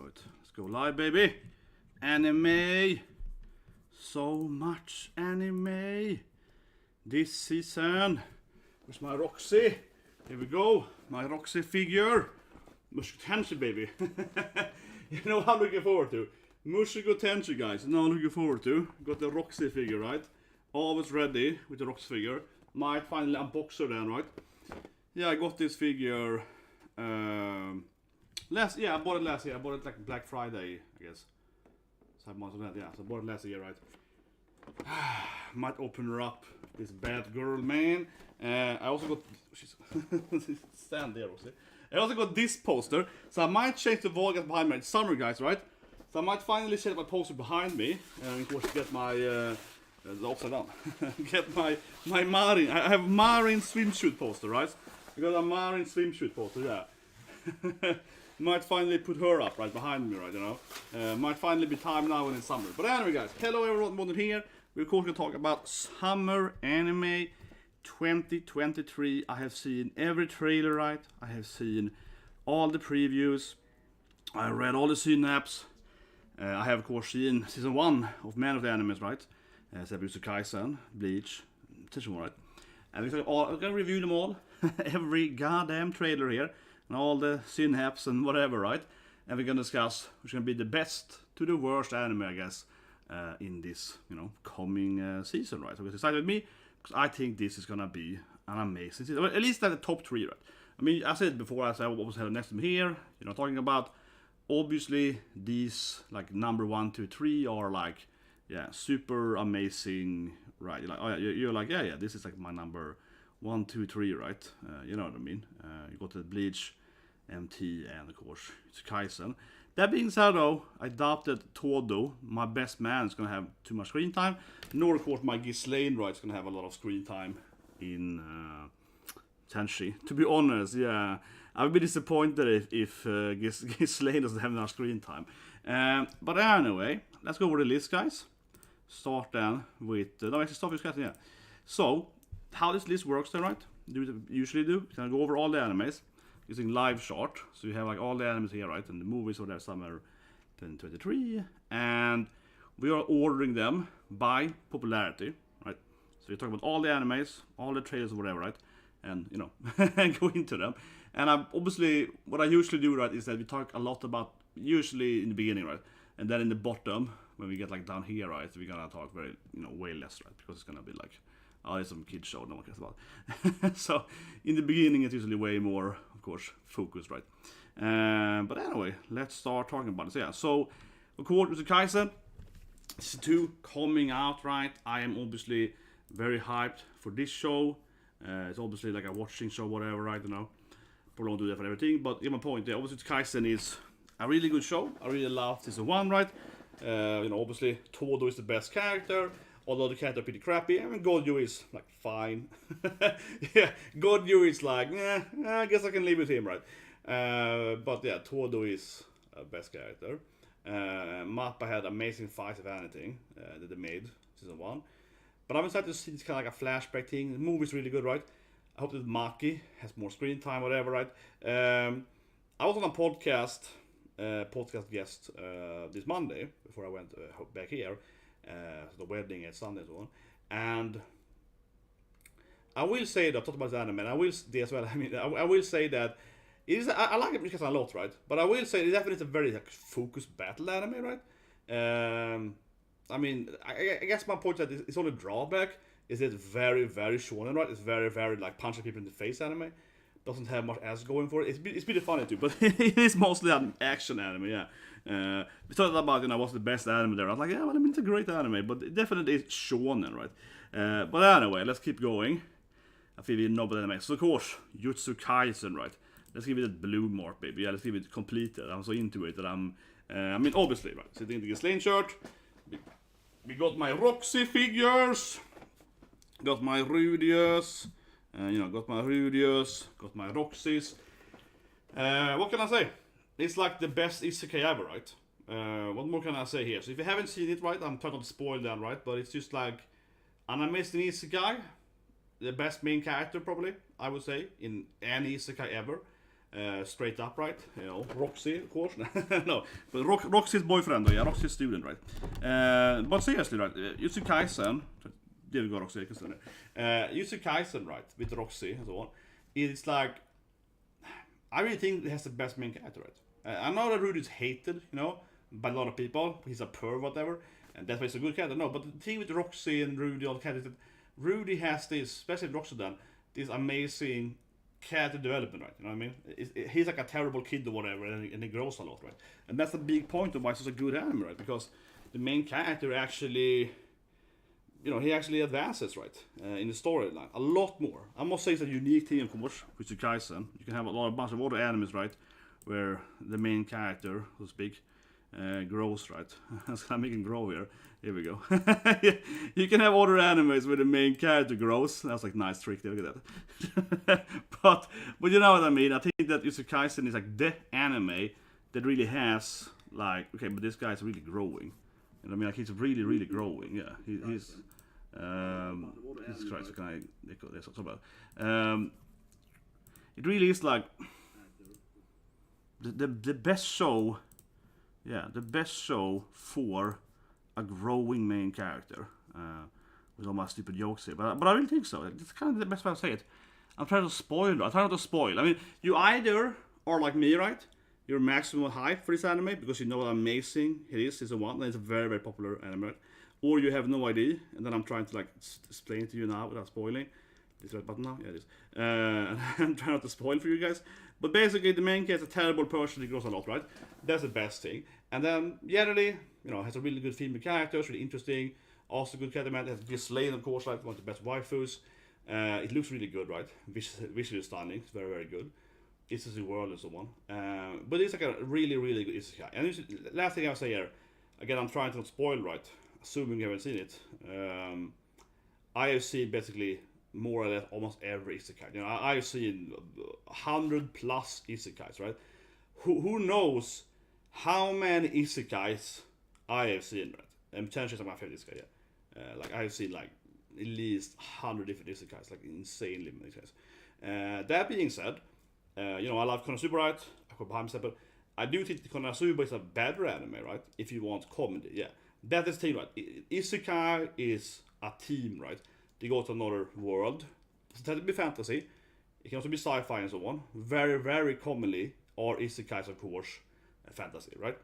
do it. Let's go live, baby. Anime. So much anime this season. Where's my Roxy? Here we go. My Roxy figure. Mushoku Tensei, baby. You know what I'm looking forward to? Mushoku Tensei, guys. You know what I'm looking forward to? Got the Roxy figure, right? Always ready with the Roxy figure. Might finally unbox her then, right? Yeah, I got this figure. I bought it last year. I bought it like Black Friday, I guess. So I bought it last year, right? Might open her up. This bad girl, man. I also got. She's stand there, also. I also got this poster, so I might change the Volgas behind me. It's summer, guys, right? So I might finally set my poster behind me, and of course get my upside down. Get my Marin. I have Marin swimsuit poster, right? I got a Marin swimsuit poster, yeah. Might finally put her up right behind me, right? You know, might finally be time now when it's summer. But anyway, guys, hello everyone here. We're going to talk about summer anime 2023. I have seen every trailer, right? I have seen all the previews. I read all the synapses. I have, of course, seen season 1 of many of the animes, right? Jujutsu Kaisen, Bleach, season 1, right? And we're going to review them all. Every goddamn trailer here. And all the synapses and whatever, right? And we're going to discuss which is going to be the best to the worst anime, I guess, in this, coming season, right? So it's excited with me, because I think this is going to be an amazing season. Well, at least at the top 3, right? I mean, I said before, I said what was next to me here, talking about, obviously, these, like, number 1, 2, 3 are, like, super amazing, right? You're like, oh, yeah, you're like, yeah, this is, like, my number 1, 2, 3, right? You know what I mean? You got the Bleach, MT, and of course, it's Kaisen. That being said, though, I doubt that Todo, my best man, is going to have too much screen time. Nor, of course, my Ghislaine, right, is going to have a lot of screen time in Tenchi. To be honest, yeah. I would be disappointed if Ghislaine doesn't have enough screen time. But anyway, let's go over the list, guys. Start then with... start with Kaisen, yeah. So, how this list works then, right? Do we usually do? We can go over all the animes using live chart. So you have like all the animes here, right? And the movies or their summer 2023. And we are ordering them by popularity, right? So you're talking about all the animes, all the trailers or whatever, right? And, go into them. And obviously, what I usually do, right, is that we talk a lot about, usually in the beginning, right? And then in the bottom, when we get like down here, right, we're gonna talk very, way less, right? Because it's gonna be like, oh, it's some kids show no one cares about. So, in the beginning, it's usually way more, of course, focused, right? But anyway, let's start talking about it. So, yeah, so, of course, Jujutsu Kaisen, season 2 coming out, right? I am obviously very hyped for this show. It's obviously like a watching show, whatever, right? Probably won't do that for everything, but my point, yeah, obviously, Kaisen is a really good show. I really love season 1, right? Obviously, Todo is the best character. Although the character are pretty crappy. I mean, Gojo is, like, fine. Yeah, Gojo is like, I guess I can live with him, right? But yeah, Todo is best character. Mappa had amazing fights, if anything, that they made, season 1. But I'm excited to see this kind of like a flashback thing. The movie's really good, right? I hope that Maki has more screen time, whatever, right? I was on a podcast guest this Monday, before I went back here. The wedding at Sunday and so on. And I will say that, I talked about the anime, and I will as well. I mean, I will say that it is. I like it because a lot, right? But I will say it's definitely a very focused battle anime, right? I mean, I guess my point is that it's only drawback is it's very, very shonen, right? It's very, very like punching people in the face anime. Doesn't have much else going for it. It's pretty funny too, but it is mostly an action anime, yeah. We talked about, what's the best anime there. I was like, yeah, well, I mean, it's a great anime, but it definitely is shonen, right? But anyway, let's keep going. I feel we know about anime. So, of course, Jujutsu Kaisen, right? Let's give it a blue mark, baby. Yeah, let's give it completed. I'm so into it that I mean, obviously, right? Sitting in the Ghislaine shirt. We got my Roxy figures. Got my Rudius. Got my Rudius. Got my Roxys. What can I say? It's like the best isekai ever, right? What more can I say here? So if you haven't seen it, right, I'm trying not to spoil that, right? But it's just like an amazing isekai. The best main character, probably, I would say, in any isekai ever. straight up, right? You know, Roxy, of course. No, but Roxy's boyfriend, yeah, Roxy's student, right? But seriously, right? Jujutsu Kaisen, there we go, Roxy. Jujutsu Kaisen, right, with Roxy and so on. It's like, I really think it has the best main character, right? I know that Rudy's hated, you know, by a lot of people. He's a perv, whatever, and that's why he's a good character. No, but the thing with Roxy and Rudy, all the characters, that Rudy has this, especially Roxy, then this amazing character development, right? You know what I mean? He's like a terrible kid or whatever, and he grows a lot, right? And that's the big point of why it's such a good anime, right? Because the main character actually, you know, he actually advances, right, in the storyline a lot more. I must say it's a unique thing, of course, with Kaisen. You can have a bunch of other animes, right, where the main character, so to speak, grows, right? I'm making grow here. Here we go. You can have other animes where the main character grows. That's like nice trick there, look at that. but you know what I mean. I think that Jujutsu Kaisen is like the anime that really has like, okay, but this guy's really growing. You know what I mean? Like he's really, really growing. Yeah, he's Jesus Christ, can I echo this? It really is like the best show. Yeah, the best show for a growing main character. With all my stupid jokes here, but I really think so. It's kind of the best way to say it. I'm trying to spoil. I try not to spoil. I mean, you either are like me, right? You're maximum hype for this anime because you know how amazing it is. Season 1, and it's a very, very popular anime, right? Or you have no idea, and then I'm trying to like explain it to you now without spoiling. Is the right button now? Yeah, it is. I'm trying not to spoil for you guys. But basically, the main character is a terrible person. He grows a lot, right? That's the best thing. And then, generally, you know, has a really good female character. It's really interesting. Also, good character man. It has Ghislaine, of course, like one of the best waifus. It looks really good, right? Visually stunning. It's very, very good. It's a world and so on. But it's like a really, really good isekai. And last thing I'll say here, again, I'm trying to not spoil, right? Assuming you haven't seen it. I have seen basically more or less almost every isekai. You know, I've seen 100 plus isekais, right? Who knows how many isekais I have seen, right? And potentially some of my favorite isekai, yeah. Like I've seen like at least 100 different isekais, like insanely many isekais. That being said, you know, I love Konosuba, right? I could behind myself, but I do think Konosuba is a better anime, right? If you want comedy, yeah. That is the thing, right? Isekai is a team, right? They go to another world. It has to be fantasy. It can also be sci-fi and so on. Very, very commonly are isekais, of course, fantasy, right?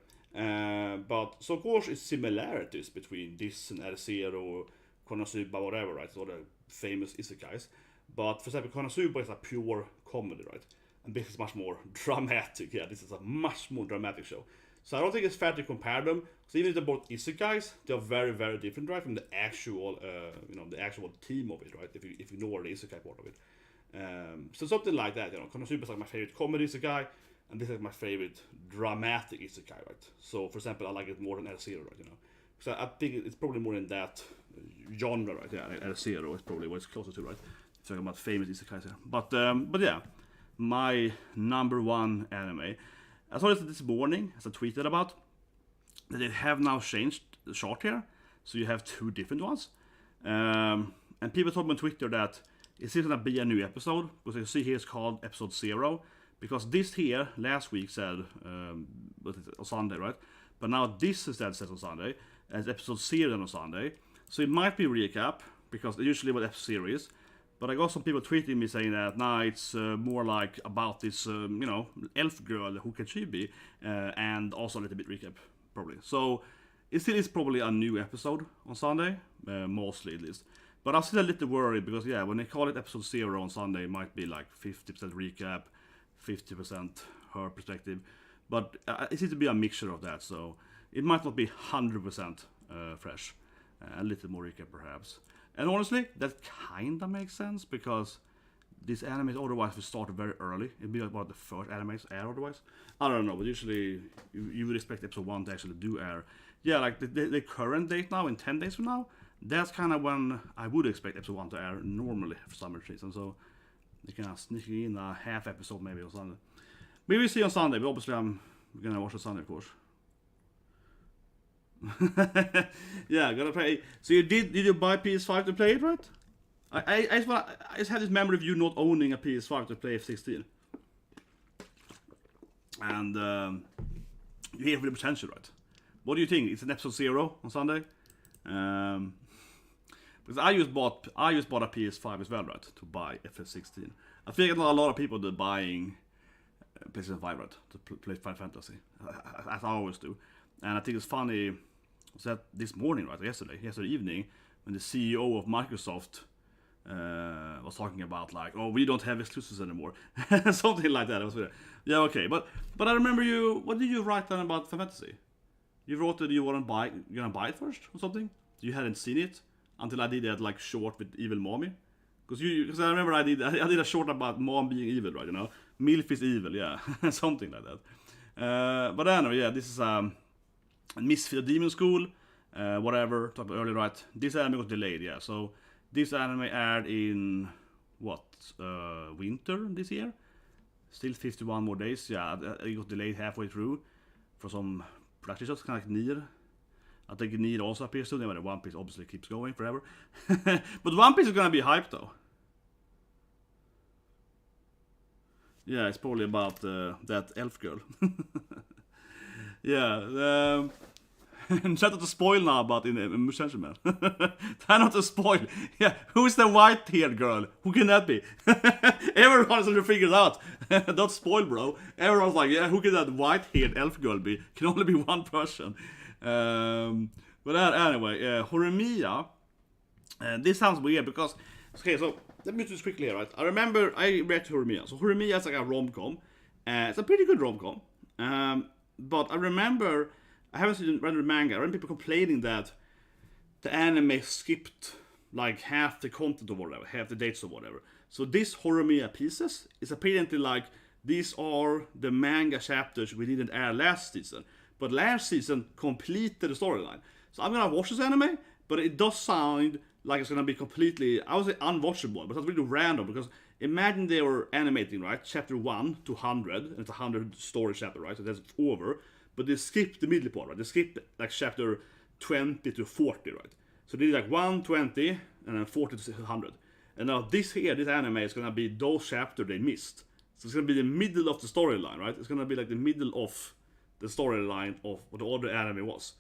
But so of course it's similarities between this and Re:Zero, Konosuba, whatever, right? It's all the famous isekais. But for example, Konosuba is a pure comedy, right? And this is much more dramatic. Yeah, this is a much more dramatic show. So I don't think it's fair to compare them. So even if they're both isekais, they are very, very different, right, from the actual, you know, the actual theme of it, right? If you ignore the isekai part of it. So something like that, you know. Konosuba is like my favorite comedy isekai, and this is my favorite dramatic isekai, right? So for example, I like it more than Re:Zero, right? You know, so I think it's probably more in that genre, right? Yeah, Re:Zero is probably what it's closer to, right? Talking about famous isekais here, but yeah, my number one anime. I saw this morning, as I tweeted about, that they have now changed the chart here, so you have two different ones. And people told me on Twitter that it's going to be a new episode, because you see here it's called episode 0, because this here, last week said, on Sunday, right? But now this instead says on Sunday, as episode 0 on Sunday. So it might be a recap, because usually what episode 0 is. But I got some people tweeting me saying that now it's more like about this, you know, elf girl, who can she be, and also a little bit recap, probably. So it still is probably a new episode on Sunday, mostly at least. But I'm still a little worried because, yeah, when they call it episode 0 on Sunday, it might be like 50% recap, 50% her perspective. But it seems to be a mixture of that, so it might not be 100% fresh. A little more recap, perhaps. And honestly, that kinda makes sense because these animes otherwise will start very early. It'd be about the first animes air otherwise. I don't know, but usually you would expect episode 1 to actually do air. Yeah, like the current date now, in 10 days from now, that's kind of when I would expect episode 1 to air normally for summer season. So they can sneak in a half episode maybe on Sunday. Maybe we'll see on Sunday, but obviously I'm gonna watch it Sunday, of course. Yeah, gotta play. So did you buy PS5 to play it, right? I just have this memory of you not owning a PS5 to play F16. and you hear the potential, right? What do you think? It's an episode 0 on Sunday. Because I just bought a PS5 as well, right, to buy FF16. I think a lot of people are buying PlayStation 5, right, to play Final Fantasy, as I always do. And I think it's funny that this morning, right, yesterday evening, when the CEO of Microsoft was talking about like, oh, we don't have exclusives anymore, something like that. It was weird. Yeah, okay, but I remember you. What did you write down about Final Fantasy? You wrote that you weren't gonna buy it first or something. You hadn't seen it until I did that like short with Evil Mommy. Because I remember I did a short about mom being evil, right? You know, MILF is evil, yeah, something like that. But anyway, yeah, this is Misfit Demon School, whatever. Talked about earlier, right? This anime got delayed, yeah. So this anime aired in winter this year. Still 51 more days. Yeah, it got delayed halfway through for some production shots, kind of like Nier. I think Nier also appears soon. Anyway, One Piece obviously keeps going forever. But One Piece is gonna be hyped though. Yeah, it's probably about that elf girl. Yeah. Try not to spoil now about in Musashi Man. Try not to spoil. Yeah, who's the white-haired girl? Who can that be? Everyone sort of figures out. Don't spoil, bro. Everyone's like, yeah, who can that white-haired elf girl be? Can only be one person. But anyway, Horimiya. This sounds weird because, okay, so let me do this quickly here, right? I remember I read Horimiya. So Horimiya is like a rom-com. It's a pretty good rom-com. But I remember, I haven't read the manga. I remember people complaining that the anime skipped like half the content or whatever, half the dates or whatever. So this Horimiya pieces is apparently like, these are the manga chapters we didn't air last season. But last season completed the storyline. So I'm gonna watch this anime, but it does sound like it's gonna be completely, I would say unwatchable, but that's really random because imagine they were animating, right? Chapter 1 to 100, and it's a 100 story chapter, right? So that's over. But they skipped the middle part, right? They skipped like chapter 20 to 40, right? So they did like 120 and then 40 to 100. And now this anime is gonna be those chapters they missed. So it's gonna be the middle of the storyline, right? It's gonna be like the middle of the storyline of what the other anime was.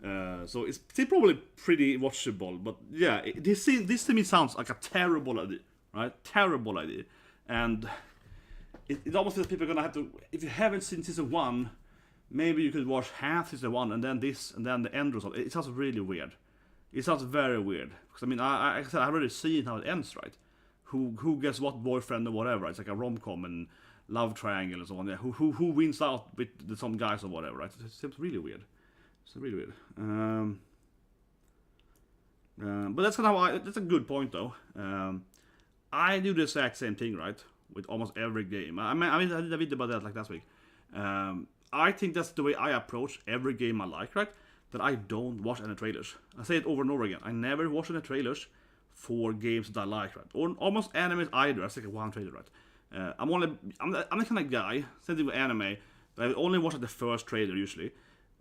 So it's probably pretty watchable, but yeah, this to me sounds like a terrible idea, right? Terrible idea. And it almost feels people are gonna have to, if you haven't seen season 1, maybe you could watch half season 1 and then this and then the end or something. It sounds really weird. It sounds very weird. Because I mean, I said I've already seen how it ends, right? Who gets what boyfriend or whatever. Right? It's like a rom-com and love triangle and so on. Yeah, who wins out with some guys or whatever, right? It seems really weird. It's really weird. But that's kind of that's a good point though. I do the exact same thing, right? With almost every game. I did a video about that like last week. I think that's the way I approach every game I like, right? That I don't watch any trailers. I say it over and over again. I never watch any trailers for games that I like, right? Or almost animes either. I take one trailer, right? I'm the kind of guy, same thing with anime, that I only watch the first trailer usually.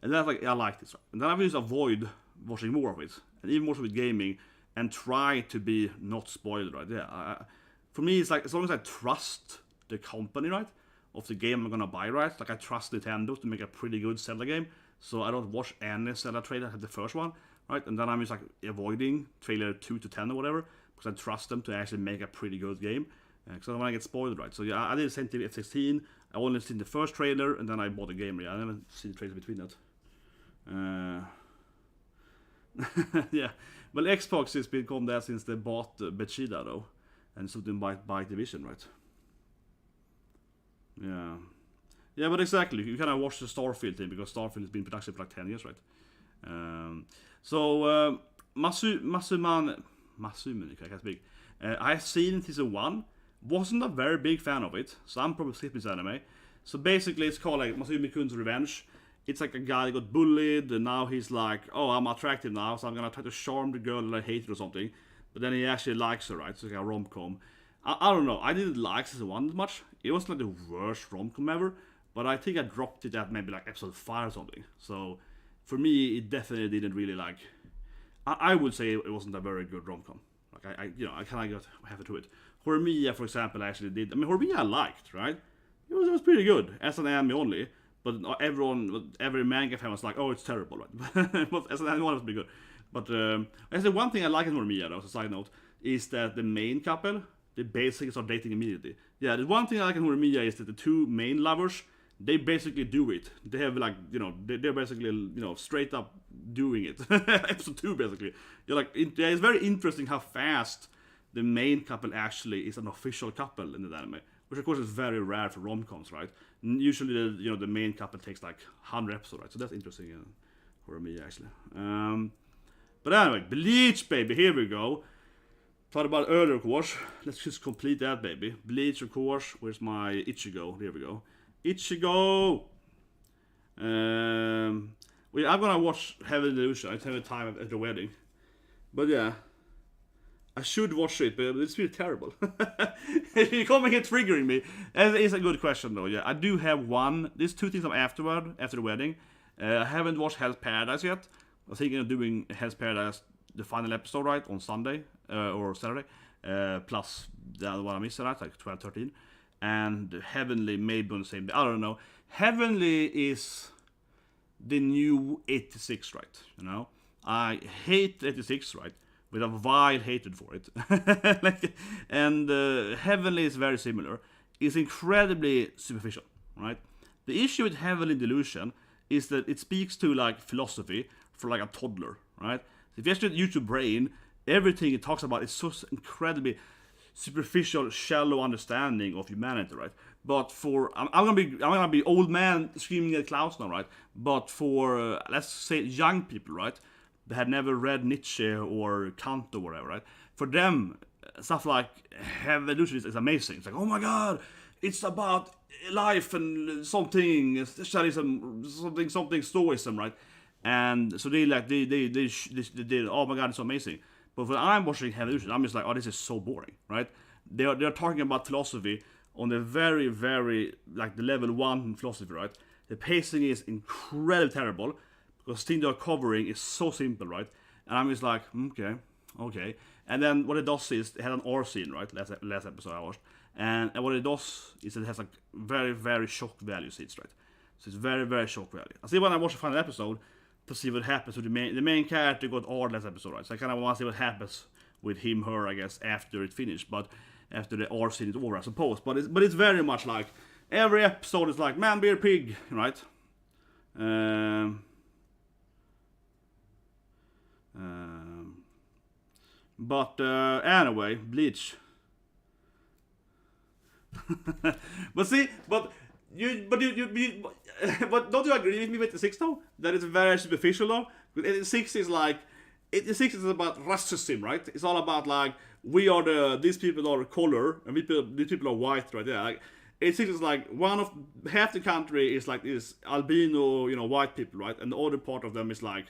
And then I like this, right? And then I will just avoid watching more of it. And even more so with gaming, and try to be not spoiled, right? Yeah. For me, it's like, as long as I trust the company, right? Of the game I'm gonna buy, right? Like I trust Nintendo to make a pretty good Zelda game, so I don't watch any Zelda trailer, the first one, right? And then I'm just like avoiding trailer 2 to 10 or whatever, because I trust them to actually make a pretty good game, because I don't want to get spoiled, right? So yeah, I did the same thing with F16. I only seen the first trailer, and then I bought the game. Yeah, I never seen the trailer between that. Yeah, well, Xbox has become that since they bought Bethesda though, and something by Division, right? Yeah, but exactly. You kind of watch the Starfield thing because Starfield has been in production for like 10 years, right? Masumane, I can't speak. I've seen season 1. Wasn't a very big fan of it, so I'm probably skipping this anime. So basically, it's called like Masumi-kun's Revenge. It's like a guy that got bullied, and now he's like, oh, I'm attractive now, so I'm gonna try to charm the girl that I hated or something. But then he actually likes her, right? So it's like a rom-com. I don't know. I didn't like season 1 as much. It wasn't like the worst rom-com ever, but I think I dropped it at maybe like episode 5 or something. So for me, it definitely didn't really like. I would say it wasn't a very good rom-com. Like I kind of got half into it. Horimiya, for example, I actually did. I mean, Horimiya I liked, right? it was pretty good as an anime only. But every manga fan was like, oh, it's terrible, right? But as an anime, it was pretty good. But I say one thing I like in Horimiya, though, as a side note, is that the main couple, they basically start dating immediately. Yeah, the one thing I like in Horimiya is that the two main lovers, they basically do it. They have like, they're basically, straight up doing it. Episode 2, basically. You're like, it's very interesting how fast the main couple actually is an official couple in the anime. Which of course is very rare for rom-coms, right? Usually the main couple takes like 100 episodes, right? So that's interesting for me actually. But anyway, Bleach, baby, here we go. Thought about earlier, of course. Let's just complete that, baby. Bleach, of course. Where's my Ichigo? Here we go. Ichigo. Well, I'm gonna watch Heavenly Delusion. I have a time at the wedding. But yeah. I should watch it, but it's really terrible. You're coming here triggering me. It's a good question, though. Yeah, I do have one. There's two things after the wedding. I haven't watched Hell's Paradise yet. I was thinking of doing Hell's Paradise, the final episode, right, on Sunday or Saturday, plus the other one I missed, right, like 12, 13. And Heavenly maybe on the same day. I don't know. Heavenly is the new 86, right? I hate 86, right? With a wild hatred for it. And Heavenly is very similar. It's incredibly superficial, right? The issue with Heavenly Delusion is that it speaks to like philosophy for like a toddler, right? So if you actually use your brain, everything it talks about is so incredibly superficial, shallow understanding of humanity, right? But for I'm gonna be old man screaming at clouds now, right? But for let's say young people, right? They had never read Nietzsche or Kant or whatever, right? For them, stuff like Evolution is amazing. It's like, oh my god, it's about life and something, something stoicism, right? And so they oh my god, it's so amazing. But when I'm watching Evolution, I'm just like, oh, this is so boring, right? They're talking about philosophy on the very, very, like the level 1 philosophy, right? The pacing is incredibly terrible. Because the thing they're covering is so simple, right? And I'm just like, okay. And then what it does is, it had an R scene, right? Last episode I watched. And what it does is it has like very, very shock value scenes, right? So it's very, very shock value. I see when I watch the final episode to see what happens with the main character got R last episode, right? So I kind of want to see what happens with him, her, I guess, after it's finished. But after the R scene is over, I suppose. But it's very much like, every episode is like, man, beer, pig, right? But anyway, Bleach. But don't you agree with me with the 6 though? That it's very superficial though. The 6 is like, 6 is about racism, right? It's all about like, these people are color and these people are white, right? Yeah, like 86 is like half the country is like this albino, white people, right? And the other part of them is like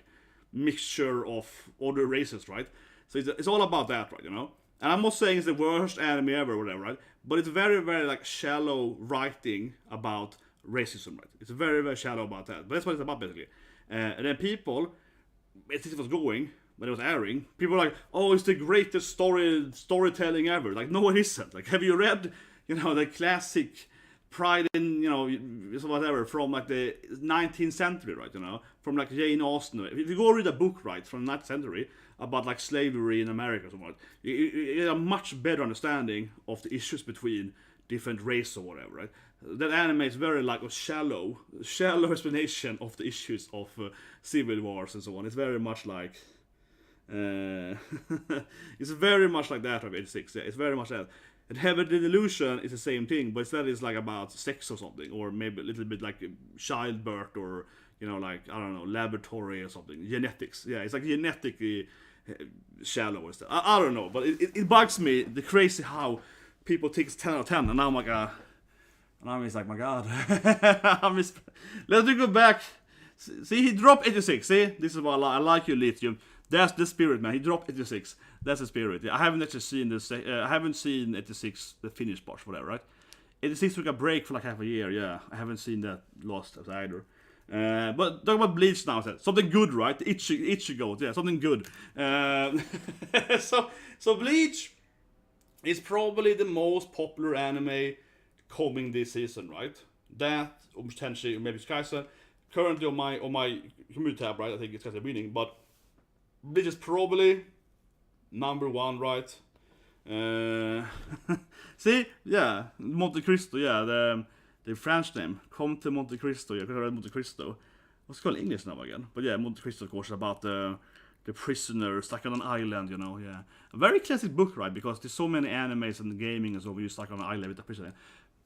mixture of other races, right? So it's all about that, right? And I'm not saying it's the worst anime ever, or whatever, right? But it's very, very like shallow writing about racism, right? It's very, very shallow about that. But that's what it's about basically. And then people, as it was going, when it was airing, people were like, "Oh, it's the greatest storytelling ever." Like, no, it isn't. Like, have you read, the classic Pride in, whatever, from like the 19th century, right? From like Jane Austen. If you go read a book, right, from the 19th century about like slavery in America or something, you get a much better understanding of the issues between different races or whatever, right? That anime is very like a shallow explanation of the issues of civil wars and so on. It's very much like, it's very much like that of 86. Yeah, it's very much that. And Heavenly Delusion is the same thing, but instead it's like about sex or something, or maybe a little bit like childbirth, or like, I don't know, laboratory or something, genetics. Yeah, it's like genetically shallow or stuff. I don't know, but it bugs me the crazy how people think it's 10 out of 10, and now I'm like, and I'm just like, my god. Let's go back. See, he dropped 86. See, this is what I like you, Lithium. That's the spirit, man. He dropped 86. That's the spirit. I haven't actually seen this. I haven't seen 86, the finished part, whatever, right? 86 took a break for like half a year. Yeah, I haven't seen that lost either. But talk about Bleach now. Something good, right? Ichigo, yeah, something good. So Bleach is probably the most popular anime coming this season, right? That, or potentially maybe Skysen. Currently on my community tab, right? I think it's Skysen winning, but Bleach is probably number 1, right? See, yeah, Monte Cristo, yeah, the French name, Comte Monte Cristo, yeah, because I read Monte Cristo. What's it called in English now again? But yeah, Monte Cristo, of course, about the prisoner stuck on an island, you know, yeah. A very classic book, right? Because there's so many animes and gaming and so where you stuck on an island with a prisoner.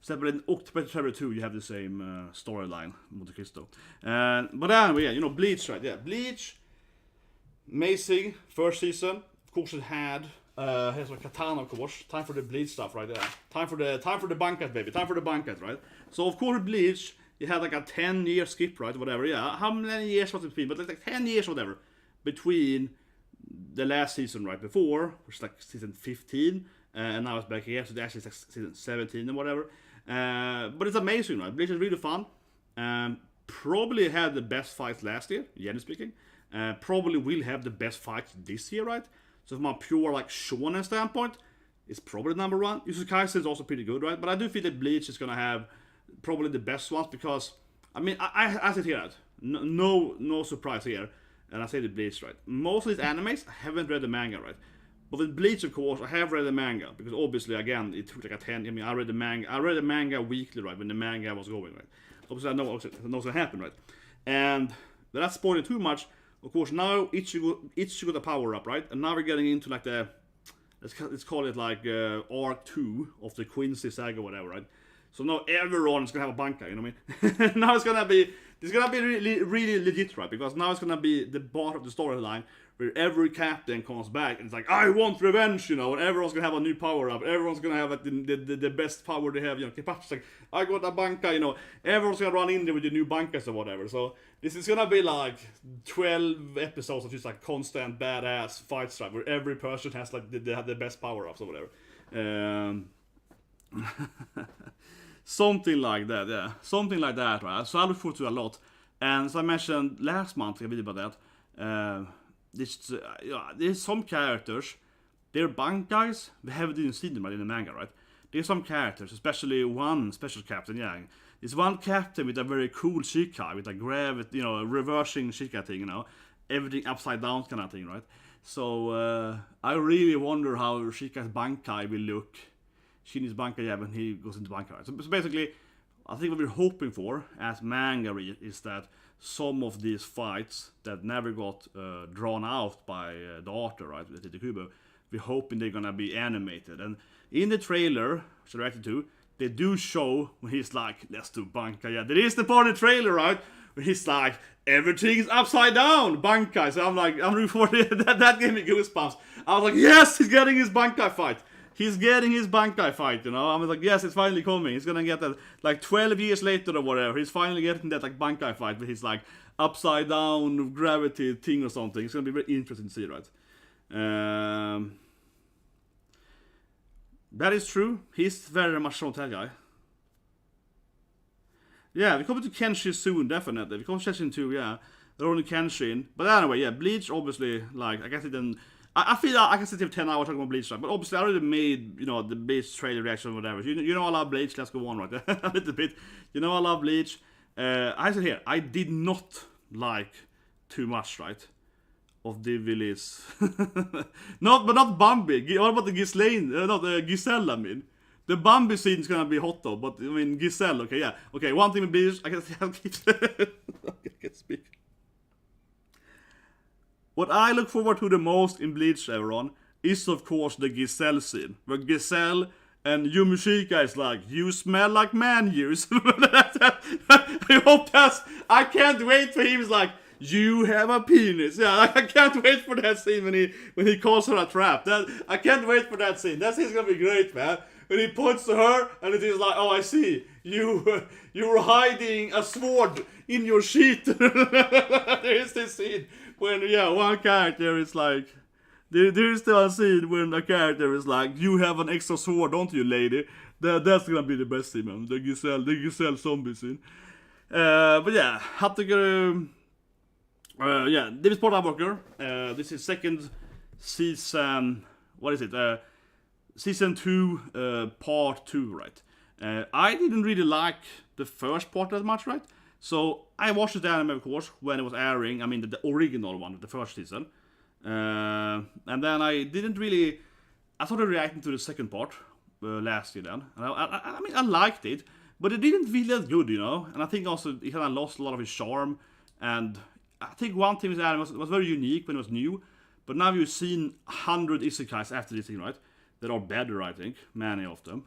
Except in Octopath Traveler 2, you have the same storyline, Monte Cristo. But anyway, yeah, you know, Bleach, right? Yeah, Bleach, amazing first season. Of course, it had here's my katana, of course. Time for the Bleach stuff, right there. Time for the banquet, baby. Time for the banquet, right? So of course, Bleach, you had like a 10-year skip, right? Whatever, yeah. How many years was it between? But like 10 years, whatever, between the last season right before, which is like season 15, and now it's back here, so actually it's like season 17 and whatever. But it's amazing, right? Bleach is really fun. Probably had the best fights last year, generally speaking. Probably will have the best fights this year, right? So from a pure like shonen standpoint, it's probably number 1. Jujutsu Kaisen is also pretty good, right? But I do feel that Bleach is gonna have probably the best ones because I mean I sit here, no surprise here, and I say the Bleach, right? Most of these animes I haven't read the manga, right? But with Bleach, of course, I have read the manga because obviously, again, it took like a 10. I mean, I read the manga weekly, right, when the manga was going, right. Obviously, I know what's gonna happen, right. And without spoiling too much, of course, now Ichigo the power up, right, and now we're getting into like the let's call it like arc 2 of the Quincy saga, whatever, right. So now everyone is gonna have a bankai, you know what I mean? Now it's gonna be really legit, right? Because now it's gonna be the part of the storyline where every captain comes back and it's like, I want revenge, you know, and everyone's gonna have a new power up. Everyone's gonna have like, the best power they have, you know. Kepachi's like, I got a bankai, you know. Everyone's gonna run in there with the new bankas or whatever. So this is gonna be like 12 episodes of just like constant badass fight stuff where every person has like they have the best power ups or whatever. Something like that, yeah. Something like that, right? So I look forward to a lot. And as I mentioned last month, I video about that. There's some characters, they're bankais, we haven't even seen them right, in the manga, right? There's some characters, especially one special captain, yeah. There's one captain with a very cool shikai, with a gravity, you know, reversing shikai thing, you know. Everything upside down kind of thing, right? So I really wonder how Shikai's bankai will look. Shini's bankai, yeah, when he goes into bankai, right? So basically, I think what we're hoping for as manga is that some of these fights that never got drawn out by the author, right, with Tite Kubo, we're hoping they're gonna be animated. And in the trailer, which I reacted to, they do show when he's like, let's do bankai. Yeah, there is the part of the trailer, right, where he's like, everything's upside down, bankai. So I'm rooting for that gave me goosebumps. I was like, yes, he's getting his bankai fight. He's getting his bankai fight, you know. I was like, yes, it's finally coming. He's gonna get that, like 12 years later or whatever. He's finally getting that like bankai fight with his like upside down gravity thing or something. It's gonna be very interesting to see, right? That is true. He's very much not that guy. Yeah, we're coming to Kenshin soon, definitely. We come to Kenshin 2, yeah. They're only Kenshin. But anyway, yeah, Bleach, obviously, like, I guess it didn't. I feel like I can sit here 10 hours talking about Bleach, right? But obviously I already made, you know, the Bleach trailer reaction or whatever. You know I love Bleach, let's go on, right? A little bit. You know I love Bleach. I said here, I did not like too much, right? Of the Willis. But not Bambi. What about the Ghislaine? Not Giselle, I mean. The Bambi scene is gonna be hot though, but I mean Giselle, okay, yeah. Okay, one thing with Bleach, I can speak. What I look forward to the most in Bleach, everyone, is of course the Giselle scene. Where Giselle and Yumishika is like, you smell like man use. I hope I can't wait for him, he's like, you have a penis. Yeah, I can't wait for that scene when he calls her a trap. I can't wait for that scene. That scene's gonna be great, man. When he points to her and it is like, oh, I see. You're hiding a sword in your sheet. There is this scene when, yeah, one character is like, there is still a scene when a character is like, you have an extra sword, don't you, lady? That's gonna be the best scene, man. The Giselle zombie scene. But yeah, have to go. Yeah, David Porter Walker. This is second season. What is it? Season 2, part 2, right? I didn't really like the first part that much, right? So I watched the anime, of course, when it was airing. I mean, the original one, the first season. And then I didn't really. I started reacting to the second part last year then. And I mean, I liked it, but it didn't feel as good, you know? And I think also it kind of lost a lot of its charm. And I think one thing with anime was very unique when it was new. But now you've seen 100 isekais after this thing, right? That are better, I think. Many of them.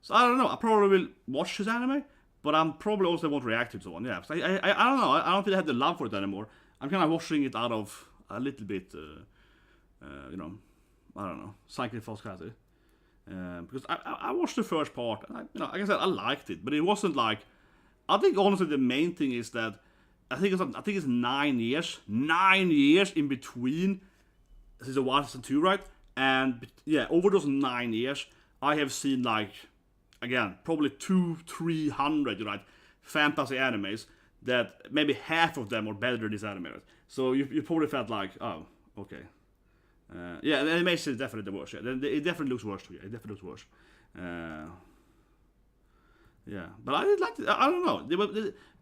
So I don't know. I probably will watch this anime. But I'm probably also won't react to it so on. Yeah, I don't know. I don't feel I have the love for it anymore. I'm kind of watching it out of a little bit, you know, I don't know, sacrifice. Because I watched the first part, and you know, like I said, I liked it, but it wasn't like. I think honestly the main thing is that I think it's 9 years, 9 years in between season 1 and season 2, right? And yeah, over those 9 years, I have seen like. Again, probably 200-300, right, fantasy animes that maybe half of them are better than this anime. Right? So you probably felt like, oh, okay. Yeah, the animation is definitely the worst. Yeah. It definitely looks worse. Yeah, it definitely looks worse. Yeah, but I did like it. I don't know.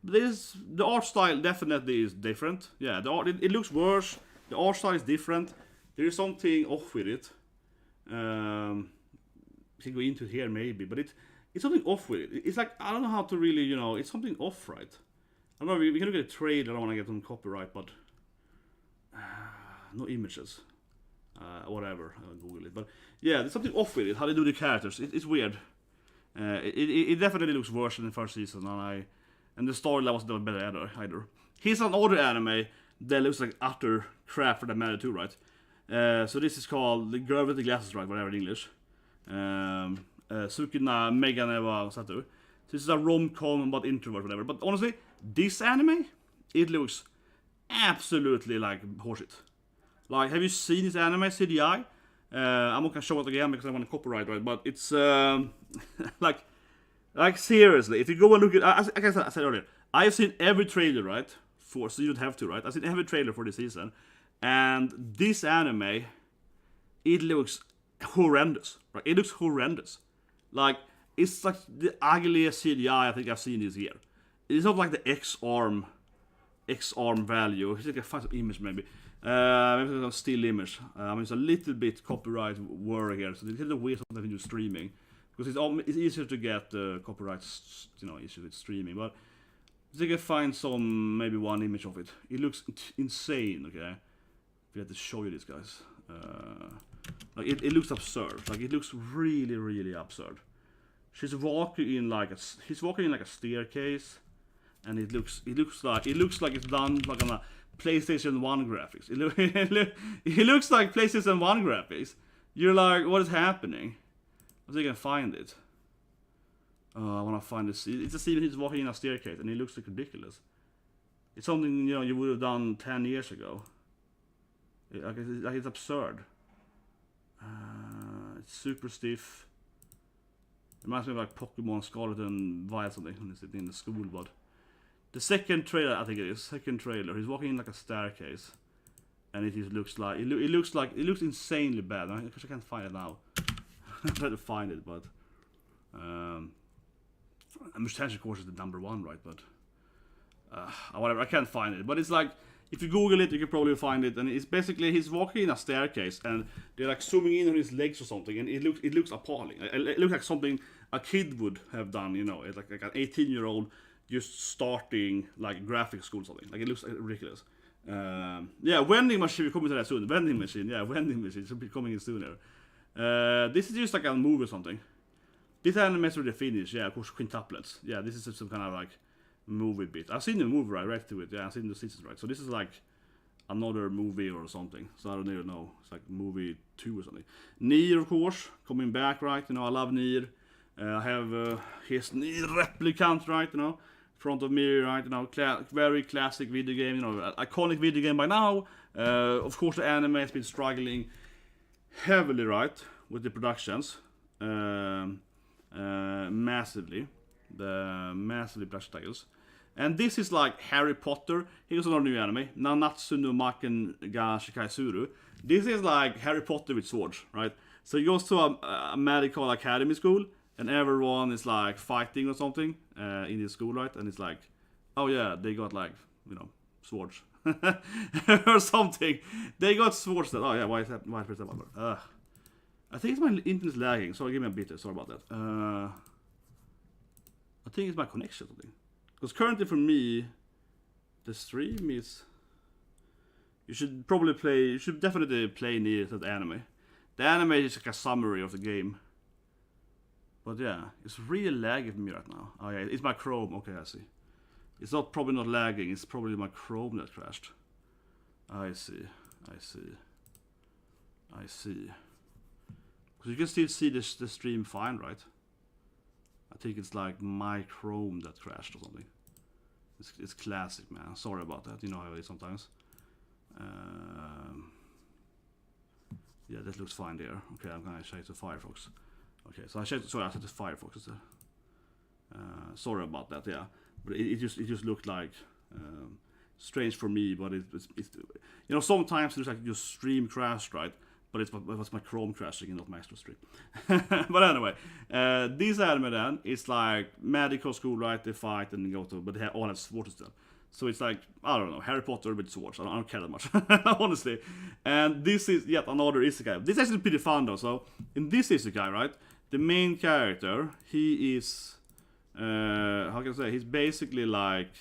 The art style definitely is different. Yeah, the art, it looks worse. The art style is different. There is something off with it. We can go into it here maybe, but it's something off with it. It's like, I don't know how to really, you know, it's something off, right? I don't know, we can look at a trailer, I don't want to get some copyright, but no images. Whatever, I'll Google it. But yeah, there's something off with it, how they do the characters. It's weird. It definitely looks worse than the first season, and the storyline wasn't better either. Here's another anime that looks like utter crap for that matter too, right? So this is called The Girl with the Glasses, right? Whatever in English. Sukina Megane wa Satu. This is a rom-com about introvert, whatever. But honestly, this anime, it looks absolutely like horseshit. Like, have you seen this anime, CDI? I'm not gonna show it again because I want to copyright, right? But it's like seriously, if you go and look at, like I said earlier, I have seen every trailer, right? So you don't have to, right? I've seen every trailer for this season, and this anime, it looks horrendous, right? It looks horrendous. Like, it's like the ugliest CGI I think I've seen this year. It's not like the X-arm value. It's like a find some image maybe. Maybe a still image. I mean, it's a little bit copyright worry here, so it's a little weird something to do streaming because it's easier to get copyright, you know, issues with streaming. But if you can find some, maybe one image of it. It looks insane. Okay, we have to show you this, guys. Like it looks absurd. Like it looks really, really absurd. She's walking in like a staircase, and it looks like it's done like on a PlayStation 1 graphics. It looks like PlayStation 1 graphics. You're like, what is happening? I think I can find it. I want to find this. It's a scene he's walking in a staircase, and it looks like ridiculous. It's something, you know, you would have done 10 years ago. It's absurd. It's super stiff. It reminds me of like Pokemon Scarlet and Violet something when it's in the school, but the second trailer, I think it is, he's walking in like a staircase, and it just looks like, it looks insanely bad. I can't find it now. I tried to find it, but Mustache course is the number 1, right? But whatever, I can't find it. But it's like, if you Google it, you can probably find it, and it's basically he's walking in a staircase, and they're like zooming in on his legs or something, and it looks appalling. It looks like something a kid would have done, you know, it's like an 18-year-old just starting like graphic school or something. Like it looks ridiculous. Yeah, vending machine. We're coming to that soon. Vending machine should be coming in soon here. This is just like a movie or something. This anime is already finished. Yeah, of course, quintuplets. Yeah, this is some kind of like movie bit. I've seen the movie, right? Right to it. Yeah, I've seen the seasons, right? So this is like another movie or something. So I don't even know. It's like movie 2 or something. Nier, of course, coming back, right? You know, I love Nier. I have his Nier replicant, right? You know, in front of me, right? You know, very classic video game. You know, iconic video game by now. Of course, the anime has been struggling heavily, right, with the productions. Massively. The massively production titles. And this is like Harry Potter. Here's another new anime, Nanatsu no Maken ga Shikaisuru. This is like Harry Potter with swords, right? So he goes to a medical academy school, and everyone is like fighting or something in the school, right? And it's like, oh yeah, they got like, you know, swords or something. They got swords. That, oh yeah, why is that? Why is that one? I think it's my internet's lagging. Sorry, give me a bit. Sorry about that. I think it's my connection or something. Because currently for me, the stream is. You should probably play. You should definitely play near that anime. The anime is like a summary of the game. But yeah, it's really lagging for me right now. Oh yeah, it's my Chrome. Okay, I see. It's not probably not lagging. It's probably my Chrome that crashed. I see. I see. I see. Because you can still see the stream fine, right? I think it's like my Chrome that crashed or something. It's classic, man. Sorry about that. You know how it is sometimes. Yeah, that looks fine there. Okay, I'm gonna change to Firefox. Okay, so I set to Firefox instead. Sorry about that. Yeah, but it just looked like strange for me. But it's you know, sometimes there's like your stream crashed, right? But it was my Chrome crashing and not my actual stream. But anyway, this anime then is like medical school, right? They fight and go to, but they all have swords still. So it's like, I don't know, Harry Potter with swords. I don't care that much, honestly. And this is yet another isekai. This is actually pretty fun though. So in this isekai, right, the main character, he is, how can I say? He's basically like,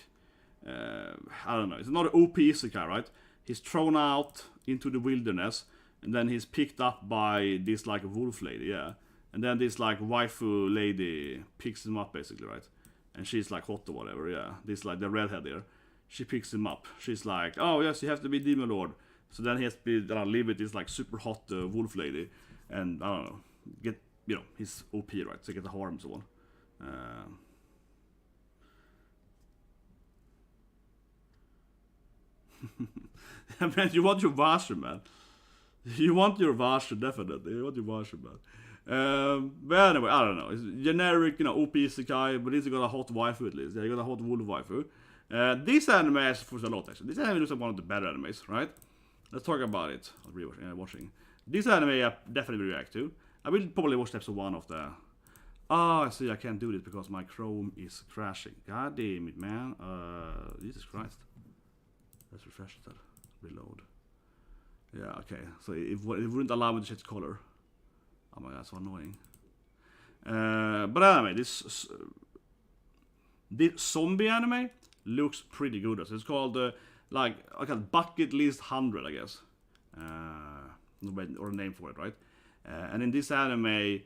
I don't know. It's not an OP isekai, right? He's thrown out into the wilderness. And then he's picked up by this like wolf lady, yeah. And then this like waifu lady picks him up basically, right? And she's like hot or whatever, yeah. This like the redhead there. She picks him up. She's like, oh yes, you have to be demon lord. So then he has to be live with this like super hot wolf lady, and I don't know, get, you know, his OP, right? So get the harm and so on. Man, you want your washer, man. You want your washer, definitely. You want your washer, man. But anyway, I don't know. It's generic, you know, OP isekai, but it's got a hot waifu at least. Yeah, you got a hot wolf waifu. This anime is for a lot actually. This anime looks like one of the better animes, right? Let's talk about it. Watching. This anime I definitely react to. I will probably watch episode 1 of the. Oh, I see. I can't do this because my Chrome is crashing. God damn it, man. Jesus Christ. Let's refresh that. Reload. Yeah, okay. So it wouldn't allow me to change color. Oh my god, that's so annoying. But anyway, this zombie anime looks pretty good. So it's called like Bucket List 100, I guess. Or a name for it, right? And in this anime,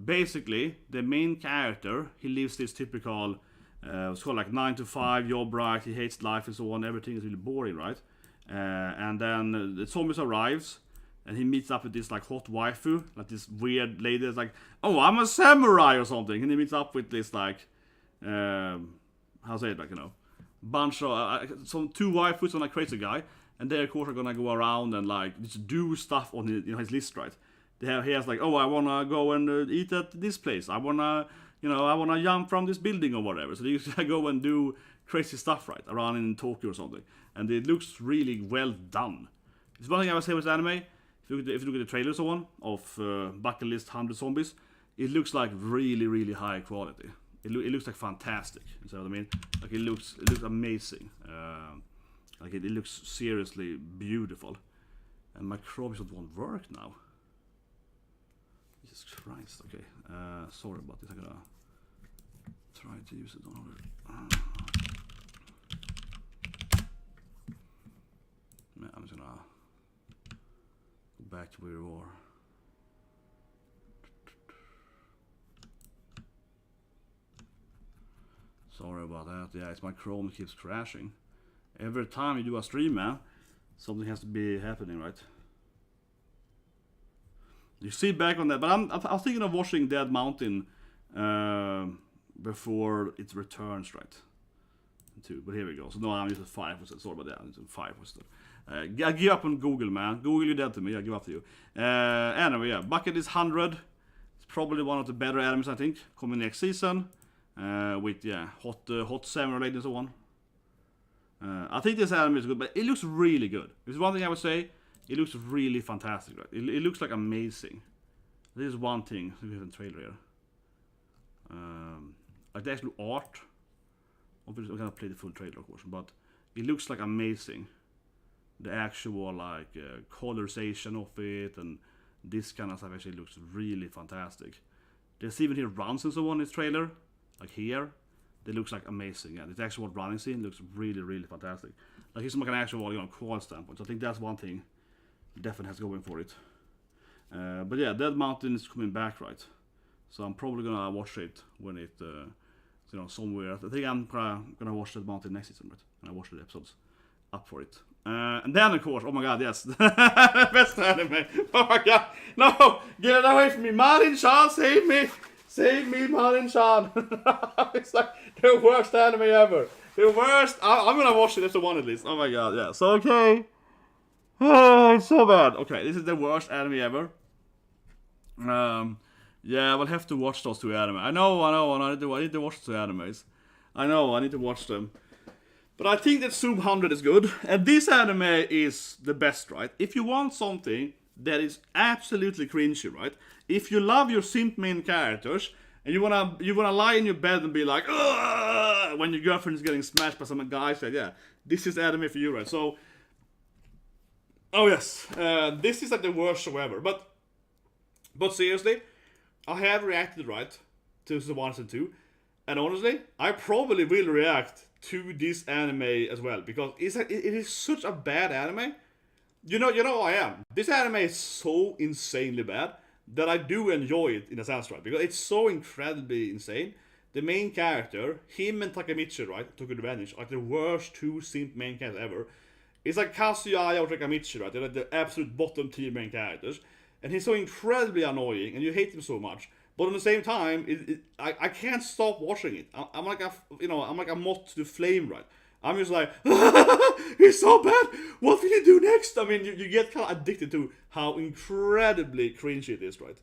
basically the main character, he lives this typical, it's called like 9 to 5 job, right? He hates life and so on. Everything is really boring, right? And then the zombies arrives, and he meets up with this like hot waifu, like this weird lady that's like, oh, I'm a samurai or something. And he meets up with this like, how say it, like, you know, bunch of some 2 waifus and a crazy guy, and they of course are gonna go around and like just do stuff on his, you know, his list, right? He has like, oh, I wanna go and eat at this place. I wanna jump from this building or whatever. So they used to go and do crazy stuff, right, around in Tokyo or something. And it looks really well done. It's one thing I would say with anime. If you look at the trailers or one of Bucket List 100 Zombies, it looks like really, really high quality. It looks like fantastic. You know what I mean? Like it looks amazing. Like it looks seriously beautiful. And my Chrome won't work now. Jesus Christ. Okay. Sorry about this. I'm gonna try to use it on other. I'm just gonna go back to where we were. Sorry about that. Yeah, it's my Chrome that keeps crashing. Every time you do a stream, man, something has to be happening, right? You see back on that, but I'm thinking of watching Dead Mountain before it returns, right? But here we go. So no, I'm using 5%. Sorry about that. I'm using 5%. I give up on Google, man. Google, you're dead to me. I give up to you. Anyway, yeah, Bucket is 100. It's probably one of the better animes, I think, coming next season. With hot samurai lady and so on. I think this anime is good, but it looks really good. There's one thing I would say. It looks really fantastic, right? It looks like amazing. This is one thing. We have a trailer here. Like the actual art. Obviously, I'm gonna play the full trailer, of course, but it looks like amazing. The actual like colorization of it and this kind of stuff actually looks really fantastic. There's even here runs and so on in this trailer, like here. It looks like amazing. Yeah, the actual running scene looks really, really fantastic. Like it's like an actual, qual standpoint. So I think that's one thing definitely has going for it. But yeah, Dead Mountain is coming back, right? So I'm probably gonna watch it when it, somewhere. I think I'm gonna watch Dead Mountain next season, right? And I watch the episodes up for it. And then of course, oh my god, yes, best anime. Oh my god, no, get it away from me, Marin-chan, save me. Save me, Marin-chan. It's like the worst anime ever. The worst. I'm gonna watch it episode 1 at least. Oh my god, yeah. So okay. It's so bad. Okay, this is the worst anime ever. Yeah, I will have to watch those 2 anime. I know. I need to watch the 2 animes. I know, I need to watch them. But I think that Zoom 100 is good. And this anime is the best, right? If you want something that is absolutely cringy, right? If you love your simp main characters and you wanna lie in your bed and be like, ugh, when your girlfriend is getting smashed by some guy, said, yeah, this is anime for you, right? So, oh yes, this is like the worst show ever. But seriously, I have reacted right to the 1 and 2, and honestly, I probably will react to this anime as well because it is such a bad anime. You know how I am. This anime is so insanely bad that I do enjoy it in a sense, right? Because it's so incredibly insane. The main character, him and Takemichi, right, took advantage, like the worst 2 simp main characters ever. It's like Kazuya or Takemichi, right? They're like the absolute bottom tier main characters. And he's so incredibly annoying, and you hate him so much. But at the same time, I can't stop watching it. I'm like a moth to the flame, right? I'm just like, he's so bad. What will he do next? I mean, you get kind of addicted to how incredibly cringy it is, right?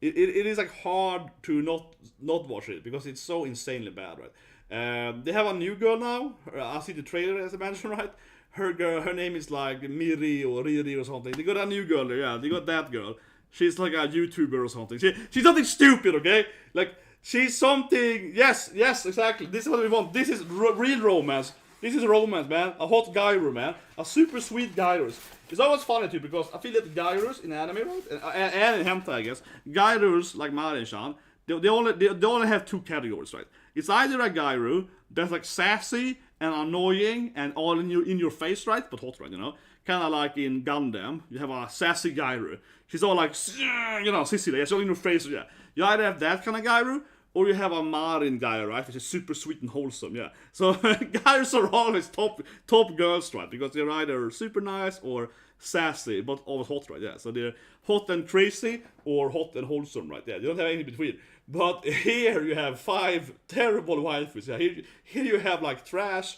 It is like hard to not watch it because it's so insanely bad, right? They have a new girl now. I see the trailer as I mentioned, right? Her name is like Miri or Riri or something. They got a new girl there, yeah. They got that girl. She's like a YouTuber or something. She's something stupid, okay? Like. She's something. Yes, exactly. This is what we want. This is real romance. This is romance, man. A hot gyro, man. A super sweet gyros. It's always funny too because I feel that gyros in anime, right, and in hentai, I guess, gyros like Marin-chan, they only have 2 categories, right? It's either a gyro that's like sassy and annoying and all in your face, right, but hot, right? Kind of like in Gundam, you have a sassy gyro. She's all like, sissy, yeah, so in your face, yeah. You either have that kind of gyro, or you have a Marin gyro, right, which is super sweet and wholesome, yeah. So gyros are always top girls, right, because they're either super nice or sassy, but always hot, right, yeah. So they're hot and crazy or hot and wholesome, right, yeah. They don't have anything between. But here you have 5 terrible waifus, yeah. Here you have like trash,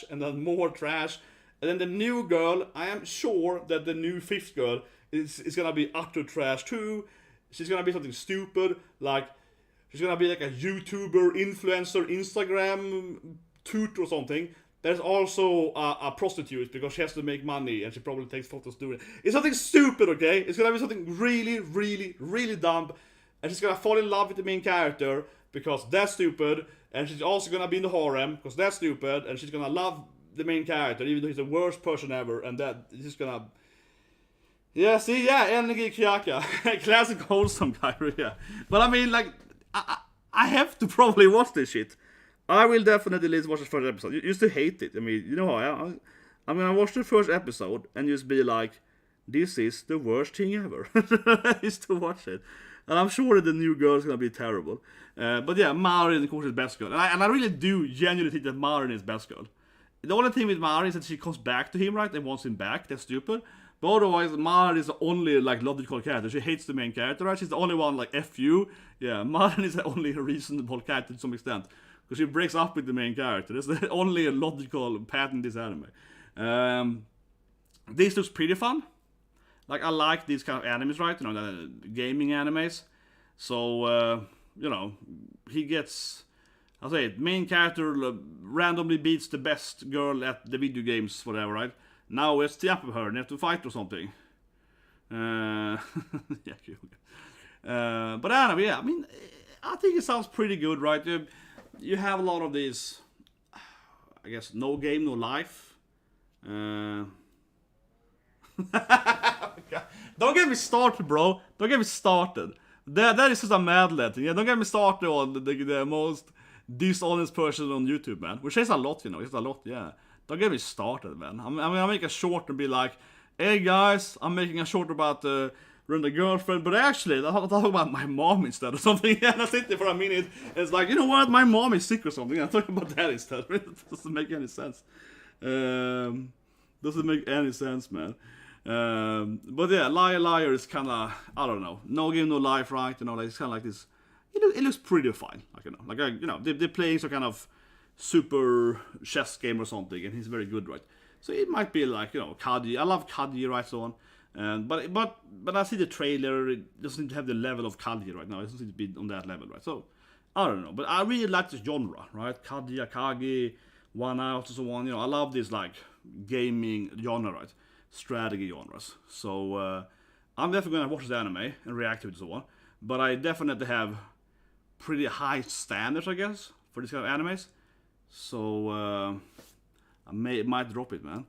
and then more trash. And then the new girl, I am sure that the new 5th girl is gonna be utter trash too. She's gonna be something stupid, like she's gonna be like a YouTuber, influencer, Instagram toot or something. There's also a prostitute because she has to make money and she probably takes photos doing it. It's something stupid, okay? It's gonna be something really, really, really dumb. And she's gonna fall in love with the main character because that's stupid. And she's also gonna be in the harem because that's stupid. And she's gonna love the main character even though he's the worst person ever. And that is just gonna... Yeah, see, yeah, Energy Kyaka. Classic wholesome guy, yeah. But I mean, like, I have to probably watch this shit. I will definitely at least watch the first episode. You used to hate it. I mean, you know how I am. I'm gonna watch the first episode and just be like, this is the worst thing ever. Is to watch it. And I'm sure that the new girl is gonna be terrible. But yeah, Marin, of course, is best girl. And I really do genuinely think that Marin is best girl. The only thing with Marin is that she comes back to him, right, and wants him back. That's stupid. But otherwise, Marin is the only, like, logical character. She hates the main character, right? She's the only one, like, F you. Yeah, Marin is the only reasonable character to some extent. Because she breaks up with the main character. That's the only logical path in this anime. This looks pretty fun. Like, I like these kind of animes, right? The gaming animes. So, he gets... I'll say it, main character randomly beats the best girl at the video games, whatever, right? Now it's the up with her and have to fight or something. Yeah, cool. But anyway, yeah, I mean, I think it sounds pretty good, right? You have a lot of these, I guess, no game, no life. Don't get me started, bro. Don't get me started. That is just a mad letter. Yeah, don't get me started on the most dishonest person on YouTube, man. Which is a lot, you know. It's a lot, yeah. Don't get me started, man. I make a short and be like, hey guys, I'm making a short about run the girlfriend, but actually, I'll talk about my mom instead or something. And I sit there for a minute, and it's like, you know what, my mom is sick or something. I'm talking about that instead. It doesn't make any sense. Doesn't make any sense, man. But yeah, Liar is kind of, I don't know, no game, no life, right? You know, like, it's kind of like this. It looks pretty fine, like, you know, they're playing some kind of super chess game or something, and he's very good, right? So it might be like, you know, Kadji. I love Kadji, right, so on. But I see the trailer. It doesn't have the level of Kadji right now. It doesn't seem to be on that level, right? So I don't know, but I really like this genre, right? Kadji, Akagi, One Out, and so on. You know, I love this like gaming genre, right? Strategy genres. So I'm definitely gonna watch this anime and react to it and so on. But I definitely have pretty high standards, I guess, for this kind of animes. So I might drop it, man.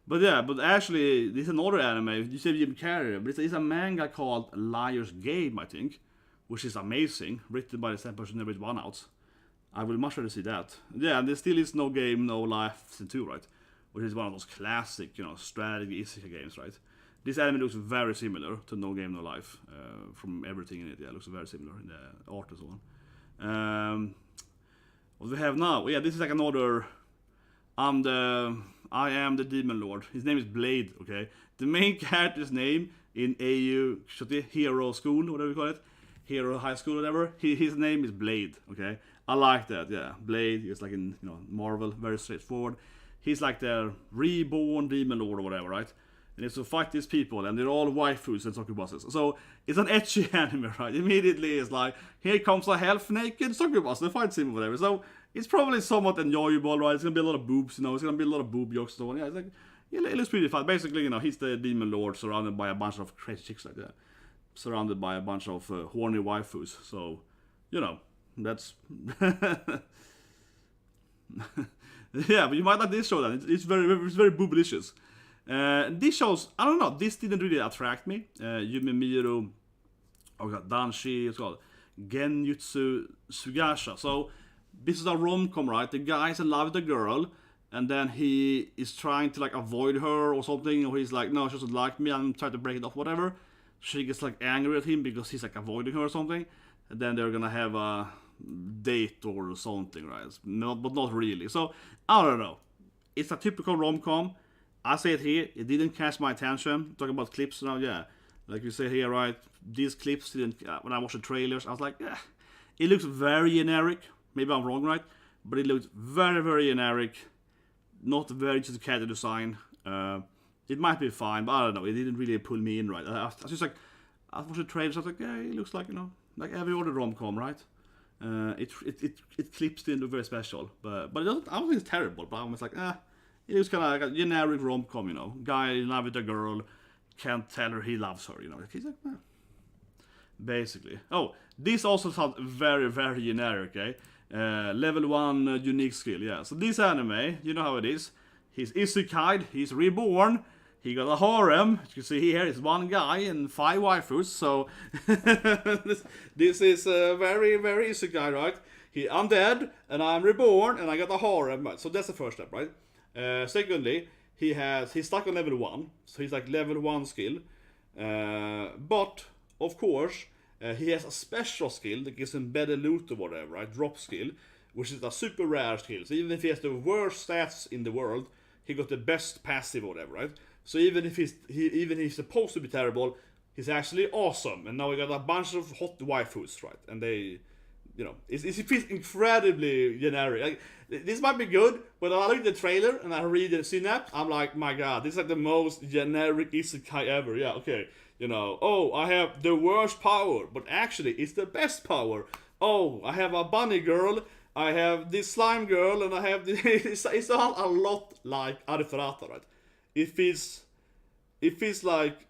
But yeah, but actually, this is another anime. You said Jim Carrey, but it's a manga called Liar's Game, I think, which is amazing, written by the same person who wrote One Out. I would much rather see that. Yeah, and there still is No Game, No Life Season 2, right? Which is one of those classic, you know, strategy isekai games, right? This anime looks very similar to No Game, No Life, from everything in it. Yeah, it looks very similar in the art and so on. What we have now? Yeah, this is like another. I am the Demon Lord. His name is Blade. Okay, the main character's name in AU Hero School, whatever you call it, Hero High School, whatever. His name is Blade. Okay, I like that. Yeah, Blade is like in, you know, Marvel, very straightforward. He's like the reborn Demon Lord or whatever, right? And it's to fight these people, and they're all waifus and succubuses. So it's an ecchi anime, right? Immediately it's like, here comes a half-naked succubus, the fight scene or whatever. So it's probably somewhat enjoyable, right? It's gonna be a lot of boobs, you know, it's gonna be a lot of boob jokes and so on. Yeah, it's like, yeah, it looks pretty fun. Basically, you know, he's the Demon Lord surrounded by a bunch of crazy chicks like that. Surrounded by a bunch of horny waifus. So, you know, that's... Yeah, but you might like this show then. It's very boobylicious. These shows, I don't know, this didn't really attract me. Yume Miru, Danshi, it's called Genjutsu Sugasha. So this is a rom-com, right? The guy's in love with the girl, and then he is trying to like avoid her or something, or he's like, no, she doesn't like me, I'm trying to break it off, whatever. She gets like angry at him because he's like avoiding her or something, and then they're gonna have a date or something, right? But not really. So I don't know. It's a typical rom-com. I say it here. It didn't catch my attention. Talking about clips now, yeah. Like you say here, right? These clips didn't. When I watched the trailers, I was like, yeah. It looks very generic. Maybe I'm wrong, right? But it looks very generic. Not very to the character design. It might be fine, but I don't know. It didn't really pull me in, right? I was just like, I watched the trailers. I was like, yeah, it looks like, you know, like every other rom-com, right? It clips didn't look very special, but it doesn't. I don't think it's terrible. But I was like, it was kind of like a generic rom-com, you know. Guy in love with a girl, can't tell her he loves her, you know. He's like, basically. Oh, this also sounds very generic, eh? Level 1 unique skill, yeah. So this anime, you know how it is. He's isekai, he's reborn. He got a harem. You can see here, it's one guy and 5 waifus. So this is very isekai, right? I'm dead and I'm reborn and I got a harem. So that's the first step, right? Secondly, he's stuck on level 1, so he's like level 1 skill. But of course, he has a special skill that gives him better loot or whatever, right? Drop skill, which is a super rare skill. So even if he has the worst stats in the world, he got the best passive or whatever, right? So even if he's supposed to be terrible, he's actually awesome. And now we got a bunch of hot waifus, right? And they, you know, it feels incredibly generic. Like, this might be good, but I look at the trailer and I read the synapse, I'm like, my god, this is like the most generic isekai ever. Yeah, okay. You know, oh, I have the worst power, but actually it's the best power. Oh, I have a bunny girl, I have this slime girl, and I have this... it's all a lot like Arifureta, right? It feels like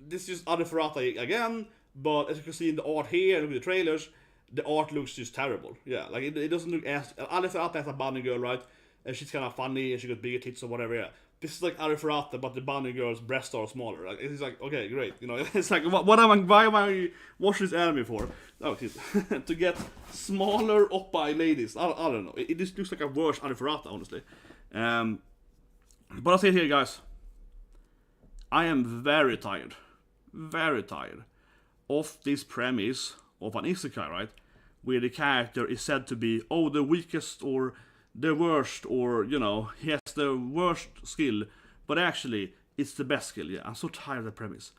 this is Arifureta again, but as you can see in the art here, look at the trailers, the art looks just terrible. Yeah, like it doesn't look as Arifureta as a bunny girl, right? And she's kind of funny and she got bigger tits or whatever. Yeah, this is like Arifureta, but the bunny girl's breasts are smaller. Like it's like okay, great. You know, it's like why am I watching this anime for? Oh, to get smaller oppai ladies. I don't know. It just looks like a worse Arifureta, honestly. But I'll say it here, guys. I am very tired of this premise of an isekai, right? Where the character is said to be, the weakest or the worst, or, you know, he has the worst skill, but actually, it's the best skill. Yeah, I'm so tired of the premise.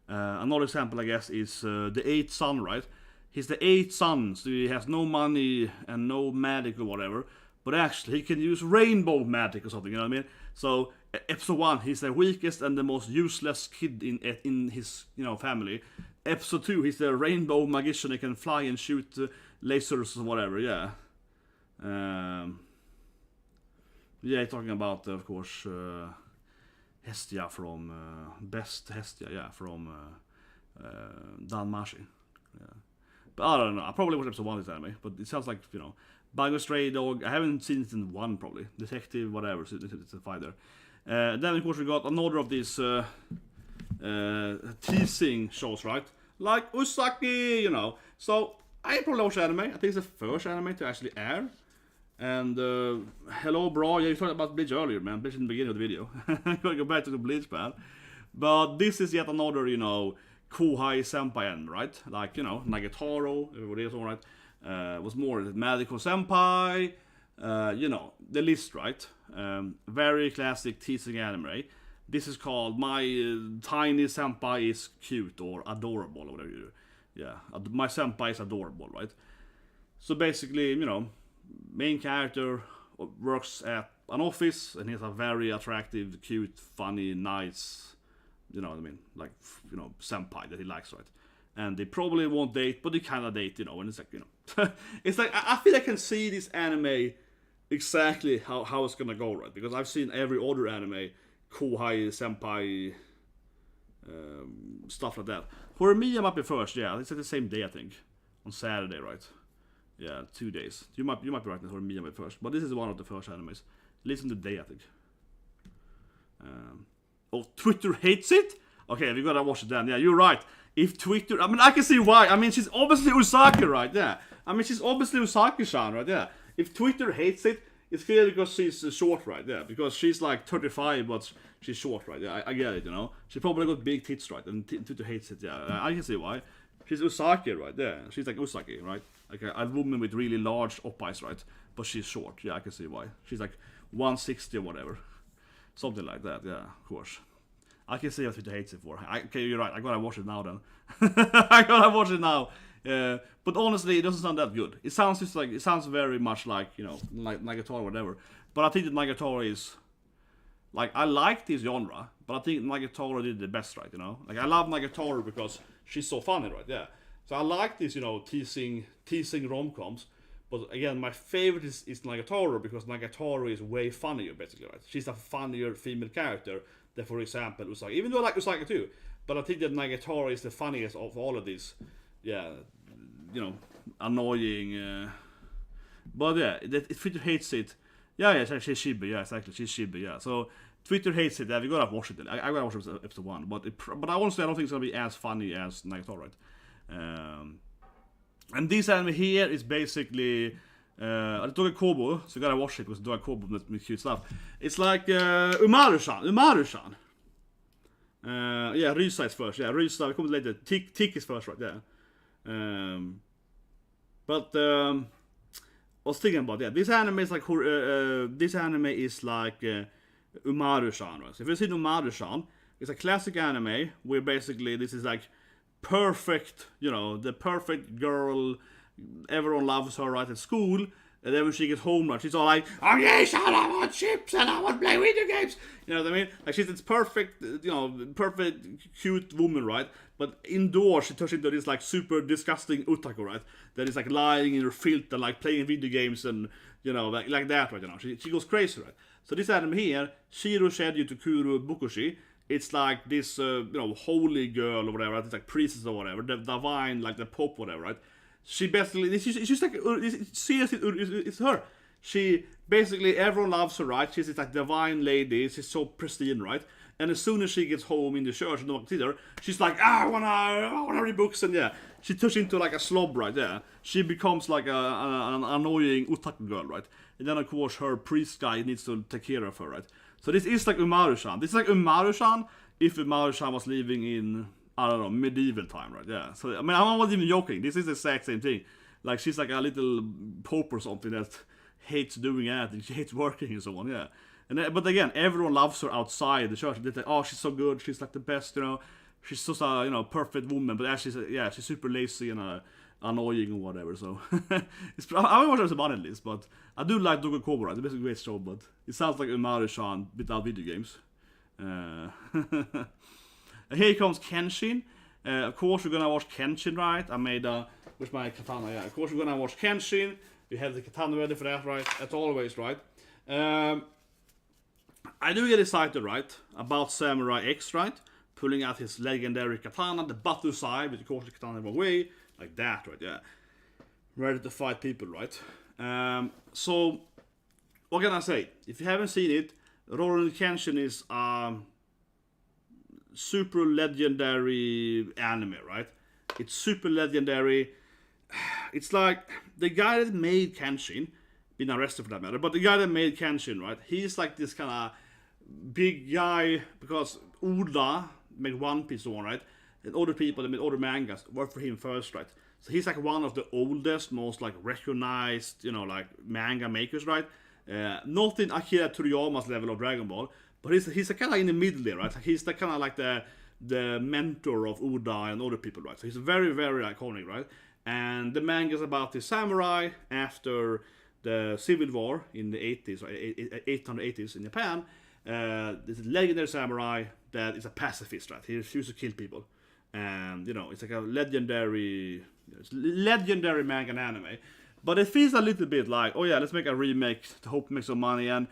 Another example, I guess, is the 8th son, right? He's the 8th son, so he has no money and no magic or whatever, but actually, he can use rainbow magic or something, you know what I mean? So, episode 1, he's the weakest and the most useless kid in his, you know, family. Episode 2, he's the rainbow magician. He can fly and shoot lasers or whatever. Yeah. Yeah, talking about, of course, Hestia from Best Hestia. Yeah, from Danmachi. Yeah. But I don't know. I probably watched episode 1 of this anime, but it sounds like, you know, Bungo Stray Dog. I haven't seen it in 1 probably. Detective, whatever. So it's a fighter. Then of course we got another of these teasing shows, right? Like Usaki, you know. So I probably watched anime. I think it's the first anime to actually air. And hello, bro. Yeah, you talked about Bleach earlier, man. Bleach in the beginning of the video. I'm gonna go back to the Bleach, man. But this is yet another, you know, Kohai Senpai anime, right? Like, you know, Nagatoro, everybody else, alright. Was more Medical Senpai. You know, the list, right? Very classic teasing anime. This is called My Tiny Senpai is Cute or Adorable or whatever you do. Yeah, my senpai is adorable, right? So basically, you know, main character works at an office and he's a very attractive, cute, funny, nice, you know what I mean? Like, you know, senpai that he likes, right? And they probably won't date, but they kind of date, you know, and it's like, you know. It's like, I feel I can see this anime exactly how it's gonna go, right? Because I've seen every other anime, Kohai, Senpai, stuff like that. For me, I might be first, yeah. It's at the same day, I think. On Saturday, right? Yeah, 2 days. You might be right, for me, I might be first. But this is one of the first animes. Listen to the day, I think. Twitter hates it? Okay, we gotta watch it then. Yeah, you're right. If Twitter... I mean, I can see why. I mean, she's obviously Usaki, right? Yeah. I mean, she's obviously Usaki-san, right? Yeah. If Twitter hates it, it's clearly because she's short, right? Yeah. Because she's like 35, but she's short, right? Yeah, I get it, you know? She probably got big tits, right? And Twitter hates it, yeah. I can see why. She's Usaki, right? Yeah. She's like Usaki, right? Like a woman with really large oppais, right? But she's short. Yeah, I can see why. She's like 160 or whatever. Something like that, yeah, of course. I can see what Twitter hates it for. Okay, you're right. I gotta watch it now then. I gotta watch it now. But honestly, it doesn't sound that good. It sounds just like, it sounds very much like, you know, like Nagatoro or whatever. But I think that Nagatoro is, like, I like this genre, but I think Nagatoro did the best, right, you know? Like, I love Nagatoro because she's so funny, right, yeah. So I like this, you know, teasing rom-coms. But again, my favorite is Nagatoro because Nagatoro is way funnier, basically, right? She's a funnier female character than, for example, Usagi. Even though I like Usagi too. But I think that Nagatoro is the funniest of all of these, yeah, you know, annoying. But yeah, Twitter hates it. Yeah, she's Shiba, yeah, exactly. She's Shiba, yeah. So Twitter hates it. Yeah, we gotta watch it. I gotta watch episode 1. But honestly, I don't think it's gonna be as funny as Nagatoro, right? And this anime here is basically Doga Kobo, so you gotta watch it because Doga Kobo makes cute stuff. It's like Umaru-san. Yeah, Rysa is first. Yeah, Rysa, we come later. Tick is first, right? Yeah. But I was thinking about this anime is like Umaru-san. Right? So if you've seen Umaru-san, it's a classic anime where basically this is like perfect, you know, the perfect girl, everyone loves her right at school, and then when she gets home, right, she's all like, oh yes, I want chips and I want to play video games, you know what I mean? Like she's this perfect, you know, perfect, cute woman, right? But indoors she turns into this like super disgusting otaku, right? That is like lying in her filth and like playing video games and, you know, like that, right? You know, she goes crazy, right? So this anime here, Shiro Shedyu Tokuro Bukushi, it's like this, you know, holy girl or whatever. It's like priestess or whatever, the divine, like the pope, whatever, right? she basically, it's just like, seriously, it's her. She basically, everyone loves her, right? She's this like divine lady. She's so pristine, right? And as soon as she gets home in the church and no one can see her, she's like, I wanna read books, and yeah, she turns into like a slob, right? Yeah, she becomes like an annoying otaku girl, right? And then of course her priest guy needs to take care of her, right? So this is like Umaru-chan. This is like Umaru-chan if Umaru-chan was living in, I don't know, medieval time, right? Yeah. So I mean, I'm not even joking. This is the exact same thing. Like she's like a little pope or something that hates doing anything. She hates working and so on. Yeah. And but again, everyone loves her outside the church. They're like, oh, she's so good. She's like the best. You know, she's just a perfect woman. But actually, yeah, she's super lazy and annoying or whatever. So I haven't watched it as a bucket list, but I do like Doku Cobra. It's a great show, but it sounds like Umaru-chan without video games. Here comes Kenshin. Of course, we're gonna watch Kenshin, right? I made with my katana. Yeah, of course, we're gonna watch Kenshin. We have the katana ready for that, right? As always, right? I do get excited, right, about Samurai X, right? Pulling out his legendary katana, the Batusai, with the course the katana away, like that, right? Yeah, ready to fight people, right? So, what can I say? If you haven't seen it, Rurouni Kenshin is super legendary anime, right? It's super legendary. It's like the guy that made Kenshin, been arrested for that matter, but the guy that made Kenshin, right? He's like this kind of big guy because Oda made One Piece one, right? And other people that made other mangas worked for him first, right? So he's like one of the oldest, most like recognized, like manga makers, right? Not in Akira Toriyama's level of Dragon Ball, but he's kind of in the middle there, right? Like he's the kind of like the mentor of Oda and other people, right? So he's very, very iconic, right? And the manga is about the samurai after the Civil War in the 80s, right? 880s in Japan. This legendary samurai that is a pacifist, right? He used to kill people, and it's like a legendary manga and anime. But it feels a little bit like, oh yeah, let's make a remake to hope to make some money. And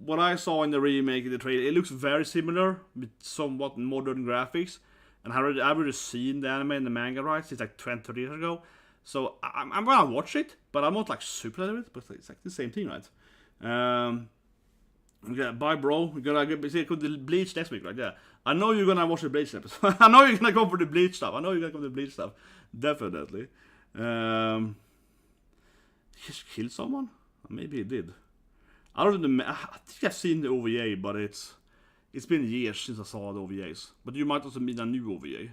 what I saw in the remake, in the trailer, it looks very similar with somewhat modern graphics. And I've already seen the anime and the manga rights. It's like 20-30 years ago. So I'm gonna watch it, but I'm not like super into it. But it's like the same thing, right? Okay, bye, bro. We're gonna get the Bleach next week, right? Yeah. I know you're gonna watch the Bleach episode. I know you're gonna come for the Bleach stuff. Definitely. He just killed someone? Maybe he did. I don't know. I think I've seen the OVA, but it's been years since I saw the OVAs. But you might also mean a new OVA.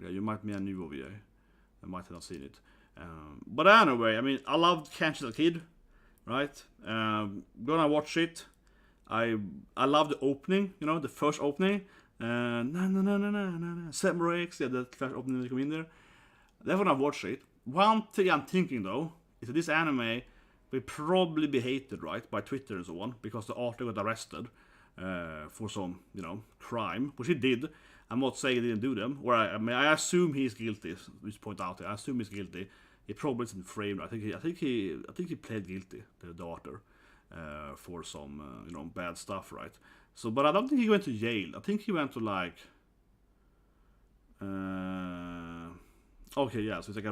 Yeah, you might mean a new OVA. I might have not seen it. But anyway, I mean, I loved Kenshin as a kid, right? Gonna watch it. I love the opening, the first opening. Samurai X, yeah, the first opening that come in there. That's when I watched it. One thing I'm thinking though is that this anime will probably be hated, right, by Twitter and so on, because the author got arrested for some, crime, which he did. I'm not saying he didn't do them, or I assume he's guilty. Just point out, I assume he's guilty. He probably isn't framed. I think he pled guilty, the author, for some bad stuff, right? So, but I don't think he went to jail. I think he went to like. Okay, yeah. So it's like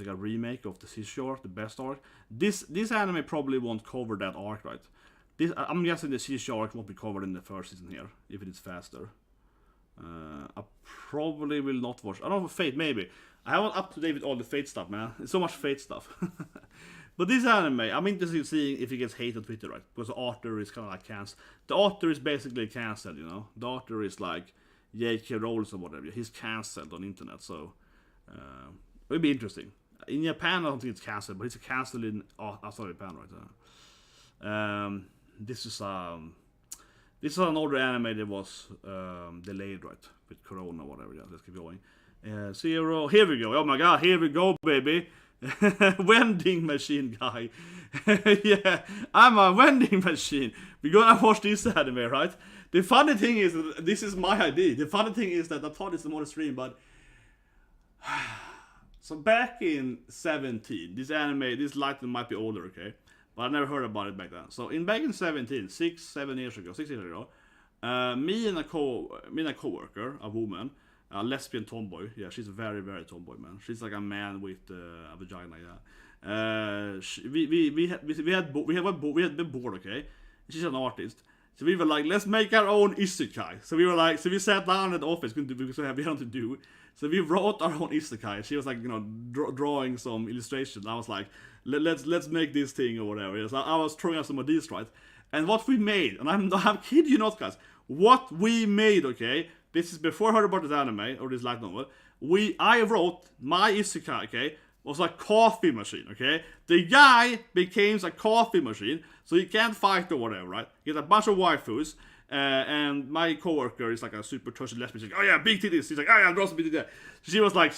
a remake of the Seashore arc, the best arc. This anime probably won't cover that arc, right? I'm guessing the Seashore arc won't be covered in the first season here, if it is faster. I probably will not watch. I don't know, Fate, maybe. I haven't up to date with all the Fate stuff, man. It's so much Fate stuff. But this anime, I'm interested in seeing if he gets hate on Twitter, right? Because the author is kind of like cancelled. The author is basically cancelled, The author is like J.K. Rowling or whatever. He's cancelled on internet, so it'll be interesting. In Japan, I don't think it's cancelled, but it's cancelled in outside Japan, right? This is an older anime that was delayed, right, with Corona or whatever. Yeah, let's keep going. Zero. Here we go. Oh my God, here we go, baby. Vending machine guy. Yeah, I'm a vending machine. We're gonna watch this anime, right? The funny thing is, this is my idea. The funny thing is that I thought it's more stream, but so back in 17, this lighting might be older, okay? But I never heard about it back then. So back in 17, 6 years ago, me and a coworker, a woman, A lesbian tomboy. Yeah, she's a very, very tomboy, man. She's like a man with a vagina, yeah. We had been bored, okay? She's an artist. So we were like, let's make our own isekai. So we sat down at the office because we had nothing to do. So we wrote our own isekai. She was like, drawing some illustrations. I was like, let's make this thing or whatever. So I was throwing out some ideas, right? And what we made, and I'm kidding you not, guys. What we made, okay? This is before I heard about this anime or this light novel. I wrote my isekai, okay? Was a coffee machine, okay? The guy becomes a coffee machine, so he can't fight or whatever, right? He has a bunch of waifus, and my coworker is like a super thirsty lesbian. She's like, oh yeah, big titties. He's like, oh yeah, draw some big titties. She was like,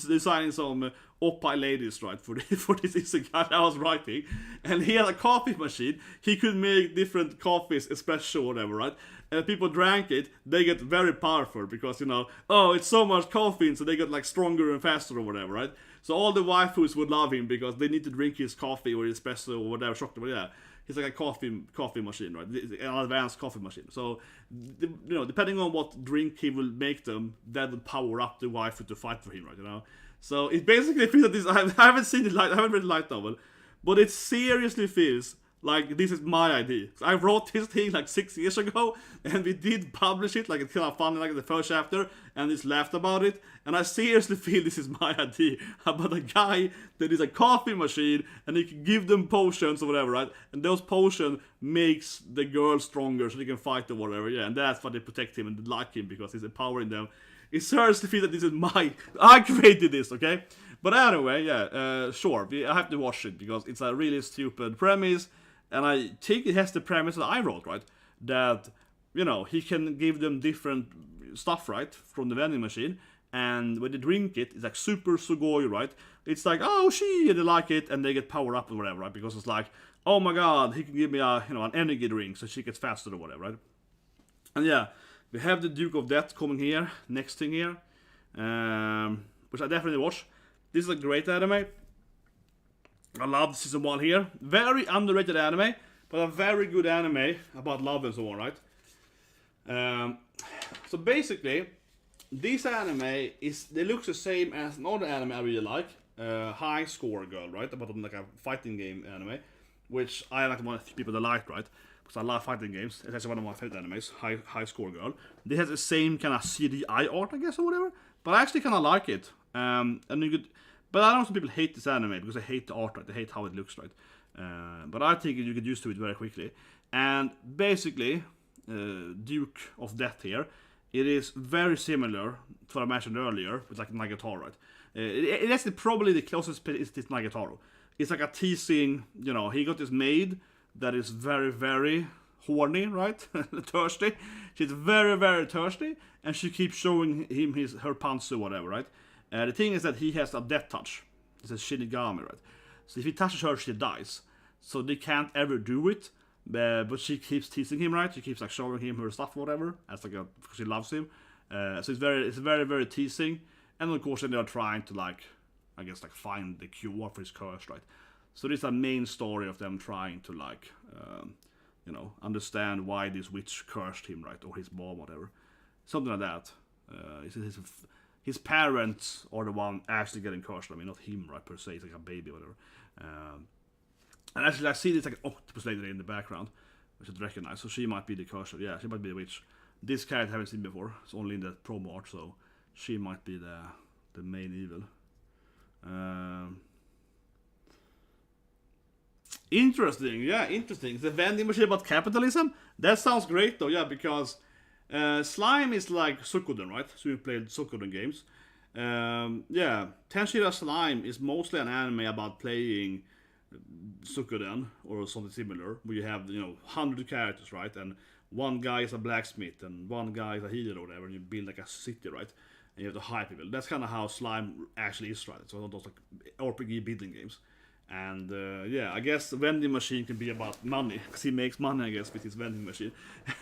designing some oppa ladies, right, for this isekai that I was writing. And he had a coffee machine. He could make different coffees, espresso, whatever, right? And people drank it, they get very powerful because, oh, it's so much caffeine, so they get like stronger and faster or whatever, right? So all the waifus would love him because they need to drink his coffee or his espresso or whatever, chocolate, yeah. He's like a coffee machine, right? An advanced coffee machine. So, depending on what drink he will make them, that will power up the waifu to fight for him, right? So it basically feels like this. I haven't seen it. I haven't read the light novel, but it seriously feels like this is my idea. I wrote this thing like 6 years ago, and we did publish it. Like it's kind of fun, like the first chapter, and just laughed about it. And I seriously feel this is my idea about a guy that is a coffee machine, and he can give them potions or whatever, right? And those potions makes the girl stronger, so they can fight or whatever. Yeah, and that's why they protect him and they like him because he's empowering them. It seriously feels that this is I created this, okay? But anyway, yeah, sure, I have to watch it because it's a really stupid premise. And I think it has the premise that I wrote, right? That, he can give them different stuff, right? From the vending machine. And when they drink it, it's like super sugoi, right? It's like, oh, they like it, and they get power up or whatever, right? Because it's like, oh my god, he can give me an energy drink so she gets faster or whatever, right? And yeah, we have the Duke of Death coming here, next thing here. Which I definitely watch. This is a great anime. I love season 1 here. Very underrated anime, but a very good anime about love and so on, right? So basically, this anime they looks the same as another anime I really like, High Score Girl, right? About like a fighting game anime, which I like one of the people that like, right? Because I love fighting games. It's actually one of my favorite animes, High Score Girl. They have the same kind of CGI art, I guess, or whatever. But I actually kind of like it. But I know some people hate this anime because they hate the art, right? They hate how it looks, right? But I think you get used to it very quickly. And basically, Duke of Death here, it is very similar to what I mentioned earlier with like Nagatoro, right? It is probably the closest is this Nagatoro. It's like a teasing, he got this maid that is very, very horny, right? Thirsty. She's very, very thirsty, and she keeps showing him her pants or whatever, right? The thing is that he has a death touch. It's a Shinigami, right? So if he touches her, she dies. So they can't ever do it. But she keeps teasing him, right? She keeps like showing him her stuff, or whatever. Because she loves him. So it's very, very teasing. And of course, then they are trying to find the cure for his curse, right? So this is a main story of them trying to understand why this witch cursed him, right? Or his mom, whatever. Something like that. His parents are the one actually getting cursed. I mean, not him, right, per se. It's like a baby, or whatever. And actually, I see this like an octopus lady in the background, which I recognize. So she might be the cursor. Yeah, she might be the witch. This character I haven't seen before. It's only in the promo art, so she might be the main evil. Interesting. Yeah, interesting. The vending machine about capitalism. That sounds great, though. Yeah, because Slime is like Suikoden, right? So you played Suikoden games. Yeah, Tenshira Slime is mostly an anime about playing Suikoden or something similar, where you have 100 characters, right? And one guy is a blacksmith and one guy is a healer or whatever, and you build like a city, right? And you have to hire people. That's kind of how Slime actually is, right? So those like RPG building games. And yeah, I guess the vending machine can be about money, because he makes money, I guess, with his vending machine.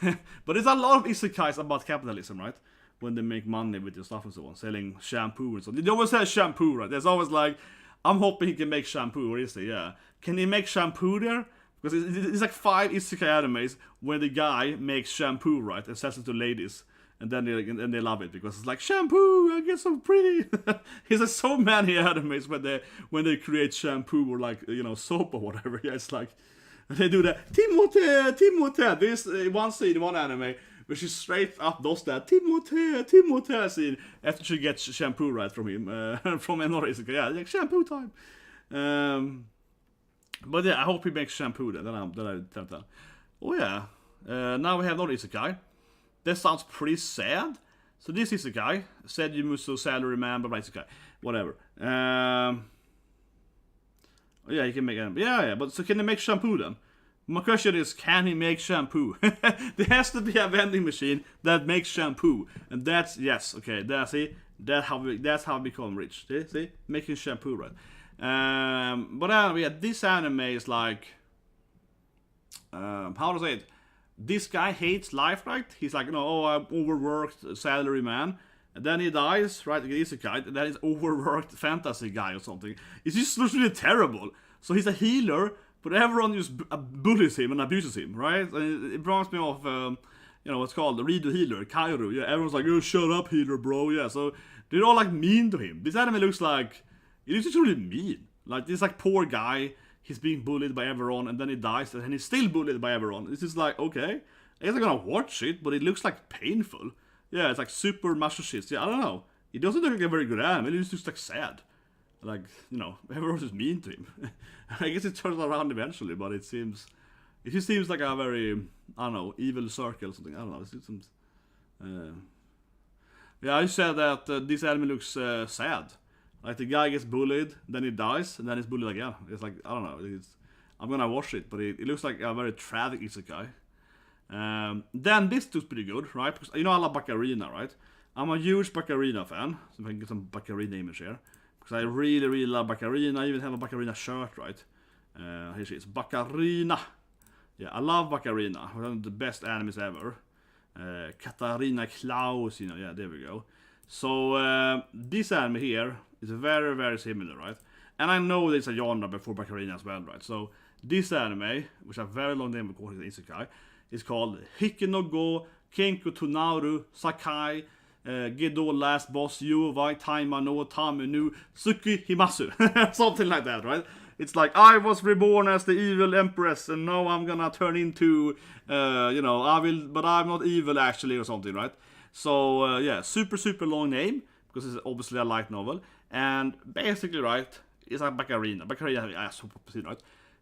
But there's a lot of isekais about capitalism, right? When they make money with their stuff and so on, selling shampoo and so on. They always say shampoo, right? There's always like, I'm hoping he can make shampoo, or is he? Yeah. Can he make shampoo there? Because it's like 5 isekai animes where the guy makes shampoo, right? And sells it to ladies. And then they love it because it's like shampoo. I get so pretty. There's like so many animes when they create shampoo or like soap or whatever. Yeah, it's like they do that. Timothée. This one scene, one anime where she straight up does that Timothée scene after she gets shampoo right from him from another isekai. Yeah, like shampoo time. But yeah, I hope he makes shampoo then. Then I tell that. Oh yeah. Now we have another isekai. That sounds pretty sad. So this isekai, Seijutsu Salaryman, but isekai, whatever. Yeah, he can make it. Yeah. But so can he make shampoo then? My question is, can he make shampoo? There has to be a vending machine that makes shampoo, and that's yes. Okay, that's it. That's how we become rich. See, making shampoo, right? But yeah, this anime is like, how to say it? This guy hates life, right? He's like, I'm overworked salary man. And then he dies, right? He's a guy, and then he's overworked fantasy guy or something. It's just really terrible. So he's a healer, but everyone just bullies him and abuses him, right? And it reminds me of, what's called the Redo Healer, Kairo. Yeah, everyone's like, oh, shut up, healer, bro. Yeah, so they're all like mean to him. This anime looks like, it looks really mean. Like, this like poor guy, he's being bullied by everyone, and then he dies, and he's still bullied by everyone. It's just like, okay, I guess I'm gonna watch it, but it looks like painful. Yeah, it's like super masochist. Yeah, I don't know. It doesn't look like a very good anime. It just looks like sad. Like, everyone's just mean to him. I guess it turns around eventually, but it just seems like a very, I don't know, evil circle or something. I don't know. It seems, yeah, I said that this anime looks sad. Like, the guy gets bullied, then he dies, and then he's bullied again. It's like, I don't know. I'm gonna watch it, but it looks like a very tragic isekai. Then this looks pretty good, right? Because I love Baccarina, right? I'm a huge Baccarina fan. So if I can get some Baccarina image here. Because I really, really love Baccarina. I even have a Baccarina shirt, right? Here she is. Baccarina. Yeah, I love Baccarina. One of the best animes ever. Katarina Klaus, yeah, there we go. So, this anime here is very, very similar, right? And I know there's a genre before Baccarina as well, right? So, this anime, which has a very long name, of course, it's isekai, is called Hiki no Go Kenku Tunaru Sakai Gedo Last Boss Yuvai Taima no Tamu nu Tsuki Himasu. Something like that, right? It's like, I was reborn as the evil empress, and now I'm gonna turn into, but I'm not evil actually, or something, right? So, yeah, super, super long name, because it's obviously a light novel. And basically, right, it's like Baccarina. Baccarina is super popular,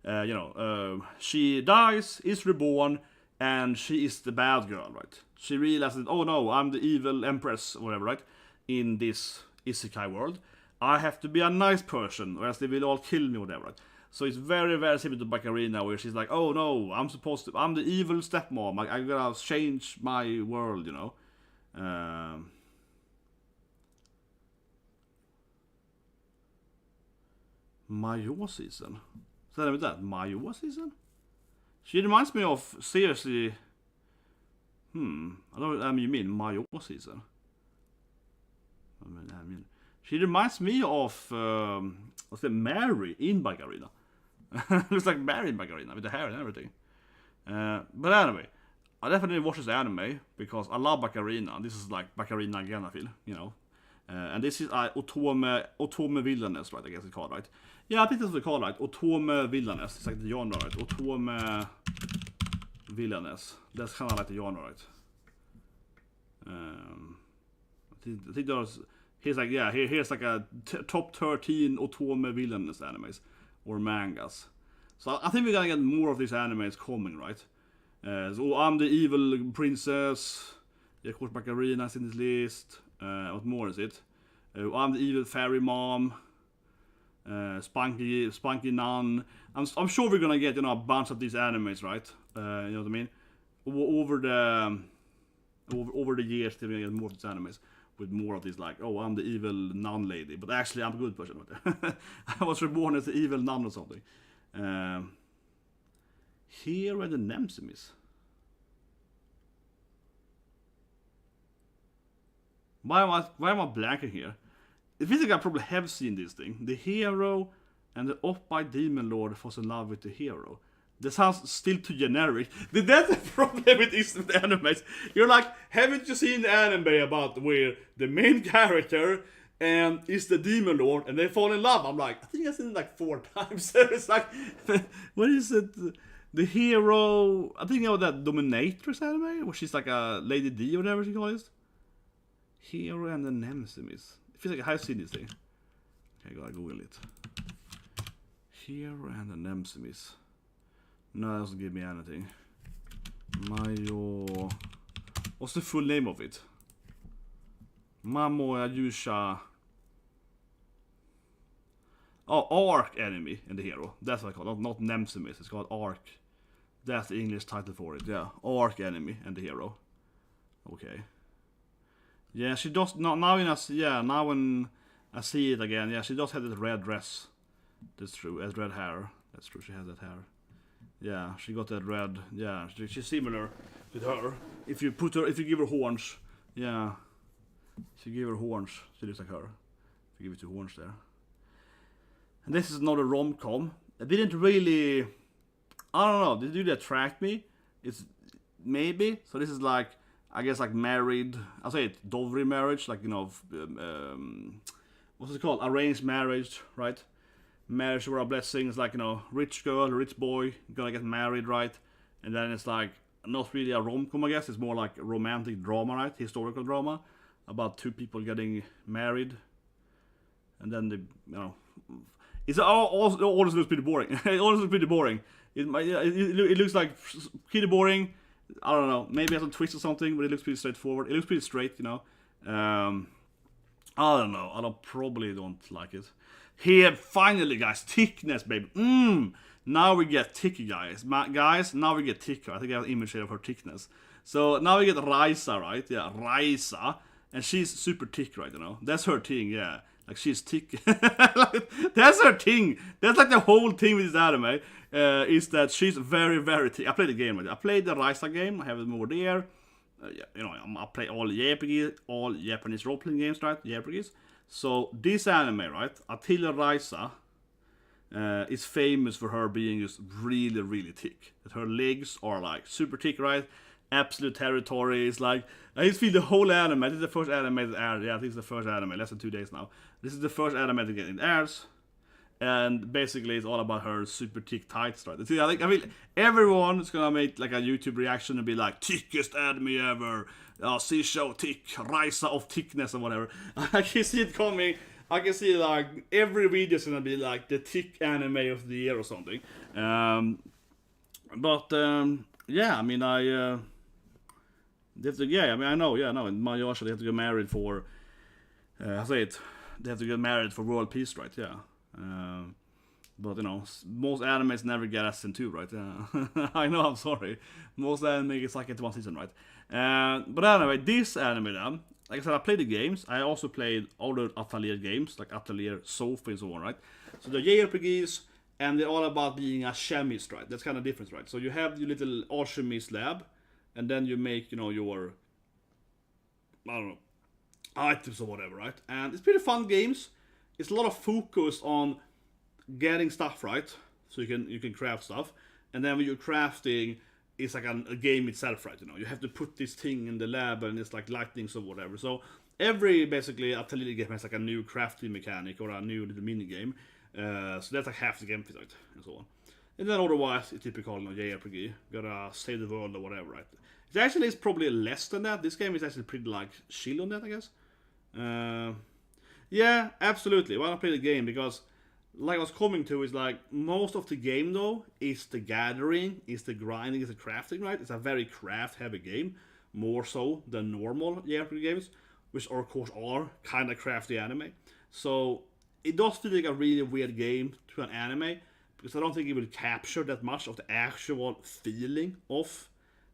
right? She dies, is reborn, and she is the bad girl, right? She realizes, oh no, I'm the evil empress, or whatever, right? In this isekai world. I have to be a nice person, or else they will all kill me, or whatever, right? So it's very, very similar to Baccarina, where she's like, oh no, I'm the evil stepmom. I'm gonna change my world, Mayo season. Så är det där, Mayo season? She reminds me of, seriously, I don't you mean Mayo season. She reminds me of, what's it, Mary in Baccarina. Looks like Mary in Baccarina with the hair and everything. But anyway, I definitely watch this anime because I love Baccarina. This is like Baccarina again, I feel, and this is Otome Villainess, right? I guess it's called, right? Yeah, I think that's what it's called, right? Otome Villainess. It's like the genre, right? Otome Villainess. That's kind of like the genre, right? I think there's... Here's like, yeah, here's like a top 13 Otome Villainess animes. Or mangas. So I think we're gonna get more of these animes coming, right? So I'm the evil princess. Yeah, of course, Baccarina's in this list. What more is it? I'm the evil fairy mom. Spunky nun. I'm sure we're gonna get a bunch of these animes, right? You know what I mean? Over the years, we're gonna get more of these animes with more of these, like, oh, I'm the evil nun lady, but actually I'm a good person. I was reborn as the evil nun or something. Here where the Nemsimis. Why am I blanking here? It feels like I probably have seen this thing. The hero and the Oppai demon lord falls in love with the hero. This sounds still too generic. That's the problem with instant animes. You're like, haven't you seen the anime about where the main character is the demon lord and they fall in love? I'm like, I think I've seen it like 4 times. It's like, what is it? The hero, I think about that Dominatrix anime, where she's like a Lady D or whatever she calls it. Hero and the Nemesis. It feels like I have seen this thing. Okay, I gotta Google it. Hero and the Nemesis. No, it doesn't give me anything. Mayo. What's the full name of it? Mamoya Yusha. Oh, Arc Enemy and the hero. That's what I call it. Not Nemesis. It's called Arc. That's the English title for it. Yeah, Arc Enemy and the hero. Okay. Yeah, she does. Now when I see it again, yeah, she does have that red dress. That's true. Has red hair. That's true. She has that hair. Yeah, she got that red. Yeah, she's similar with her. If you give her horns, yeah, if you give her horns, she looks like her. If you give it 2 horns there. And this is another rom-com. I didn't really, I don't know. Did it attract me? It's maybe. So this is like, I guess like married. I'll say it, Dowry marriage, like what's it called? Arranged marriage, right? Marriage where a blessing is like, rich girl, rich boy, gonna get married, right? And then it's like, not really a rom-com, I guess. It's more like romantic drama, right? Historical drama. About 2 people getting married. And then it's always looks pretty boring. It always looks pretty boring. It looks like pretty boring. I don't know. Maybe it has a twist or something, but it looks pretty straightforward. It looks pretty straight, I don't know. I probably don't like it. Here, finally, guys, thickness, baby. Now we get thicker, guys. Guys, now we get thicker. I think I have an image here of her thickness. So now we get Raisa, right? Yeah, Raisa. And she's super thick, right, That's her thing, yeah. Like, she's thick. That's her thing. That's like the whole thing with this anime. Is that she's very, very thick. I played the game, right? I played the Raisa game. I have it more there. I play all Japanese role-playing games, right? Japanese. So this anime, right, Attila Raisa, is famous for her being just really, really thick. That her legs are like super thick, right? Absolute territory. It's like, I just feel the whole anime. This is the first anime that aired. Yeah, I think it's the first anime. Less than 2 days now. This is the first anime to get in airs. And basically it's all about her super thick tights, right? See, I feel everyone is gonna make like a YouTube reaction and be like, thickest anime ever. See show thick, Raisa of thickness or whatever. I can see it coming. I can see like every video is gonna be like the thick anime of the year or something. Yeah, I mean I know. In Mayasha they have to get married for they have to get married for world peace, right? Yeah. But most animes never get SN2, right? Yeah. I know, I'm sorry. Most anime is like into 1 season, right? But anyway, this anime then, like I said, I played the games. I also played other Atelier games, like Atelier Sophie and so on, right? So the JRPGs, and they're all about being a chemist, right? That's kind of different, right? So you have your little alchemist lab, and then you make, your, I don't know, items or whatever, right? And it's pretty fun games. It's a lot of focus on getting stuff right, so you can craft stuff, and then when you're crafting, it's like a game itself, right? You have to put this thing in the lab, and it's like lightnings or whatever. So every basically Atelier game has like a new crafting mechanic or a new little mini game. So that's like half the game, right? And so on. And then otherwise, it's typical JRPG. Gotta save the world or whatever, right? It actually is probably less than that. This game is actually pretty like chill on that, I guess. Yeah, absolutely. Why not play the game? Because, like I was coming to, is like most of the game though is the gathering, is the grinding, is the crafting, right? It's a very craft-heavy game, more so than normal JRPG games, which of course are kind of crafty anime. So it does feel like a really weird game to an anime, because I don't think it will capture that much of the actual feeling of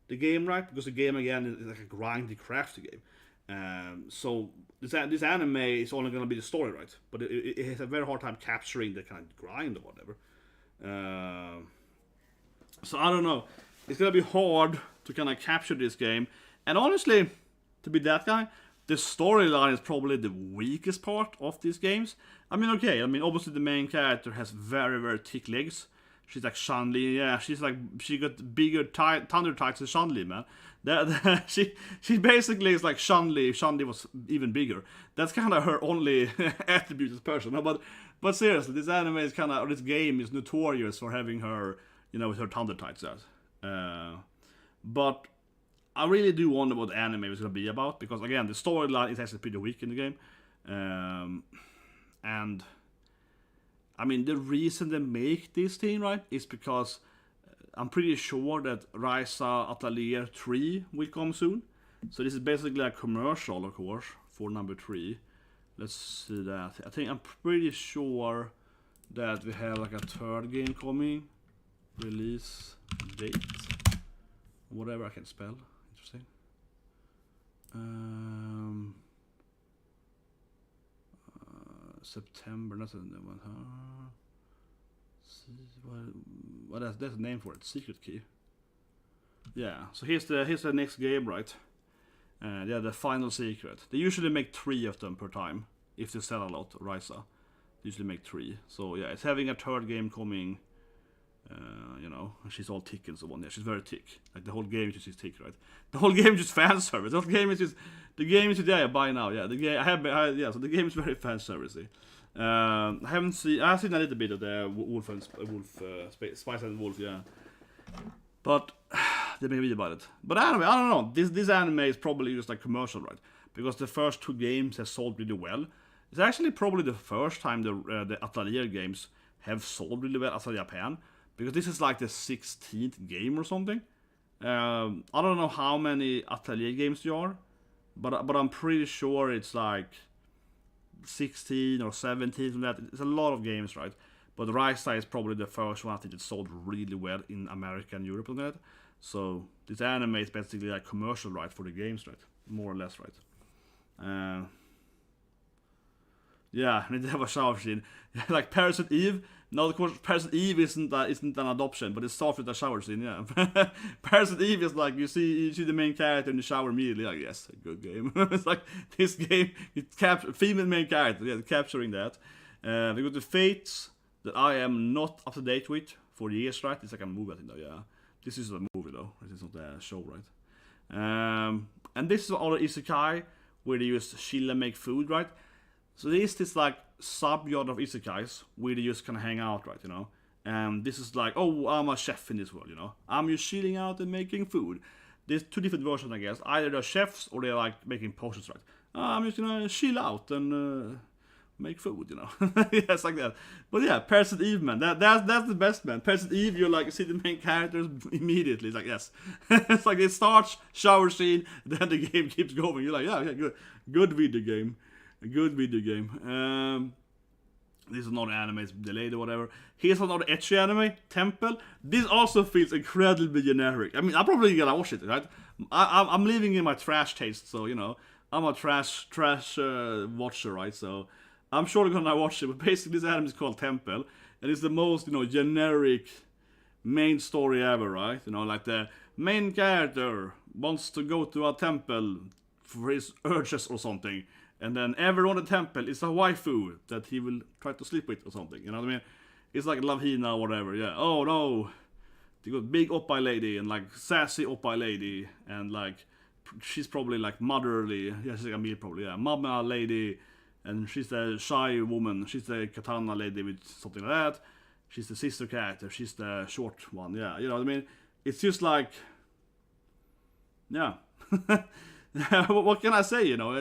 the game, right? Because the game again is like a grindy, crafty game. So this anime is only going to be the story, right? But it has a very hard time capturing the kind of grind or whatever. So I don't know. It's going to be hard to kind of capture this game. And honestly, to be that guy, the storyline is probably the weakest part of these games. I mean, okay, obviously the main character has very, very thick legs. She's like Chun-Li, yeah. She's like, she got bigger thunder tights than Chun-Li, man. She basically is like Chun-Li. If Chun-Li was even bigger. That's kind of her only attribute as a person. No, but seriously, this anime is kind of, or this game is notorious for having her, you know, with her thunder tights out. But I really do wonder what the anime is going to be about, because again, the storyline is actually pretty weak in the game. And I mean, the reason they make this thing, right, is because I'm pretty sure that Raisa Atelier 3 will come soon. So this is basically a commercial, of course, for number 3. Let's see that. I'm pretty sure that we have like a third game coming. Release date. Whatever I can spell. Interesting. September, that's a one. What that's the name for it? Secret Key. Yeah. So here's the next game, right? Yeah, the Final Secret. They usually make 3 of them per time if they sell a lot. Risa, they usually make 3. So yeah, it's having a third game coming. You know, she's all thick and so on. Yeah, she's very thick. Like the whole game is just thick, right? The whole game is just fan service. The whole game is just yeah, buy now. Yeah, the game yeah. So the game is very fan servicey. I've seen a little bit of the Spice and Wolf, yeah. But they may read about it. But anyway, I don't know. This anime is probably just like commercial, right? Because the first 2 games have sold really well. It's actually probably the first time the Atelier games have sold really well outside Japan. Because this is like the 16th game or something. I don't know how many Atelier games there are, but I'm pretty sure it's like 16 or 17 from that. It's a lot of games, right? But Raisa is probably the first one I think that sold really well in America and Europe and that. So this anime is basically like commercial, right, for the games, right? More or less, right? Yeah, and they have a shower scene. Like Parasite Eve. No, of course, Parasite Eve isn't an adoption, but it starts with a shower scene, yeah. Parasite Eve is like, you see the main character in the shower immediately, like, yes, a good game. It's like, this game, it's female main character, yeah, capturing that. We got the Fates, that I am not up to date with for years, right? It's like a movie, I think, though, yeah. This is a movie, though. This is not a show, right? And this is all isekai, where they use Sheila make food, right? So there's this like subgenre of isekais where they just kind of hang out, right, you know? And this is like, oh, I'm a chef in this world, you know? I'm just chilling out and making food. There's 2 different versions, I guess. Either they're chefs or they're like making potions, right? I'm just gonna chill out and make food, you know? Yeah, it's like that. But yeah, Parasite Eve, man. That's the best, man. Parasite Eve, you like see the main characters immediately. It's like, yes. It's like it starts, shower scene, then the game keeps going. You're like, yeah, good. Good video game. A good video game. This is not an anime, it's delayed or whatever. Here's another ecchi anime, Temple. This also feels incredibly generic. I mean, I'm probably gonna watch it, right? I'm living in my trash taste, so, you know, I'm a trash watcher, right? So I'm sure gonna watch it. But basically, this anime is called Temple, and it's the most, you know, generic main story ever, right? You know, like the main character wants to go to a temple for his urges or something. And then everyone in the temple is a waifu that he will try to sleep with or something. You know what I mean? It's like Love Hina or whatever, yeah. Oh no. They got big oppai lady and like sassy oppai lady. And like, she's probably like motherly. Yeah, she's like a meal probably, yeah. Mama lady. And she's the shy woman. She's the katana lady with something like that. She's the sister character. She's the short one, yeah. You know what I mean? It's just like, yeah. What can I say? You know,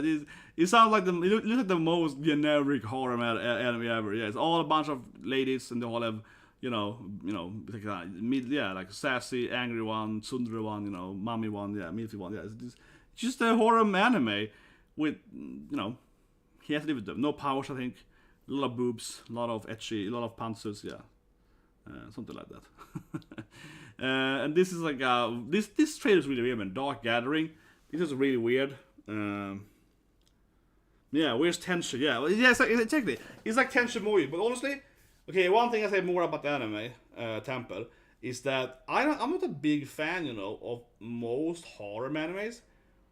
it sounds like it looks like the most generic horror anime ever. Yeah, it's all a bunch of ladies, and they all have, you know, like sassy, angry one, tsundere one, you know, mommy one, yeah, milfy one. Yeah, it's just a horror anime with, you know, he has to live with them. No powers, I think. A lot of boobs, a lot of ecchi, a lot of pantsers, yeah, something like that. And this is like this trailer is really weird, man. Dark Gathering. This is really weird. Yeah, where's Tension? Yeah, well, yeah, exactly. It's like Tension movie, but honestly, okay, one thing I say more about the anime, Temple, is that I'm not a big fan, you know, of most horror animes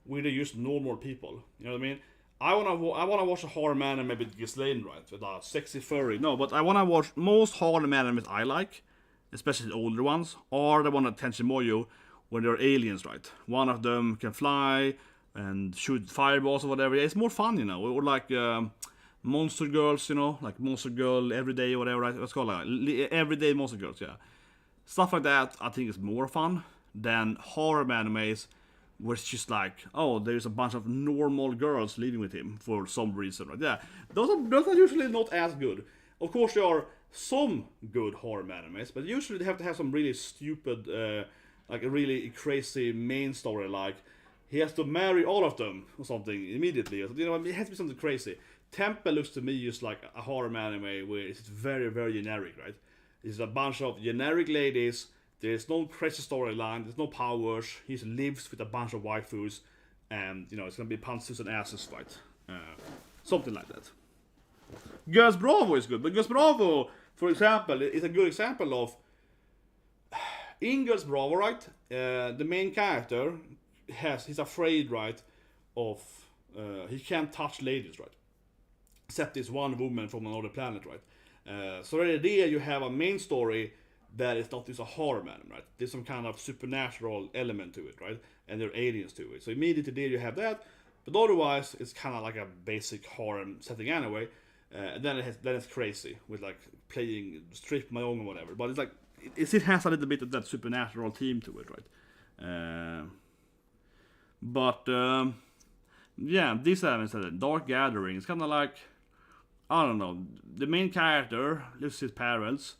where they use normal people. You know what I mean? I wanna watch a horror anime with Ghislaine, right? With a sexy furry. No, but I wanna watch most horror animes I like. especially the older ones, or the one at Tenchi Muyo, when they're aliens, right? One of them can fly and shoot fireballs or whatever. It's more fun, you know. Or like Monster Girls, you know, like Monster Girl Everyday or whatever, right? What's called like Everyday Monster Girls, yeah. Stuff like that, I think is more fun than horror animes, where it's just like, oh, there's a bunch of normal girls living with him for some reason, right? Yeah, those are usually not as good. Of course, there are some good horror animes, but usually they have to have some really stupid, like a really crazy main story, like he has to marry all of them or something immediately. You know, it has to be something crazy. Temple looks to me just like a horror anime where it's very, very generic, right? It's a bunch of generic ladies. There's no crazy storyline. There's no powers. He lives with a bunch of waifus, and you know it's gonna be punches and asses fight, something like that. Girls Bravo is good, but Girls Bravo, for example, is a good example of in Girls Bravo, right? The main character he's afraid, right, of he can't touch ladies, right? Except this one woman from another planet, right? So right there you have a main story that is not just a horror man, right? There's some kind of supernatural element to it, right? And there are aliens to it. So immediately there you have that, but otherwise it's kind of like a basic horror setting anyway. Then it's crazy with like playing strip mahjong or whatever. But it's like it has a little bit of that supernatural theme to it, right? Yeah, this episode, Dark Gathering, it's kind of like, I don't know, the main character lives with his parents,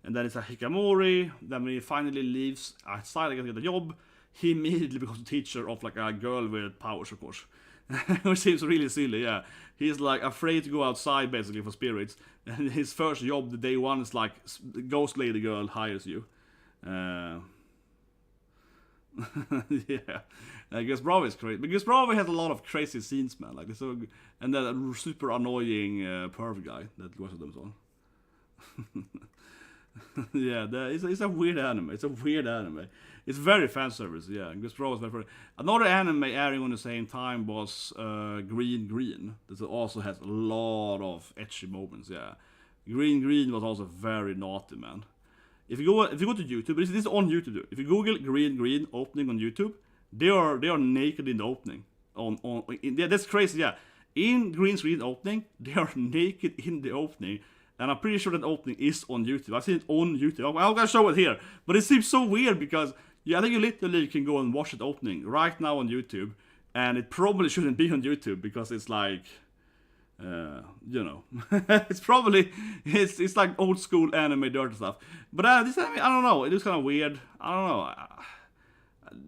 and then it's a hikikomori. Then when he finally leaves outside to get a job, he immediately becomes a teacher of like a girl with powers, of course. Which seems really silly, yeah. He's like afraid to go outside basically for spirits. And his first job, the day one, is like ghost lady girl hires you. Yeah, I guess Bravo is crazy because Bravo has a lot of crazy scenes, man. Like so, and that super annoying perv guy that goes with them on. Yeah, it's a weird anime. It's a weird anime. It's very fan service. Yeah, Ghost Bravo is very. Another anime airing on the same time was Green Green. That also has a lot of ecchi moments. Yeah, Green Green was also very naughty, man. If you go to YouTube, this is on YouTube. If you Google Green Green opening on YouTube, they are naked in the opening. Yeah, that's crazy. Yeah, in Green Screen opening, they are naked in the opening, and I'm pretty sure that opening is on YouTube. I've seen it on YouTube. I'm gonna show it here, but it seems so weird because I think you literally can go and watch it opening right now on YouTube, and it probably shouldn't be on YouTube because it's like. You know, it's probably it's like old school anime dirt stuff. But this anime, I don't know. It is kind of weird. I don't know.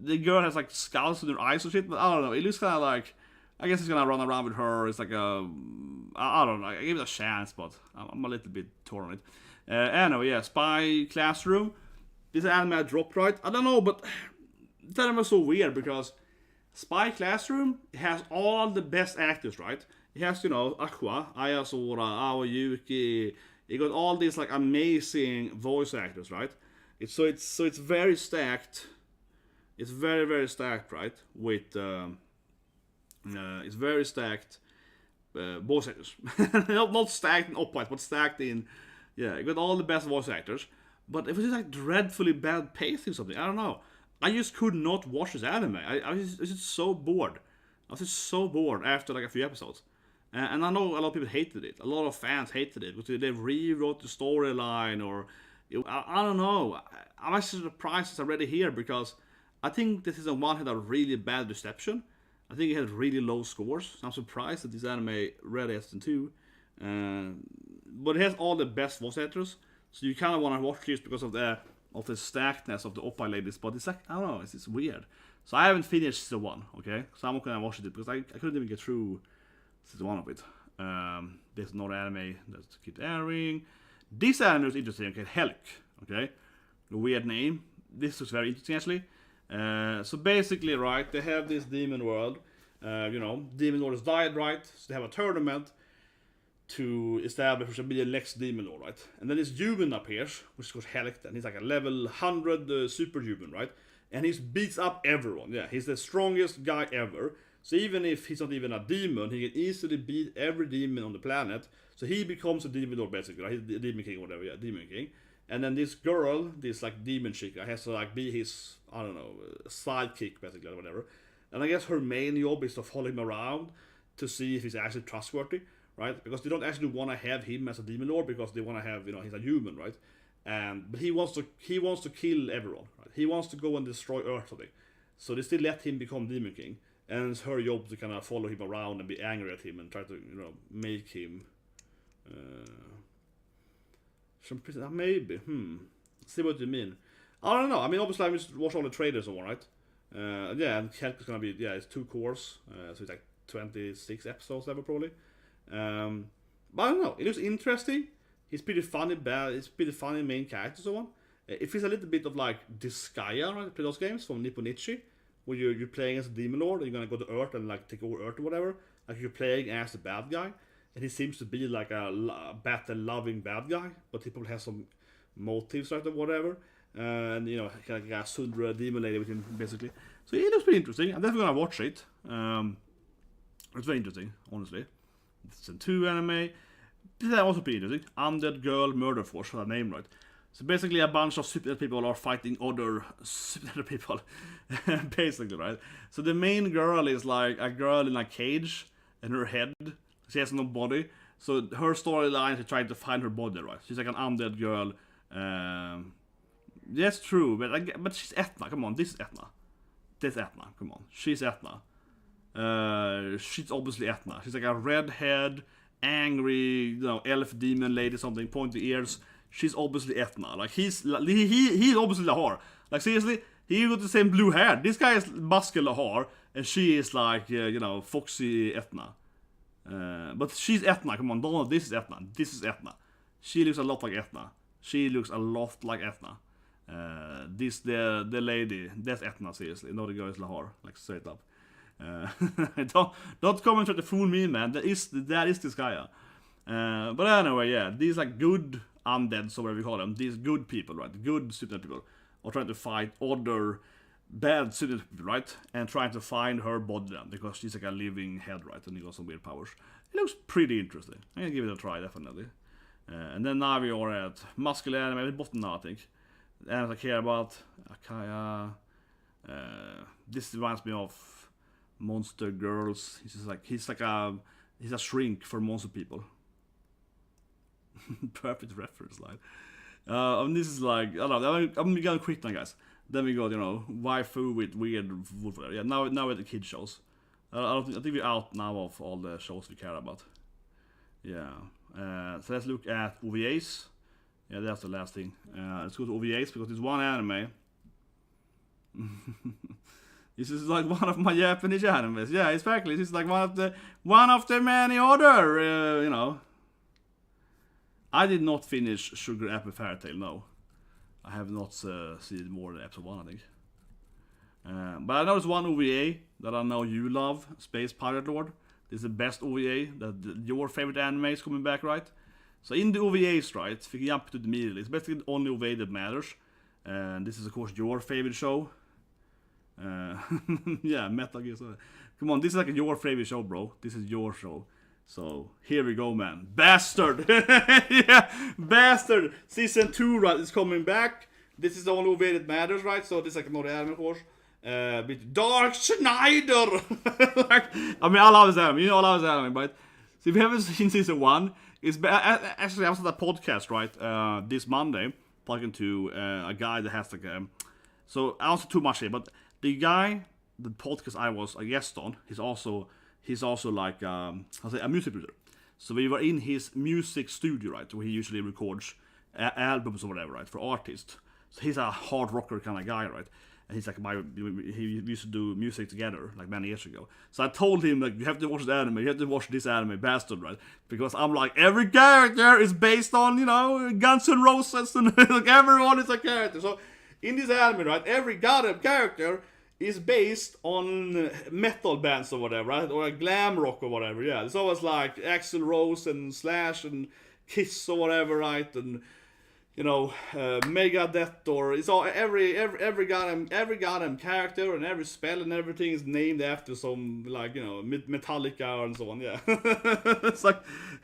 The girl has like scalds in her eyes or shit, but I don't know. It looks kind of like I guess he's gonna run around with her. It's like I don't know. I gave it a chance, but I'm a little bit torn on it. Anyway, yeah, Spy Classroom. This anime I dropped, right? I don't know, but this anime was so weird because Spy Classroom has all the best actors, right? It has, you know, Aqua, Aya Sora, Aoyuki. It got all these like amazing voice actors, right? It's very stacked. It's very, very stacked, right? With it's very stacked voice actors. not stacked in opposite, but stacked in it got all the best voice actors. But it was just like dreadfully bad pacing or something. I don't know. I just could not watch this anime. I was just so bored. I was just so bored after like a few episodes. And I know a lot of people hated it. A lot of fans hated it because they rewrote the storyline or I don't know. I'm actually surprised I read it here because I think this season 1 had a really bad reception. I think it had really low scores. So I'm surprised that this anime read as season 2. But it has all the best voice actors. So you kind of want to watch this because of the stackedness of the oppa ladies. But it's like, I don't know, it's weird. So I haven't finished season 1, okay? So I'm not going to watch it because I couldn't even get through season 1 of it. There's another anime that keeps airing. This anime is interesting, okay? Helk, okay? A weird name. This was very interesting actually. So basically, right, they have this demon world. You know, demon lord has died, right? So they have a tournament to establish who should be the next demon lord, right? And then this human appears, which is called Helk, and he's like a level 100 superhuman, right? And he beats up everyone. Yeah, he's the strongest guy ever. So even if he's not even a demon, he can easily beat every demon on the planet. So he becomes a demon lord basically, right? He's the demon king or whatever, yeah, demon king. And then this girl, this like demon chick, has to like be his, I don't know, sidekick basically or whatever. And I guess her main job is to follow him around to see if he's actually trustworthy, right? Because they don't actually want to have him as a demon lord because they want to have, he's a human, right? But he wants to kill everyone, right? He wants to go and destroy Earth, I think. So they still let him become Demon King, and it's her job to kind of follow him around and be angry at him and try to, make him. Maybe. See what you mean. I don't know. I mean, obviously, I just watch all the trailers and all, right? Yeah, and Kelk is gonna be it's 2 cours, so it's like 26 episodes ever probably. But I don't know. It looks interesting. He's pretty funny. He's pretty funny main character and so on. It feels a little bit of like Disgaea, right? Play those games from Nipponichi, where you're playing as a demon lord and you're gonna go to Earth and like take over Earth or whatever. Like you're playing as the bad guy, and he seems to be like a battle-loving bad guy, but he probably has some motives, right, or whatever. And kind of like a Sundra demon lady with him basically. So it looks pretty interesting. I'm definitely gonna watch it. It's very interesting, honestly. It's a 2 anime. This is also pretty interesting. Undead Girl Murder Force, for that name, right? So basically, a bunch of super people are fighting other super people, basically, right? So the main girl is like a girl in a cage, and her head, she has no body. So her storyline is trying to find her body, right? She's like an undead girl. That's true, but she's Etna. Come on, this is Etna. This is Etna. Come on, she's Etna. She's obviously Etna. She's like a redhead, angry, elf demon lady, something, pointy ears. She's obviously Etna. Like he's obviously Lahar. Like seriously, he got the same blue hair. This guy is muscular Lahar, and she is like foxy Etna. But she's Etna. Come on, don't. This is Etna. This is Etna. She looks a lot like Etna. She looks a lot like Etna. This the lady. That's Etna. Seriously, no, the girl is Lahar. Like straight up. Don't come and try to fool me, man. That is this guy. But anyway, yeah, these like good undead, so whatever we call them, these good people, right? Good super people are trying to fight other bad super people, right? And trying to find her body then, because she's like a living head, right? And he got some weird powers. It looks pretty interesting. I'm gonna give it a try, definitely. And then now we are at muscular anime at bottom now, I think. And I care about Akaya. This reminds me of Monster Girls. He's a shrink for monster people. Perfect reference line. And this is like, I don't know, I'm gonna quit now, guys. Then we got, waifu with weird wolf. Yeah, now we're the kid shows. I think we're out now of all the shows we care about. Yeah. So let's look at OVAs. Yeah, that's the last thing. Let's go to OVAs because there's one anime. This is like one of my Japanese animes. Yeah, exactly. This is like one of the many other, I did not finish Sugar Apple Fairy Tail, no. I have not seen more than episode 1, I think. But I know there's one OVA that I know you love, Space Pirate Lord. This is the best OVA, your favorite anime is coming back, right? So in the OVAs, right, if you jump to the middle, it's basically the only OVA that matters. And this is, of course, your favorite show. Yeah, Metal Gear Solid. Come on, this is like your favorite show, bro. This is your show. So here we go, man. Bastard. Yeah, Bastard. Season 2, right, is coming back. This is the only way that matters, right? So this is like another anime, of course. With Dark Schneider. I mean, I love this anime. I love this anime, but so if you haven't seen season 1, actually I was at a podcast, right, this Monday, talking to a guy that has like so I don't say too much here, but the guy, the podcast I was a guest on, he's also like a music producer. So we were in his music studio, right, where he usually records albums or whatever, right, for artists. So he's a hard rocker kind of guy, right? And he's like he used to do music together like many years ago. So I told him like, you have to watch the anime, you have to watch this anime, Bastard, right? Because I'm like, every character is based on Guns N' Roses, and like everyone is a character. So in this anime, right, every goddamn character is based on metal bands or whatever, right? Or a glam rock or whatever, yeah. It's always like Axl Rose and Slash and Kiss or whatever, right? And Megadeth, or it's all every goddamn character and every spell and everything is named after some Metallica and so on. Yeah, it's like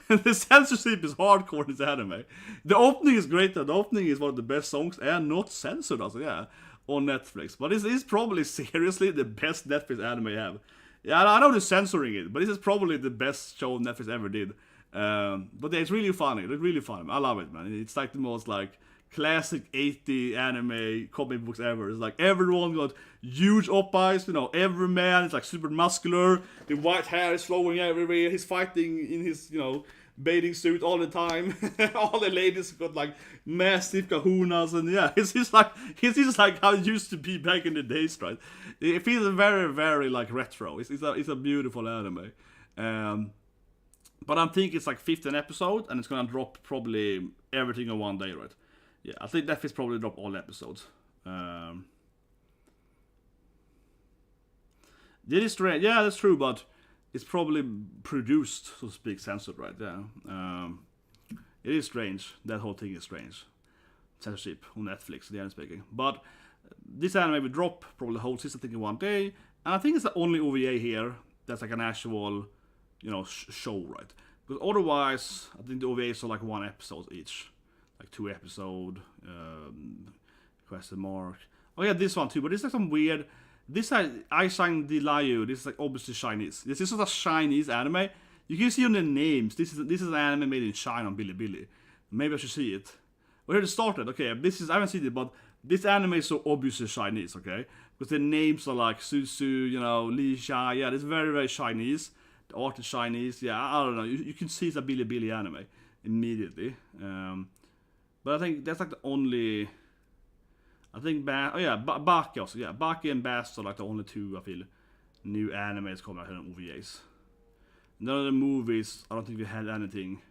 the censorship is hardcore in this anime. The opening is great. The opening is one of the best songs and not censored. Also, yeah, on Netflix. But this is probably seriously the best Netflix anime I have. Yeah, I know they're censoring it, but this is probably the best show Netflix ever did. But yeah, it's really funny. It's really funny. I love it, man. It's like the most classic 80 anime comic books ever. It's like everyone got huge oppas, every man is like super muscular. The white hair is flowing everywhere. He's fighting in his, bathing suit all the time. All the ladies got like massive kahunas, and yeah, it's just like how it used to be back in the days, right? It feels very, very like retro. It's a beautiful anime. But I think it's like 15 episodes, and it's gonna drop probably everything in one day, right? Yeah, I think Netflix probably drop all episodes. It is strange. Yeah, that's true, but it's probably produced, so to speak, censored, right? Yeah. It is strange. That whole thing is strange. Censorship on Netflix, the anime speaking. But this anime will drop probably the whole season, I think, in one day. And I think it's the only OVA here that's like an actual, show, right? Because otherwise, I think the OVAs are like one episode each. Like 2 episode, question mark. Oh yeah, this one too, but it's like some weird. This I Shine the Liu. This is like obviously Chinese. This is a Chinese anime. You can see on the names. This is an anime made in China on Bilibili. Maybe I should see it. Where it started? Okay, I haven't seen it, but this anime is so obviously Chinese. Okay, because the names are like Susu, Li Xia. Yeah, it's very, very Chinese. The art is Chinese. Yeah, I don't know. You can see it's a Bilibili anime immediately. But I think that's like the only. I think Baki also. Yeah, Baki and Bast are like the only 2 I feel new animes coming out here on OVAs. None of the movies, I don't think we had anything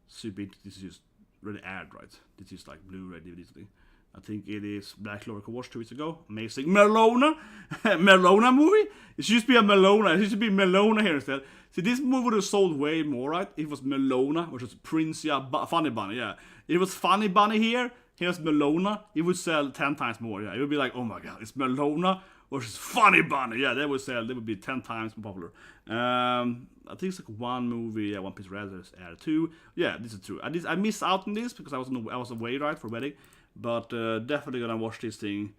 super. This is just really aired, right? This is like Blu-ray DVD thing. I think it is Black Clover I watched 2 weeks ago. Amazing. Melona! Melona movie? It should be a Melona. It should be Melona here instead. See, this movie would have sold way more, right? It was Melona, which was Princia Funny Bunny, yeah. It was Funny Bunny here. Here's Melona. It would sell 10 times more, yeah. It would be like, oh my god, it's Melona versus Funny Bunny. Yeah, they would be 10 times more popular. I think it's like one movie, One Piece Red is aired 2. Yeah, this is true. I missed out on this because I was away, right, for wedding. But definitely gonna watch this thing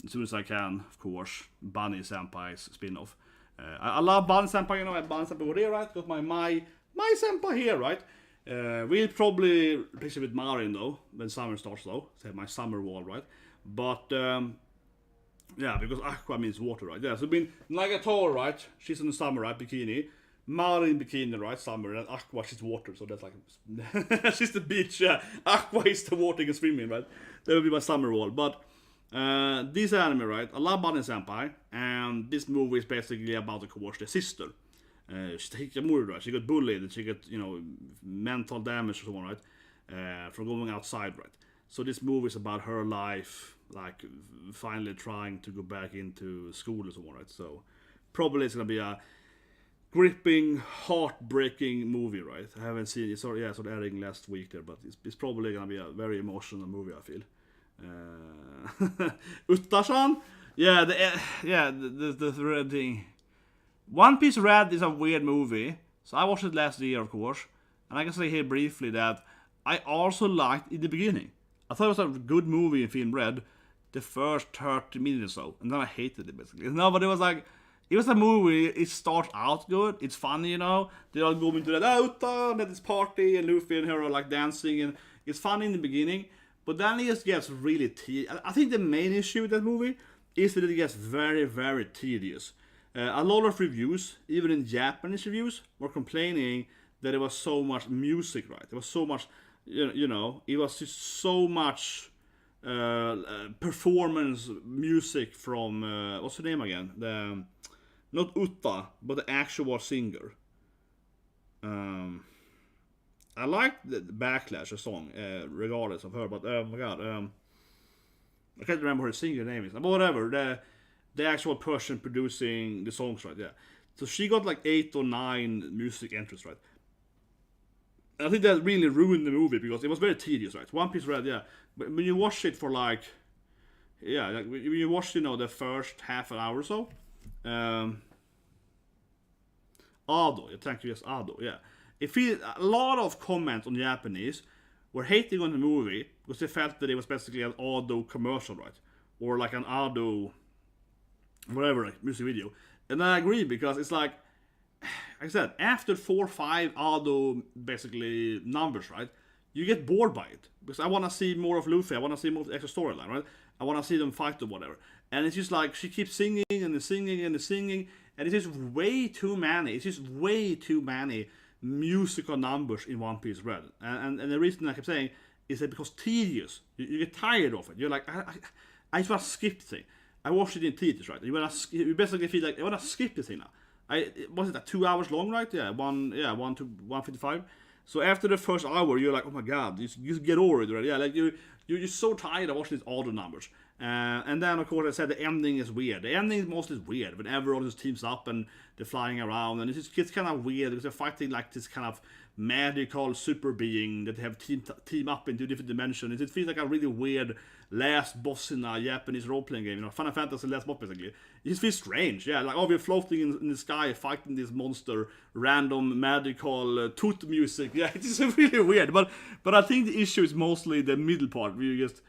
as soon as I can, of course. Bunny Senpai's spin-off. I love Bunny Senpai, I have Bunny Senpai over here, right? Got my Senpai here, right? We'll probably replace it with Marin, though, when summer starts, though. So my summer wall, right? But, yeah, because Aqua means water, right? Yeah, so been Nagato, right? She's in the summer, right? Bikini. Marin bikini, right? Summer, and Aqua, she's water, so that's like she's the beach. Yeah, Aqua is the water and swimming, right? That would be my summer wall. But this anime, right? I love Bunny Senpai, and this movie is basically about, of course, the sister. Hikamura, right? She got bullied, and she got mental damage or so on, right? From going outside, right? So this movie is about her life, like finally trying to go back into school or so on, right? So probably it's gonna be a gripping, heartbreaking movie, right? I haven't seen it. Sorry, yeah, it's airing last week there, but it's probably gonna be a very emotional movie, I feel. Uttashan, yeah, the red thing. One Piece Red is a weird movie, so I watched it last year, of course, and I can say here briefly that I also liked in the beginning. I thought it was a good movie in Film Red, the first 30 minutes or so, and then I hated it basically. No, but it was a movie. It starts out good. It's funny, They all go into that and at this party, and Luffy and her are like dancing, and it's funny in the beginning. But then it just gets really tedious. I think the main issue with that movie is that it gets very, very tedious. A lot of reviews, even in Japanese reviews, were complaining that it was so much music, right? It was so much, it was just so much performance music from what's her name again? Not Utta, but the actual singer. I liked the Backlash, a song, regardless of her, but oh my god, I can't remember her singer name is. But whatever, the actual person producing the songs, right? Yeah. So she got like 8 or 9 music entries, right? I think that really ruined the movie because it was very tedious, right? One Piece Red, yeah. But when you watch it for like when you watch, the first half an hour or so, Ado, thank you, yes, Ado, yeah. It feels a lot of comments on Japanese were hating on the movie because they felt that it was basically an Ado commercial, right? Or like an Ado, whatever, like, music video. And I agree because it's like I said, after 4 or 5 Ado basically numbers, right? You get bored by it because I want to see more of Luffy. I want to see more of the extra storyline, right? I want to see them fight or whatever. And it's just like she keeps singing and singing and singing, and it's just way too many. It's just way too many musical numbers in One Piece Red. And the reason I kept saying is that because tedious, you get tired of it. You're like, I just want to skip the thing. I watched it in theaters, right? You basically feel like I want to skip the thing now. Was it like 2 hours long, right? Yeah, 1 to 1:55. So after the first hour, you're like, oh my god, you get over it already. Yeah, like you're just so tired of watching these auto numbers. And then, of course, I said the ending is weird. The ending is mostly weird when everyone just teams up and they're flying around, and it's kind of weird because they're fighting like this kind of magical super being that they have team up into different dimensions. It feels like a really weird last boss in a Japanese role-playing game, Final Fantasy last boss basically. It just feels strange, yeah, like we're floating in the sky fighting this monster, random magical toot music, yeah, it's just really weird, but I think the issue is mostly the middle part, where you just,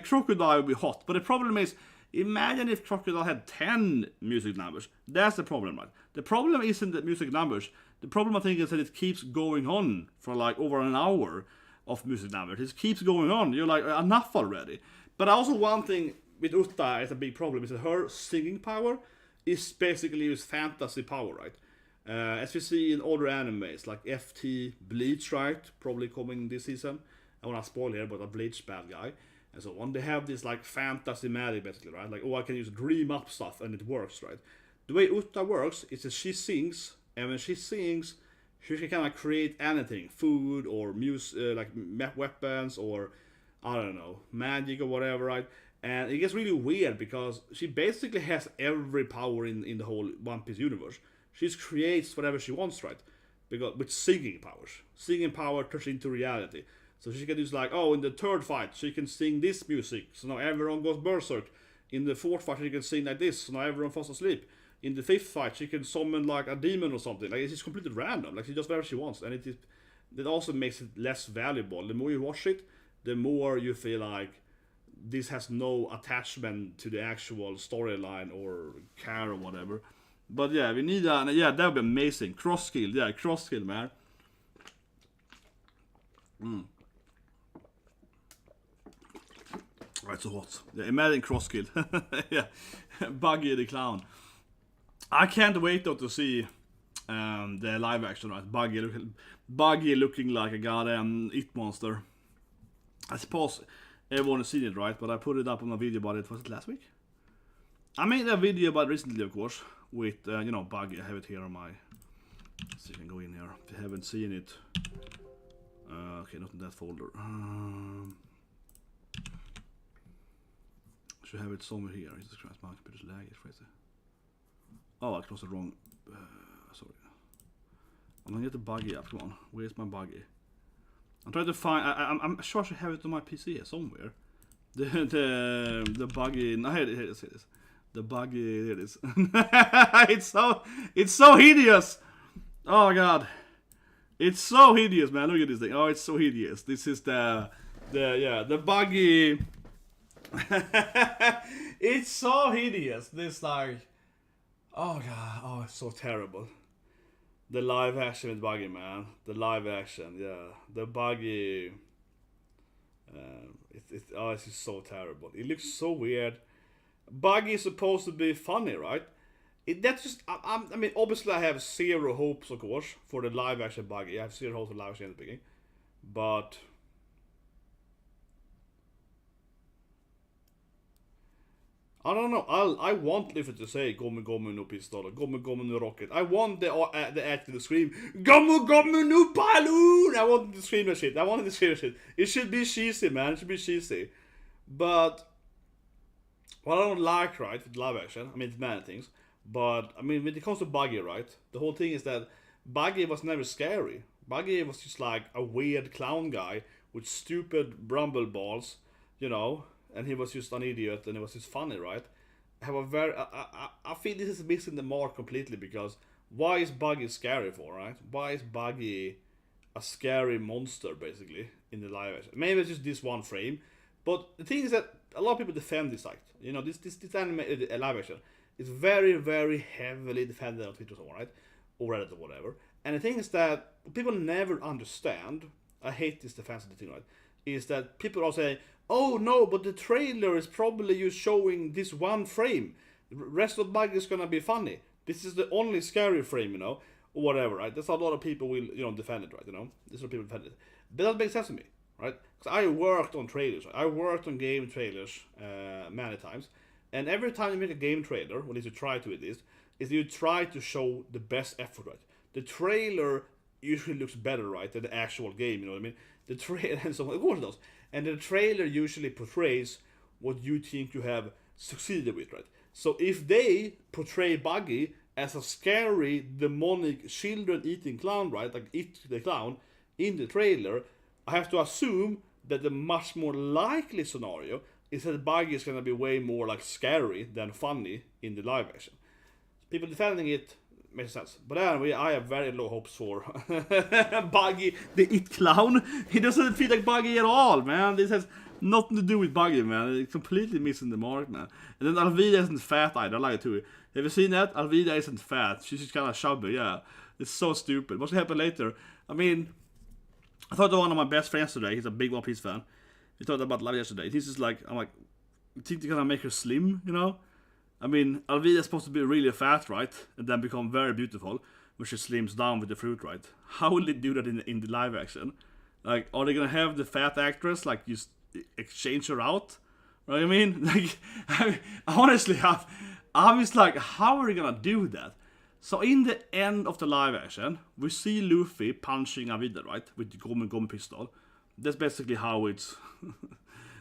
Crocodile would be hot, but the problem is, imagine if Crocodile had 10 music numbers. That's the problem, right? The problem isn't the music numbers. The problem, I think, is that it keeps going on for like over an hour of music numbers. It keeps going on. You're like, enough already. But also one thing with Uta is a big problem, is that her singing power is basically his fantasy power, right? As we see in other animes, like FT Bleach, right? Probably coming this season. I want to spoil here, but a Bleach bad guy. And so on, they have this like fantasy magic basically, right? Like, I can use dream up stuff and it works, right? The way Uta works is that she sings, and when she sings, she can kind of create anything, food or music, like weapons or I don't know, magic or whatever, right? And it gets really weird because she basically has every power in the whole One Piece universe. She just creates whatever she wants, right? Because with singing powers, singing power turns into reality. So she can use like, in the third fight, she can sing this music, so now everyone goes berserk. In the fourth fight, she can sing like this, so now everyone falls asleep. In the fifth fight, she can summon like a demon or something. Like, it's just completely random. Like, she does whatever she wants, and that also makes it less valuable. The more you watch it, the more you feel like this has no attachment to the actual storyline or care or whatever. But yeah, we need that. Yeah, that would be amazing. Cross skill, man. Right, so hot. Yeah, imagine cross skill. Yeah, Buggy the Clown. I can't wait though to see the live action, right? Buggy looking like a goddamn it monster. I suppose everyone has seen it, right? But I put it up on a video about it. Was it last week? I made a video about it recently, of course, with Buggy. I have it here on my. So you can go in here if you haven't seen it. Okay, not in that folder. Should have it somewhere here. Jesus Christ, my computer's lag is crazy. Oh, I closed the wrong. Sorry. I'm gonna get the Buggy up. Come on, where's my Buggy? I'm trying to find. I'm sure I should have it on my PC here somewhere. The Buggy. No, here it is. The Buggy. Here it is. It's so hideous. Oh my god. It's so hideous, man. Look at this thing. Oh, it's so hideous. This is the Buggy. It's so hideous. This like, oh god, oh, it's so terrible. The live action with Buggy, man. The live action, yeah. The Buggy. It's just so terrible. It looks so weird. Buggy is supposed to be funny, right? That's just. I mean, obviously, I have zero hopes, of course, for the live action Buggy. I have zero hopes for live action in the beginning, but. I don't know. I want Luffy to say "Gomu Gomu no Pistol," "Gomu Gomu no Rocket." I want the actor to scream "Gomu Gomu no Balloon." I want him to scream that shit. It should be cheesy, man. It should be cheesy. But what I don't like, right, with live action, I mean, it's many things. But I mean, when it comes to Buggy, right? The whole thing is that Buggy was never scary. Buggy was just like a weird clown guy with stupid brumble balls, you know, and he was just an idiot, and it was just funny, right? I have a very, I feel this is missing the mark completely, because why is Buggy scary for, right? Why is Buggy a scary monster basically in the live action? Maybe it's just this one frame, but the thing is that a lot of people defend this act. You know, this anime live action is very very heavily defended on Twitter, or so, right, or Reddit or whatever. And the thing is that people never understand. I hate this defensive thing, right? Is that people are saying, "Oh no, but the trailer is probably just showing this one frame. The rest of the bug is gonna be funny. This is the only scary frame, you know, or whatever, right?" That's how a lot of people will, you know, defend it, right? You know, this is what people defend it. But that makes sense to me, right? Because I worked on trailers. Right? I worked on game trailers many times, and every time you make a game trailer, or at least you try to at least, is you try to show the best effort, right? The trailer usually looks better, right, than the actual game. You know what I mean? The trailer, and so of course it does. And the trailer usually portrays what you think you have succeeded with, right? So if they portray Buggy as a scary, demonic, children-eating clown, right, like It the Clown, in the trailer, I have to assume that the much more likely scenario is that Buggy is gonna be way more like scary than funny in the live action. People defending it makes sense. But anyway, I have very low hopes for Buggy, the It Clown. He doesn't feel like Buggy at all, man. This has nothing to do with Buggy, man. It's completely missing the mark, man. And then Alvida isn't fat either, I like to. Have you seen that? Alvida isn't fat. She's just kind of chubby, yeah. It's so stupid. What's gonna happen later? I mean, I thought one of my best friends today, he's a big One Piece fan. We talked about Love yesterday. He's just like, I'm like, you think they're gonna make her slim, you know? I mean, Alvida is supposed to be really fat, right? And then become very beautiful when she slims down with the fruit, right? How will they do that in the live action? Like, are they gonna have the fat actress, like, just exchange her out? You know what I mean? Like, honestly, I'm just like, how are they gonna do that? So in the end of the live action, we see Luffy punching Alvida, right? With the Gomu pistol. That's basically how it's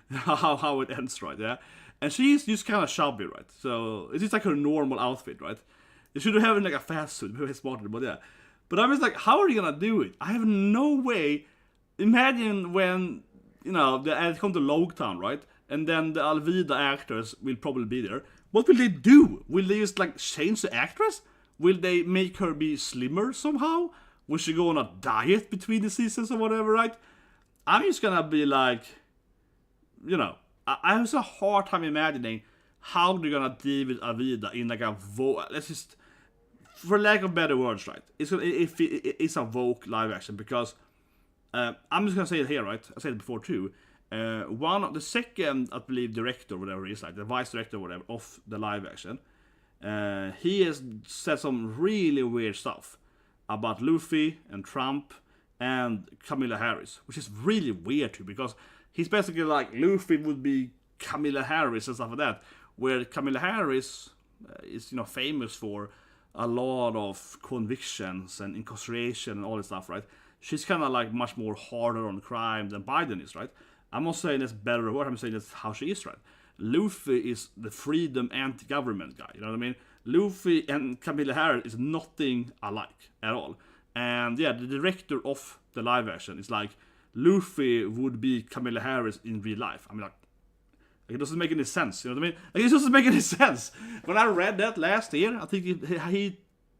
how it ends, right? Yeah. And she's just kind of chubby, right? So it's just like her normal outfit, right? They should have like a fast suit, maybe smarter, but yeah. But I'm just like, how are you gonna do it? I have no way. Imagine when, you know, they come to Logtown, right? And then the Alvida actors will probably be there. What will they do? Will they just like change the actress? Will they make her be slimmer somehow? Will she go on a diet between the seasons or whatever, right? I'm just gonna be like, you know, I have a hard time imagining how they're gonna deal with Alvida in like a let's just, for lack of better words, right? It's a Vogue live action, because I'm just gonna say it here, right? I said it before too. One of the second, I believe, director, whatever it is, like the vice director, or whatever, of the live action, he has said some really weird stuff about Luffy and Trump and Camilla Harris, which is really weird too, because he's basically like, Luffy would be Camilla Harris and stuff like that, where Camilla Harris is, you know, famous for a lot of convictions and incarceration and all this stuff, right? She's kind of like much more harder on crime than Biden is, right? I'm not saying that's better or worse, I'm saying that's how she is, right? Luffy is the freedom anti-government guy, you know what I mean? Luffy and Camilla Harris is nothing alike at all. And yeah, the director of the live action is like, Luffy would be Camilla Harris in real life. I mean, like, it doesn't make any sense, you know what I mean? Like, it doesn't make any sense. When I read that last year, I think he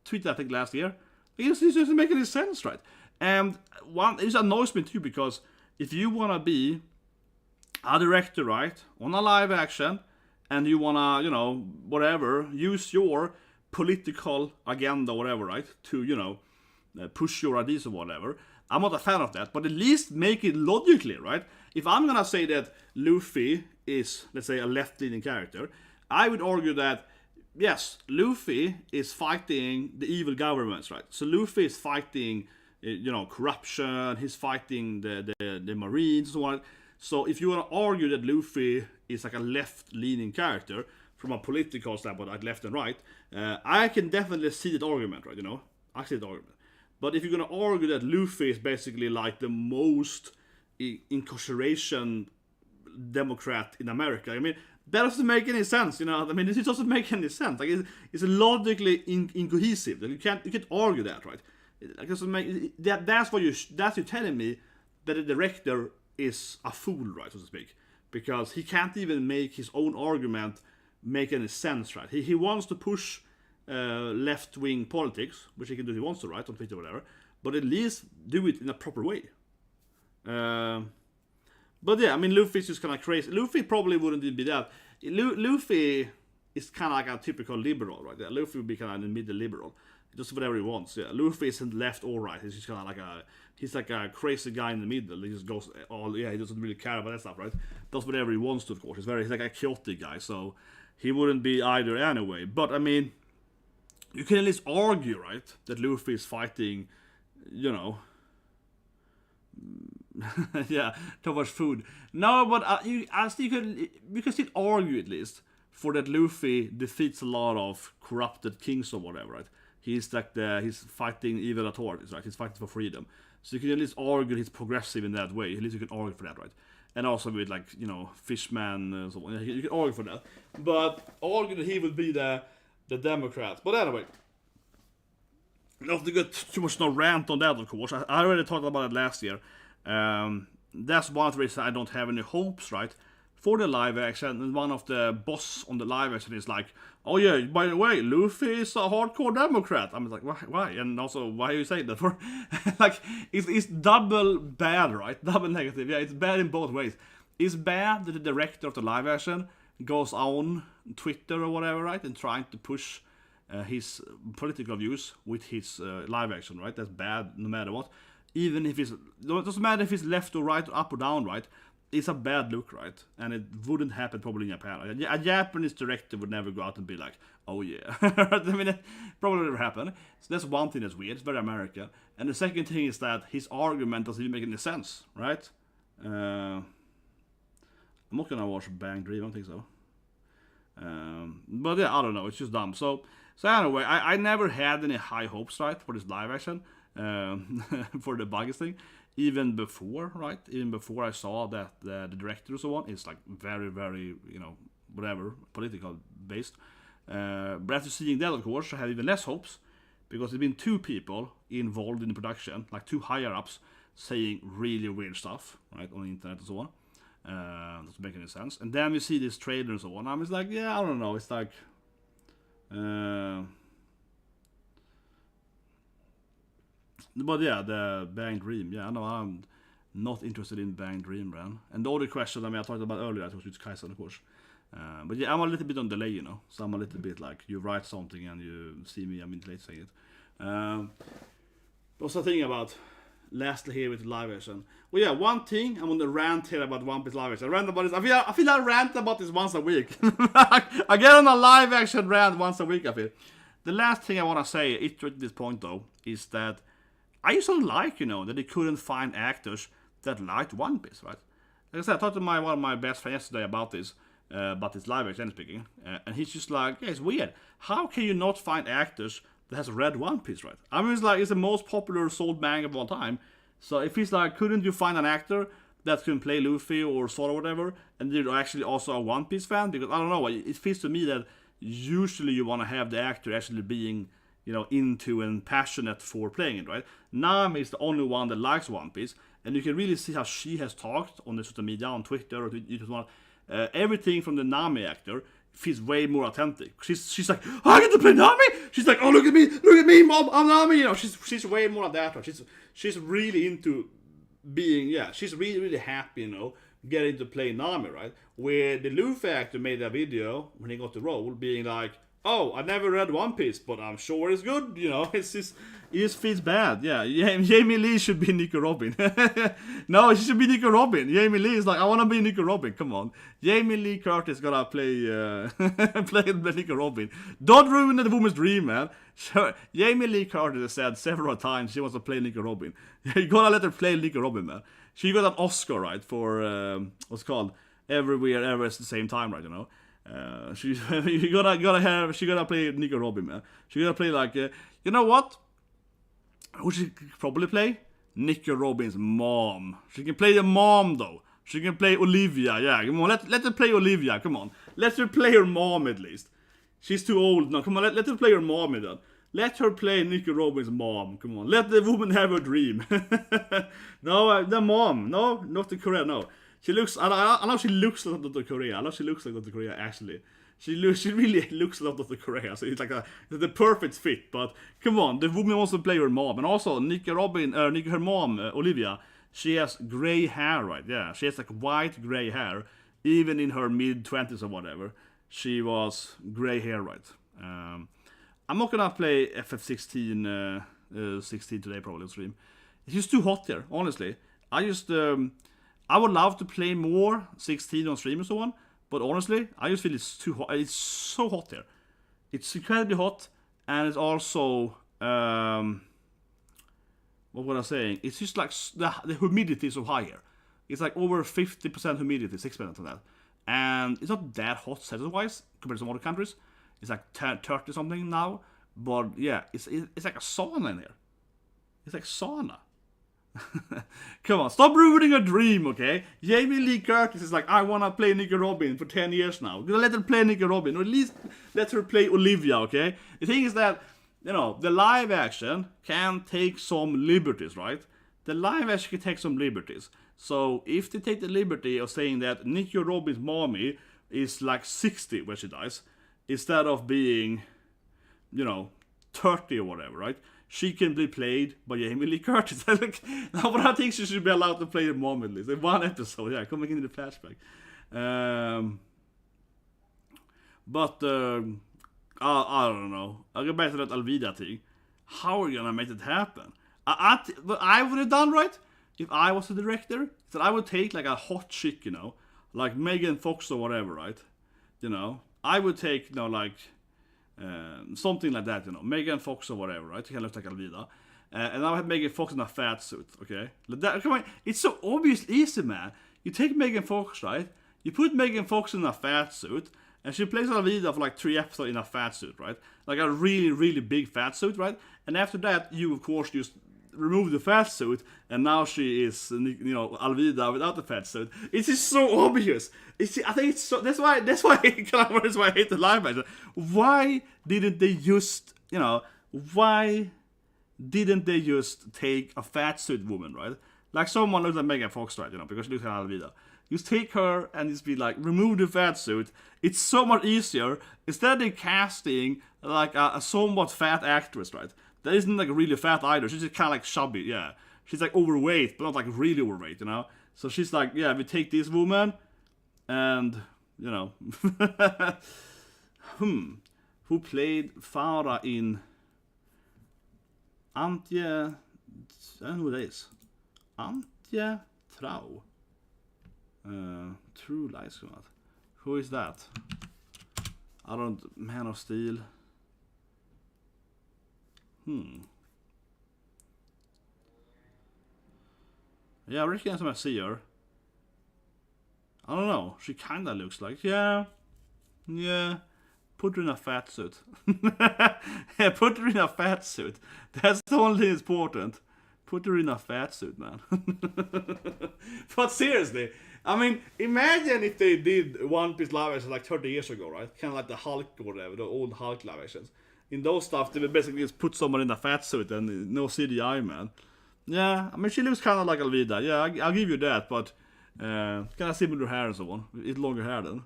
tweeted, I think, last year, it doesn't make any sense, right? And it just annoys me too, because if you want to be a director, right, on a live action, and you want to, you know, whatever, use your political agenda, whatever, right, to, you know, push your ideas or whatever, I'm not a fan of that, but at least make it logically, right? If I'm gonna say that Luffy is, let's say, a left-leaning character, I would argue that, yes, Luffy is fighting the evil governments, right? So Luffy is fighting, you know, corruption, he's fighting the Marines and so on. So if you want to argue that Luffy is like a left-leaning character, from a political standpoint, like left and right, I can definitely see that argument, right, you know? I see that argument. But if you're going to argue that Luffy is basically like the most incarceration Democrat in America. I mean, that doesn't make any sense, you know. I mean, it doesn't make any sense. Like, it's logically incohesive. Like, you can't argue that, right? Like, it doesn't make that's you're telling me that the director is a fool, right, so to speak, because he can't even make his own argument make any sense, right? He wants to push left-wing politics, which he can do if he wants to, right, on Twitter or whatever, but at least do it in a proper way. But yeah, I mean, Luffy's just kind of crazy. Luffy probably wouldn't be that. Luffy is kind of like a typical liberal, right? Yeah, Luffy would be kind of a middle liberal. Just whatever he wants. Yeah, Luffy isn't left or right. He's just kind of like he's like a crazy guy in the middle. He just goes he doesn't really care about that stuff, right? Does whatever he wants to, of course. He's like a chaotic guy, so he wouldn't be either anyway. But I mean, you can at least argue, right, that Luffy is fighting, you know. Yeah, too much food. No, but you can still argue at least for that Luffy defeats a lot of corrupted kings or whatever, right? He's like he's fighting evil authorities, right? He's fighting for freedom. So you can at least argue he's progressive in that way. At least you can argue for that, right? And also with, like, you know, Fishman and so on. You can argue for that. But argue that he would be the Democrat. But anyway, not to get too much rant on that, of course. I already talked about it last year. That's one of the reasons I don't have any hopes, right, for the live action. And one of the boss on the live action is like, oh yeah, by the way, Luffy is a hardcore Democrat. I'm like, why? And also, why are you saying that for? Like, it's double bad, right? Double negative. Yeah, it's bad in both ways. It's bad that the director of the live action goes on Twitter or whatever, right, and trying to push his political views with his live action, right? That's bad no matter what. Even if it doesn't matter if it's left or right, or up or down, right? It's a bad look, right? And it wouldn't happen probably in Japan. A Japanese director would never go out and be like, oh yeah. I mean, it probably never happen. So that's one thing that's weird. It's very American. And the second thing is that his argument doesn't even make any sense, right? I'm not gonna watch Bang Dream, I don't think so. But yeah, I don't know. It's just dumb. So anyway, I never had any high hopes, right, for this live action. For the Buggers thing, even before, right? Even before I saw that the director and so on is like very, very, you know, whatever, political based. But after seeing that, of course, I have even less hopes, because there's been two people involved in the production, like two higher ups, saying really weird stuff, right, on the internet and so on. Doesn't make any sense. And then we see this trailer and so on. I'm just like, yeah, I don't know. It's like, but yeah, the Bang Dream. Yeah, I know I'm not interested in Bang Dream, man. And the other question, I talked about earlier, I was with Kaiser, of course. But yeah, I'm a little bit on delay, you know. So I'm a little bit like, you write something and you see me a minute late saying it. What's the thing about lastly here with the live version? Well, yeah, one thing I'm on the rant here about One Piece live version. I rant about this. I feel I rant about this once a week. I get on a live action rant once a week. I feel. The last thing I want to say, at this point though, is that I used to like, you know, that they couldn't find actors that liked One Piece, right? Like I said, I talked to one of my best friends yesterday about this live action speaking, and he's just like, yeah, it's weird. How can you not find actors that has read One Piece, right? I mean, it's the most popular sold manga of all time. So if he's like, couldn't you find an actor that can play Luffy or Zoro or whatever, and they're actually also a One Piece fan? Because I don't know, it feels to me that usually you want to have the actor actually being, you know, into and passionate for playing it, right? Nami is the only one that likes One Piece, and you can really see how she has talked on the social media, on Twitter or YouTube. Everything from the Nami actor feels way more authentic. She's like, oh, I get to play Nami. She's like, oh, look at me, mom, I'm Nami. You know, she's way more of that. Right? She's really into being, yeah, she's really, really happy, you know, getting to play Nami, right? Where the Luffy actor made a video when he got the role, being like, oh, I never read One Piece, but I'm sure it's good, you know, it just feels bad, yeah. Jamie Lee should be Nico Robin. No, she should be Nico Robin. Jamie Lee is like, I want to be Nico Robin, come on. Jamie Lee Curtis gotta play Nico Robin. Don't ruin the woman's dream, man. Sure. Jamie Lee Curtis has said several times she wants to play Nico Robin. You gotta let her play Nico Robin, man. She got an Oscar, right, for, what's it called, Everywhere, Ever at the Same Time, right, you know. She gotta play Nico Robin, man. She gotta play like, you know what? Who she could probably play? Nico Robin's mom. She can play the mom though. She can play Olivia, yeah, come on, let her play Olivia, come on. Let her play her mom at least. She's too old now, come on, let her play her mom then. Let her play Nicky Robin's mom, come on. Let the woman have her dream. No, the mom, no, not the Korea, no. She looks, I know she looks like Dr. Korea, I know she looks like Dr. Korea actually. She really looks like Dr. Korea, so it's like the perfect fit, but come on, the woman wants to play her mom. And also, her mom, Olivia, she has gray hair, right? Yeah, she has like white gray hair, even in her mid-20s or whatever. She was gray hair, right? I'm not gonna play FF16 16 today, probably on stream. It's just too hot here, honestly. I would love to play more 16 on stream and so on, but honestly, I just feel it's too hot. It's so hot here. It's incredibly hot, and it's also what was I saying? It's just like the humidity is so high here. It's like over 50% humidity, 6% of that. And it's not that hot Celsius-wise compared to some other countries. It's like 30 something now. But yeah, it's like a sauna in here. It's like sauna. Come on, stop ruining a dream, okay? Jamie Lee Curtis is like, I wanna play Nicky Robin for 10 years now. Let her play Nicky Robin, or at least let her play Olivia, okay? The thing is that, you know, the live action can take some liberties, right? The live action can take some liberties. So if they take the liberty of saying that Nicky Robin's mommy is like 60 when she dies, instead of being, you know, 30 or whatever, right? She can be played by Jamie Lee Curtis. But I think she should be allowed to play her mom at least. In one episode, yeah, coming into the flashback. I don't know. I'll go back to that Alvida thing. How are you gonna make it happen? What I would have done, right? If I was the director, is that I would take like a hot chick, you know, like Megan Fox or whatever, right? You know, I would take, you know, like something like that, you know, Megan Fox or whatever, right? It can look like Alvida. And I would have Megan Fox in a fat suit, okay? Come on, it's so obviously easy, man. You take Megan Fox, right? You put Megan Fox in a fat suit, and she plays Alvida for like 3 episodes in a fat suit, right? Like a really, really big fat suit, right? And after that, you of course just remove the fat suit, and now she is, you know, Alvida without the fat suit. It's just so obvious. I think it's so. That's why I hate the live action. Why didn't they just, you know, why didn't they just take a fat suit woman, right? Like someone looks like Megan Fox, right? You know, because she looks like Alvida. Just take her and just be like, remove the fat suit. It's so much easier. Instead of casting like a somewhat fat actress, right? That isn't like really fat either. She's just kind of like chubby, yeah. She's like overweight, but not like really overweight, you know? So she's like, yeah, we take this woman and, you know. Who played Farah in Antje... I don't know who that is. Antje Trau. True Lies come out. Who is that? I don't... Man of Steel. Yeah, I recognize when I see her. I don't know. She kinda looks like... Yeah. Put her in a fat suit. Yeah, put her in a fat suit. That's the only thing important. Put her in a fat suit, man. But seriously, I mean, imagine if they did One Piece live action like 30 years ago, right? Kind of like the Hulk or whatever, the old Hulk live actions. In those stuff, they would basically just put someone in a fat suit and no CGI, man. Yeah, I mean, she looks kind of like Alvida. Yeah, I'll give you that, but kind of similar hair and so on. It's longer hair then.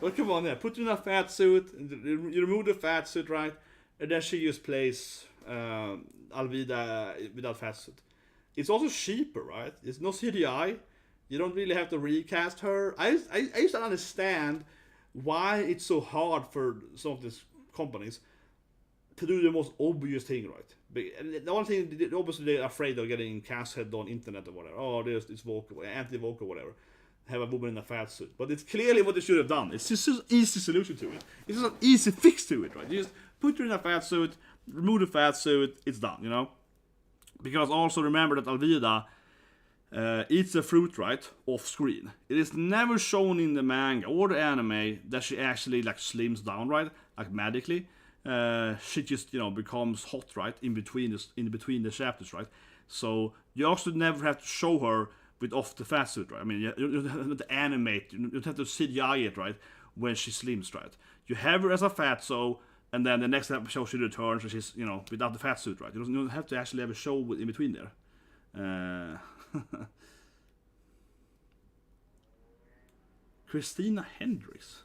But come on, yeah, put her in a fat suit. You remove the fat suit, right? And then she just plays Alvida without fat suit. It's also cheaper, right? It's no CGI. You don't really have to recast her. I used to understand why it's so hard for some of these companies to do the most obvious thing, right? The only thing, obviously, they're afraid of getting casted on internet or whatever. Oh, there's this vocal, anti-vocal, whatever. Have a woman in a fat suit. But it's clearly what they should have done. It's just an easy solution to it. It's just an easy fix to it, right? You just put her in a fat suit, remove the fat suit, it's done, you know? Because also remember that Alvida eats the fruit, right, off screen. It is never shown in the manga or the anime that she actually like slims down, right, like magically. She just, you know, becomes hot, right, in between the chapters, right. So you also never have to show her with off the fat suit, right? I mean, you have to animate, you have to CGI it, right? When she slims, right? You have her as a fatso, and then the next episode she returns, and she's, you know, without the fat suit, right? You don't have to actually have a show in between there. Christina Hendricks,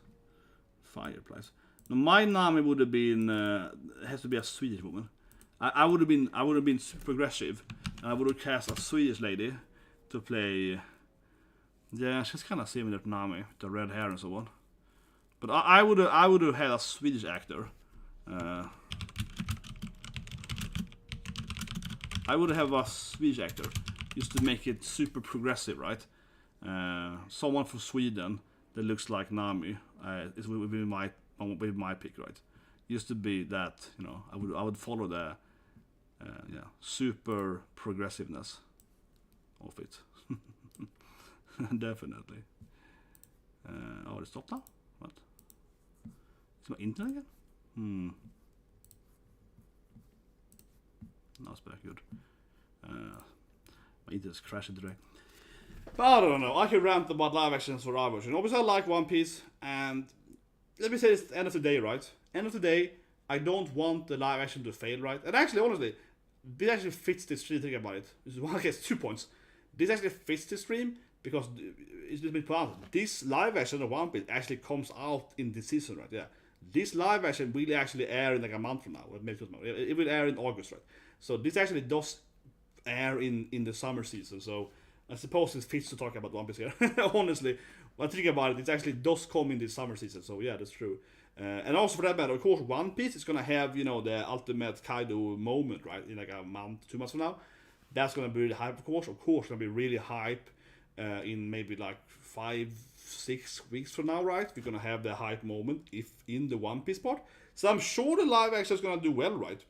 Fireplace. Now my Nami would have been has to be a Swedish woman. I would have been super aggressive, and I would have cast a Swedish lady to play. Yeah, she's kind of similar to Nami, with the red hair and so on. But I would have had a Swedish actor. I would have a Swedish actor just to make it super progressive, right? Someone from Sweden that looks like Nami would be my pick, right? Used to be that, you know, I would follow the super progressiveness of it. Definitely. Oh, it stopped now? What? Is my internet again? No, it's back good. My internet's crashing today. But I don't know. I could rant about live actions for hours. And obviously I like One Piece, and let me say this at the end of the day, right? End of the day, I don't want the live action to fail, right? And actually, honestly, this actually fits this stream. Think about it. This is one, I guess, 2 points. This actually fits the stream because it's a bit pronounced. This live action of One Piece actually comes out in this season, right? Yeah. This live action will actually air in like a month from now. It will air in August, right? So this actually does air in the summer season. So I suppose it fits to talk about One Piece here. Honestly, when I think about it, it actually does come in this summer season. So yeah, that's true. And also for that matter, of course, One Piece is gonna have, you know, the ultimate Kaido moment, right? In like a month, 2 months from now. That's gonna be really hype, of course. Of course, gonna be really hype in maybe like 5-6 weeks from now, right? We're gonna have the hype moment if in the One Piece part. So I'm sure the live action is gonna do well, right?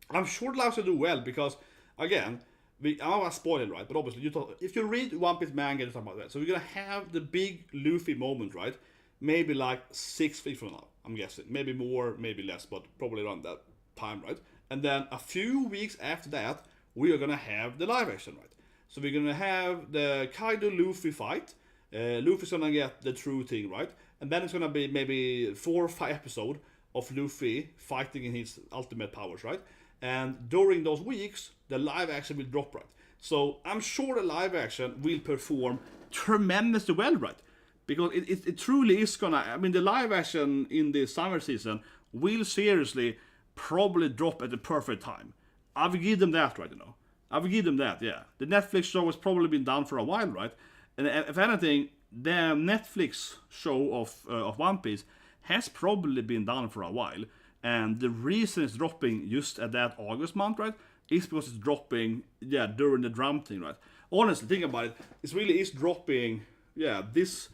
I'm sure the live action will do well because, again, I'm not gonna spoil it, right? But obviously, if you read One Piece manga, you talk about that. So we're gonna have the big Luffy moment, right? Maybe like 6 weeks from now, I'm guessing. Maybe more, maybe less, but probably around that time, right? And then a few weeks after that, we are gonna have the live action, right? So we're gonna have the Kaido Luffy fight. Luffy's gonna get the true thing, right? And then it's gonna be maybe 4 or 5 episodes of Luffy fighting in his ultimate powers, right? And during those weeks, the live action will drop, right? So I'm sure the live action will perform tremendously well, right? Because it truly is gonna, I mean, the live action in the summer season will seriously probably drop at the perfect time. I will give them that, right, you know. I will give them that, yeah. The Netflix show has probably been down for a while, right? And if anything, the Netflix show of One Piece has probably been down for a while. And the reason it's dropping just at that August month, right, is because it's dropping, yeah, during the drum thing, right? Honestly, think about it. It really is dropping, yeah, this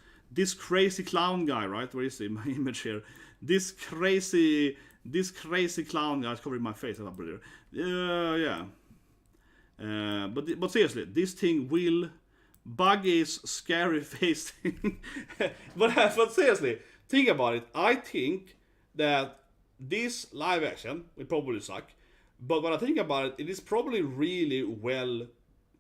crazy clown guy, right? Where is he? My image here. This crazy clown guy is covering my face. Yeah. But seriously, this thing will Buggy's scary face thing. but seriously, think about it. I think that this live action will probably suck. But when I think about it, it is probably really well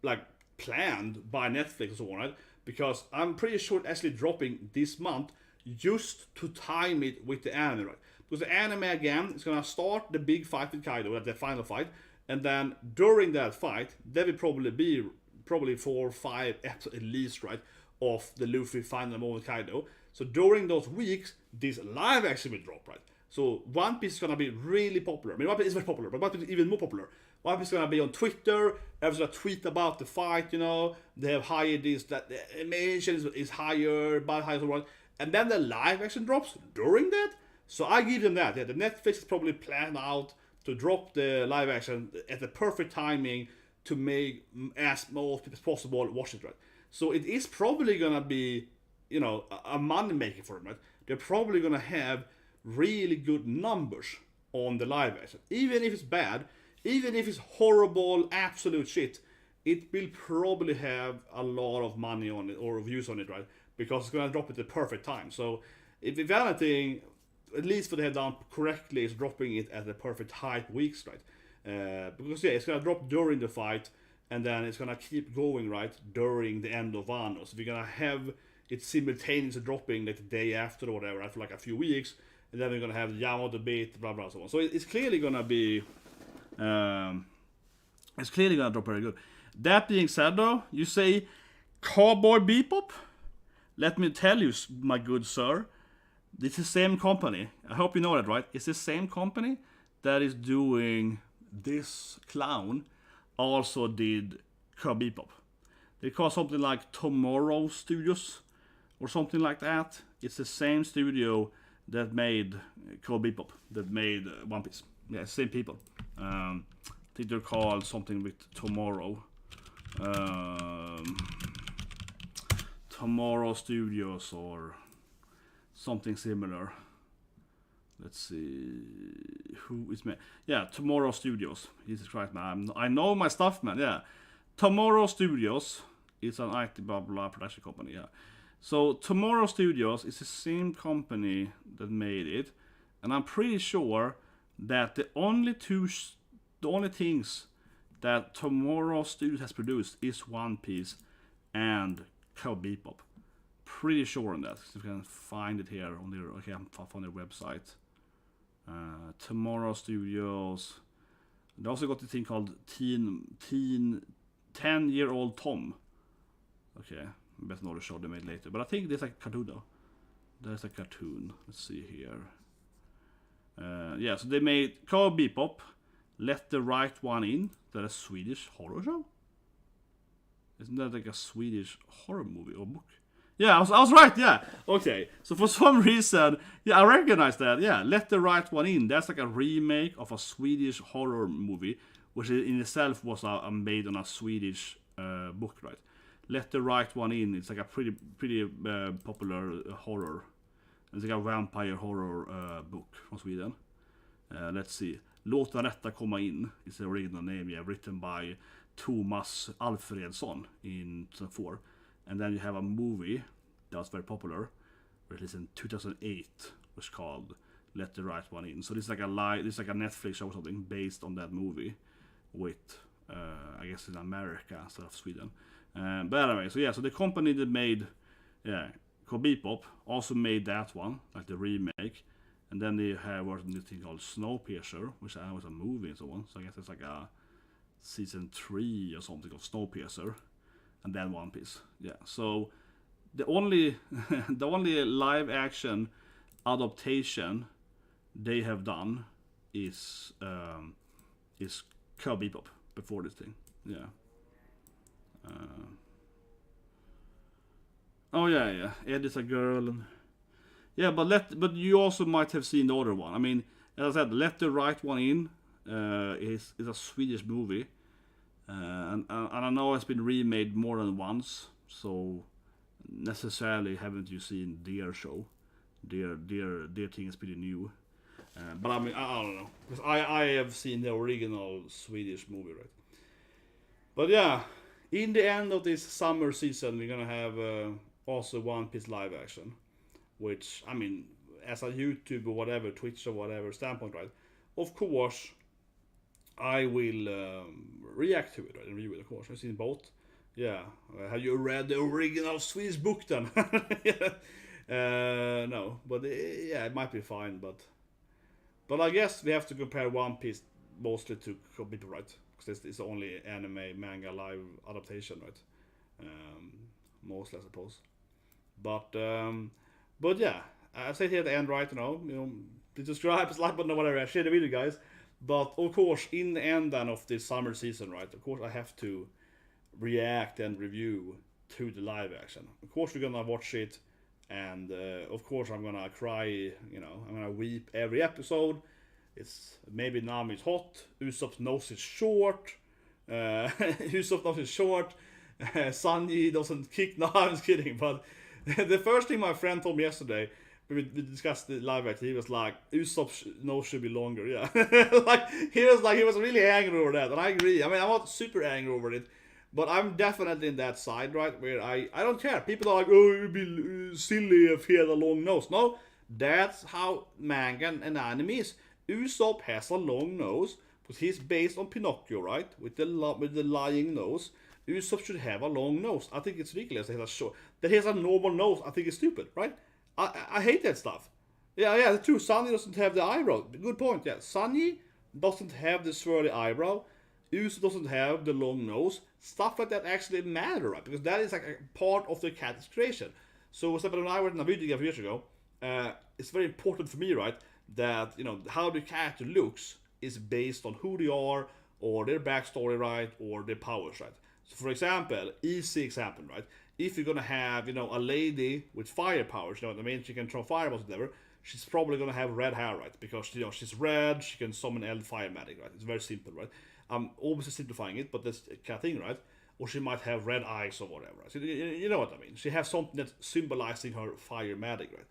like planned by Netflix and so on, right? Because I'm pretty sure it's actually dropping this month just to time it with the anime, right? Because the anime again is gonna start the big fight with Kaido, the final fight, and then during that fight, there will probably be 4 or 5 episodes at least, right, of the Luffy final moment with Kaido. So during those weeks, this live action will drop, right? So One Piece is gonna be really popular. I mean, One Piece is very popular, but One Piece is even more popular. One Piece is gonna be on Twitter. Everyone's gonna tweet about the fight. You know, they have hired this, that the animation is higher, by higher, so on. And then the live action drops during that. So I give them that. Yeah, the Netflix is probably planned out to drop the live action at the perfect timing to make as most people as possible watch it, right? So it is probably gonna be, you know, a money maker for them, right? They're probably gonna have really good numbers on the live action. Even if it's bad, even if it's horrible, absolute shit, it will probably have a lot of money on it or views on it, right? Because it's gonna drop at the perfect time. So if anything, at least what they have done correctly is dropping it at the perfect hype weeks, right? Because yeah, it's gonna drop during the fight. and then it's gonna keep going right during the end of Wano. So we're gonna have it simultaneously dropping like the day after or whatever, after like a few weeks, and then we're gonna have Yamato Beat, blah blah, so on. So it's clearly gonna be, it's clearly gonna drop very good. That being said, though, you say Cowboy Bebop. Let me tell you, my good sir, it's the same company. I hope you know that, right? It's the same company that is doing this clown. Also did Cowboy Bebop. They call something like Tomorrow Studios or something like that. It's the same studio that made Cowboy Bebop, that made One Piece. Yeah, same people. I think they're called something with Tomorrow. Tomorrow Studios or something similar. Let's see who is made. Yeah, Tomorrow Studios. Jesus Christ, man! I know my stuff, man. Yeah, Tomorrow Studios is an IT blah blah production company. Yeah, so Tomorrow Studios is the same company that made it, and I'm pretty sure that the only things that Tomorrow Studios has produced is One Piece and Cowboy Bebop. Pretty sure on that. If you can find it here on their, okay, I found their website. Tomorrow Studios. They also got the thing called 10-year-old Tom. Okay, I better know the show they made later. But I think there's a cartoon though. There's a cartoon. Let's see here. Yeah, so they made Cowboy Bebop, Let the Right One In. That a Swedish horror show? Isn't that like a Swedish horror movie or book? Yeah, I was right, yeah. Okay, so for some reason, yeah, I recognize that. Yeah, Let the Right One In. That's like a remake of a Swedish horror movie, which in itself was made on a Swedish book, right? Let the Right One In. It's like a pretty popular horror. It's like a vampire horror book from Sweden. Let's see. Låt den rätta komma in is the original name, yeah, written by Thomas Alfredsson in 2004. And then you have a movie that was very popular, released in 2008, was called Let the Right One In. So this is like a Netflix show or something based on that movie, with I guess in America instead of Sweden. But anyway, so yeah, so the company that made Cowboy Bebop also made that one, like the remake. And then they have worked on this thing called Snowpiercer, which I know is a movie and so on. So I guess it's like a season 3 or something of Snowpiercer, and then One Piece. Yeah. So the only live action adaptation they have done is Cowboy Bebop before this thing. Yeah. Oh yeah. Eddie's a girl and. Yeah, but you also might have seen the other one. I mean, as I said, Let the Right One In is a Swedish movie, and I know it's been remade more than once. So necessarily haven't you seen their show? Their thing is pretty new. But I mean, I don't know, because I have seen the original Swedish movie, right? But yeah, in the end of this summer season, we're gonna have also One Piece live action. Which, I mean, as a YouTube or whatever, Twitch or whatever standpoint, right? Of course, I will react to it, right? And review it, of course. I've seen both. Yeah. Have you read the original Swedish book then? No. But yeah, it might be fine. But I guess we have to compare One Piece mostly to Cowboy Bebop, right? Because it's the only anime, manga, live adaptation, right? Mostly, I suppose. But yeah, I say here at the end, right, please subscribe, like button, or whatever, share the video, guys. But of course, in the end then of this summer season, right, of course I have to react and review to the live action. Of course we're gonna watch it, and of course I'm gonna cry, I'm gonna weep every episode. It's maybe Nami's hot, Usopp's nose is short, Usopp's nose is short, Sanji doesn't kick, no, I'm just kidding, but the first thing my friend told me yesterday, we discussed the live action, he was like, Usopp's nose should be longer, yeah. He was really angry over that, and I agree. I mean, I'm not super angry over it, but I'm definitely in that side, right, where I don't care. People are like, oh, it would be silly if he had a long nose. No, that's how manga and anime is. Usopp has a long nose because he's based on Pinocchio, right? With the lying nose. Usopp should have a long nose. I think it's ridiculous that he has a normal nose. I think it's stupid, right? I hate that stuff. Yeah, it's true. Sunny doesn't have the eyebrow. Good point. Yeah, Sunny doesn't have the swirly eyebrow. Usopp doesn't have the long nose. Stuff like that actually matter, right? Because that is like a part of the character's creation. So, when I were in a video a few years ago, it's very important for me, right, that how the character looks is based on who they are, or their backstory, right, or their powers, right. So, for example, easy example, right? If you're gonna have a lady with fire powers, you know what I mean? She can throw fireballs, whatever. She's probably gonna have red hair, right? Because she's red, she can summon Elf Fire Magic, right? It's very simple, right? I'm obviously simplifying it, but that's the kind of thing, right? Or she might have red eyes or whatever. Right? So you know what I mean? She has something that's symbolizing her fire magic, right?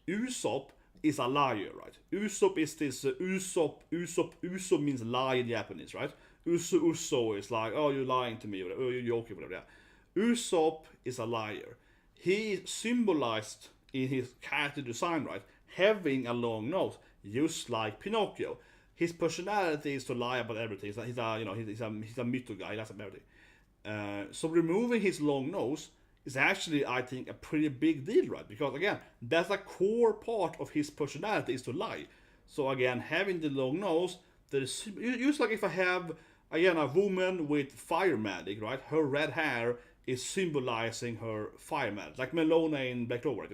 Usopp is a liar, right? Usopp is this Usopp means lie in Japanese, right? Uso is like, oh, you're lying to me, or oh, you're joking, whatever. Yeah. Usopp is a liar. He is symbolized in his character design, right? Having a long nose, just like Pinocchio. His personality is to lie about everything. He's a mytho guy. He does everything. So removing his long nose is actually, I think, a pretty big deal, right? Because again, that's a core part of his personality is to lie. So again, having the long nose, that is just like if I have again a woman with fire magic, right? Her red hair is symbolizing her fire magic, like Melona in Black Clover,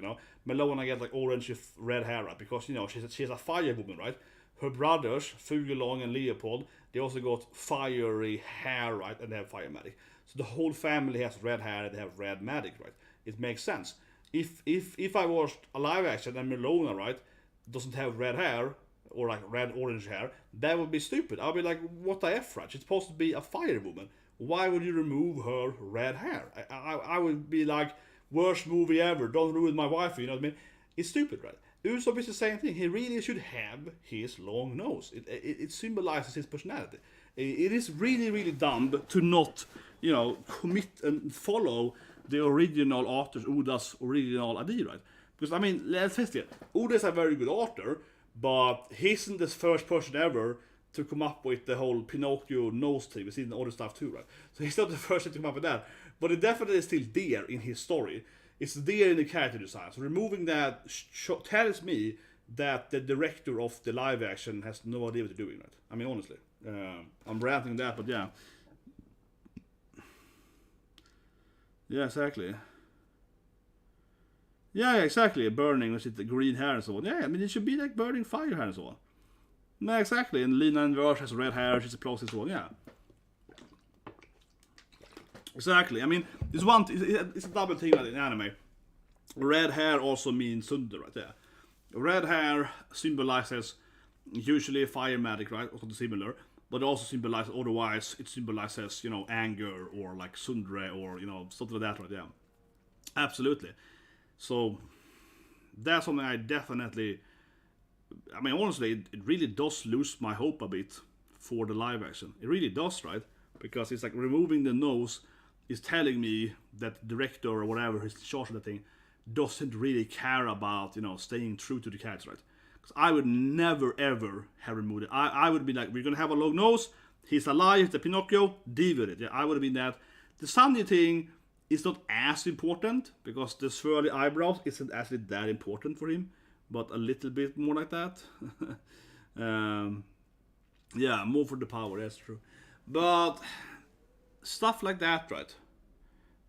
Melona gets like orange with red hair, right? Because she's a fire woman, right? Her brothers, Fugilong and Leopold, they also got fiery hair, right? And they have fire magic. So the whole family has red hair and they have red magic, right? It makes sense. If I watched a live action and Melona, right, doesn't have red hair, or like red orange hair, that would be stupid. I'll be like, what the F, right? She's supposed to be a fire woman. Why would you remove her red hair? I would be like, worst movie ever, don't ruin my wife, you know what I mean? It's stupid, right? Usopp is the same thing. He really should have his long nose. It symbolizes his personality. It is really, really dumb to not, commit and follow the original author's, Oda's original idea, right? Because, I mean, let's face it, Oda is a very good author, but he isn't the first person ever to come up with the whole Pinocchio nose thing. We've seen the other stuff too, right? So he's not the first to come up with that. But it definitely is still there in his story. It's there in the character design. So removing that tells me that the director of the live action has no idea what they're doing, right? I mean, honestly. I'm ranting that, but yeah. Yeah, exactly. Yeah, exactly. Burning with the green hair and so on. Yeah, I mean, it should be like burning fire hair and so on. No, exactly. And Lina and Verge has red hair, she's a plus and so on. Yeah. Exactly. I mean, it's a double thing in anime. Red hair also means Thunder, right? Yeah. Red hair symbolizes usually fire magic, right? Also similar. But it also symbolizes, otherwise, it symbolizes, anger or like Sundre or, something like that, right? Yeah. Absolutely. So, that's something I definitely... I mean, honestly, it really does lose my hope a bit for the live action. It really does, right? Because it's like removing the nose is telling me that the director or whatever is in charge of the thing doesn't really care about, staying true to the character, right? Because I would never, ever have removed it. I would be like, we're going to have a long nose, he's alive, the Pinocchio, deal with it. Yeah, I would have been that. The Sunny thing is not as important, because the swirly eyebrows isn't actually that important for him, but a little bit more like that. Yeah, more for the power, that's true. But stuff like that, right?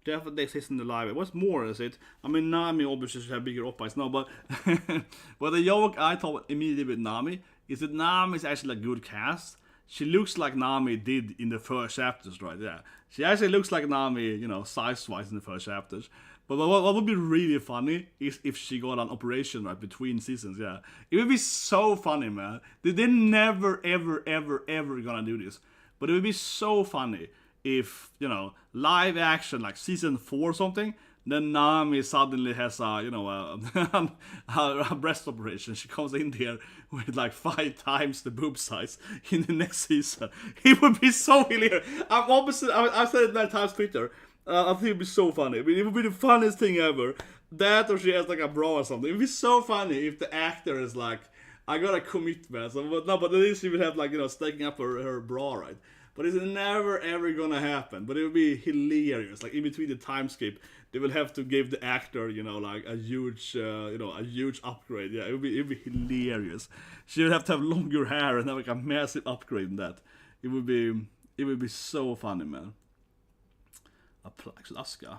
Definitely exists in the live. What's more is it? I mean, Nami obviously should have bigger eyes now, but but the joke I thought immediately with Nami is that Nami is actually a good cast. She looks like Nami did in the first chapters, right? Yeah, she actually looks like Nami, size-wise in the first chapters. But what would be really funny is if she got an operation right between seasons. Yeah, it would be so funny, man. They're never, ever, ever, ever gonna do this. But it would be so funny if, live action, like season 4 or something, then Nami suddenly has a breast operation. She comes in there with like 5 times the boob size in the next season. It would be so hilarious. I've said it many times on Twitter. I think it would be so funny. I mean, it would be the funniest thing ever. That or she has like a bra or something. It would be so funny if the actor is like I gotta commit, man. So, but at least she would have like sticking up her bra, right? But it's never ever gonna happen. But it would be hilarious. Like in between the time skip, they will have to give the actor, like a huge, a huge upgrade. Yeah, it would be hilarious. She would have to have longer hair and have like a massive upgrade in that. It would be so funny, man. A Plaxlaska.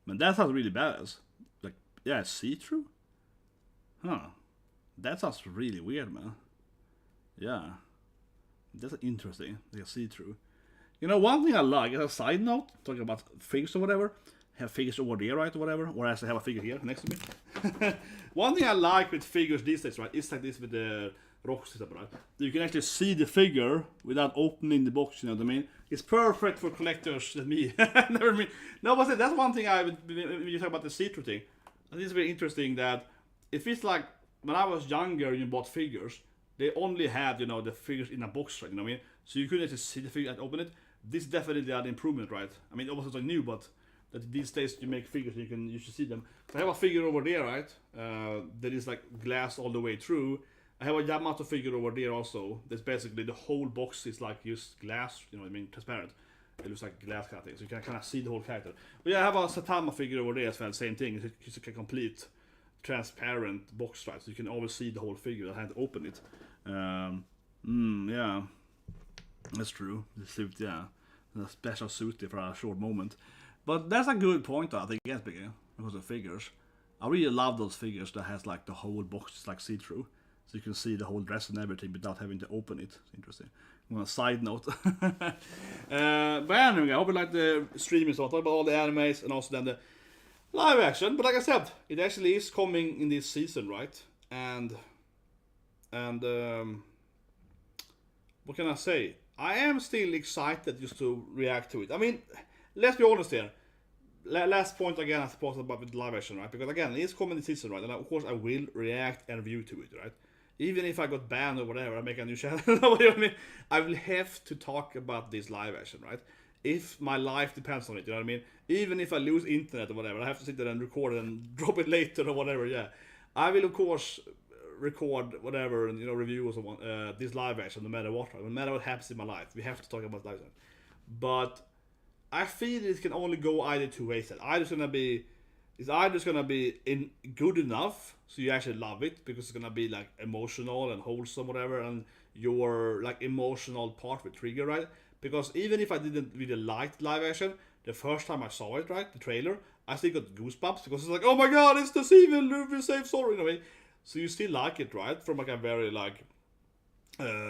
Man, that sounds really badass. Like, yeah, see-through? Huh. That sounds really weird, man. Yeah. That's interesting. Like a see-through. One thing I like, as a side note, talking about figures or whatever, have figures over there, right, or whatever, or as I have a figure here next to me. One thing I like with figures these days, right, is like this with the Roxy, right? You can actually see the figure without opening the box, you know what I mean? It's perfect for collectors like me. No, but that's one thing when you talk about the see-through thing. I think it's very interesting that it feels like when I was younger and you bought figures, they only had, the figures in a box, right, you know what I mean? So you couldn't actually see the figure and open it. This definitely an improvement, right? I mean, it wasn't so new, but that these days you make figures, you should see them. So I have a figure over there, right? That is like glass all the way through. I have a Yamato figure over there also. That's basically the whole box is like just glass, you know what I mean, transparent. It looks like glass cutting, so you can kind of see the whole character. But yeah, I have a Satama figure over there as well, same thing. It's like a complete transparent box, right? So you can always see the whole figure. I had to open it. Yeah, that's true. The suit, yeah, a special suit there for a short moment. But that's a good point, though, I think, yes, because of figures. I really love those figures that has like the whole box is like see-through. So you can see the whole dress and everything without having to open it. It's interesting. On a side note. But anyway, I hope you like the streaming, so I'll talk about all the animes and also then the live action. But like I said, it actually is coming in this season, right? And what can I say? I am still excited just to react to it. I mean, let's be honest here. Last point again, I suppose, about with live action, right? Because again, it's coming this season, right? And of course, I will react and review to it, right? Even if I got banned or whatever, I make a new channel. I will have to talk about this live action, right? If my life depends on it, you know what I mean? Even if I lose internet or whatever, I have to sit there and record it and drop it later or whatever. Yeah, I will of course record whatever and review or so on this live action, no matter what, right? No matter what happens in my life, we have to talk about live action. But I feel it can only go either two ways. It's either just gonna be good enough, so you actually love it because it's gonna be like emotional and wholesome, whatever, and your like emotional part with Trigger, right? Because even if I didn't really like live action, the first time I saw it, right, the trailer, I still got goosebumps because it's like, oh my god, it's the Steven Luffy save story, in a way. So you still like it, right? From like a very like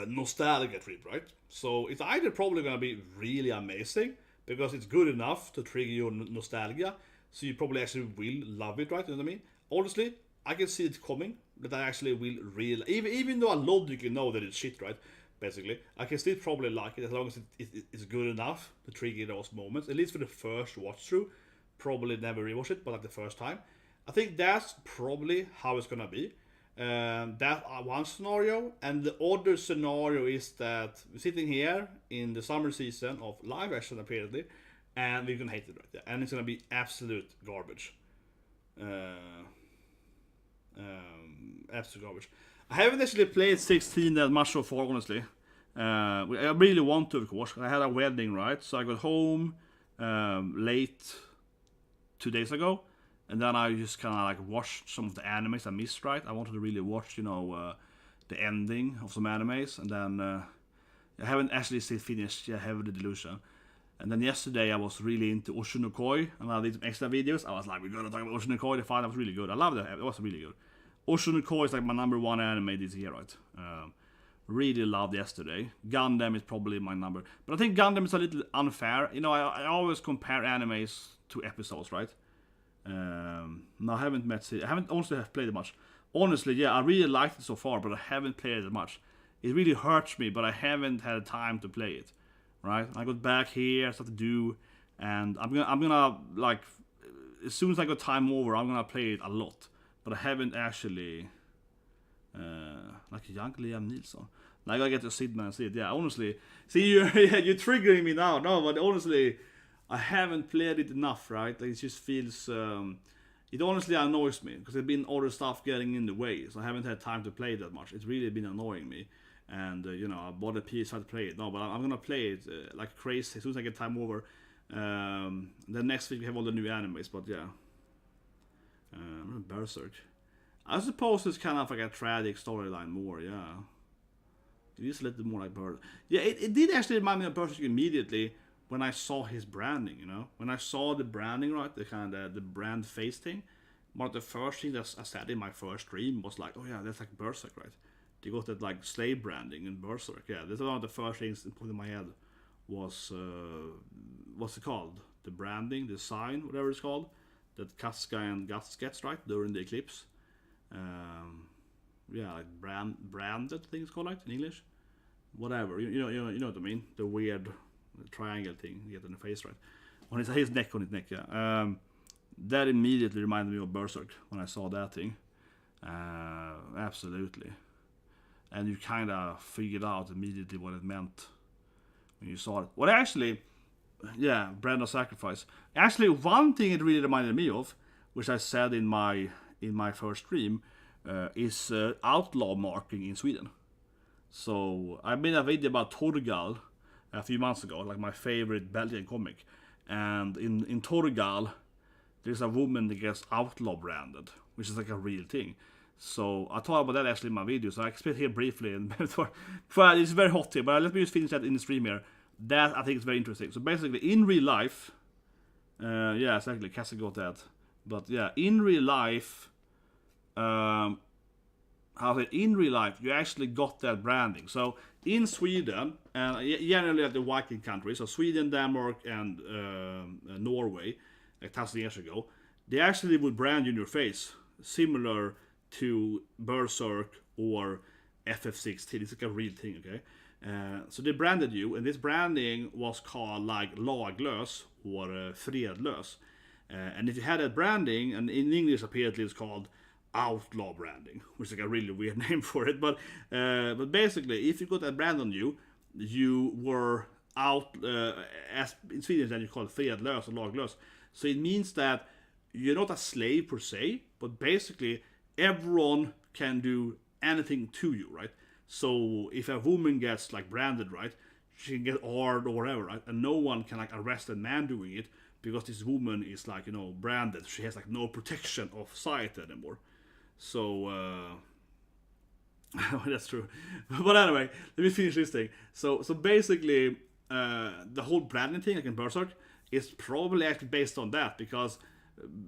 nostalgia trip, right? So it's either probably gonna be really amazing because it's good enough to trigger your nostalgia. So you probably actually will love it, right? You know what I mean? Honestly, I can see it coming. That I actually will really... Even though I logically know that it's shit, right? Basically. I can still probably like it as long as it's good enough to trigger those moments. At least for the first watch through. Probably never rewatch it, but like the first time. I think that's probably how it's gonna be. That one scenario. And the other scenario is that we're sitting here in the summer season of live action, apparently. And we're gonna hate it, right? Yeah. And it's gonna be absolute garbage. Absolute garbage. I haven't actually played 16 that much so far, honestly. I really want to, of course. I had a wedding, right? So I got home late 2 days ago. And then I just kind of like watched some of the animes I missed, right? I wanted to really watch, the ending of some animes. And then I haven't actually still finished Heavy Delusion. And then yesterday I was really into Oshinokoi, and I did some extra videos. I was like, we're gonna talk about Oshinokoi. The fight was really good. I loved it. It was really good. Oshinokoi is like my number one anime this year, right? Really loved yesterday. Gundam is probably my number. But I think Gundam is a little unfair. I always compare animes to episodes, right? No, I haven't honestly played it much. Honestly, yeah, I really liked it so far, but I haven't played it much. It really hurts me, but I haven't had time to play it. Right, I got back here, stuff to do, and I'm gonna like as soon as I got time over, I'm gonna play it a lot. But I haven't actually like young Liam Neeson. Like I gotta get to sit and see it. Yeah, honestly, see you're triggering me now. No, but honestly, I haven't played it enough. Right, like, it just feels it honestly annoys me because there's been other stuff getting in the way, so I haven't had time to play that much. It's really been annoying me, and I bought a PS5 to play it. No, but I'm gonna play it like crazy as soon as I get time over. Then next week we have all the new animes, but yeah, Berserk. I suppose it's kind of like a tragic storyline more, yeah. It is a little more like Berserk. Yeah, it did actually remind me of Berserk immediately when I saw his branding, When I saw the branding, right, the kind of the brand face thing, one of the first things that I said in my first stream was like, oh yeah, that's like Berserk, right? They got that like slave branding in Berserk, yeah. That's one of the first things that put in my head was, what's it called? The branding, the sign, whatever it's called, that Casca and Guts gets, right, during the eclipse. Yeah, like branded, I think it's called, like, in English. Whatever, you know what I mean? The weird triangle thing you get in the face, right? On his neck, yeah. That immediately reminded me of Berserk when I saw that thing. Absolutely. And you kind of figured out immediately what it meant when you saw it. Well, actually, yeah, Brand of Sacrifice. Actually, one thing it really reminded me of, which I said in my first stream, is outlaw marking in Sweden. So I made a video about Torgal a few months ago, like my favorite Belgian comic. And in Torgal, there's a woman that gets outlaw branded, which is like a real thing. So I thought about that actually in my video, so I explain here briefly. And before it's very hot here, but let me just finish that in the stream here. That I think is very interesting. So basically, in real life, yeah, exactly, Cassie got that. But yeah, in real life, in real life, you actually got that branding. So in Sweden, and generally at the Viking countries, so Sweden, Denmark, and Norway, like 1,000 years ago, they actually would brand you in your face, similar to Berserk or FF16. It's like a real thing, okay? So they branded you, and this branding was called like laglös or fredlös. And if you had that branding, and in English apparently it's called outlaw branding, which is like a really weird name for it. But basically, if you got that brand on you, you were out. As in Sweden, then you call it fredlös or laglös. So it means that you're not a slave per se, but basically everyone can do anything to you, right? So if a woman gets like branded, right, she can get hard or whatever, right? And no one can like arrest a man doing it because this woman is like, branded. She has like no protection of society anymore. So that's true. But anyway, let me finish this thing. So basically, the whole branding thing, like in Berserk, is probably actually based on that, because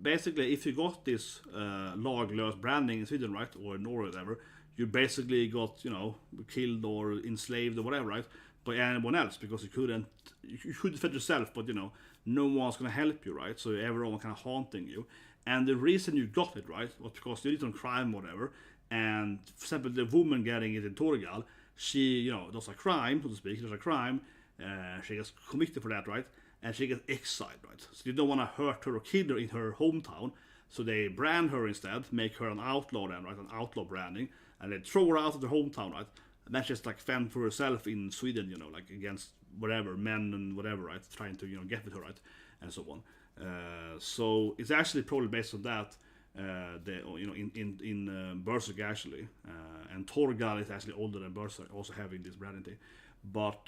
basically, if you got this laglös branding in Sweden, right, or in Norway, or whatever, you basically got, killed or enslaved or whatever, right, by anyone else, because you could defend yourself, but no one's gonna help you, right? So everyone kind of haunting you, and the reason you got it, right, was because you did some crime, or whatever. And for example, the woman getting it in Torgal, she, does a crime, so to speak, she gets convicted for that, right? And she gets exiled, right? So you don't want to hurt her or kill her in her hometown, so they brand her instead, make her an outlaw then, right? An outlaw branding, and they throw her out of their hometown, right? And then she's like fend for herself in Sweden, like against whatever, men and whatever, right? Trying to, get with her, right? And so on. So it's actually probably based on that, in Berserk actually. And Torgal is actually older than Berserk, also having this branding thing. But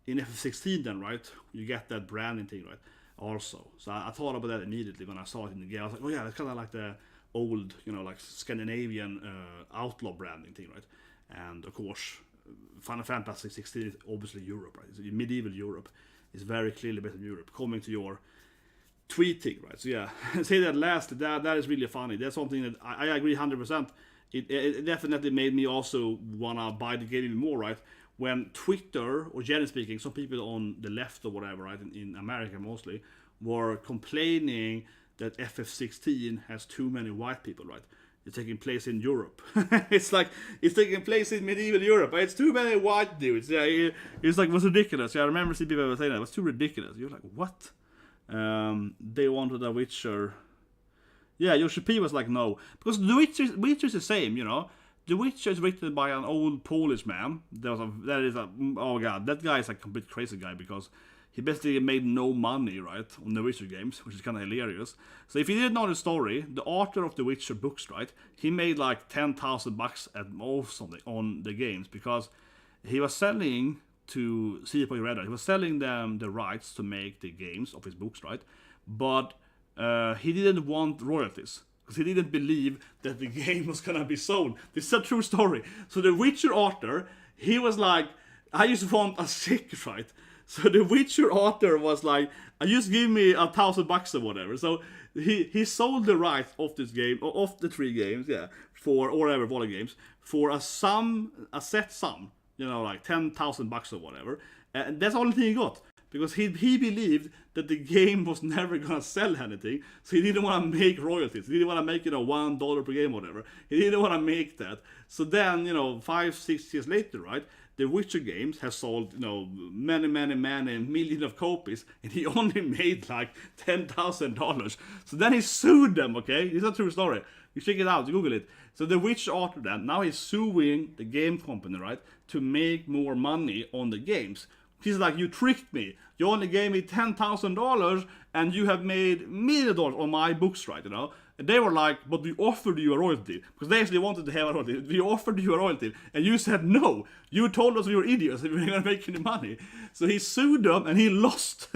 in FF16 then, right, you get that branding thing, right, also. So I thought about that immediately when I saw it in the game. I was like, oh yeah, that's kind of like the old, like Scandinavian outlaw branding thing, right? And of course, Final Fantasy 16 is obviously Europe, right? It's medieval Europe. It's very clearly based in Europe, coming to your tweeting, right? So yeah, say that last, that is really funny. That's something that I agree 100%. It definitely made me also wanna buy the game even more, right? When Twitter, or generally speaking, some people on the left or whatever, right, in America mostly, were complaining that FF16 has too many white people, right? It's taking place in Europe. It's like, it's taking place in medieval Europe. It's too many white dudes. Yeah, it's like, it was ridiculous. Yeah, I remember seeing people saying that. It was too ridiculous. You're like, what? They wanted a Witcher. Yeah, Yoshi P was like, no. Because the Witcher is the same, The Witcher is written by an old Polish man. Oh god, that guy is a complete crazy guy, because he basically made no money, right, on the Witcher games, which is kind of hilarious. So if you didn't know the story, the author of the Witcher books, right, he made like $10,000 at most something on the games because he was selling to CD Projekt Red. He was selling them the rights to make the games of his books, right? But he didn't want royalties because he didn't believe that the game was gonna be sold. This is a true story. So the Witcher author, he was like, I just want a sick, right? So the Witcher author was like, just give me $1,000 or whatever. So he sold the rights of this game, of the 3 games, yeah, for, or whatever, volley games, for a set sum, you know, like $10,000 or whatever. And that's the only thing he got. Because he believed that the game was never gonna sell anything, so he didn't want to make royalties. He didn't want to make, $1 per game or whatever. He didn't want to make that. So then, 5-6 years later, right, the Witcher games have sold, many millions of copies, and he only made like $10,000. So then he sued them. Okay, it's a true story. You check it out, Google it. So the Witcher author then now he's suing the game company, right, to make more money on the games. He's like, you tricked me. You only gave me $10,000 and you have made millions of dollars on my books, right? And they were like, but we offered you a royalty. Because they actually wanted to have a royalty. We offered you a royalty. And you said no. You told us we were idiots and we weren't going to make any money. So he sued them and he lost.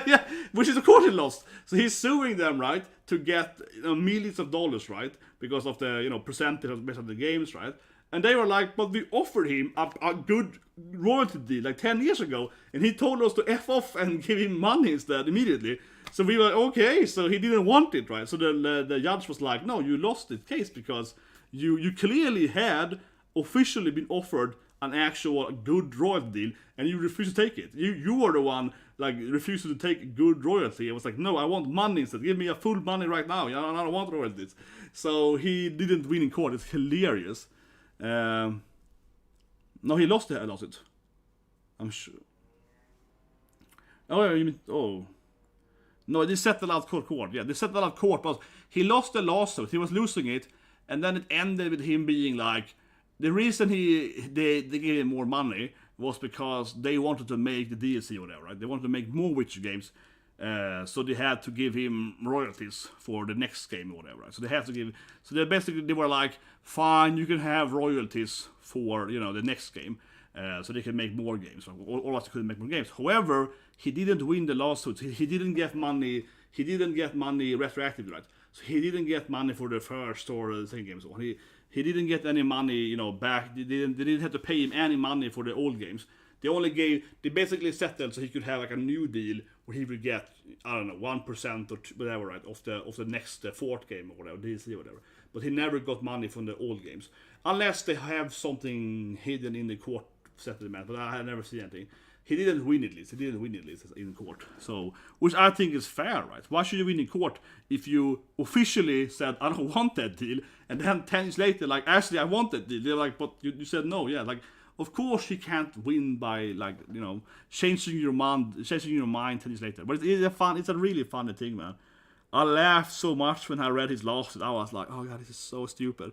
Yeah, which is of course he lost. So he's suing them, right, to get millions of dollars, right? Because of the, percentage of the games, right? And they were like, but we offered him a good royalty deal like 10 years ago, and he told us to F off and give him money instead immediately. So we were okay, so he didn't want it, right? So the judge was like, no, you lost this case because you clearly had officially been offered an actual good royalty deal, and you refused to take it. You were the one like refusing to take good royalty. I was like, no, I want money instead. Give me a full money right now. I don't want royalties. So he didn't win in court. It's hilarious. No, he lost the lawsuit. I'm sure. Oh, you mean? Oh, no, they settled out court. Yeah, they settled out court, but he lost the lawsuit. He was losing it, and then it ended with him being like, the reason they gave him more money was because they wanted to make the DLC or whatever, right? They wanted to make more Witcher games. So they had to give him royalties for the next game or whatever. Right? So they had to give. So they were like, fine, you can have royalties for the next game, so they can make more games. Or else they couldn't make more games. However, he didn't win the lawsuit. He didn't get money. He didn't get money retroactively, right? So he didn't get money for the first or the second game. So he didn't get any money, back. They didn't have to pay him any money for the old games. They basically settled so he could have like a new deal where he would get, I don't know, 1% or whatever, right, of the next fourth game or whatever, DLC or whatever. But he never got money from the old games. Unless they have something hidden in the court settlement, but I never seen anything. He didn't win at least. In court. So, which I think is fair, right? Why should you win in court if you officially said, I don't want that deal, and then 10 years later, like, actually, I want that deal. They're like, but you said no, yeah, like, of course he can't win by changing your mind 10 years later. But it's a really funny thing, man. I laughed so much when I read his lawsuit. I was like, oh god, this is so stupid.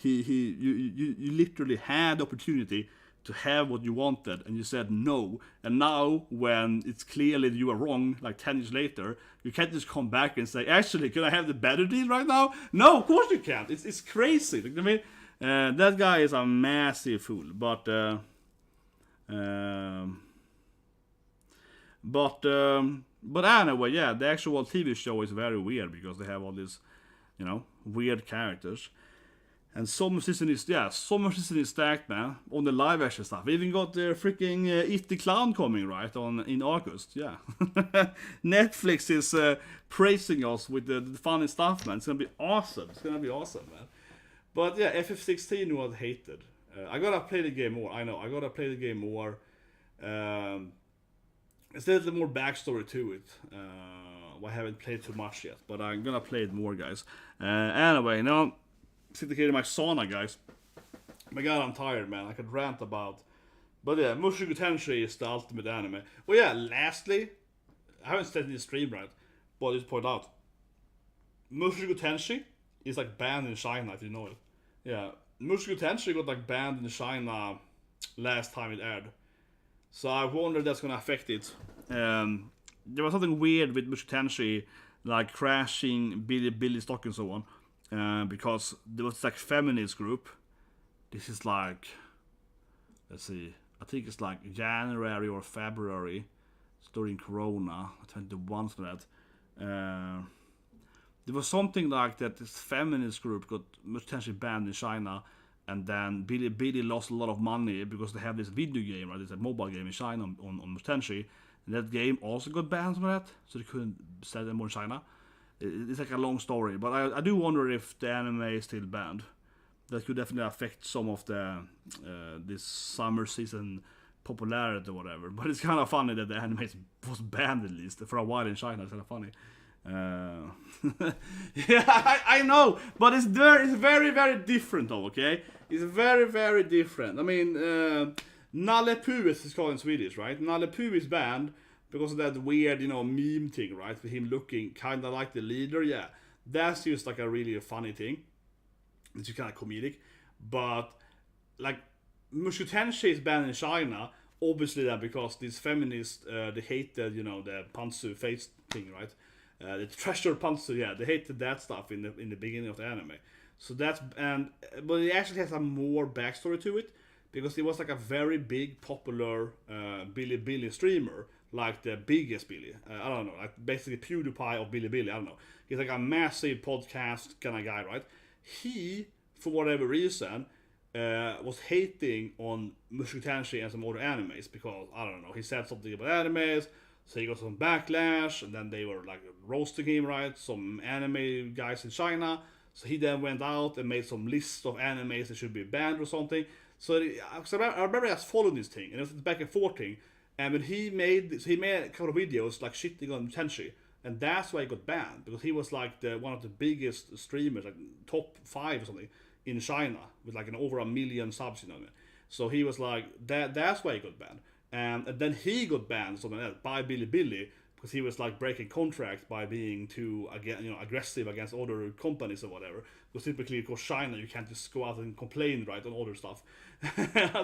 You literally had the opportunity to have what you wanted and you said no. And now when it's clearly you are wrong, like 10 years later, you can't just come back and say, actually, can I have the better deal right now? No, of course you can't. It's crazy. I mean, that guy is a massive fool, but anyway, yeah, the actual TV show is very weird because they have all these, weird characters, and some season is stacked, man, on the live action stuff. We even got the freaking It the Clown coming right in August, yeah. Netflix is praising us with the funny stuff, man. It's gonna be awesome. Man. But yeah, FF16 was hated. I gotta play the game more. I know, I gotta play the game more. There's a little more backstory to it. I haven't played too much yet, but I'm gonna play it more, guys. Anyway, now, sitting here in my sauna, guys. My god, I'm tired, man. I could rant about. But yeah, Mushoku Tensei is the ultimate anime. Well, yeah, lastly, I haven't said in the stream, right? But I'll just point out. Mushoku Tensei is like banned in China, if you know it. Yeah, Mushoku Tensei got like banned in China last time it aired. So I wonder if that's gonna affect it. there was something weird with Mushoku Tensei, like crashing Bilibili stock and so on, because there was like feminist group. This is like, let's see, I think it's like January or February, it's during Corona, 21 for that. There was something like that this feminist group got potentially banned in China, and then Bilibili lost a lot of money because they have this video game, right? It's a mobile game in China on Mutenshi. And that game also got banned from that, so they couldn't sell it more in China. It's like a long story, but I do wonder if the anime is still banned. That could definitely affect some of the this summer season popularity or whatever. But it's kind of funny that the anime was banned at least for a while in China. It's kind of funny. Yeah, I know, but it's very, very different though, okay? It's very, very different. I mean, Nalle Puh is called in Swedish, right? Nalle Puh is banned because of that weird, meme thing, right? With him looking kind of like the leader, yeah. That's just like a really funny thing. It's just kind of comedic. But, like, Mushoku Tensei is banned in China, obviously that because these feminists, they hated, the pantsu face thing, right? The treasure pantsu, yeah, they hated that stuff in the beginning of the anime. So but it actually has a more backstory to it, because it was like a very big, popular Bilibili streamer, like the biggest Billy. I don't know, like basically PewDiePie of Bilibili. I don't know. He's like a massive podcast kind of guy, right? He, for whatever reason, was hating on Mushoku Tensei and some other animes because, I don't know, he said something about animes, so he got some backlash, and then they were like roasting him, right? Some anime guys in China. So he then went out and made some list of animes that should be banned or something. So I remember I was following this thing, and it was back and forth thing. And when he made a couple of videos like shitting on Tensei, and that's why he got banned, because he was like one of the biggest streamers, like top 5 or something in China, with like over 1 million subs, So he was like that's why he got banned. And then he got banned, something like that, by Bilibili, because he was like breaking contracts by being too aggressive against other companies or whatever. Because typically, of course, China, you can't just go out and complain, right, on other stuff.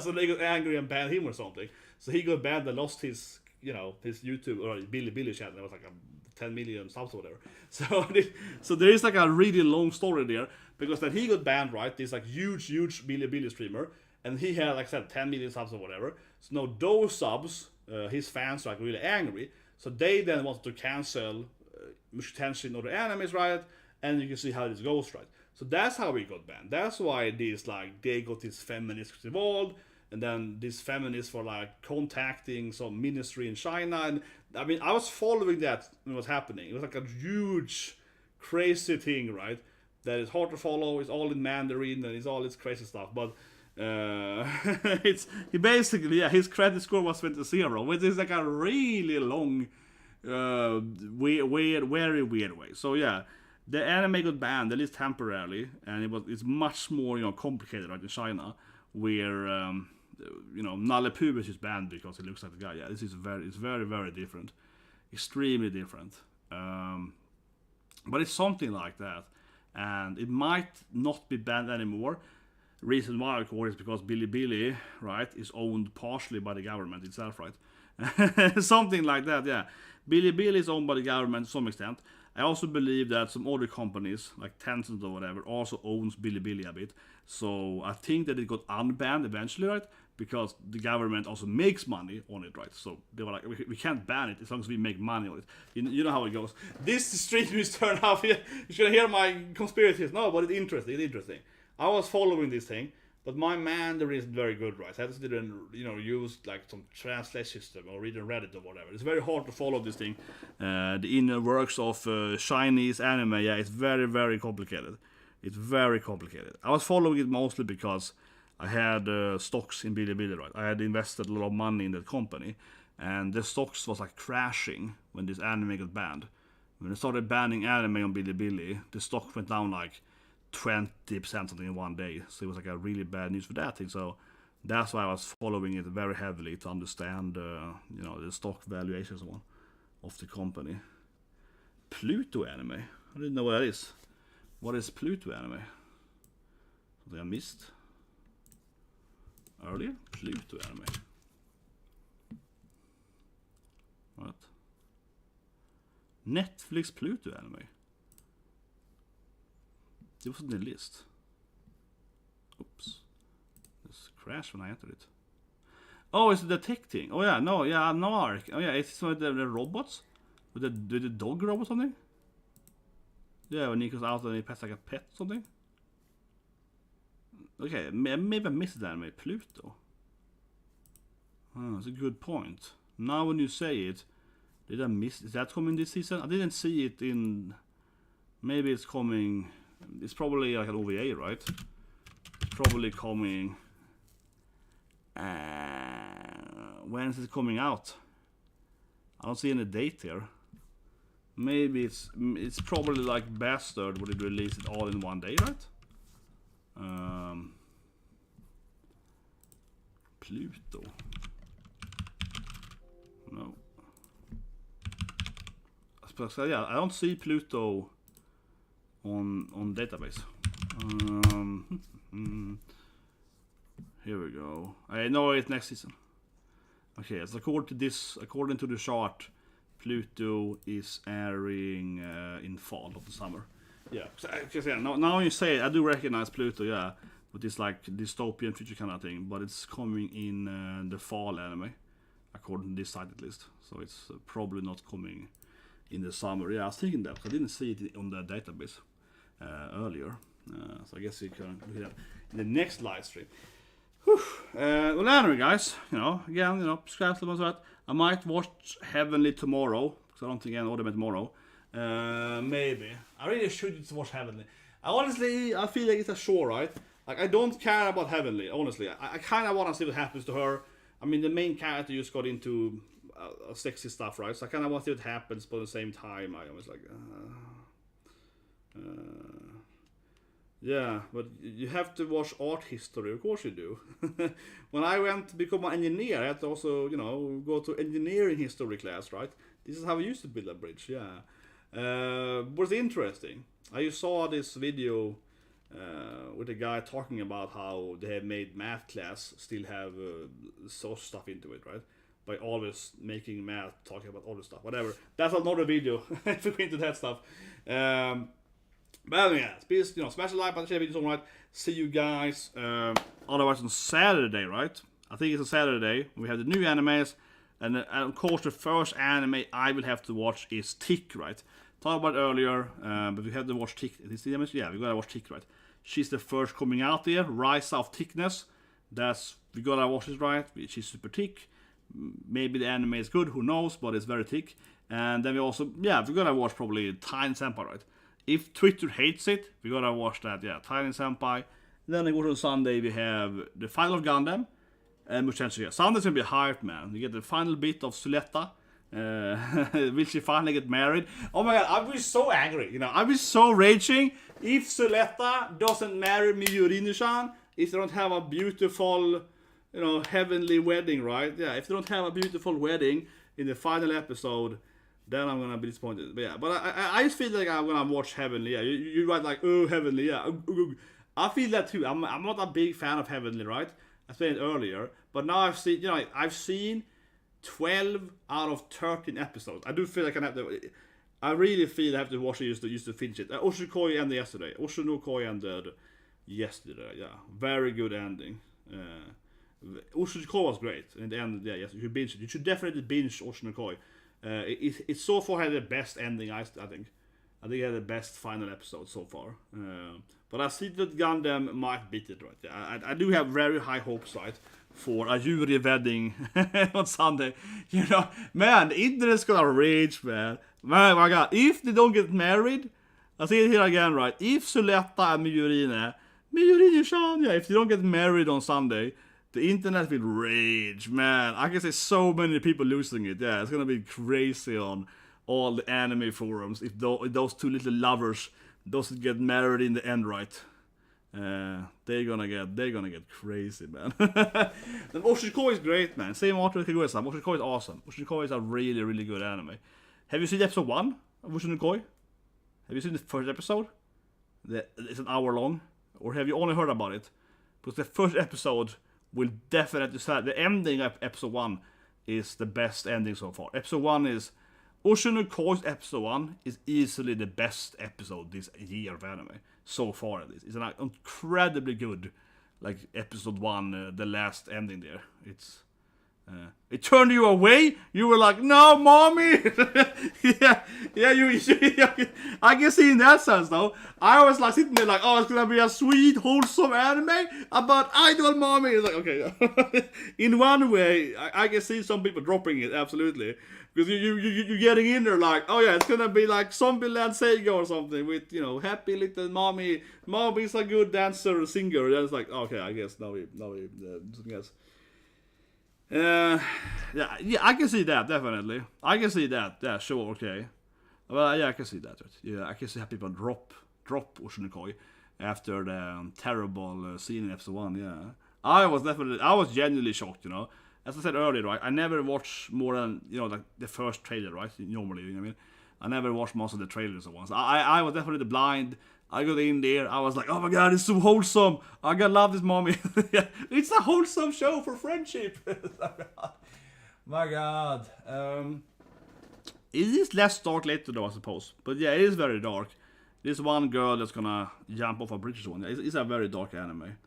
So they got angry and banned him or something. So he got banned and lost his YouTube or Bilibili channel. It was like 10 million subs or whatever. So there is like a really long story there, because then he got banned, right? This like huge Bilibili streamer, and he had, like I said, 10 million subs or whatever. So now those subs, his fans are like really angry. So they then wanted to cancel Mushoku Tensei and other animes, right? And you can see how this goes, right? So that's how he got banned. That's why they got these feminists involved, and then these feminists were like contacting some ministry in China. And I mean, I was following that when it was happening. It was like a huge, crazy thing, right? That is hard to follow. It's all in Mandarin and it's all this crazy stuff. But he basically, his credit score was 0, which is like a really long, very weird way. So yeah, the anime got banned, at least temporarily, and it's much more complicated, right, in China, where Nalle Puh is just banned because he looks like the guy. Yeah, it's very, very different, extremely different. But it's something like that, and it might not be banned anymore. Reason why, of course, is because Bilibili, right, is owned partially by the government itself, right? Something like that, yeah. Bilibili is owned by the government to some extent. I also believe that some other companies, like Tencent or whatever, also owns Bilibili a bit. So I think that it got unbanned eventually, right? Because the government also makes money on it, right? So they were like, we can't ban it as long as we make money on it. You know how it goes. This stream is turned off. You're gonna hear my conspiracies. No, but it's interesting. I was following this thing, but my Mandarin isn't very good, right? I had to use like some translate system or read on Reddit or whatever. It's very hard to follow this thing. The inner works of Chinese anime, yeah, it's very, very complicated. It's very complicated. I was following it mostly because I had stocks in Bilibili, right? I had invested a lot of money in that company, and the stocks was like crashing when this anime got banned. When they started banning anime on Bilibili, the stock went down like 20% something in one day. So it was like a really bad news for that thing. So that's why I was following it very heavily to understand the stock valuations and so on of the company. Pluto anime. I didn't know what that is. What is Pluto anime? Something I missed earlier? Pluto anime. What? Netflix Pluto anime. It was on the list. Oops. This crashed when I entered it. Oh, it's the tech thing. Oh yeah, no, Ark. Oh yeah, it's with the robots? With the dog robot or something? Yeah, when he goes out and he pets like a pet or something? Okay, maybe I missed that anime. Pluto. Oh, that's a good point. Now when you say it, did I miss? Is that coming this season? I didn't see it in. Maybe it's coming. It's probably like an OVA, right? It's probably coming. When is it coming out? I don't see any date here. Maybe it's probably like Bastard would it release it all in one day, right? Pluto. No. Yeah, I don't see Pluto on database. Here we go. I know it's next season. Okay, so according to the chart, Pluto is airing in fall of the summer. Yeah, now you say it, I do recognize Pluto, yeah, with this like dystopian future kind of thing, but it's coming in the fall anime, according to this site at least. So it's probably not coming in the summer. Yeah, I was thinking that, because I didn't see it on the database earlier. So I guess you can look it up in the next live stream. Well, anyway, guys, again, subscribe to that. I might watch Heavenly tomorrow, because I don't think I order it tomorrow. Maybe. I really should watch Heavenly. I feel like it's a show, right? Like, I don't care about Heavenly, honestly. I kind of want to see what happens to her. I mean, the main character just got into sexy stuff, right? So I kind of want to see what happens, but at the same time, I was like, yeah, but you have to watch art history, of course you do. When I went to become an engineer, I had to also, go to engineering history class, right? This is how I used to build a bridge, yeah. But it's interesting. I saw this video with a guy talking about how they have made math class still have source stuff into it, right? By always making math, talking about all this stuff, whatever. That's another video if we go into that stuff. But yeah, please, smash the like button, share videos, right? See you guys. Otherwise on Saturday, right? I think it's a Saturday. We have the new animes, and of course the first anime I will have to watch is Tick, right? Talked about it earlier, but we have to watch Tick. Is the image? Yeah, we gotta watch Tick, right? She's the first coming out there. Rise of Tickness. We gotta watch it, right? She's super Tick. Maybe the anime is good, who knows? But it's very Tick. And then we gotta watch probably Tiny Senpai, right? If Twitter hates it, we gotta watch that, yeah. Tiny Senpai. Then I go to Sunday, we have the final of Gundam. And potentially, yeah. Sunday's gonna be hype, man. You get the final bit of Suletta. Will she finally get married? Oh my god, I'd be so angry, I'd be so raging if Suletta doesn't marry Miyurini-chan, if they don't have a beautiful, heavenly wedding, right? Yeah, if they don't have a beautiful wedding in the final episode, then I'm gonna be disappointed. But yeah, I just feel like I'm gonna watch Heavenly. Yeah, you write like, oh, Heavenly. Yeah, I feel that too. I'm not a big fan of Heavenly, right? I said it earlier, but now I've seen 12 out of 13 episodes. I do feel like I really feel I have to watch it just to finish it. Oshinokoi ended yesterday. Oshinokoi ended yesterday. Yeah, very good ending. Oshinokoi was great. In the end, yeah, yes, you should binge it. You should definitely binge Oshinokoi. It so far had the best ending, I think. I think it had the best final episode so far. But I see that Gundam might beat it, right? Yeah, I do have very high hopes, right? For a Yuri wedding on Sunday. Man, the internet's gonna rage, man. My god, if they don't get married, I see it here again, right? If Suletta and Miyurini-chan, yeah, if they don't get married on Sunday, the internet will rage, man. I can see so many people losing it. Yeah, it's gonna be crazy on all the anime forums if those two little lovers doesn't get married in the end, right? They're gonna get crazy, man. The Oshinokoi is great, man. Same author Kaguya-san. Oshinokoi is awesome. Oshinokoi is a really, really good anime. Have you seen episode 1 of Oshinokoi? Have you seen the first episode? It's an hour long, or have you only heard about it? Because the first episode will definitely start. The ending of episode 1 is the best ending so far. Episode 1 is Ocean Coast episode 1 is easily the best episode this year of anime. So far at least. It's an incredibly good, like, episode 1, the last ending there. It turned you away. You were like, "No, mommy." yeah. I can see in that sense though. I was like sitting there like, "Oh, it's gonna be a sweet, wholesome anime about idol mommy." It's like, okay. In one way, I can see some people dropping it absolutely, because you're getting in there like, "Oh yeah, it's gonna be like Zombieland Sega or something with, you know, happy little mommy. Mommy's a good dancer, singer." And it's like, okay, I guess now we guess. Yeah, I can see that, definitely. I can see that. Yeah, sure, okay. Well, yeah, I can see that. Right? Yeah, I can see how people drop Oshinokoi after the terrible scene in episode 1. Yeah, I was genuinely shocked. You know, as I said earlier, right? I never watch more than, you know, like the first trailer, right? Normally, you know what I mean. I never watched most of the trailers at once. I was definitely blind. I got in there, I was like, "Oh my god, it's so wholesome. I gotta love this mommy." Yeah, it's a wholesome show for friendship. My god. It is less dark later though, I suppose. But yeah, it is very dark. This one girl that's gonna jump off a bridge or one. It's a very dark anime.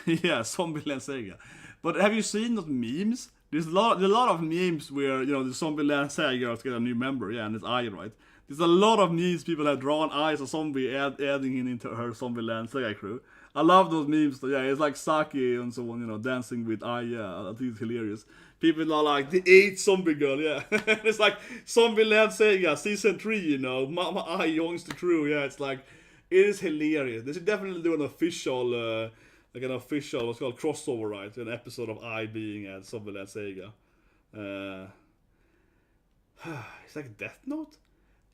Yeah, Zombieland Sega. But have you seen those memes? There's a lot of memes where, you know, the Zombieland Sega get a new member, yeah, and it's Ai, right? There's a lot of memes people have drawn Ai as a zombie, adding him into her Zombieland Sega crew. I love those memes, yeah, it's like Saki and so on, you know, dancing with Ai, yeah, I think it's hilarious. People are like, the 8th zombie girl, yeah. It's like Zombieland Sega, season 3, you know, Mama Ai joins the crew, yeah, it's like, it is hilarious. They should definitely do an official, what's called crossover, right? An episode of I being at Zombieland Sega. It's like Death Note?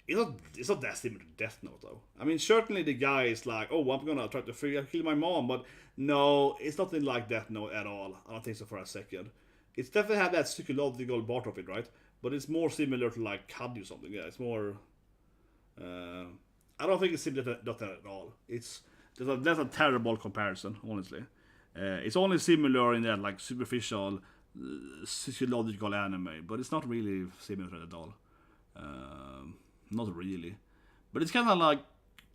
It's not that similar to Death Note though. I mean, certainly the guy is like, "Oh, I'm gonna try to kill my mom," but no, it's nothing like Death Note at all. I don't think so for a second. It's definitely had that psychological part of it, right? But it's more similar to like Cuddy or something. Yeah, it's more. I don't think it's similar to that at all. That's a terrible comparison, honestly. It's only similar in that like superficial psychological anime, but it's not really similar at all. Not really. But it's kind of like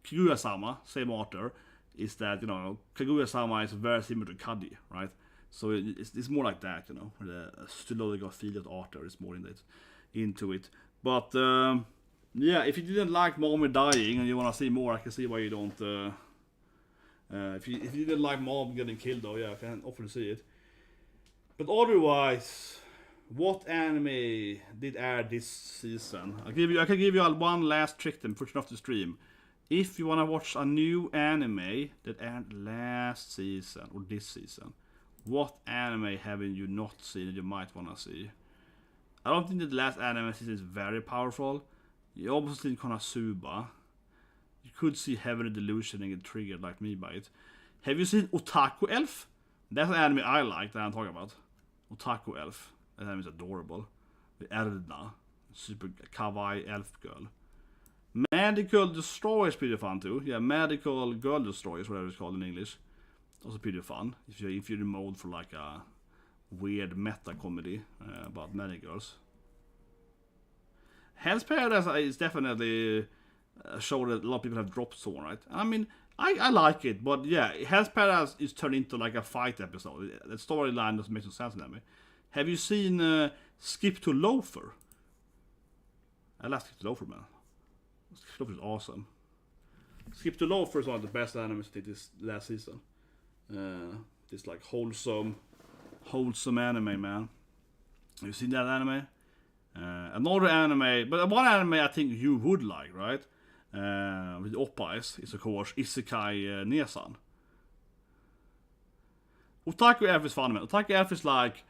Kaguya-sama, same author, is that, you know, Kaguya-sama is very similar to Cuddy, right? So it's more like that, you know, the psychological feel of the author is more into it. But yeah, if you didn't like Mommy dying and you want to see more, I can see why you don't. If you didn't like Mom getting killed, though, yeah, I can often see it. But otherwise, what anime did air this season? I can give you one last trick then, pushing off the stream. If you want to watch a new anime that aired last season or this season, what anime haven't you not seen that you might want to see? I don't think that the last anime season is very powerful. You almost seen Konosuba. You could see Heavenly Delusion and get triggered like me by it. Have you seen Otaku Elf? That's an anime I like that I'm talking about. Otaku Elf. That anime is adorable. With Erna. Super kawaii elf girl. Medical Destroyer is pretty fun too. Yeah, Medical Girl Destroyer is whatever it's called in English. Also pretty fun. If you're in the mode for like a weird meta comedy about many girls. Hell's Paradise is definitely a show that a lot of people have dropped so on, right? I mean, I like it, but yeah, Hell's Paradise is turned into like a fight episode. The storyline doesn't make no sense to me. Have you seen Skip to Loafer? I love Skip to Loafer, man. Skip to Loafer is awesome. Skip to Loafer is one of the best animes I did this last season. This like wholesome anime, man. Have you seen that anime? Another anime, but one anime I think you would like, right? With Oppais is of course Isekai Nesan. Otaku Elf is fun, man. Otaku Elf is like,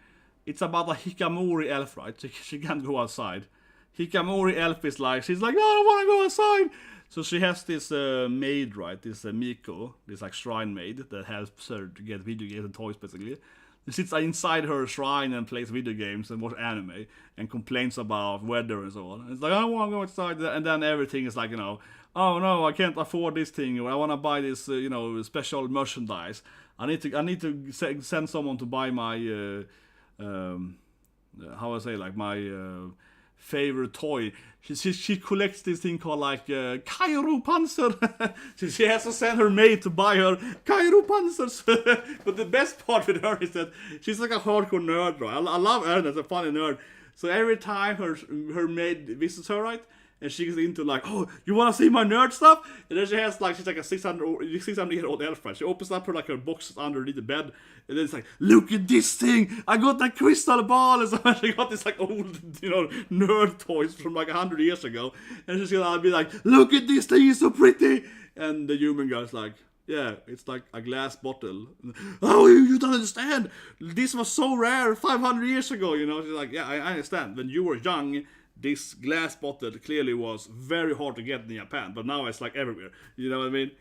it's about a Hikamori elf, right? She can't go outside. Hikamori elf is like, she's like, "Oh, I don't want to go outside." So she has this maid, right? This Miko, this like shrine maid that helps her to get video games and toys, basically. She sits inside her shrine and plays video games and watch anime and complains about weather and so on. And it's like, "I don't want to go outside," and then everything is like, you know, "Oh no, I can't afford this thing," or "I want to buy this, you know, special merchandise. I need to send someone to buy my how I say, like my favorite toy. She collects this thing called like Kairo Panzer. She has to send her maid to buy her Kairo Panzers. But the best part with her is that she's like a hardcore nerd, right? I love her as a funny nerd. So every time her maid visits her, right? And she gets into like, oh, you want to see my nerd stuff? And then she has like, she's like a 600-year-old elf, right? She opens up like her boxes underneath the bed. And then it's like, look at this thing! I got that crystal ball! And so she got this like old, nerd toys from like 100 years ago. And she's gonna be like, look at this thing, it's so pretty! And the human guy's like, yeah, it's like a glass bottle. Oh, you don't understand! This was so rare 500 years ago, She's like, yeah, I understand. When you were young, this glass bottle clearly was very hard to get in Japan, but now it's like everywhere. You know what I mean?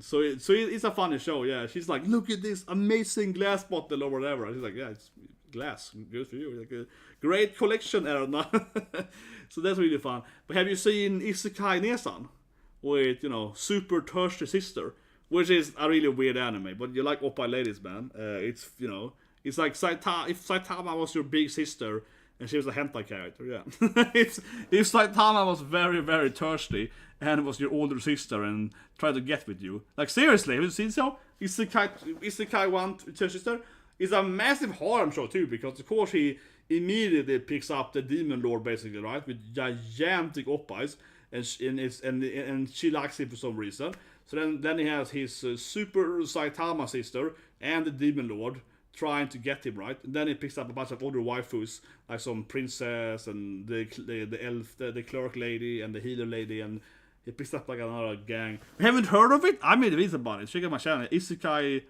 So it's a funny show. Yeah, she's like, look at this amazing glass bottle or whatever. She's like, yeah, it's glass, good for you. Like a great collection, Erna. So that's really fun. But have you seen Isekai Nesan with super thirsty sister, which is a really weird anime? But you like oppa ladies, man. It's it's like if Saitama was your big sister. And she was a hentai character, yeah. if Saitama was very, very thirsty and was your older sister and tried to get with you. Like, seriously, have you seen so? Isekai 1 sister is a massive harem show, too, because, of course, he immediately picks up the demon lord, basically, right? With gigantic oppas, and she likes him for some reason. So then he has his super Saitama sister and the demon lord trying to get him, right? And then he picks up a bunch of other waifus, like some princess and the elf, the clerk lady and the healer lady, and he picks up like another gang. You haven't heard of it? I made a video about it. Check out my channel. Isekai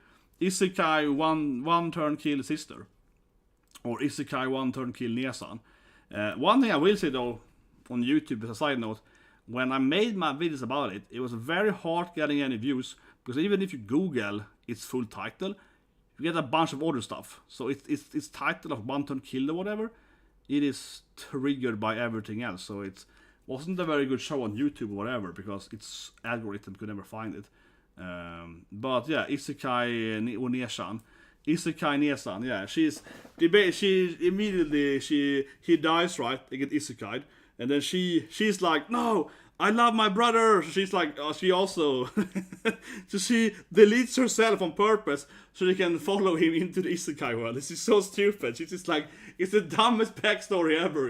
one turn kill sister, or Isekai one turn kill Nesan. One thing I will say though, on YouTube as a side note, when I made my videos about it, it was very hard getting any views, because even if you Google its full title, you get a bunch of other stuff. So it's title of one turn kill or whatever. It is triggered by everything else. So it wasn't a very good show on YouTube or whatever, because its algorithm could never find it. But yeah, Isekai Nesan. Isekai Nesan, yeah. He dies, right? They get isekai'd. And then she's like, no, I love my brother. She's like, she also, so she deletes herself on purpose so she can follow him into the isekai world. This is so stupid. She's just like, it's the dumbest backstory ever,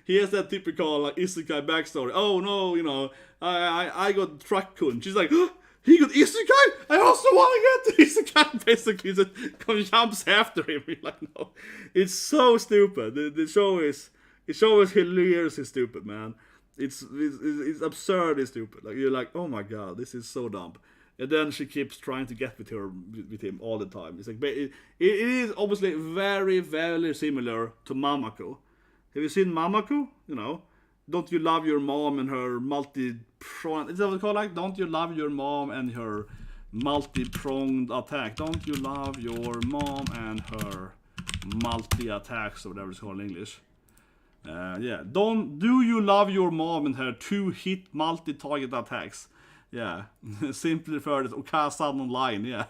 He has that typical like isekai backstory. Oh no, I got Truck-kun. She's like, oh, he got isekai? I also want to get the isekai. Basically, just jumps after him. You're like, no, it's so stupid. The show is hilariously stupid, man. It's absurdly stupid. Like, you're like, oh my god, this is so dumb. And then she keeps trying to get with him all the time. It's like, it is obviously very, very similar to Mamako. Have you seen Mamako? Don't you love your mom and her multi-pronged... Is that what it's called? Like, don't you love your mom and her multi-pronged attack? Don't you love your mom and her multi-attacks, or whatever it's called in English? Yeah. Do you love your mom and her 2-hit multi-target attacks? Yeah. Simply referred as Okasan Online, yeah.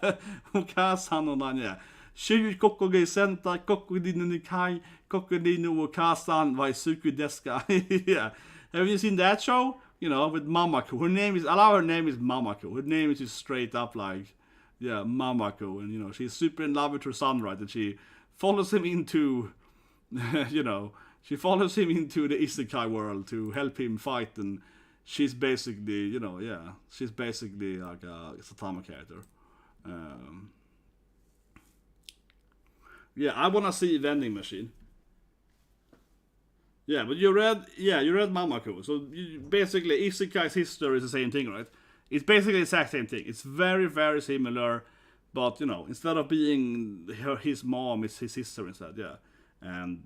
Okasan Online, yeah. Shuri Kokoge Senta, Kokodino Nikai, Kokodino Okasan, Vaisuku Deska. Yeah. Have you seen that show? With Mamako. I love her name is Mamako. Her name is just straight up like, yeah, Mamako. And, she's super in love with her son, right? And she follows him into, she follows him into the isekai world to help him fight, and she's basically, she's basically like a Saitama character. Yeah, I wanna see Vending Machine. Yeah, but you read Mamako. So basically, Isekai's sister is the same thing, right? It's basically the exact same thing. It's very, very similar, but instead of being his mom, it's his sister instead. Yeah. And,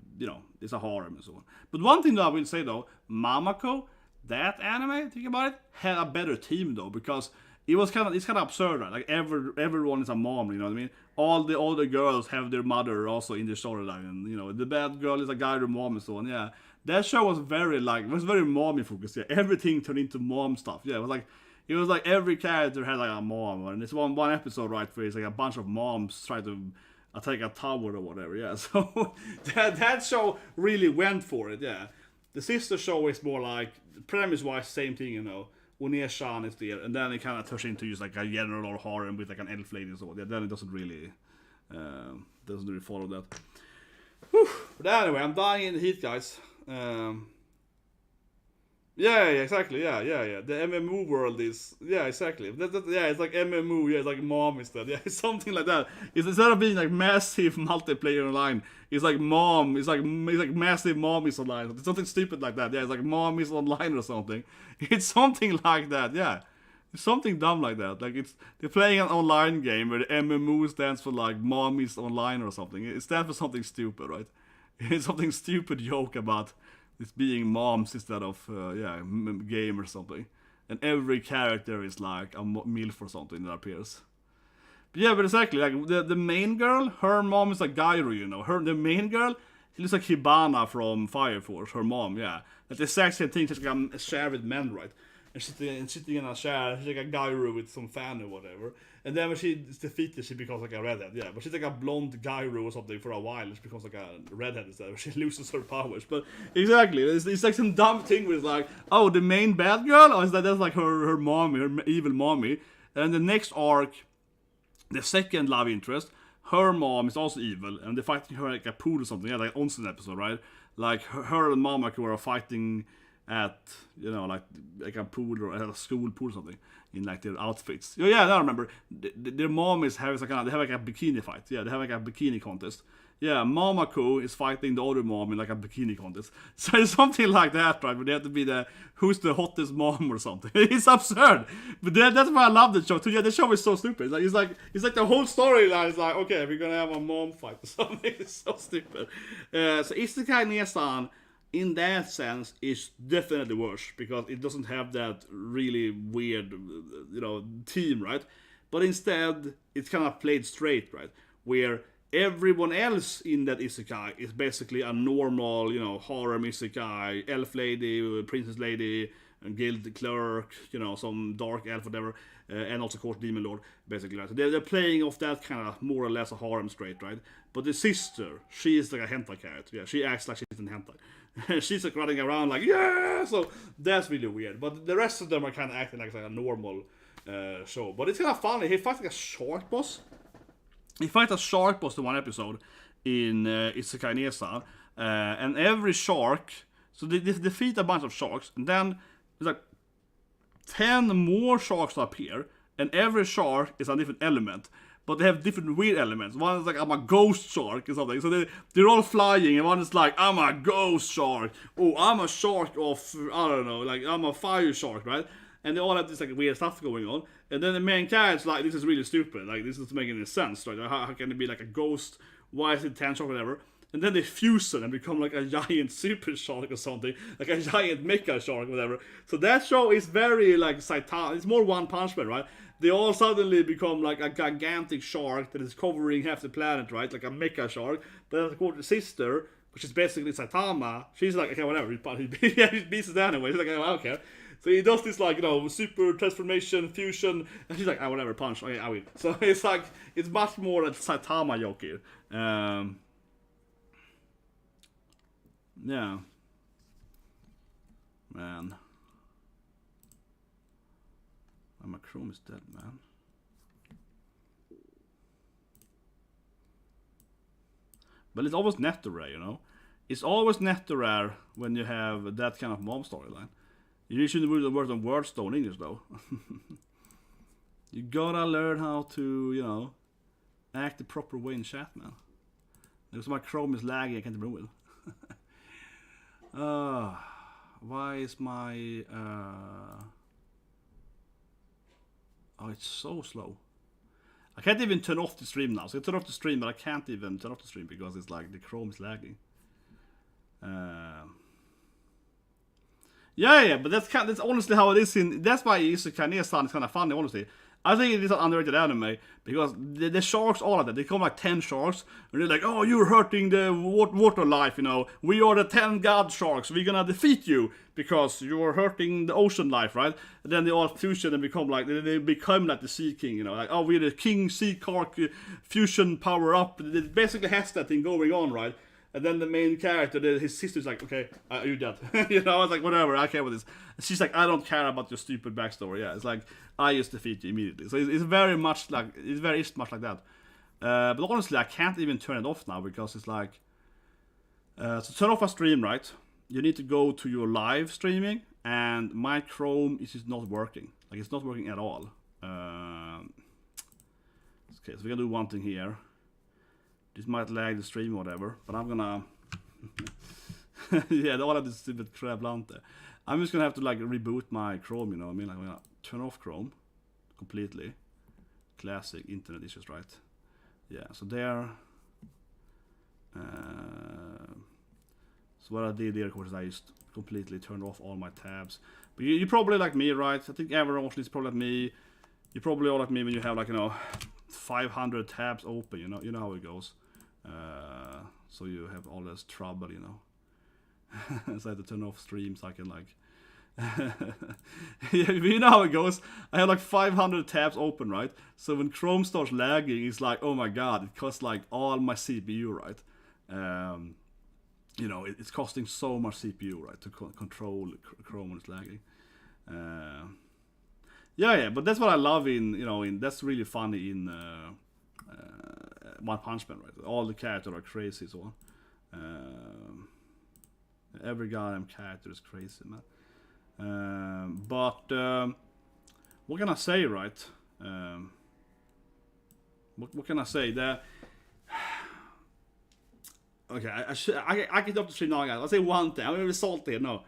it's a harem and so on. But one thing that I will say though, Mamako, that anime, think about it, had a better team though, because it's kind of absurd, right? Like everyone is a mom, you know what I mean? All the older girls have their mother also in the storyline, and the bad girl is a guy with mom and so on. Yeah, that show was very mommy focused. Yeah, everything turned into mom stuff. Yeah, it was like every character had like a mom, and it's one episode, right, where it's like a bunch of moms try to attack a tower or whatever. Yeah, so that show really went for it. Yeah, the sister show is more like premise-wise same thing, you know. Oneshan is there, and then it kind of turns into just like a general harem with like an elf lady and so on. Yeah, then it doesn't really follow that. Whew. But anyway, I'm dying in the heat, guys. Yeah, exactly. Yeah. The MMO world is exactly. It's like MMO. Yeah, it's like mom instead. Yeah, it's something like that. It's instead of being like massive multiplayer online, it's like mom. It's like massive mom is online. It's something stupid like that. Yeah, it's like mom is online or something. It's something like that. Yeah, it's something dumb like that. Like they're playing an online game where the MMO stands for like mom is online or something. It stands for something stupid, right? It's something stupid joke about it's being moms instead of game or something, and every character is like a MILF or something that appears. But exactly like the main girl, her mom is like Gyro, you know. The main girl, she looks like Hibana from Fire Force. Her mom, yeah, like the exact same thing. She's like a share with men, right? And sitting in a chair, she's like a gyro with some fan or whatever. And then when she's defeated, she becomes like a redhead. Yeah, but she's like a blonde gyro or something for a while. She becomes like a redhead instead. She loses her powers. But exactly, it's like some dumb thing where it's like, oh, the main bad girl, or is that's like her mommy, her evil mommy. And the next arc, the second love interest, her mom is also evil, and they're fighting her like a pool or something. Yeah, like Onsen episode, right? Like her and Mamako were fighting at, you know, like a pool or at a school pool or something in like their outfits. Yeah, I remember. Their mom is having they have like a bikini fight. Yeah, they have like a bikini contest. Yeah, Mamako is fighting the other mom in like a bikini contest. So it's something like that, right? But they have to be who's the hottest mom or something. It's absurd. But that's why I love the show too. Yeah, the show is so stupid. It's like the whole storyline is like, okay, we're gonna have a mom fight or something. It's so stupid. So Isekai Nesan, in that sense, is definitely worse because it doesn't have that really weird, you know, theme, right? But instead, it's kind of played straight, right? Where everyone else in that isekai is basically a normal, you know, harem isekai, elf lady, princess lady, guild clerk, you know, some dark elf, whatever, and also, of course, demon lord, basically. Right? So they're playing off that kind of more or less a harem straight, right? But the sister, she is like a hentai character. Yeah, she acts like she's in hentai. She's like running around like, yeah! So that's really weird. But the rest of them are kind of acting like a normal show. But it's kind of funny. He fights like a shark boss. He fights a shark boss in one episode in Isekai Nesan. And every shark, so they defeat a bunch of sharks, and then there's like 10 more sharks appear, and every shark is a different element. But they have different weird elements. One is like, I'm a ghost shark or something. So they're all flying, and one is like, I'm a ghost shark. Oh, I'm a shark of, I don't know, like, I'm a fire shark, right? And they all have this like weird stuff going on. And then the main character's like, this is really stupid. Like, this doesn't make any sense, right? How can it be like a ghost? Why is it 10 shark or whatever? And then they fuse it and become like a giant super shark or something. Like a giant mecha shark or whatever. So that show is very like Saitama. It's more One Punch Man, right? They all suddenly become like a gigantic shark that is covering half the planet, right? Like a mecha shark. But of course the sister, which is basically Saitama, she's like, okay, whatever. He beats it anyway. She's like, I don't care. So he does this like, you know, super transformation, fusion, and she's like, ah, whatever, punch, okay, I win. So it's like, it's much more like Saitama joke here. Yeah. Man. My Chrome is dead, man. But it's always Netherare, you know? It's always Netherare when you have that kind of mom storyline. You shouldn't really work on Wordstone English, though. You gotta learn how to, you know, act the proper way in chat, man. Because my Chrome is laggy, I can't remove it. Why is my... Oh, it's so slow. I can't even turn off the stream now. So I turn off the stream, but I can't even turn off the stream because it's like the Chrome is lagging. Yeah, but that's honestly how it is. That's why Isekai Nesan is kind of funny, honestly. I think it is an underrated anime because the sharks, all of that, they come like 10 sharks, and they're like, oh, you're hurting the water life, you know. We are the 10 god sharks. We're gonna defeat you because you're hurting the ocean life, right? And then they all fusion and become like they become like the Sea King, you know. Like, oh, we're the King Sea Cark fusion power up. It basically has that thing going on, right? And then the main character, his sister's like, okay, you dead. You know, I was like, whatever, I care about this. And she's like, I don't care about your stupid backstory. Yeah, it's like, I just defeat you immediately. So it's very much like, it's very much like that. But honestly, I can't even turn it off now because it's like, so turn off a stream, right? You need to go to your live streaming, and my Chrome is just not working. Like, it's not working at all. Okay, so we're gonna do one thing here. This might lag the stream or whatever, but I'm gonna... yeah, all of this stupid crap out there. I'm just gonna have to like reboot my Chrome, you know what I mean? Like, I'm gonna turn off Chrome completely. Classic internet issues, right? Yeah, so there... so what I did here, of course, is I just completely turned off all my tabs. But you probably like me, right? I think everyone is probably like me. You're probably all like me when you have like, you know, 500 tabs open, you know how it goes. So you have all this trouble, you know. So I have to turn off streams so I can like... yeah, you know how it goes. I have like 500 tabs open, right? So when Chrome starts lagging, it's like, oh my god, it costs like all my CPU, right? You know, it's costing so much CPU, right, to control Chrome when it's lagging. Yeah, but that's what I love in, you know, that's really funny in One Punch Man, right? All the characters are crazy, so every goddamn character is crazy, man. But what can I say, right? What can I say? Okay, I get up to stream now, guys. I'll say one thing. I'm gonna be salty here. No,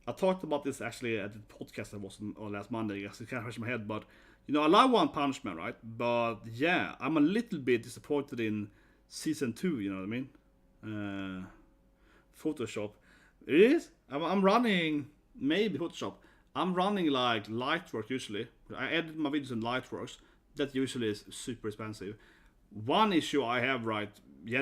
I talked about this actually at the podcast that was on last Monday. I guess it kind of hurts my head, but you know, I love One Punch Man, right? But yeah, I'm a little bit disappointed in season 2. You know what I mean? Photoshop. It is. I'm running maybe Photoshop. I'm running like Lightworks usually. I edit my videos in Lightworks. That usually is super expensive. One issue I have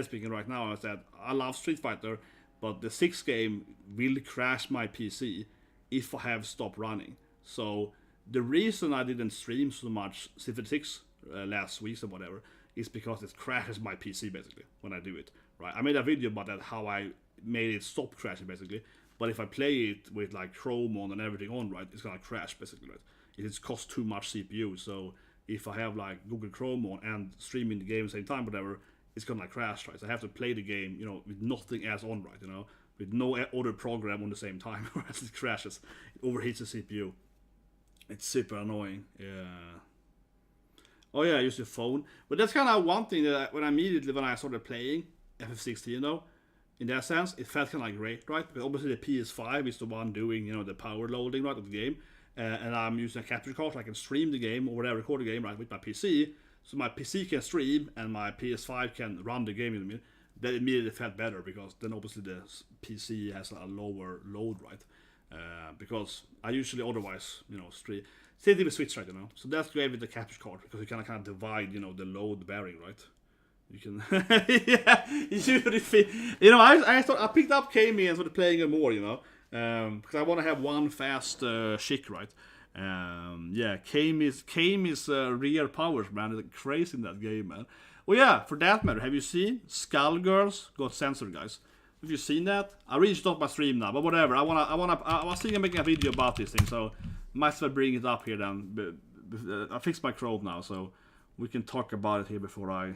speaking right now is that I love Street Fighter, but the 6th game will crash my PC if I have stopped running. So the reason I didn't stream so much Civ 6 last week or whatever is because it crashes my PC basically when I do it. Right? I made a video about that, how I made it stop crashing basically. But if I play it with like Chrome on and everything on, right, it's gonna crash basically, right? It costs too much CPU. So if I have like Google Chrome on and streaming the game at the same time, whatever, it's gonna like crash, right? So I have to play the game, you know, with nothing else on, right? You know, with no other program on the same time, or else it crashes. It overheats the CPU. It's super annoying. Yeah. Oh yeah, I use the phone, but that's kind of one thing that when I started playing FF16, you know, in that sense, it felt kind of like great, right? But obviously the PS5 is the one doing, you know, the power loading, right, of the game, and I'm using a capture card so I can stream the game or whatever, record the game, right, with my PC. So my PC can stream and my PS5 can run the game in a minute. That immediately felt better because then obviously the PC has a lower load, right? Because I usually otherwise, you know, stream. Same thing with Switch, right? You know, so that's great with the capture card because you can kind of divide, you know, the load bearing, right? You can, yeah, you know, I picked up Kami and started playing it more, you know, because I want to have one fast chick, right? Yeah, Kami's real powers, man, is crazy in that game, man. Well, yeah, for that matter, have you seen Skullgirls got censored, guys? Have you seen that? I really stopped my stream now, but whatever. I was thinking of making a video about this thing, so might as well bring it up here then. I fixed my Chrome now, so we can talk about it here before I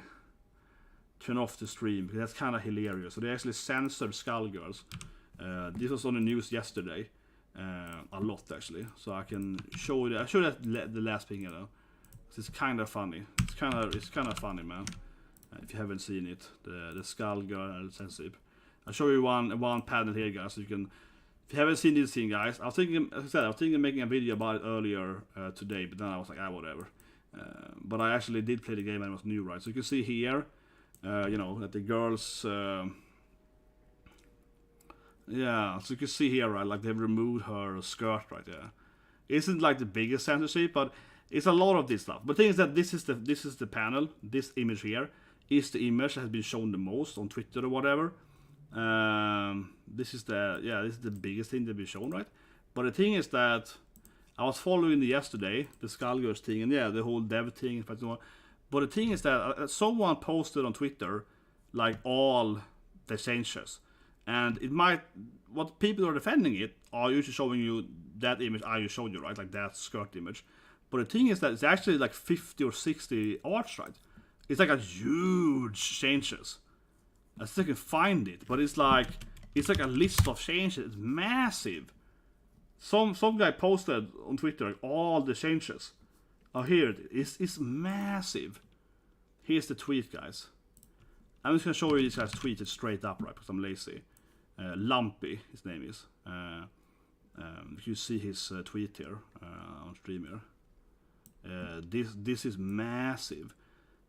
turn off the stream, because that's kind of hilarious. So they actually censored Skullgirls. This was on the news yesterday. A lot actually, so I can show you. I show that the last thing, you know. It's kind of funny. It's kind of funny, man. If you haven't seen it, the Skullgirl censorship. I'll show you one panel here, guys. So you can, if you haven't seen this thing, guys. I was thinking of making a video about it earlier today, but then I was like, whatever. But I actually did play the game and it was new, right? So you can see here, you know, that the girls. Yeah, so you can see here, right, like they've removed her skirt right there. Isn't like the biggest censorship, but It's a lot of this stuff. But the thing is that this is the panel. This image here is the image that has been shown the most on Twitter or whatever. This is the biggest thing that been shown, right? But the thing is that I was following yesterday the Skullgirls thing and the whole dev thing. But the thing is that someone posted on Twitter like all the changes, and it might what people are defending it are usually showing you that image I just showed you, right? Like that skirt image. But the thing is that it's actually like 50 or 60 arts, right? It's like a huge changes. I still can find it, but it's like a list of changes. It's massive. Some guy posted on Twitter like, all the changes. Oh, here it is. It's massive. Here's the tweet, guys. I'm just gonna show you this guy's tweet. It's straight up, right? Because I'm lazy. Lumpy, his name is. You see his tweet here on stream here. This is massive.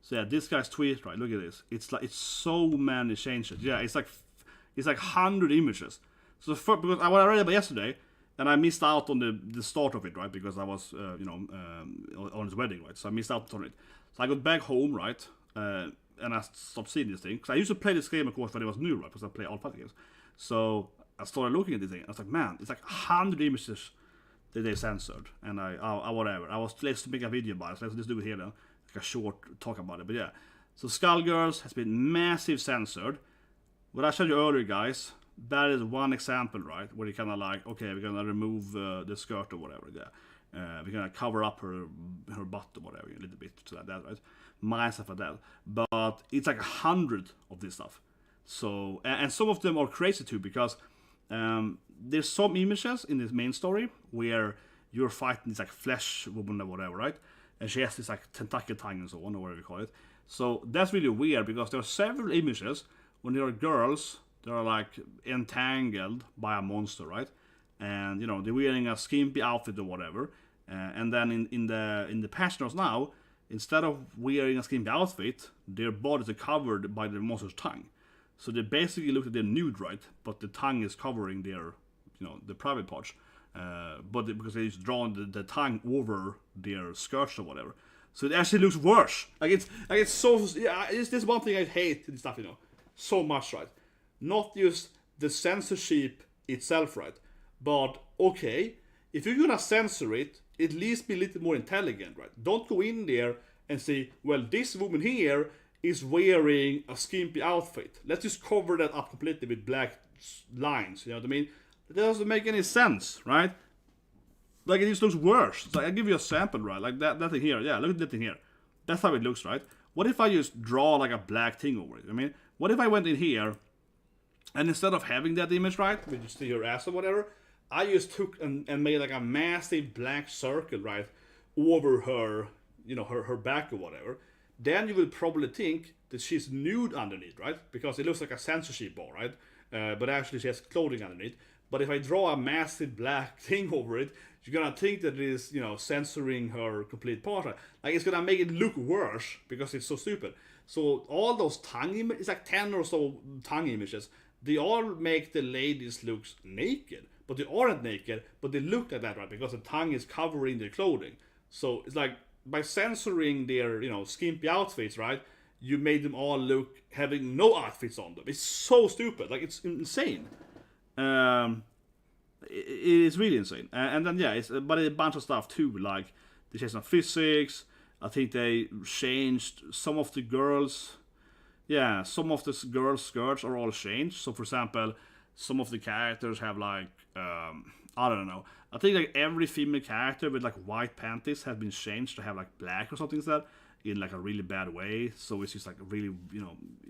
So yeah, this guy's tweet, right? Look at this. It's so many changes. Yeah, it's like 100 images. So because I read about yesterday, and I missed out on the start of it, right? Because I was on his wedding, right? So I missed out on it. So I got back home, right? And I stopped seeing this thing because I used to play this game, of course, when it was new, right? Because I play all fighting games. So I started looking at this thing. I was like, man, it's like 100 images that they censored, and I whatever. Let's make a video about it. So let's do it here then. Like a short talk about it, but yeah. So Skullgirls has been massive censored. What I showed you earlier, guys, that is one example, right? Where you kind of like, okay, we're gonna remove the skirt or whatever. Yeah, we're gonna cover up her butt or whatever a little bit to like that, right? Myself at that, but it's like 100 of this stuff. So and some of them are crazy too because there's some images in this main story where you're fighting this like flesh woman or whatever, right? And she has this like tentacle tongue and so on, or whatever you call it. So that's really weird because there are several images when there are girls that are like entangled by a monster, right? And they're wearing a skimpy outfit or whatever. And then in the Passioners now, instead of wearing a skimpy outfit, their bodies are covered by the monster's tongue. So they basically look at their nude, right? But the tongue is covering their, the private parts. Because they just drawn the tongue over their skirts or whatever, so it actually looks worse. It's so it's this one thing I hate in stuff, so much, right? Not just the censorship itself, right? But okay, if you're gonna censor it, at least be a little more intelligent, right? Don't go in there and say, well, this woman here is wearing a skimpy outfit. Let's just cover that up completely with black lines. You know what I mean? It doesn't make any sense, right? Like it just looks worse. So I'll give you a sample, right? Like that thing here. Yeah, look at that thing here. That's how it looks, right? What if I just draw like a black thing over it? I mean, what if I went in here and instead of having that image, right, with just your ass or whatever, I just took and made like a massive black circle, right, over her, her back or whatever. Then you will probably think that she's nude underneath, right? Because it looks like a censorship bar, right? But actually she has clothing underneath. But if I draw a massive black thing over it, you're gonna think that it is, censoring her complete part. Like it's gonna make it look worse because it's so stupid. So all those tongue images, it's like 10 or so tongue images. They all make the ladies look naked, but they aren't naked, but they look like that, right? Because the tongue is covering their clothing. So it's like by censoring their, skimpy outfits, right? You made them all look having no outfits on them. It's so stupid. Like it's insane. It is really insane, and then but a bunch of stuff too. Like they changed some physics. I think they changed some of the girls. Yeah, some of the girls' skirts are all changed. So, for example, some of the characters have like I don't know. I think like every female character with like white panties has been changed to have like black or something like that in like a really bad way. So it's just like really,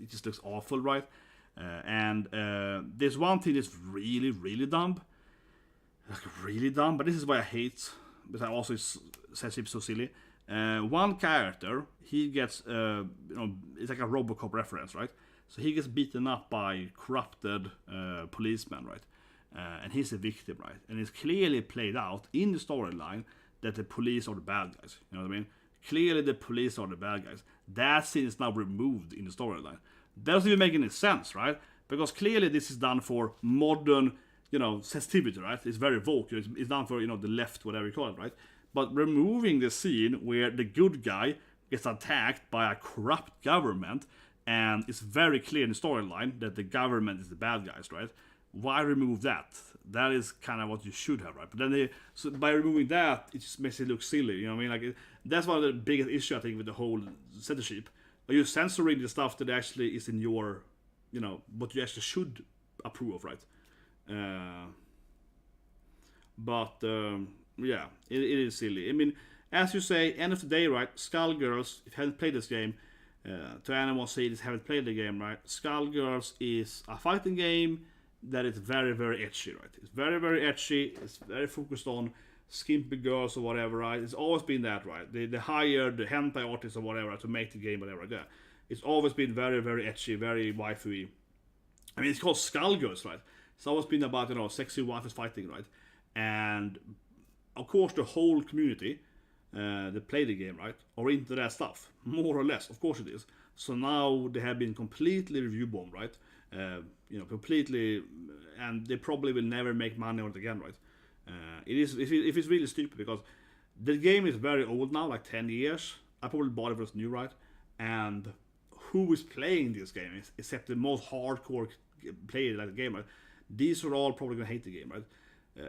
it just looks awful, right? And there's one thing that's really, really dumb. Like really dumb, but this is why I hate, but I also says it's so silly. One character, he gets, it's like a RoboCop reference, right? So he gets beaten up by corrupted policemen, right? And he's a victim, right? And it's clearly played out in the storyline that the police are the bad guys. You know what I mean? Clearly the police are the bad guys. That scene is now removed in the storyline. That doesn't even make any sense, right? Because clearly this is done for modern, sensitivity, right? It's very woke. It's done for, the left, whatever you call it, right? but removing the scene where the good guy gets attacked by a corrupt government, and it's very clear in the storyline that the government is the bad guys, right? Why remove that? That is kind of what you should have, right? But then so by removing that, it just makes it look silly. You know what I mean? Like that's one of the biggest issue I think with the whole censorship. Are you censoring the stuff that actually is in your, you know, what you actually should approve of, right? Yeah, it is silly. I mean, as you say, end of the day, right? Skullgirls, if you haven't played this game, to anyone saying this haven't played the game, right? Skullgirls is a fighting game that is very, very ecchi, right? It's very, very ecchi. It's very focused on skimpy girls or whatever, right? It's always been that, right? They hire the hentai artists or whatever to make the game, whatever, yeah. It's always been very, very ecchi, very waifu-y. I mean, it's called Skullgirls, right? It's always been about, you know, sexy waifus fighting, right? And of course, the whole community that play the game, right, are into that stuff, more or less. Of course, it is. So now they have been completely review bombed, right? You know, completely, and they probably will never make money on it again, right? It is if it's really stupid, because the game is very old now, like 10 years. I probably bought it when it was new, right? And who is playing this game, except the most hardcore players like the game, right? These are all probably gonna hate the game, right?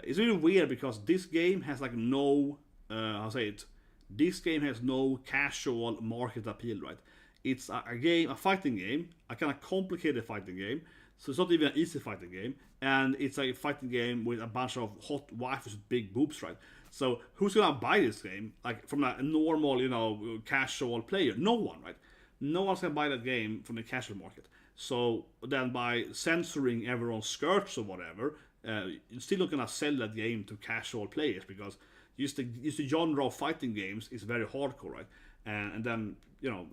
It's really weird because this game has like no, how say it? This game has no casual market appeal, right? It's a game, a fighting game, a kind of complicated fighting game. So it's not even an easy fighting game, and it's like a fighting game with a bunch of hot waifus with big boobs, right? So who's gonna buy this game? Like from a normal, you know, casual player? No one, right? No one's gonna buy that game from the casual market. So then by censoring everyone's skirts or whatever, you're still not gonna sell that game to casual players, because just the genre of fighting games is very hardcore, right? And then, you know,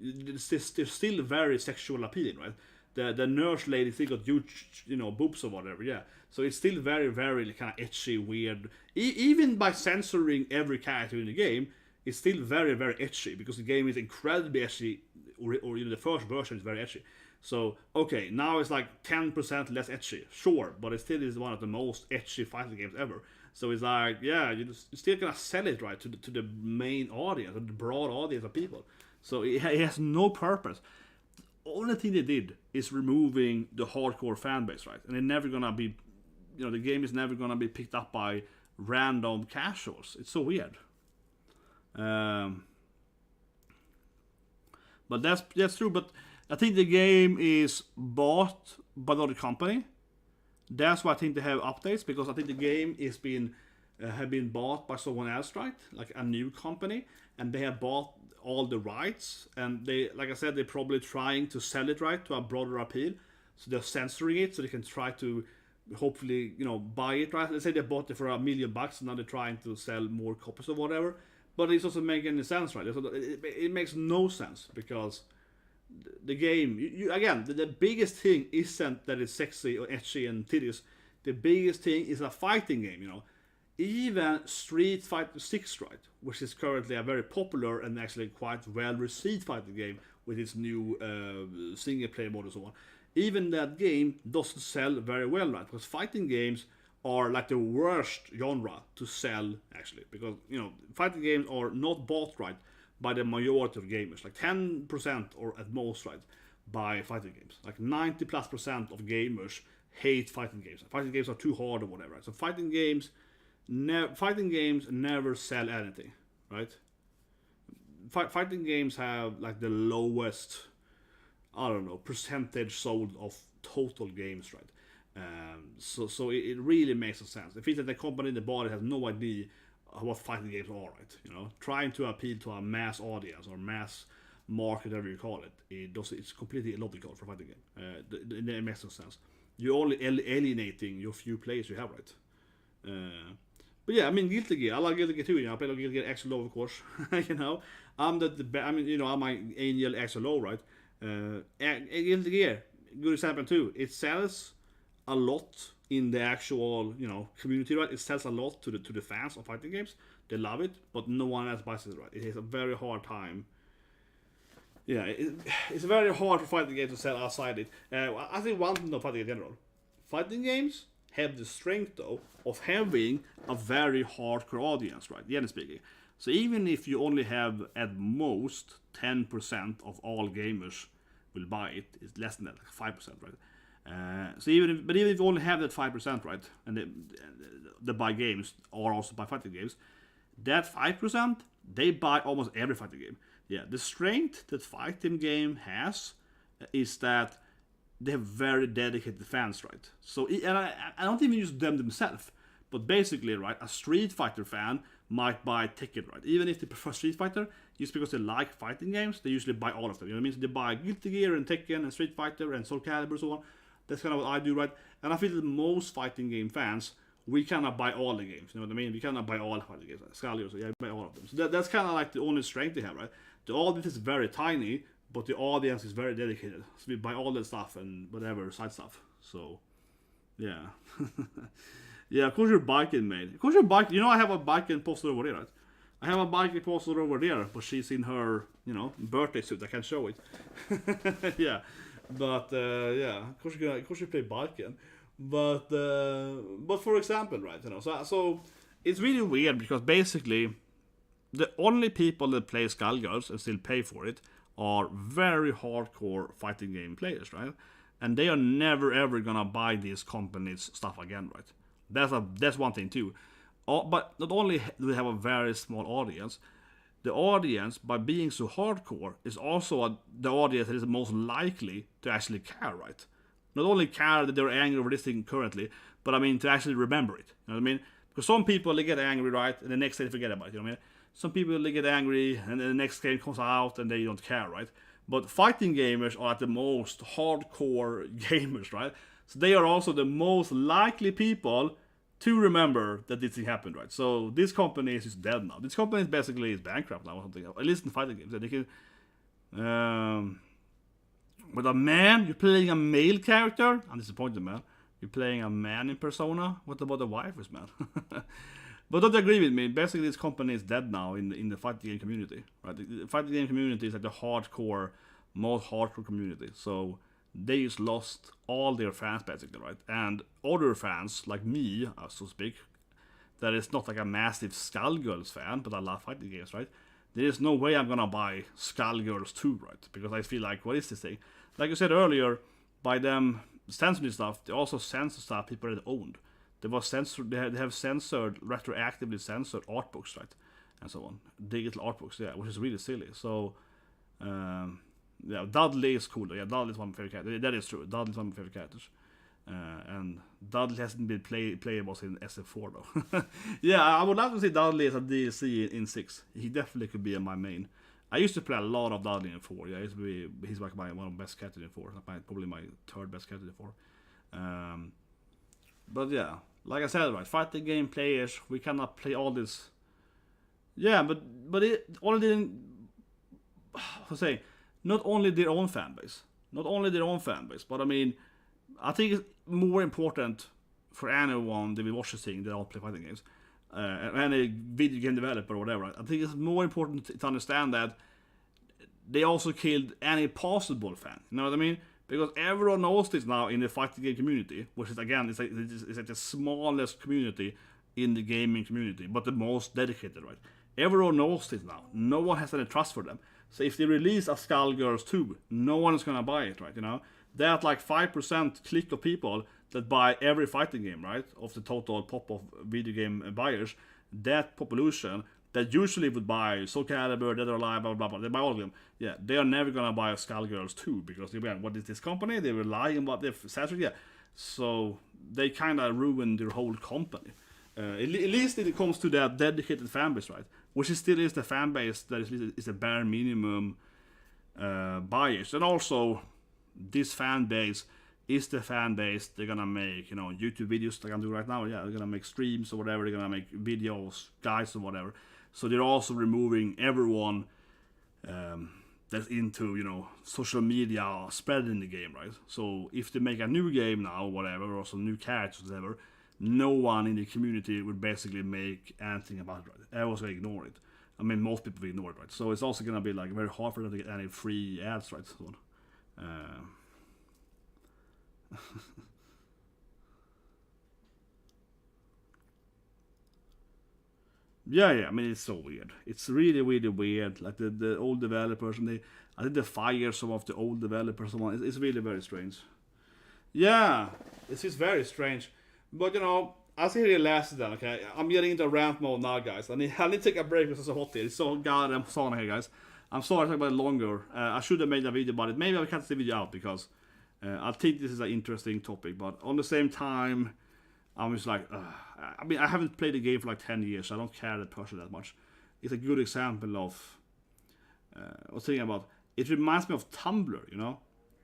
they're still very sexual appealing, right? The nurse lady still got huge, you know, boobs or whatever, yeah. So it's still very, very kind of ecchi, weird. Even by censoring every character in the game, it's still very, very ecchi, because the game is incredibly ecchi, or you know, the first version is very ecchi. So, okay, now it's like 10% less ecchi, sure, but it still is one of the most ecchi fighting games ever. So it's like, yeah, you're still gonna sell it, right, to the main audience, or the broad audience of people. So it has no purpose. The only thing they did is removing the hardcore fan base, right? And they're never gonna be, you know, the game is never gonna be picked up by random casuals. It's so weird. But that's true. But I think the game is bought by another company. That's why I think they have updates, because I think the game is have been bought by someone else, right? Like a new company, and they have bought all the rights, and they, like I said, they're probably trying to sell it, right, to a broader appeal. So they're censoring it so they can try to hopefully, you know, buy it, right? Let's say they bought it for $1 million, and now they're trying to sell more copies or whatever. But it doesn't make any sense, right? It makes no sense, because the game, again, the biggest thing isn't that it's sexy or ecchi and titties. The biggest thing is a fighting game, you know. Even Street Fighter 6, right, which is currently a very popular and actually quite well received fighting game with its new single player mode and so on. Even that game doesn't sell very well, right? Because fighting games are like the worst genre to sell, actually, because, you know, fighting games are not bought, right, by the majority of gamers, like 10% or at most, right, by fighting games. Like 90+% of gamers hate fighting games. Fighting games are too hard or whatever, right? So fighting games never sell anything, right? Fighting games have like the lowest, I don't know, percentage sold of total games, right? So it really makes no sense. It feels that the company in the body has no idea what fighting games are, right? You know, trying to appeal to a mass audience or mass market, whatever you call it, it's completely illogical for a fighting game. It makes no sense. You're only alienating your few players you have, right? But yeah, I mean, Guilty Gear. I like Guilty Gear too. You know, I play Guilty Gear Extra Low, of course. You know, I'm my Angel Extra Low, right? Guilty Gear, good example too. It sells a lot in the actual, you know, community, right? It sells a lot to the fans of fighting games. They love it, but no one else buys it, right? It has a very hard time. Yeah, it's very hard for fighting games to sell outside it. I think one thing about fighting in general, fighting games have the strength though of having a very hardcore audience, right? Generally speaking. So even if you only have at most 10% of all gamers will buy it, it's less than that, like 5%, right? So even if you only have that 5%, right, and they buy games or also buy fighting games, that 5% they buy almost every fighting game. Yeah, the strength that fighting game has is that they have very dedicated fans, right? So, and I don't even use them themselves, but basically, right, a Street Fighter fan might buy Tekken, right? Even if they prefer Street Fighter, just because they like fighting games, they usually buy all of them. You know what I mean? So they buy Guilty Gear and Tekken and Street Fighter and Soul Calibur and so on. That's kind of what I do, right? And I feel that most fighting game fans, we cannot buy all the games. You know what I mean? We cannot buy all fighting games. Like Scully, so yeah, buy all of them. So that's kind of like the only strength they have, right? The audience is very tiny, but the audience is very dedicated. So we buy all that stuff and whatever side stuff. So, yeah. Yeah, of course you're biking, mate. Of course you're biking. You know I have a biking poster over there, right? I have a biking poster over there, but she's in her, birthday suit. I can't show it. Yeah. But, yeah, of course you play biking. But for example, right, so it's really weird because basically the only people that play Skullgirls and still pay for it are very hardcore fighting game players, right? And they are never ever gonna buy these companies' stuff again, right? That's one thing too. But not only do they have a very small audience, the audience, by being so hardcore, is also the audience that is most likely to actually care, right? Not only care that they're angry over this thing currently, but I mean to actually remember it. You know what I mean? Because some people, they get angry, right, and the next day they forget about it. You know what I mean? Some people, they get angry and then the next game comes out and they don't care, right? But fighting gamers are at the most hardcore gamers, right? So they are also the most likely people to remember that this thing happened, right? So this company is just dead now. This company is basically bankrupt now or something. At least in fighting games. They can, with a man, you're playing a male character? I'm disappointed, man. You're playing a man in Persona? What about the wifers, man? But don't agree with me. Basically, this company is dead now in the fighting game community, right? The fighting game community is like the most hardcore community. So they just lost all their fans, basically, right? And other fans, like me, so to speak, that is not like a massive Skullgirls fan, but I love fighting games, right? There is no way I'm gonna buy Skullgirls 2, right? Because I feel like, what is this thing? Like you said earlier, by them censoring stuff, they also censor stuff people had owned. They have retroactively censored art books, right? And so on. Digital art books, yeah, which is really silly. So, yeah, Dudley is cool. Yeah, Dudley is one of my favorite characters. That is true. Dudley is one of my favorite characters. And Dudley hasn't been playable in SF4 though. Yeah, I would love to see Dudley as a DLC in 6. He definitely could be my main. I used to play a lot of Dudley in 4. Yeah, he's like one of the best characters in 4. Probably my third best character in 4. But yeah, like I said, right, fighting game players, we cannot play all this. Yeah, but it only not only their own fan base, but I mean, I think it's more important for anyone that we watch this thing that don't play fighting games, any video game developer or whatever. I think it's more important to understand that they also killed any possible fan. You know what I mean? Because everyone knows this now in the fighting game community, which is again, it's like the smallest community in the gaming community, but the most dedicated, right? Everyone knows this now. No one has any trust for them. So if they release a Skullgirls 2, no one is gonna buy it, right? You know, they're at like 5% click of people that buy every fighting game, right? Of the total pop of video game buyers, that population that usually would buy Soul Calibur, Dead or Alive, blah blah blah. They buy all of them. Yeah, they are never gonna buy a Skullgirls 2 because what is this company? They rely on what they've saturated. Yeah, so they kind of ruined their whole company. At least it comes to that dedicated fan base, right? Which still is the fan base that is the bare minimum buyers, and also this fan base is the fan base they're gonna make, YouTube videos like I'm doing right now. Yeah, they're gonna make streams or whatever. They're gonna make videos, guides or whatever. So they're also removing everyone that's into, social media spreading the game, right? So if they make a new game now, whatever, or some new characters, whatever, no one in the community would basically make anything about it, right? Everyone's gonna ignore it. I mean, most people will ignore it, right? So it's also gonna be like very hard for them to get any free ads, right? So, Yeah. I mean, it's so weird. It's really, really weird. Like the old developers, and I think they fire some of the old developers. And it's really very strange. Yeah, this is very strange. But I'll see here last then. Okay, I'm getting into rant mode now, guys. I need to take a break because it's so hot here. It's so goddamn sauna here, guys. I'm sorry to talk about it longer. I should have made a video about it. Maybe I'll cut the video out because I think this is an interesting topic. But on the same time, I'm just like, I mean, I haven't played the game for like 10 years. So I don't care that person that much. It's a good example of. I was thinking about. It reminds me of Tumblr.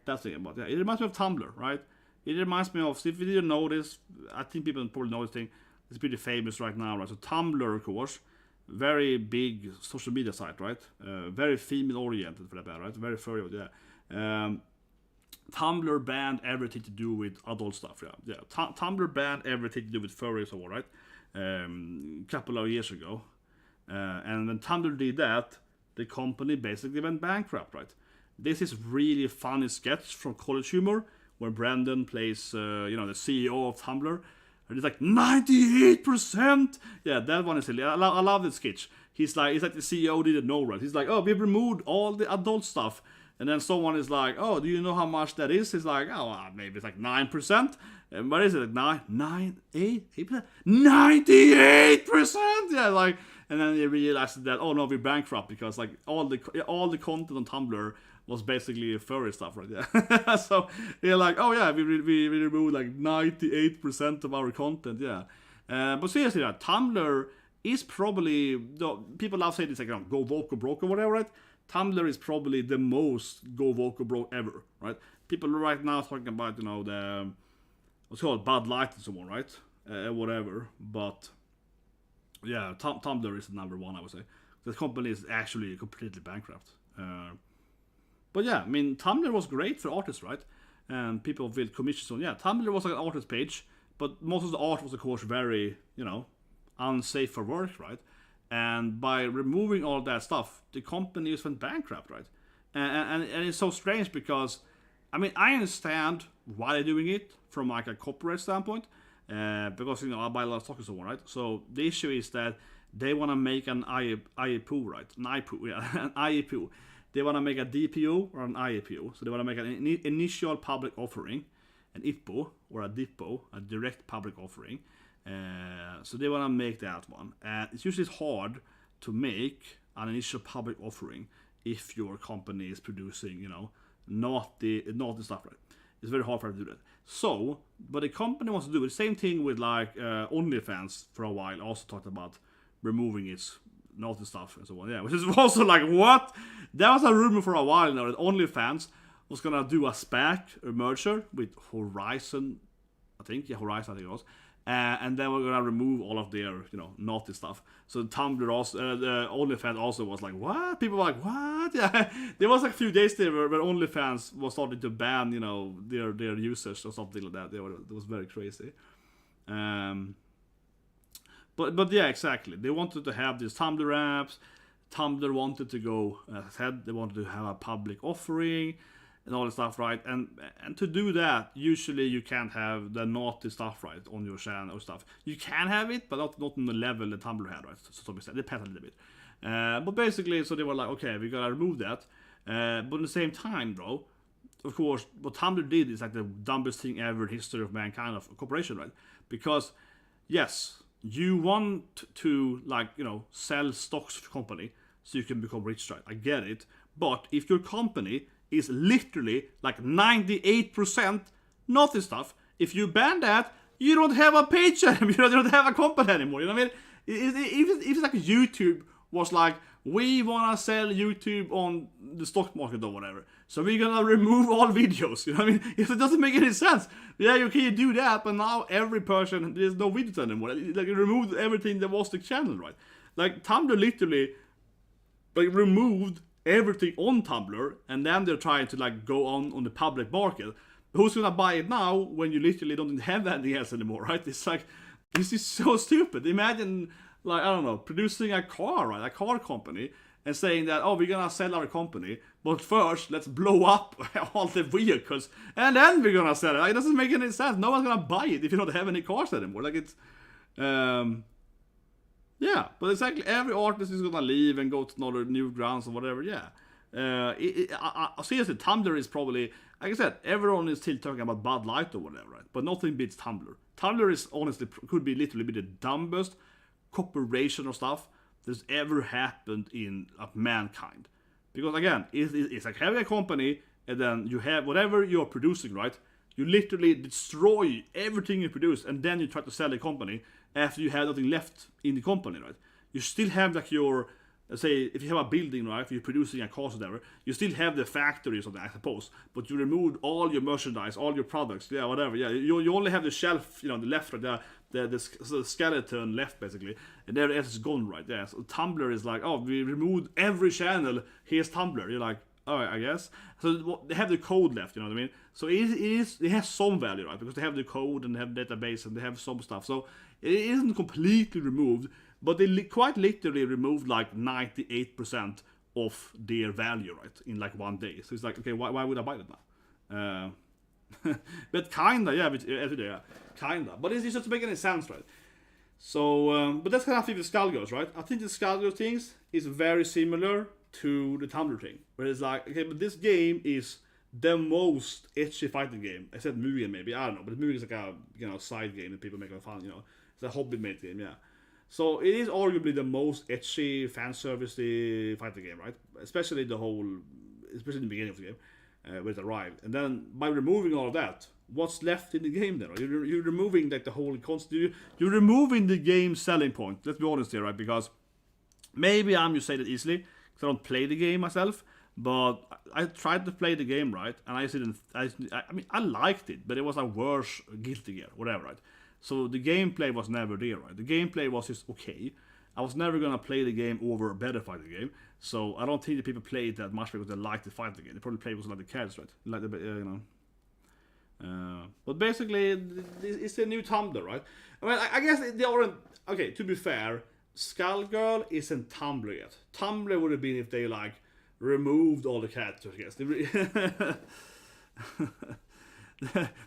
That's the thing about. Yeah, it reminds me of Tumblr, right? It reminds me of. If you didn't know this, I think people probably know this thing. It's pretty famous right now, right? So Tumblr, of course. Very big social media site, right? Very female oriented for that matter, right? Very furry, yeah. Tumblr banned everything to do with adult stuff, yeah. Tumblr banned everything to do with furries, or right? Couple of years ago, and when Tumblr did that, the company basically went bankrupt, right? This is really funny sketch from College Humor where Brandon plays, the CEO of Tumblr. And it's like 98%. Yeah, that one is silly. I love this sketch. He's like the CEO didn't know, right? He's like, oh, we've removed all the adult stuff. And then someone is like, oh, do you know how much that is? He's like, oh, maybe it's like 9%. And what is it? Like 8%? 98%! Yeah, like, and then they realized that, oh no, we're bankrupt because like all the content on Tumblr was basically furry stuff, right? Yeah. So they're like, oh yeah, we removed like 98% of our content, yeah. But seriously, Tumblr is probably, people love saying this like, go woke or broke or whatever, right? Tumblr is probably the most go woke or broke ever, right? People right now talking about, the what's it called, Bud Light and so on, right? Whatever, but yeah, Tumblr is the number one, I would say. The company is actually completely bankrupt. But yeah, I mean, Tumblr was great for artists, right? And people with commissions on. Yeah, Tumblr was like an artist page, but most of the art was, of course, very, unsafe for work, right? And by removing all that stuff, the company just went bankrupt, right? And it's so strange because, I mean, I understand why they're doing it from like a corporate standpoint, because I buy a lot of stock and so on, right? So the issue is that they want to make an IPO, right? An IPO, yeah, an IPO. They want to make a DPO or an IPO. So they want to make an initial public offering, an IPO or a DIPO, a direct public offering. So they want to make that one. And it's usually hard to make an initial public offering if your company is producing, not the stuff, right? It's very hard for them to do that. So, but the company wants to do the same thing with like OnlyFans for a while. Also talked about removing its naughty stuff and so on. Yeah, which is also like, what? There was a rumor for a while now that OnlyFans was gonna do a SPAC, a merger with Horizon, I think it was. And then we're gonna remove all of their, naughty stuff. So Tumblr also, OnlyFans also was like, what? People were like, what? Yeah, there was like a few days there where OnlyFans was starting to ban, their users or something like that. It was very crazy. But yeah, exactly. They wanted to have these Tumblr apps. Tumblr wanted to go, as I said, they wanted to have a public offering and all this stuff, right? And to do that, usually you can't have the naughty stuff, right, on your channel or stuff. You can have it, but not on the level that Tumblr had, right? So it depends a little bit. But basically, so they were like, okay, we gotta remove that. But at the same time, though, of course, what Tumblr did is like the dumbest thing ever in history of mankind of corporation, right? Because, yes, you want to, like, sell stocks for company so you can become rich, right? I get it. But if your company is literally like 98% naughty stuff, if you ban that, you don't have a page anymore. You don't have a company anymore. You know what I mean? If it's like YouTube was like, we want to sell YouTube on the stock market or whatever, so we're gonna remove all videos. You know what I mean? If it doesn't make any sense, yeah, you can do that, but now every person, there's no videos anymore. Like, it removed everything that was the channel, right? Like, Tumblr literally like removed everything on Tumblr, and then they're trying to like go on the public market. Who's gonna buy it now when you literally don't have anything else anymore, right? It's like, this is so stupid. Imagine, like, I don't know, producing a car, right? A car company, and saying that, oh, we're gonna sell our company, but first let's blow up all the vehicles, and then we're gonna sell it. Like, it doesn't make any sense. No one's gonna buy it if you don't have any cars anymore. Like, it's Yeah, but exactly every artist is gonna leave and go to another new grounds or whatever. Yeah, seriously, Tumblr is probably, like I said, everyone is still talking about Bud Light or whatever, right? But nothing beats Tumblr. Tumblr is honestly could be literally be the dumbest corporation or stuff that's ever happened in mankind. Because again, it's like having a company and then you have whatever you're producing, right? You literally destroy everything you produce and then you try to sell the company after you have nothing left in the company, right? You still have like your, let's say, if you have a building, right, if you're producing a car or whatever, you still have the factory or something, I suppose, but you removed all your merchandise, all your products, yeah, whatever, yeah, you only have the shelf, the left, right, the skeleton left, basically, and everything else is gone, right, yeah, so Tumblr is like, oh, we removed every channel, here's Tumblr, you're like, oh, I guess. So they have the code left, you know what I mean? So it has some value, right? Because they have the code and they have database and they have some stuff. So it isn't completely removed, but they quite literally removed like 98% of their value, right? In like one day. So it's like, okay, why would I buy that now? But kinda, yeah, every day, yeah. Kinda. But it's just to make any sense, right? So, but that's kind of I think the Skullgirls, right? I think the Skullgirls things is very similar to the Tumblr thing, where it's like, okay, but this game is the most edgy fighting game. I said Mugen maybe, I don't know, but Mugen is like a side game that people make fun, it's a hobby made game, yeah. So it is arguably the most edgy fan servicey fighting game, right? Especially in the beginning of the game, when it arrived. And then by removing all of that, what's left in the game then? Right? You're removing like the whole concept. You're removing the game's selling point. Let's be honest here, right? Because maybe I'm just saying it easily. I don't play the game myself, but I tried to play the game, right? And I didn't. I mean, I liked it, but it was a worse Guilty Gear, whatever, right? So the gameplay was never there, right? The gameplay was just okay. I was never gonna play the game over a better fighting game, so I don't think that people play it that much because they like the fighting game. They probably play it with like the characters, right? Like the but basically, it's a new Tumblr, right? I mean, I guess they aren't. Okay, to be fair, Skullgirl isn't Tumblr yet. Tumblr would have been if they like removed all the characters, I guess.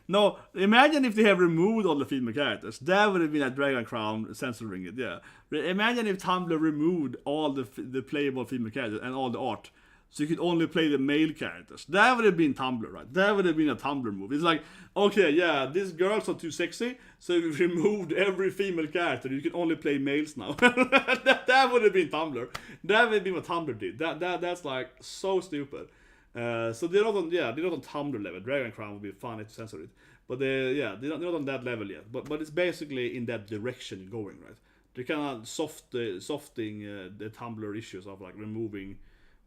No, imagine if they have removed all the female characters. That would have been a Dragon Crown censoring it, yeah. Imagine if Tumblr removed all the playable female characters and all the art. So you could only play the male characters. That would have been Tumblr, right? That would have been a Tumblr move. It's like, okay, yeah, these girls are too sexy, so we removed every female character. You can only play males now. that would have been Tumblr. That would have been what Tumblr did. That's like so stupid. So they're not on Tumblr level. Dragon Crown would be fun to censor it, but they're not on that level yet. But it's basically in that direction going, right? They're kind of softing the Tumblr issues of like removing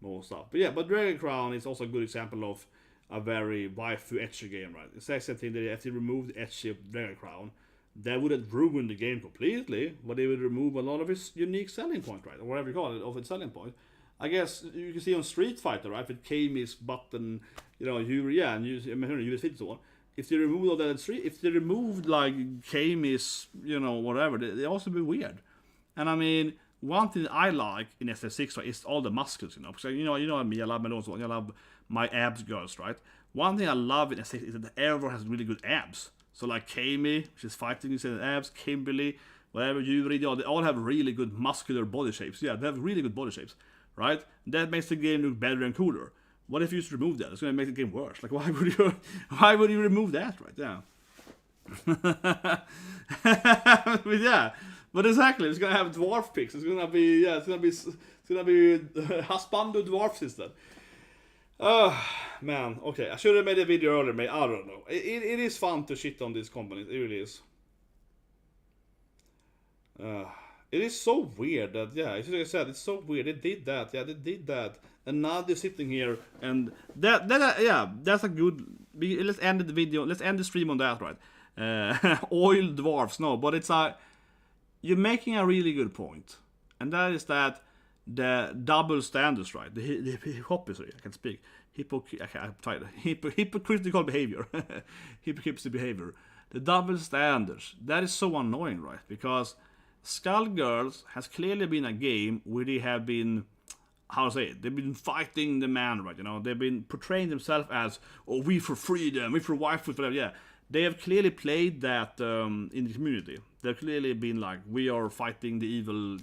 more stuff. But yeah, but Dragon Crown is also a good example of a very waifu ecchi game, right? It's the same thing that if they removed the ecchi of Dragon Crown, that would have ruined the game completely, but they would remove a lot of its unique selling point, right? Or whatever you call it, of its selling point. I guess you can see on Street Fighter, right? With Kami's button, Yuri, and Yuri's feet and so on. If they removed all that if they removed like Kami's, whatever, they also be weird. And I mean, one thing I like in SF6, right, is all the muscles, because me, I love my also, I love my abs girls, right? One thing I love in SF6 is that everyone has really good abs. So like Kami, she's fighting with abs, Kimberly, whatever, Yuri, they all have really good muscular body shapes. Yeah, they have really good body shapes, right? That makes the game look better and cooler. What if you just remove that? It's going to make the game worse. Like, why would you remove that, right? Yeah. But yeah. But exactly, it's gonna have dwarf pics. It's gonna be husbando dwarfs instead. Oh man, okay. I should have made a video earlier. I don't know. It is fun to shit on these companies. It really is. It is so weird that it's like I said. It's so weird. They did that. Yeah, they did that. And now they're sitting here and that's a good. Let's end the video. Let's end the stream on that, right? Oil dwarfs, no, but it's a. You're making a really good point, and that is that the double standards, right? The hypocrisy, I can speak. Hypocritical behavior, hypocrisy behavior. The double standards, that is so annoying, right? Because Skullgirls has clearly been a game where they have been, they've been fighting the man, right? They've been portraying themselves as, we for freedom, we for waifu, whatever, yeah. They have clearly played that in the community. They've clearly been like, we are fighting the evil,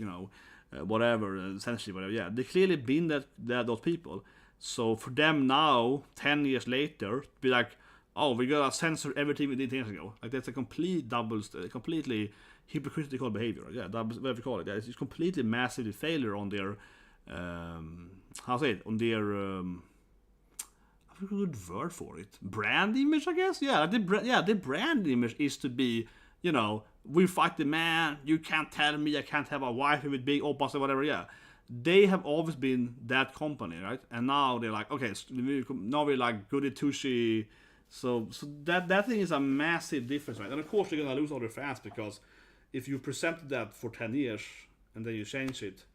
whatever, essentially whatever. Yeah, they clearly been those people. So for them now, 10 years later, to be like, oh, we gotta censor everything we did 10 years ago. Like that's a completely hypocritical behavior. Yeah, that's what we call it. Yeah, it's completely massively failure on their, how say it, on their, I have a good word for it. Brand image, I guess. Yeah, the brand image is to be, we fight the man. You can't tell me I can't have a wife with big oppas or whatever. Yeah, they have always been that company, right? And now they're like, okay, now we're like goody two-shoe. So that thing is a massive difference, right? And of course, they're gonna lose all their fans because if you presented that for 10 years and then you change it,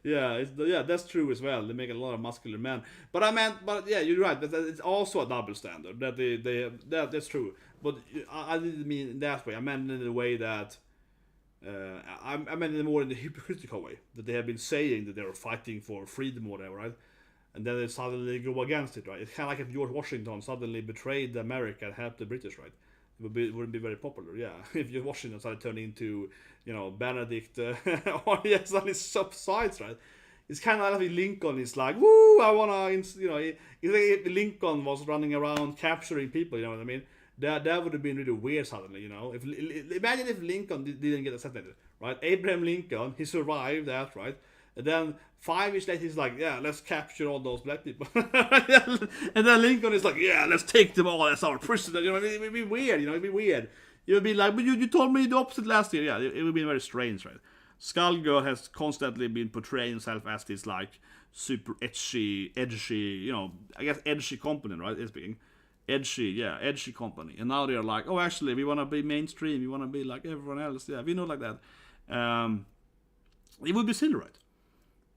yeah, that's true as well. They make a lot of muscular men, but yeah, you're right. But it's also a double standard. That's true. But I didn't mean in that way. I meant in the way that I meant more in the hypocritical way that they have been saying that they are fighting for freedom or whatever, right? And then they suddenly go against it, right? It's kind of like if George Washington suddenly betrayed America and helped the British, right? Wouldn't be very popular, yeah. If George Washington started turning into, Benedict, or suddenly subsides, right? It's kind of like Lincoln is like, woo, I wanna, it's like if Lincoln was running around capturing people, you know what I mean? That would have been really weird suddenly, If imagine if Lincoln didn't get assassinated, right? Abraham Lincoln, he survived that, right? And then 5 years later, he's like, yeah, let's capture all those black people. And then Lincoln is like, yeah, let's take them all as our prisoner. It would be weird, it'd be weird. You would be like, but you told me the opposite last year. Yeah, it would be very strange, right? Skullgirl has constantly been portraying himself as this, like, super edgy, I guess edgy company, right? It's being edgy company. And now they're like, oh, actually, we want to be mainstream. We want to be like everyone else. Yeah, we know like that. It would be silly, right?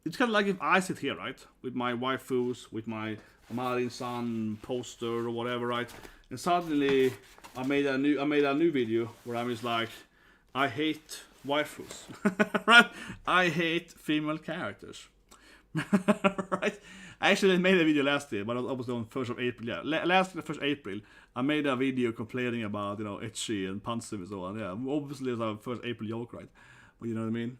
It's kind of like if I sit here, right, with my waifus, with my Marin-san poster or whatever, right, and suddenly I made a new video where I'm just like, I hate waifus, right? I hate female characters, right? I actually made a video last year, but I was on 1st of April. Yeah, last 1st April, I made a video complaining about ecchi and pansum and so on. Yeah, obviously it's a 1st April joke, right? But you know what I mean?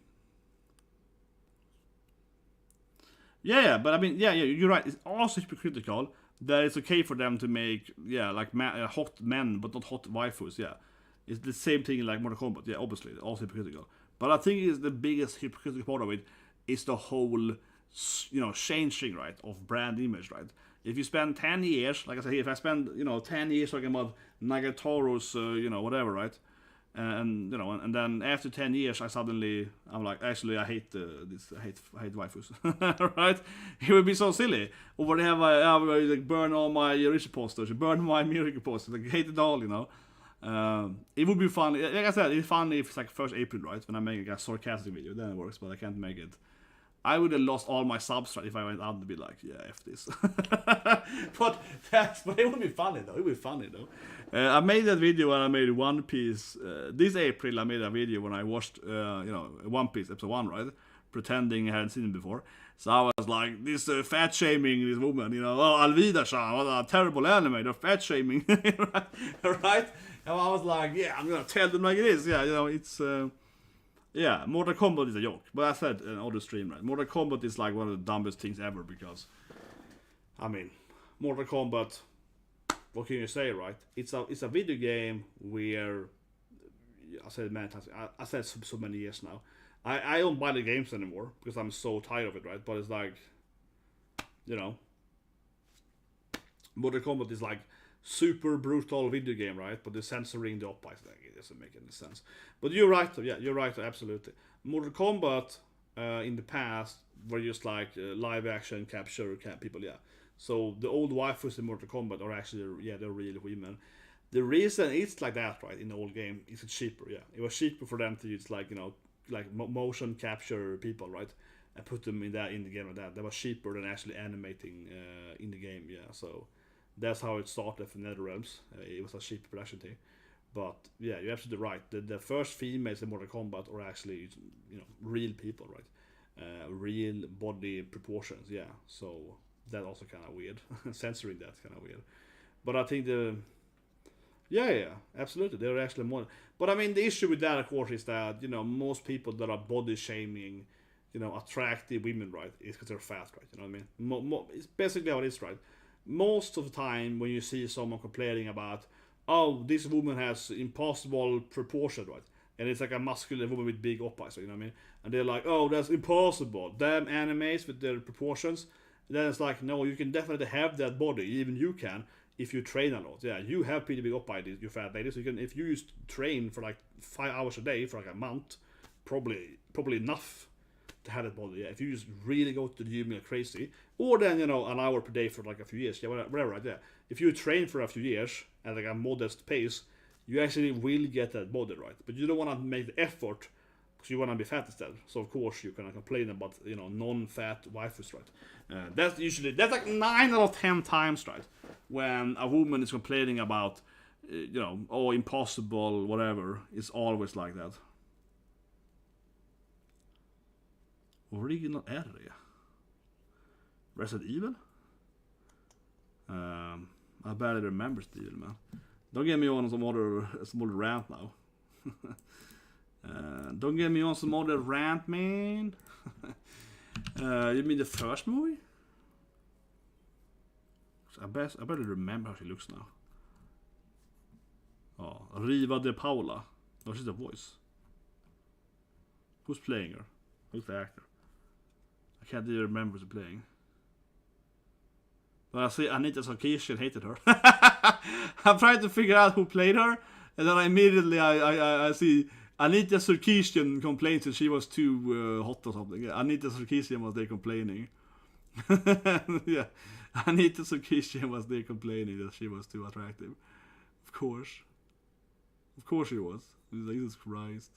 Yeah, but I mean, yeah, you're right. It's also hypocritical that it's okay for them to make, like hot men, but not hot waifus. Yeah, it's the same thing like Mortal Kombat. Yeah, obviously, also hypocritical. But I think is the biggest hypocritical part of it is the whole, changing, right, of brand image, right. If you spend 10 years, like I said, if I spend 10 years talking about Nagatoru's, whatever, right. And and then after 10 years, I'm like, actually, I hate this. I hate waifus, right? It would be so silly. Or whatever, I like burn all my Yorushi posters, burn my Miriki posters, like hate it all, It would be funny. Like I said, it's funny if it's like 1st April, right? When I make a sarcastic video, then it works. But I can't make it. I would have lost all my subs if I went out and be like, yeah, F this. but it would be funny though. It would be funny though. I made that video when I made One Piece. This April, I made a video when I watched, One Piece episode 1, right? Pretending I hadn't seen it before. So I was like, this fat shaming this woman, oh, Alvida-chan, what a terrible anime, they're fat shaming, right? And I was like, yeah, I'm gonna tell them like it is. Yeah, it's. Yeah, Mortal Kombat is a joke. But I said in other stream, right? Mortal Kombat is like one of the dumbest things ever because, I mean, Mortal Kombat, what can you say, right? It's a video game where, I said it many times, I said so many years now. I don't buy the games anymore because I'm so tired of it, right? But it's like, Mortal Kombat is like super brutal video game, right? But they're censoring the oppas. It doesn't make any sense. But you're right, yeah, you're right, absolutely. Mortal Kombat in the past were just like live action capture people, yeah. So the old waifus in Mortal Kombat are actually, they're real women. The reason it's like that, right, in the old game, is it's cheaper, yeah. It was cheaper for them to use like, like motion capture people, right? And put them in the game like that. That was cheaper than actually animating in the game, yeah. So that's how it started for NetherRealms. It was a cheap production thing. But yeah, you're absolutely right. The first females in Mortal Kombat are actually, real people, right? Real body proportions, yeah. So that also kind of weird. Censoring that's kind of weird. But I think yeah, absolutely, they're actually more. But I mean, the issue with that, of course, is that most people that are body shaming, attractive women, right, is because they're fat, right? You know what I mean? It's basically how it is, right? Most of the time, when you see someone complaining about, oh, this woman has impossible proportion, right? And it's like a muscular woman with big oppas, you know what I mean? And they're like, oh, that's impossible. Damn animes with their proportions. And then it's like, no, you can definitely have that body, even you can, if you train a lot. Yeah, you have pretty big oppa, you fat lady. So you can, if you just train for like 5 hours a day for like a month, probably enough to have that body. Yeah, if you just really go to the gym like crazy, or then an hour per day for like a few years, yeah, whatever, right? Yeah, if you train for a few years at like a modest pace, you actually will get that body, right? But you don't want to make the effort because you want to be fat instead. So of course you can complain about non-fat waifus, right? That's like 9 out of 10 times, right? When a woman is complaining about oh, impossible, whatever, it's always like that. Original är det? Resident Evil? I barely remember Steve, man. Don't get me on some other rant now. Don't get me on some other rant, man. You mean the first movie? I barely remember how she looks now. Oh, Riva de Paula. Oh, she's the voice. Who's playing her? Who's the actor? I can't even remember who's playing. But I see Anita Sarkeesian hated her. I'm trying to figure out who played her, and then immediately I see Anita Sarkeesian complains that she was too hot or something. Yeah, Anita Sarkeesian was there complaining. Yeah, Anita Sarkeesian was there complaining that she was too attractive. Of course she was. Jesus Christ.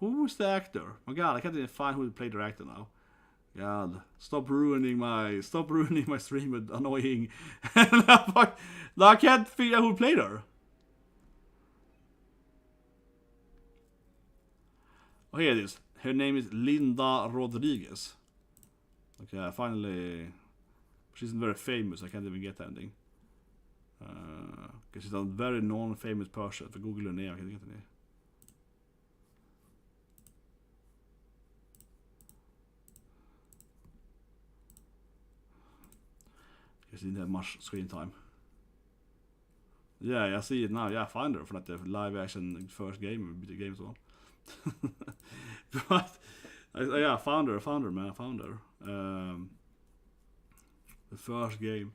Who was the actor? Oh god, I can't even find who played the actor now. God, stop ruining my stream with annoying. No, I can't figure out who played her. Oh, here it is. Her name is Linda Rodriguez. Okay, finally, she's very famous. I can't even get anything. Because she's a very non-famous person. If I Google her name, I can't get anything. She didn't have much screen time. Yeah, I see it now. Yeah, I find her for like the live action first game, the game as well. But yeah, I found her, man. I found her. The first game.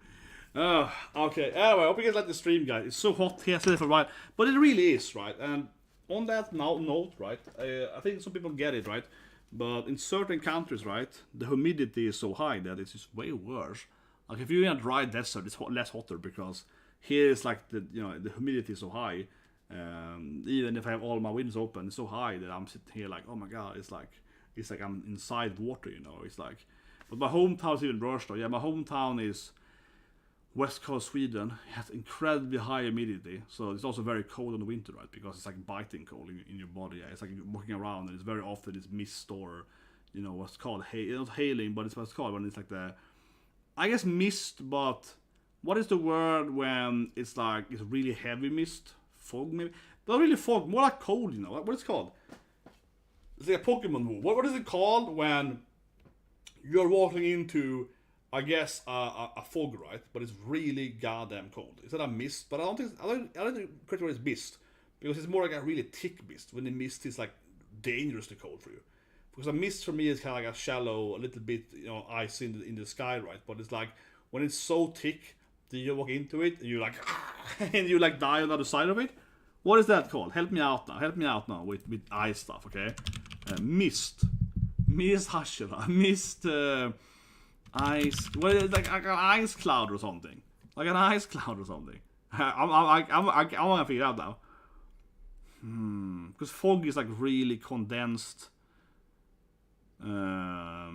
Oh, okay. Anyway, I hope you guys like the stream, guys. It's so hot here, for a while, but it really is, right? And on that note, right? I think some people get it, right? But in certain countries, right, the humidity is so high that it's just way worse. Like if you're in a dry desert, it's less hotter because here it's like the humidity is so high. Even if I have all my windows open, it's so high that I'm sitting here like, oh my god, it's like I'm inside water, It's like, but my hometown is even worse though. Yeah, my hometown is West Coast Sweden. It has incredibly high humidity, so it's also very cold in the winter, right? Because it's like biting cold in your body. Yeah, it's like you're walking around and it's very often it's mist or what's called not hailing, but it's what's called when it's like I guess mist, but what is the word when it's like it's really heavy mist? Fog maybe? Not really fog, more like cold, What is it called? It's like a Pokemon move. What is it called when you're walking into, I guess, a fog, right? But it's really goddamn cold. Is that a mist? But I don't think correct word is mist, because it's more like a really thick mist. When the mist is like dangerously cold for you. Because a mist for me is kind of like a shallow, a little bit, ice in the sky, right? But it's like when it's so thick that you walk into it and you like, and you like die on the other side of it. What is that called? Help me out now with ice stuff, okay? Mist, Hashira, mist, ice. What is it, like an ice cloud or something? Like an ice cloud or something. I want to figure it out now. Because fog is like really condensed. A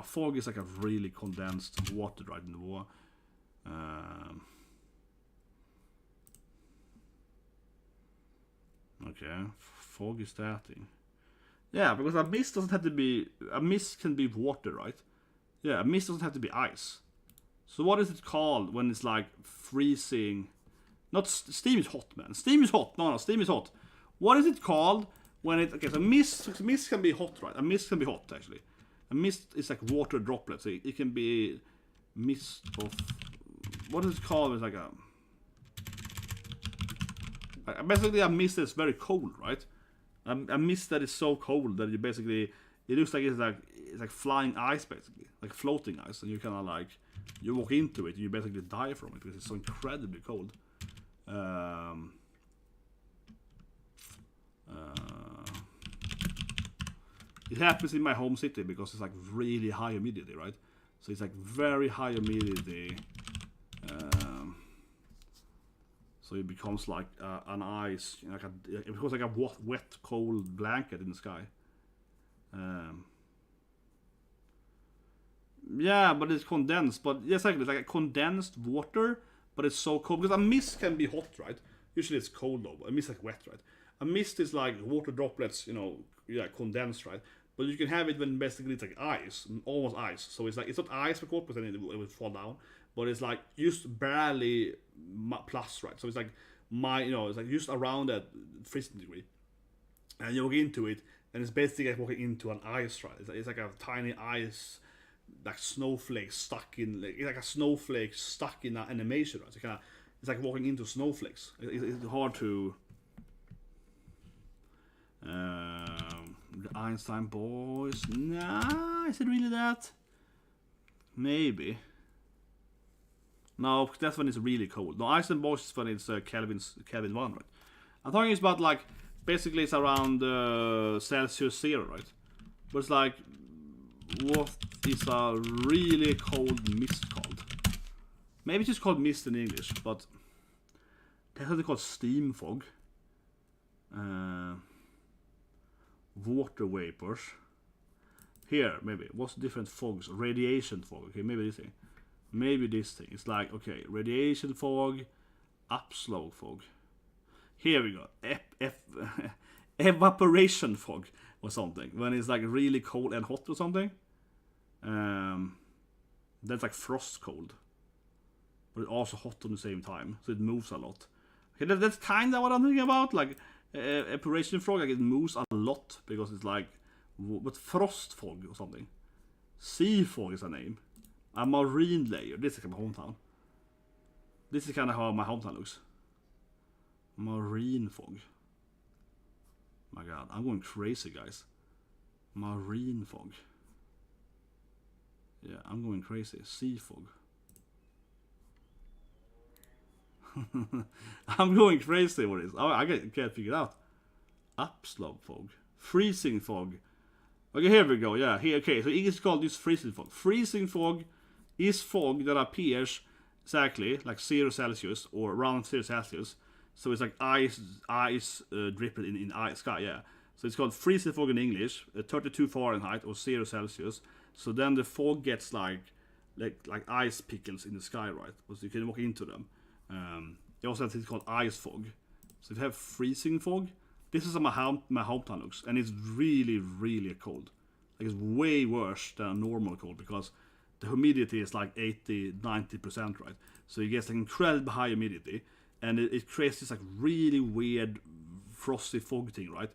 fog is like a really condensed water, right, in the water. Okay, fog is that thing. Yeah, because a mist can be water, right? Yeah, a mist doesn't have to be ice. So what is it called when it's like freezing? Not steam is hot, man. Steam is hot. No, steam is hot. What is it called when it? Okay, so mist can be hot, right? A mist can be hot actually. A mist is like water droplets. So it can be mist of. What is it called? It's like basically a mist that's very cold, right? A mist that is so cold that you basically it looks like it's like flying ice basically, like floating ice, and you kind of like you walk into it, and you basically die from it because it's so incredibly cold. It happens in my home city because it's like really high humidity, right? So it's like very high humidity. So it becomes like an ice, you know, it becomes like a wet, cold blanket in the sky. Yeah, but it's condensed. But yes, exactly, it's like a condensed water, but it's so cold because a mist can be hot, right? Usually it's cold though. But a mist is like wet, right? A mist is like water droplets, you know, yeah, condensed, right? But you can have it when basically it's like ice, almost ice. So it's like it's not ice, of course, because then it will fall down. But it's like just barely plus, right? So it's like it's like just around that freezing degree, and you walk into it, and it's basically like walking into an ice, right? It's like a tiny ice, like snowflake stuck in, it's like a snowflake stuck in an animation, right? So it's like walking into snowflakes. It's hard to. The Einstein boys. Nah, is it really that? Maybe. No, that's when it's really cold. No, Einstein boys is when it's Kelvin 1, right? I'm talking about like basically it's around Celsius 0, right? But it's like what is a really cold mist called? Maybe it's just called mist in English, but that's what they call steam fog. Water vapors. Here, maybe. What's different fogs? Radiation fog. Okay, maybe this thing. Maybe this thing. It's like, okay, radiation fog, upslope fog. Here we go. Evaporation fog or something. When it's like really cold and hot or something. That's like frost cold. But it's also hot on the same time. So it moves a lot. Okay, that's kind of what I'm thinking about. Like, evaporation fog, like it moves a lot because it's like, but frost fog or something. Sea fog is a name. A marine layer. This is my hometown. This is kind of how my hometown looks. Marine fog. My God, I'm going crazy, guys. Marine fog. Yeah, I'm going crazy. Sea fog. I'm going crazy with this. I can't figure it out. Upslope fog. Freezing fog. Okay, here we go. Yeah, here. Okay, so it is called this freezing fog. Freezing fog is fog that appears exactly like 0 Celsius or around 0 Celsius. So it's like ice dripping in ice sky. Yeah. So it's called freezing fog in English. 32 Fahrenheit or 0 Celsius. So then the fog gets like ice pickles in the sky, right? So you can walk into them. It also has things called ice fog. So if you have freezing fog, this is how my hometown looks, and it's really, really cold. Like it's way worse than a normal cold because the humidity is like 80-90%, right? So you get like incredibly high humidity, and it creates this like really weird frosty fog thing, right?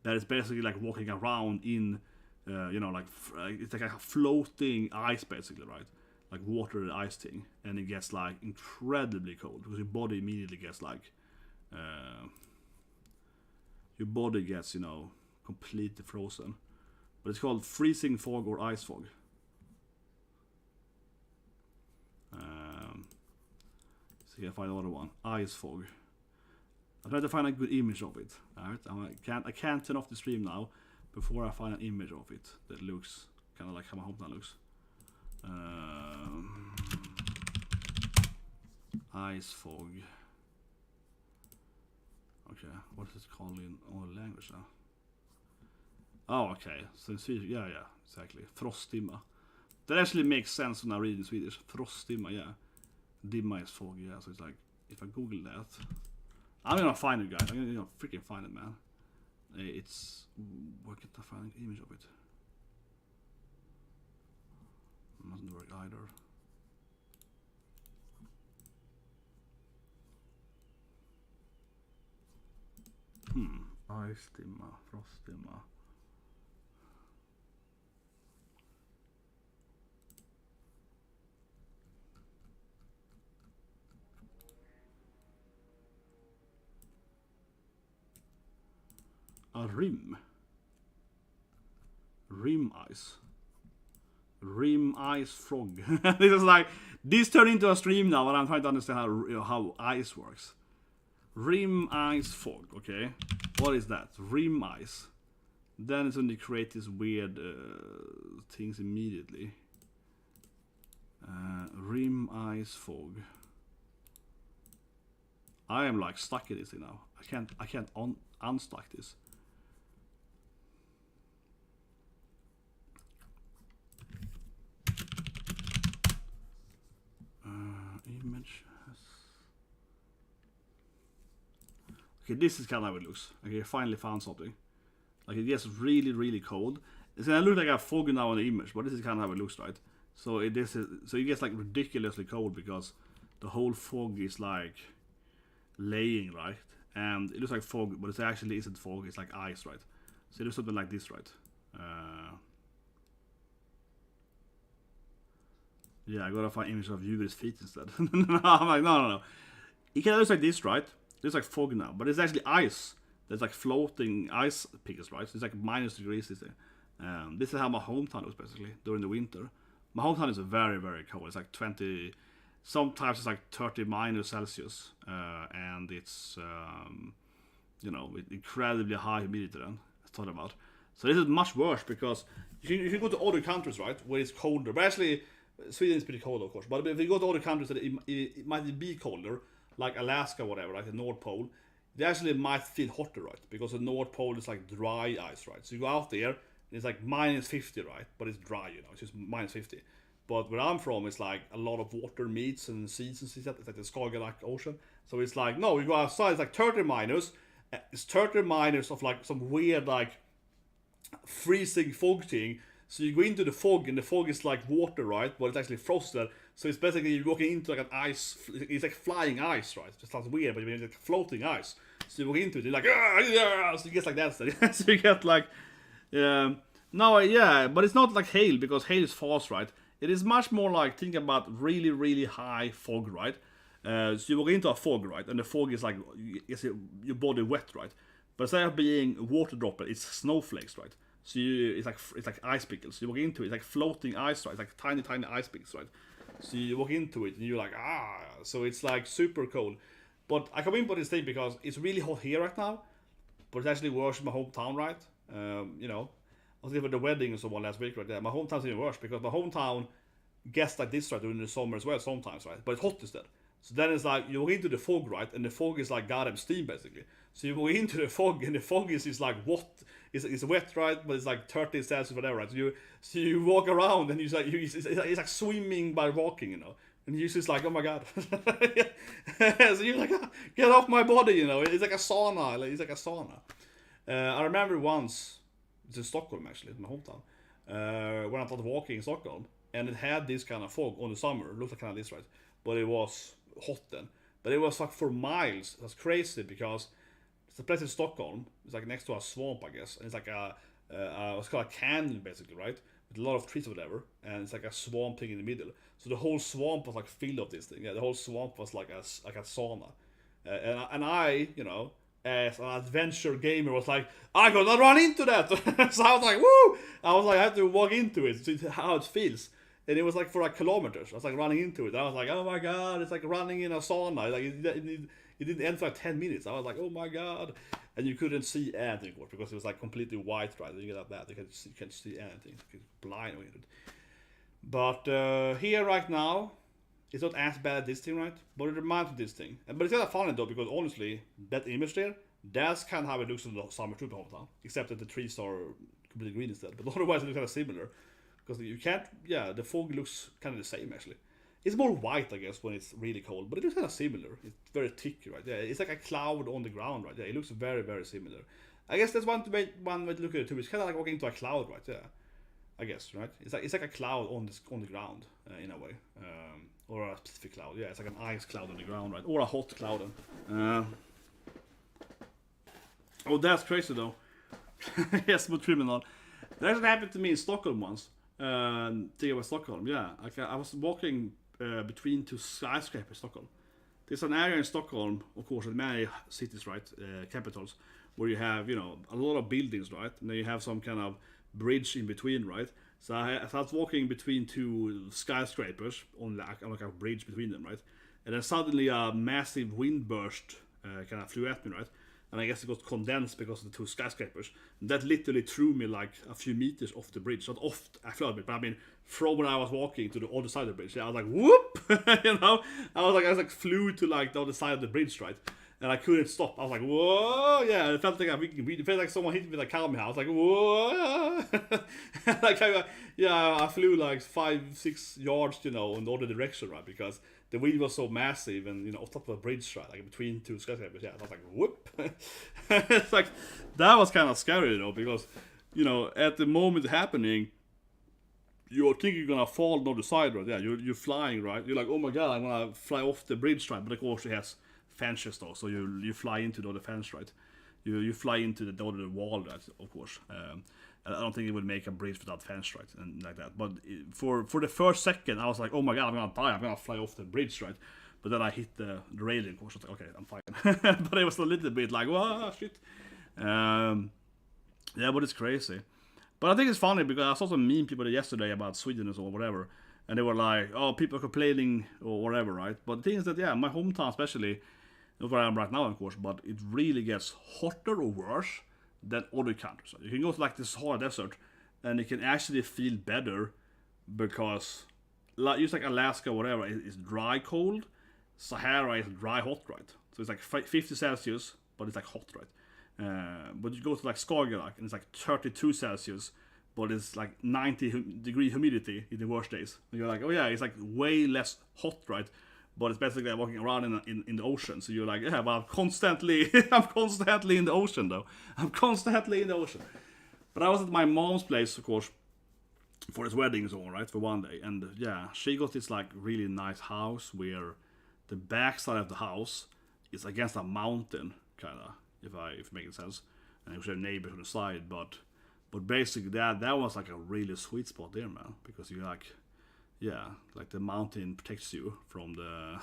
That is basically like walking around in, it's like a floating ice basically, right? Like water and ice thing, and it gets like incredibly cold because your body immediately gets like your body gets completely frozen. But it's called freezing fog or ice fog. See if I find another one. Ice fog. I'm trying to find a good image of it. Alright, I can't turn off the stream now before I find an image of it that looks kind of like how my hometown looks. Ice fog. Okay, what is it called in all language now? Oh, okay. So yeah, exactly. Frostdimma. That actually makes sense when I read in Swedish. Frostdimma, yeah. Dimma is fog, yeah. So it's like, if I Google that, I'm gonna find it, guys. I'm gonna freaking find it, man. It's, where can I find an image of it? Doesn't work either. Ice-dimma, frost-dimma. A rim. Rim ice. Rim ice frog. This is like, this turned into a stream now, and I'm trying to understand how ice works. Rim ice fog, okay. What is that? Rim ice. Then it's when you create these weird things immediately. Rim ice fog. I am like stuck in this thing now. I can't unstuck this. Image has... Okay, this is kind of how it looks. Okay, I finally found something. Like, it gets really, really cold. It's gonna look like a fog now on the image, but this is kind of how it looks, right? So it gets like ridiculously cold because the whole fog is like laying, right? And it looks like fog, but it actually isn't fog. It's like ice, right? So it looks something like this, right? Yeah, I gotta find image of Juvir's feet instead. I'm like, no. It kind of looks like this, right? It looks like fog now, but it's actually ice. There's like floating ice pickles, right? So it's like -degrees. This is how my hometown looks basically during the winter. My hometown is very, very cold. It's like 20, sometimes it's like 30 minus Celsius, and it's you know, incredibly high humidity. Then I thought about. So this is much worse because you can go to other countries, right, where it's colder. But actually, Sweden is pretty cold, of course. But if you go to other countries that it might be colder, like Alaska, whatever, like the North Pole, they actually might feel hotter, right? Because the North Pole is like dry ice, right? So you go out there, and it's like -50, right? But it's dry, you know, it's just -50. But where I'm from, it's like a lot of water meets and seas and stuff. It's like the Skagerrak Ocean. So it's like, no, you go outside, it's like 30 minus. It's 30 minus of like some weird, like, freezing fog thing. So you go into the fog, and the fog is like water, right? But it's actually frosted. So it's basically you're walking into like an ice. It's like flying ice, right? It sounds weird, but it's like floating ice. So you walk into it, you're like, yeah. So you get like that. So you get like, no, yeah, but it's not like hail because hail is fast, right? It is much more like, think about really, really high fog, right? So you walk into a fog, right? And the fog is like, your body wet, right? But instead of being water droplet, it's snowflakes, right? So it's like ice pickles. You walk into it, it's like floating ice, right? It's like tiny, tiny ice pickles, right? So you walk into it and you're like, so it's like super cold. But I come in for this thing because it's really hot here right now, but it's actually worse in my hometown, right? You know, I was there for the wedding and so on last week, right there. My hometown's even worse because my hometown gets like this, right, during the summer as well sometimes, right? But it's hot instead. So then it's like you walk into the fog, right? And the fog is like goddamn steam basically. So you walk into the fog, and the fog is like what? It's wet, right? But it's like 30 Celsius, whatever, right? So you walk around, and it's like swimming by walking, you know. And you're just like, oh my god. So you're like, get off my body, you know. It's like a sauna. It's like a sauna. I remember once, it's in Stockholm actually, my hometown, when I started walking in Stockholm, and it had this kind of fog on the summer. It looked like kind of this, right? But it was hot then. But it was like for miles. That's crazy because it's a place in Stockholm. It's like next to a swamp, I guess. And it's like it's called a canyon basically, right? With a lot of trees or whatever. And it's like a swamp thing in the middle. So the whole swamp was like filled of this thing. Yeah, the whole swamp was like a sauna. And I, you know, as an adventure gamer, was like, I gotta run into that. So I was like, woo! I was like, I have to walk into it to see how it feels. And it was like for like kilometers. I was like running into it. I was like, oh my god, it's like running in a sauna. Like it didn't end for like 10 minutes. I was like, oh my god. And you couldn't see anything because it was like completely white, right? You get that. You can't see anything. You're blind with it. But here right now, it's not as bad as this thing, right? But it reminds me of this thing. But it's kind of funny though, because honestly, that image there, that's kind of how it looks in the summer too, hometown. Except that the trees are completely green instead. But otherwise, it looks kind of similar. Because you can't, the fog looks kind of the same actually. It's more white, I guess, when it's really cold, but it looks kind of similar. It's very thick, right? Yeah, it's like a cloud on the ground, right? Yeah, it looks very, very similar. I guess that's one way to look at it too. It's kind of like walking into a cloud, right? Yeah, I guess, right? It's like a cloud on the ground in a way, or a specific cloud. Yeah, it's like an ice cloud on the ground, right? Or a hot cloud. Oh, that's crazy though. Yes, but criminal. That actually happened to me in Stockholm once. Think about Stockholm. Yeah, I was walking between two skyscrapers in Stockholm. There's an area in Stockholm, of course, in many cities, right, capitals, where you have a lot of buildings, right, and then you have some kind of bridge in between, right. So I was walking between two skyscrapers on like a bridge between them, right, and then suddenly a massive wind burst kind of flew at me, right, and I guess it got condensed because of the two skyscrapers. And that literally threw me like a few meters off the bridge. Not off, I fell a bit, but I mean from when I was walking to the other side of the bridge. Yeah, I was like, whoop, I was like flew to like the other side of the bridge, right? And I couldn't stop. I was like, whoa, yeah. It felt like it felt like someone hit me with a calm. I was like, whoa, like I flew like 5-6 yards, in the other direction, right? Because the wind was so massive and on top of a bridge, right, like between two skyscrapers. Yeah, I was like, whoop. It's like that was kind of scary, because at the moment happening, you're thinking you're gonna fall on the other side, right? Yeah, you're flying, right? You're like, oh my god, I'm gonna fly off the bridge, right? But of course it has fences though, so you fly into the other fence, right? You fly into the other wall, right? Of course. I don't think it would make a bridge without fence, right, and like that. But for the first second, I was like, oh my god, I'm gonna die. I'm gonna fly off the bridge, right? But then I hit the railing, of course. I was like, okay, I'm fine. But it was a little bit like, wow, shit. Yeah, but it's crazy. But I think it's funny because I saw some meme people yesterday about Sweden or whatever, and they were like, "Oh, people are complaining or whatever, right?" But the thing is that my hometown especially, not where I am right now, of course, but it really gets hotter or worse than other countries. You can go to like the Sahara Desert, and you can actually feel better because, just like Alaska, or whatever, it's dry cold. Sahara is dry hot, right? So it's like 50 Celsius, but it's like hot, right? But you go to like Skagerrak and it's like 32 Celsius, but it's like 90-degree humidity in the worst days. And you're like, oh yeah, it's like way less hot, right? But it's basically like walking around in the ocean. So you're like, yeah, but I'm constantly in the ocean though. I'm constantly in the ocean. But I was at my mom's place, of course, for his wedding and so on, right, for one day. And yeah, she got this like really nice house where the backside of the house is against a mountain, kind of, if it makes sense. And you should have neighbors on the side, but basically that was like a really sweet spot there, man, because you like, yeah, like the mountain protects you from the.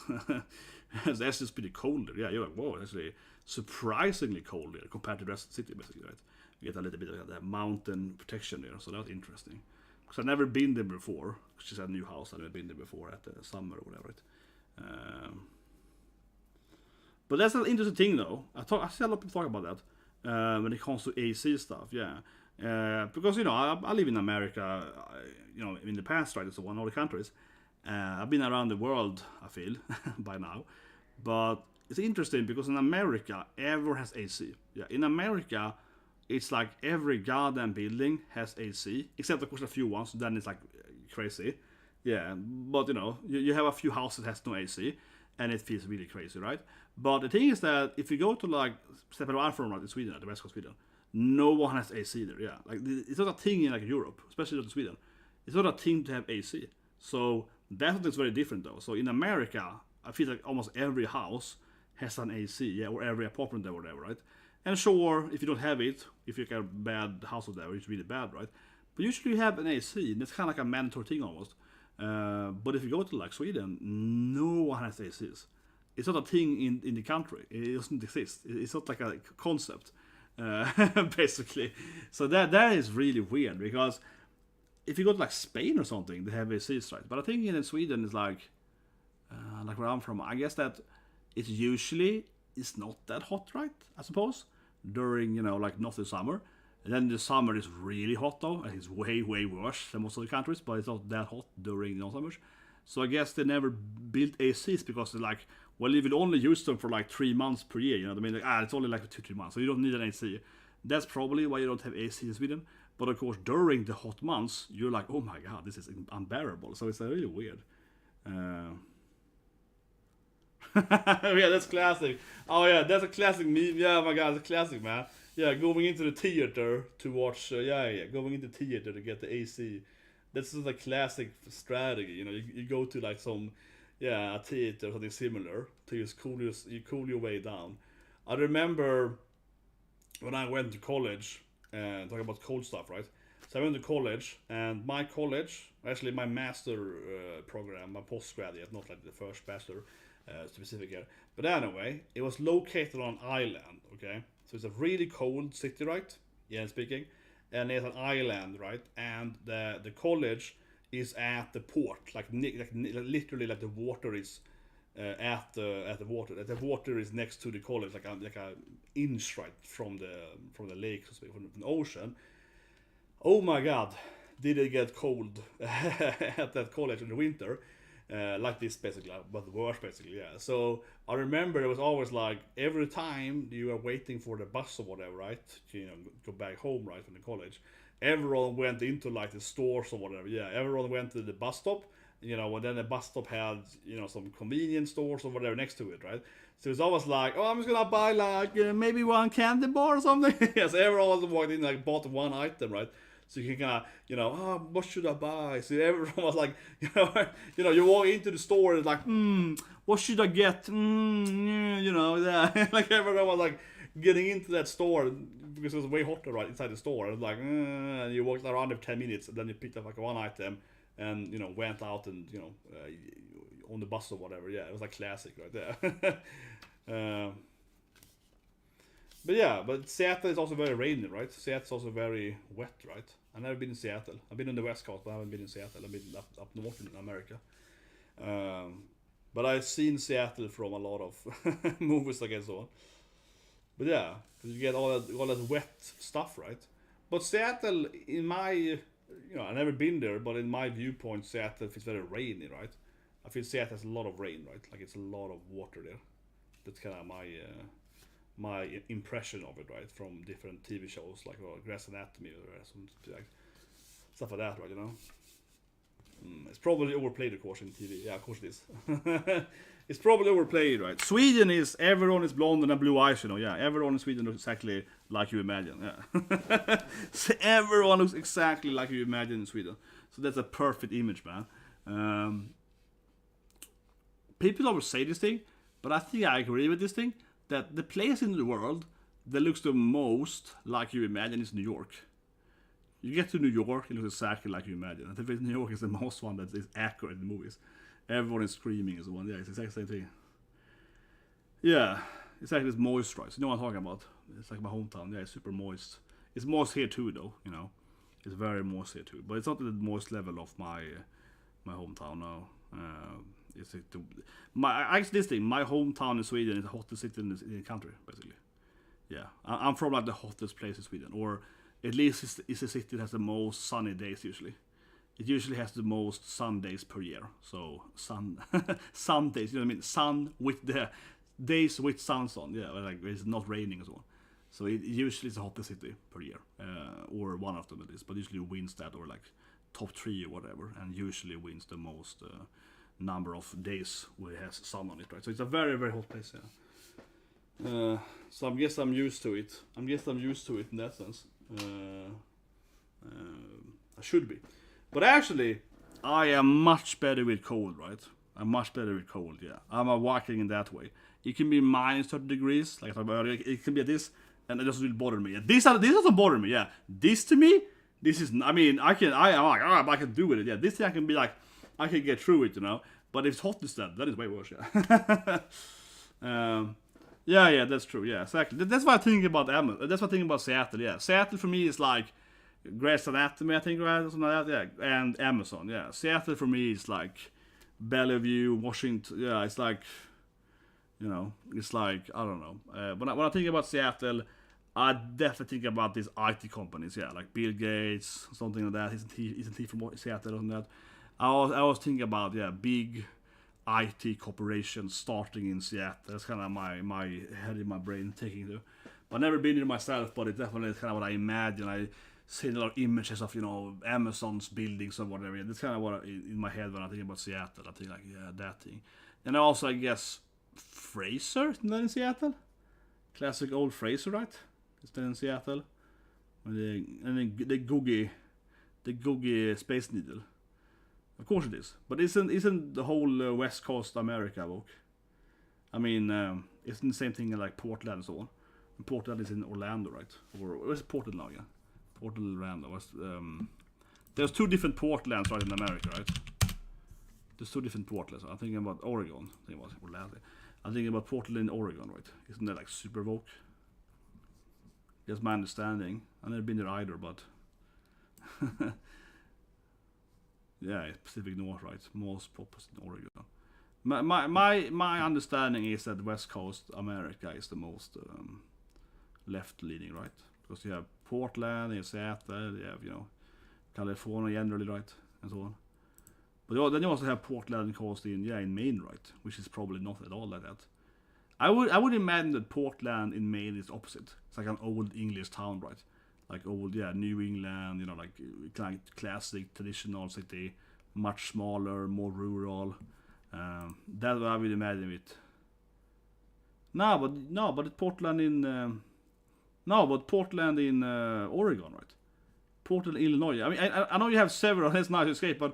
It's actually pretty cold there. Yeah, you're like, whoa, it's actually surprisingly cold there compared to the rest of the city, basically, right? You get a little bit of that mountain protection there, so that's interesting. Because I've never been there before. She's at a new house. I've never been there before at the summer or whatever. But that's an interesting thing, though. I see a lot of people talk about that when it comes to AC stuff. Yeah, because I live in America. In the past, right? It's one of the countries. I've been around the world. I feel by now, but it's interesting because in America, everyone has AC. Yeah, in America, it's like every goddamn building has AC, except of course a few ones. Then it's like crazy. Yeah, but you have a few houses that has no AC, and it feels really crazy, right? But the thing is that if you go to like step away from in Sweden, at the west coast of Sweden, no one has AC there. Yeah, like it's not a thing in like Europe, especially in Sweden. It's not a thing to have AC. So that's something's very different though. So in America, I feel like almost every house has an AC, yeah, or every apartment or whatever, right? And sure, if you don't have it, if you get a bad house there, it's really bad, right? But usually you have an AC, and it's kind of like a mandatory thing almost. But if you go to like Sweden, no one has ACs. It's not a thing in the country. It doesn't exist. It's not like a concept, basically. So that is really weird because if you go to like Spain or something, they have ACs, right? But I think in Sweden it's like where I'm from. I guess that it's not that hot, right? I suppose during like not the summer. And then the summer is really hot though, and it's way worse than most of the countries, but it's not that hot during the summers. So I guess they never built ACs because they're like, well, you will only use them for like 3 months per year. You know what I mean? Like, it's only like 2-3 months, so you don't need an AC. That's probably why you don't have AC in Sweden. But of course, during the hot months, you're like, oh my god, this is unbearable. So it's really weird. Yeah, that's classic. Oh yeah, that's a classic meme. Yeah, my god, it's a classic, man. Yeah, going into the theater to watch. Going into the theater to get the AC. That's just a classic strategy. You go to like some, a theater or something similar to just cool your way down. I remember when I went to college, talking about cold stuff, right? So I went to college, and my college, actually my master program, my postgraduate, not like the first bachelor specific here. But anyway, it was located on an island, okay? So it's a really cold city, right? Yeah, speaking. And it's an island, right? And the college is at the port, literally like the water is at the water. The water is next to the college, like a inch right from the lake, so to speak, from the ocean. Oh my God, did it get cold at that college in the winter? Like this basically, but worse basically, yeah. So I remember it was always like every time you were waiting for the bus or whatever, right? You know, go back home, right, from the college. Everyone went into like the stores or whatever. Yeah, everyone went to the bus stop. You know, and then the bus stop had some convenience stores or whatever next to it, right? So it's always like, oh, I'm just gonna buy like maybe one candy bar or something. Yes, everyone walked in like bought one item, right? So you can kind of, oh, what should I buy? So everyone was like, you walk into the store and it's like, what should I get? Yeah. Like everyone was like getting into that store because it was way hotter right inside the store. And like, and you walked around for 10 minutes and then you picked up like one item and, went out and, on the bus or whatever. Yeah, it was like classic right there. But yeah, but Seattle is also very rainy, right? Seattle's also very wet, right? I've never been in Seattle. I've been on the West Coast, but I haven't been in Seattle. I've been up north in America. But I've seen Seattle from a lot of movies, I guess, so. But yeah, you get all that wet stuff, right? But Seattle, in my, I've never been there, but in my viewpoint, Seattle is very rainy, right? I feel Seattle has a lot of rain, right? Like it's a lot of water there. That's kind of my impression of it, right, from different TV shows like Grey's Anatomy or something like stuff like that, right? It's probably overplayed, of course, in TV. Yeah, of course it is. It's probably overplayed, right? Sweden is everyone is blonde and have blue eyes, Yeah, everyone in Sweden looks exactly like you imagine. Yeah, so everyone looks exactly like you imagine in Sweden. So that's a perfect image, man. People always say this thing, but I think I agree with this thing. That the place in the world that looks the most like you imagine is New York. You get to New York, it looks exactly like you imagine. I think New York is the most one that is accurate in the movies. Everyone is screaming is the one. Yeah, it's exactly the same thing. Yeah, it's like it's moisturized. You know what I'm talking about? It's like my hometown. Yeah, it's super moist. It's moist here too, though. It's very moist here too. But it's not the moist level of my hometown now. It's actually this thing. My hometown in Sweden is the hottest city in the country, basically. Yeah, I'm from like the hottest place in Sweden, or at least it's a city that has the most sunny days usually. It usually has the most sun days per year. So sun days, you know what I mean? Sun with the days with suns on. Yeah, like it's not raining and so on. So it usually is the hottest city per year, or one of them at least. But usually wins that, or like top 3 or whatever, and usually wins the most number of days where it has sun on it, right? So it's a very, very hot place, yeah. So I guess I'm used to it. I'm used to it in that sense. I should be. But actually, I am much better with cold, right? I'm much better with cold, yeah. I'm a Viking in that way. It can be minus 30 degrees, like I talked about earlier. It can be this, and it doesn't really bother me. This doesn't bother me, yeah. This to me, this is, I mean, I can do with it, yeah. This thing I can be like, I can get through it, But if it's hot instead, that is way worse, yeah. Yeah, that's true, yeah, exactly. That's what I think about That's what I think about Seattle, yeah. Seattle for me is like Grey's Anatomy, I think, right? Something like that, yeah. And Amazon, yeah. Seattle for me is like Bellevue, Washington, yeah, it's like, it's like, I don't know. When I think about Seattle, I definitely think about these IT companies, yeah, like Bill Gates, something like that. Isn't he from Seattle or something like that? I was thinking about, yeah, big IT corporations starting in Seattle. That's kind of my head in my brain taking to. I've never been there myself, but it definitely is kind of what I imagine. I see a lot of images of, Amazon's buildings or whatever. That's kind of what in my head when I think about Seattle. I think like, yeah, that thing. And also, I guess, Fraser, isn't that in Seattle? Classic old Fraser, right? Is that in Seattle? And then the Googie Space Needle. Of course it is. But isn't the whole West Coast America woke? I mean, isn't the same thing in like Portland and so on? Portland is in Orlando, right? Or where's Portland now? Yeah, Portland, Orlando. There's 2 different Portlands right in America, right? There's 2 different Portlands. I'm thinking about Oregon. I think it was Orlando. I'm thinking about Portland, Oregon, right? Isn't that like super woke? That's my understanding. I've never been there either, but yeah, Pacific North, right? Most populous in Oregon. My understanding is that West Coast America is the most left leaning, right? Because you have Portland, you have Seattle, you have California generally, right, and so on. But then you also have Portland coast in Maine, right, which is probably not at all like that. I would imagine that Portland in Maine is opposite. It's like an old English town, right? Like old New England, like classic traditional city, much smaller, more rural. That's what I would imagine it. But Portland in Portland in Oregon, right? Portland, Illinois. I mean, I know you have several. That's nice to escape, but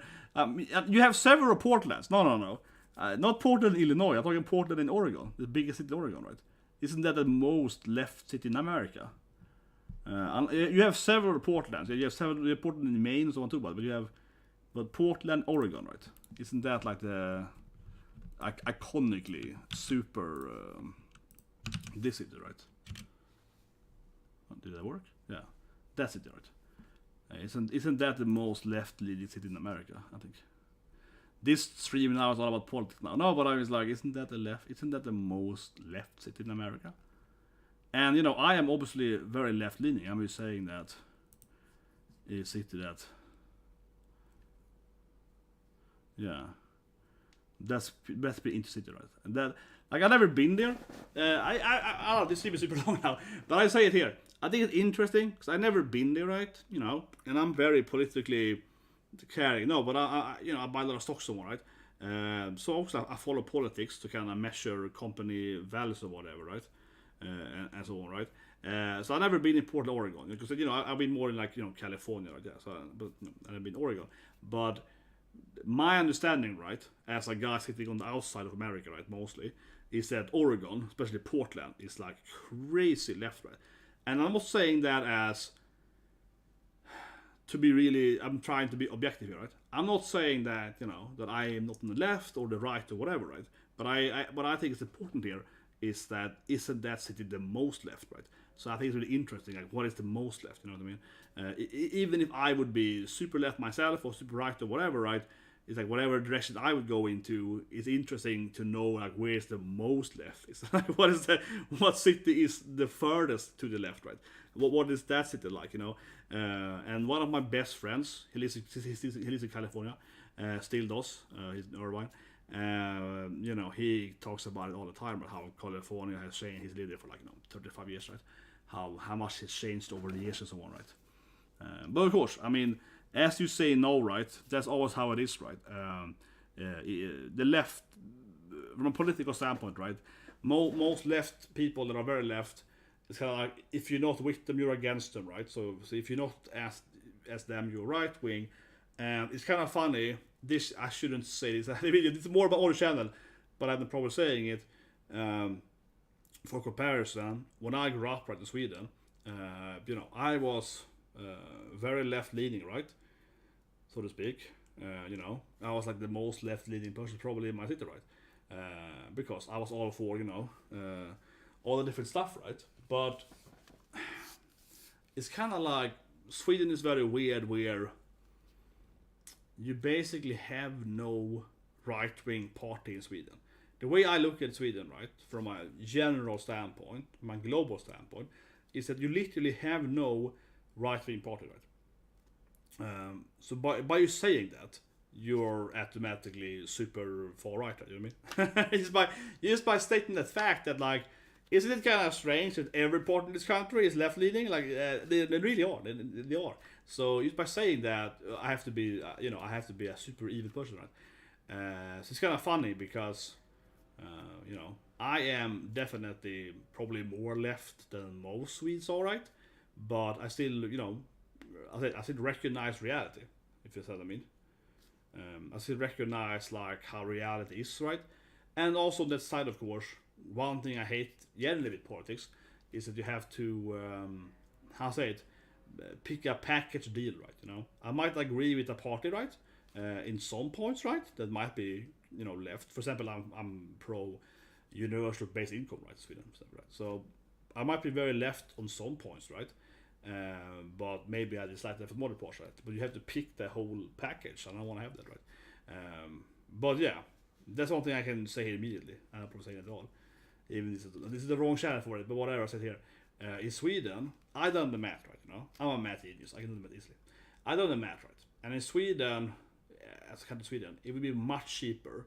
you have several Portlands. No. Not Portland, Illinois. I'm talking Portland in Oregon, the biggest city in Oregon, right? Isn't that the most left city in America? You have several Portlands. You have Portland in Maine and so on too, but you have Portland, Oregon, right? Isn't that like the iconically super this city, right? Did that work? Yeah, that's it, right? Isn't that the most left-leaning city in America? I think this stream now is all about politics now. No, but I was like, isn't that the most left city in America? And I am obviously very left-leaning. I'm just saying that a city that, that's pretty interesting, right? And that, like, I've never been there. I don't know, this stream is super long now, but I say it here. I think it's interesting because I've never been there, right? And I'm very politically caring. No, but I buy a lot of stocks somewhere, right? So also I follow politics to kind of measure company values or whatever, right? And so on, right? So I've never been in Portland, Oregon, because I've been more in California, right? Yeah. So, but I've never been in Oregon. But my understanding, right, as a guy sitting on the outside of America, right, mostly, is that Oregon, especially Portland, is like crazy left, right? And I'm not saying that as to be really. I'm trying to be objective here, right? I'm not saying that that I am not on the left or the right or whatever, right? But I think it's important here is that isn't that city the most left, right? So I think it's really interesting. Like, what is the most left? You know what I mean? Even if I would be super left myself or super right or whatever, right? It's like whatever direction I would go into, it's interesting to know like where's the most left. It's like what city is the furthest to the left, right? What is that city like, And one of my best friends, he lives in California, still does. He's in Irvine. He talks about it all the time about how California has changed. He's lived there for 35 years, right? How much has changed over the years and so on, right? But of course, I mean, as you say, no, right? That's always how it is, right? The left, from a political standpoint, right? Most left people that are very left, it's kind of like if you're not with them, you're against them, right? So if you're not as them, you're right wing. And it's kind of funny. This I shouldn't say this. It's more about our channel, but I have no problem saying it. For comparison, when I grew up right in Sweden, I was very left-leaning, right, so to speak. I was like the most left-leaning person probably in my city, right, because I was all for all the different stuff, right. But it's kind of like Sweden is very weird, where you basically have no right-wing party in Sweden. The way I look at Sweden, right, from a general standpoint, from a global standpoint, is that you literally have no right-wing party, right? So by you saying that, you're automatically super far right, you know what I mean? just by stating that fact that, like, isn't it kind of strange that every party in this country is left-leaning? Like, they really are. They are. So just by saying that, I have to be, I have to be a super evil person, right? So it's kind of funny because, I am definitely probably more left than most Swedes are, right? But I still, I still recognize reality, if you see what I mean. I still recognize like how reality is, right? And also that side, of course, one thing I hate generally with politics is that you have to how say it, pick a package deal, right? You know, I might agree with the party, right? In some points, right? That might be left. For example, I'm pro universal basic income, right? Sweden, right? So I might be very left on some points, right? But maybe I dislike that for more parts, right? But you have to pick the whole package, and I want to have that, right? But yeah, that's one thing I can say here immediately. I'm not saying it at all. Even this is the wrong channel for it, but whatever I said here. In Sweden, I done the math, right? You know, I'm a math genius. I can do the math easily. I done the math, right? And in Sweden, as a country, Sweden, it would be much cheaper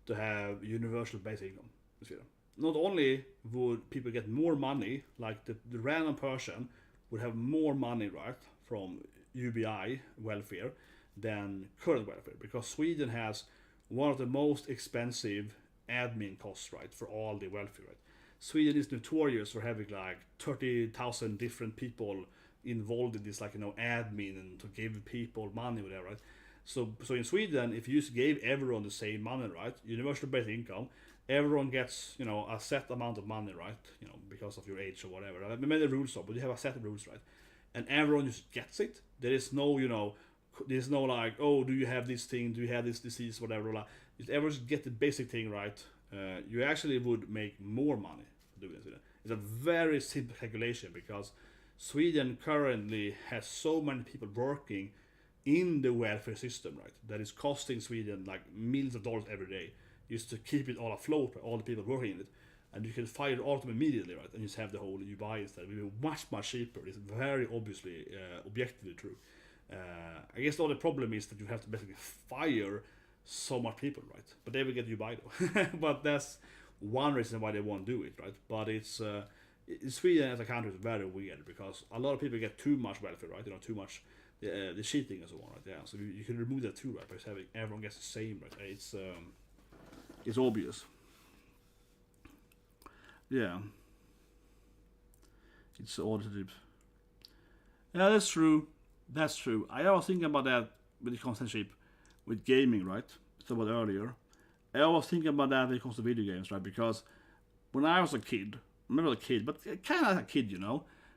to have universal basic income in Sweden. Not only would people get more money, like the random person would have more money, right, from UBI welfare than current welfare, because Sweden has one of the most expensive admin costs, right, for all the welfare, right? Sweden is notorious for having like 30,000 different people involved in this, like, admin and to give people money, whatever, right? So in Sweden, if you just gave everyone the same money, right, universal basic income, everyone gets, a set amount of money, right, because of your age or whatever. I mean, the rules are, but you have a set of rules, right, and everyone just gets it. There is no, there's no like, oh, do you have this thing? Do you have this disease? Whatever. Like, if everyone just get the basic thing right, you actually would make more money doing it. It's a very simple calculation, because Sweden currently has so many people working in the welfare system, right, that is costing Sweden like millions of dollars every day just to keep it all afloat, all the people working in it. And you can fire all of them immediately, right, and just have the whole UBI instead. It will be much cheaper. It's very obviously objectively true. I guess the only problem is that you have to basically fire so much people, right? But they will get UBI though. But that's one reason why they won't do it, right? But it's Sweden as a country is very weird, because a lot of people get too much welfare, right? Too much the cheating and so on, right? Yeah, so you can remove that too, right? By having everyone gets the same, right? It's obvious. Yeah, it's audited. Yeah, that's true. That's true. I was thinking about that with the concentrate with gaming, right? About earlier. I was thinking about that when it comes to video games, right? Because when I was a kid, remember a kid, but kind of a kid,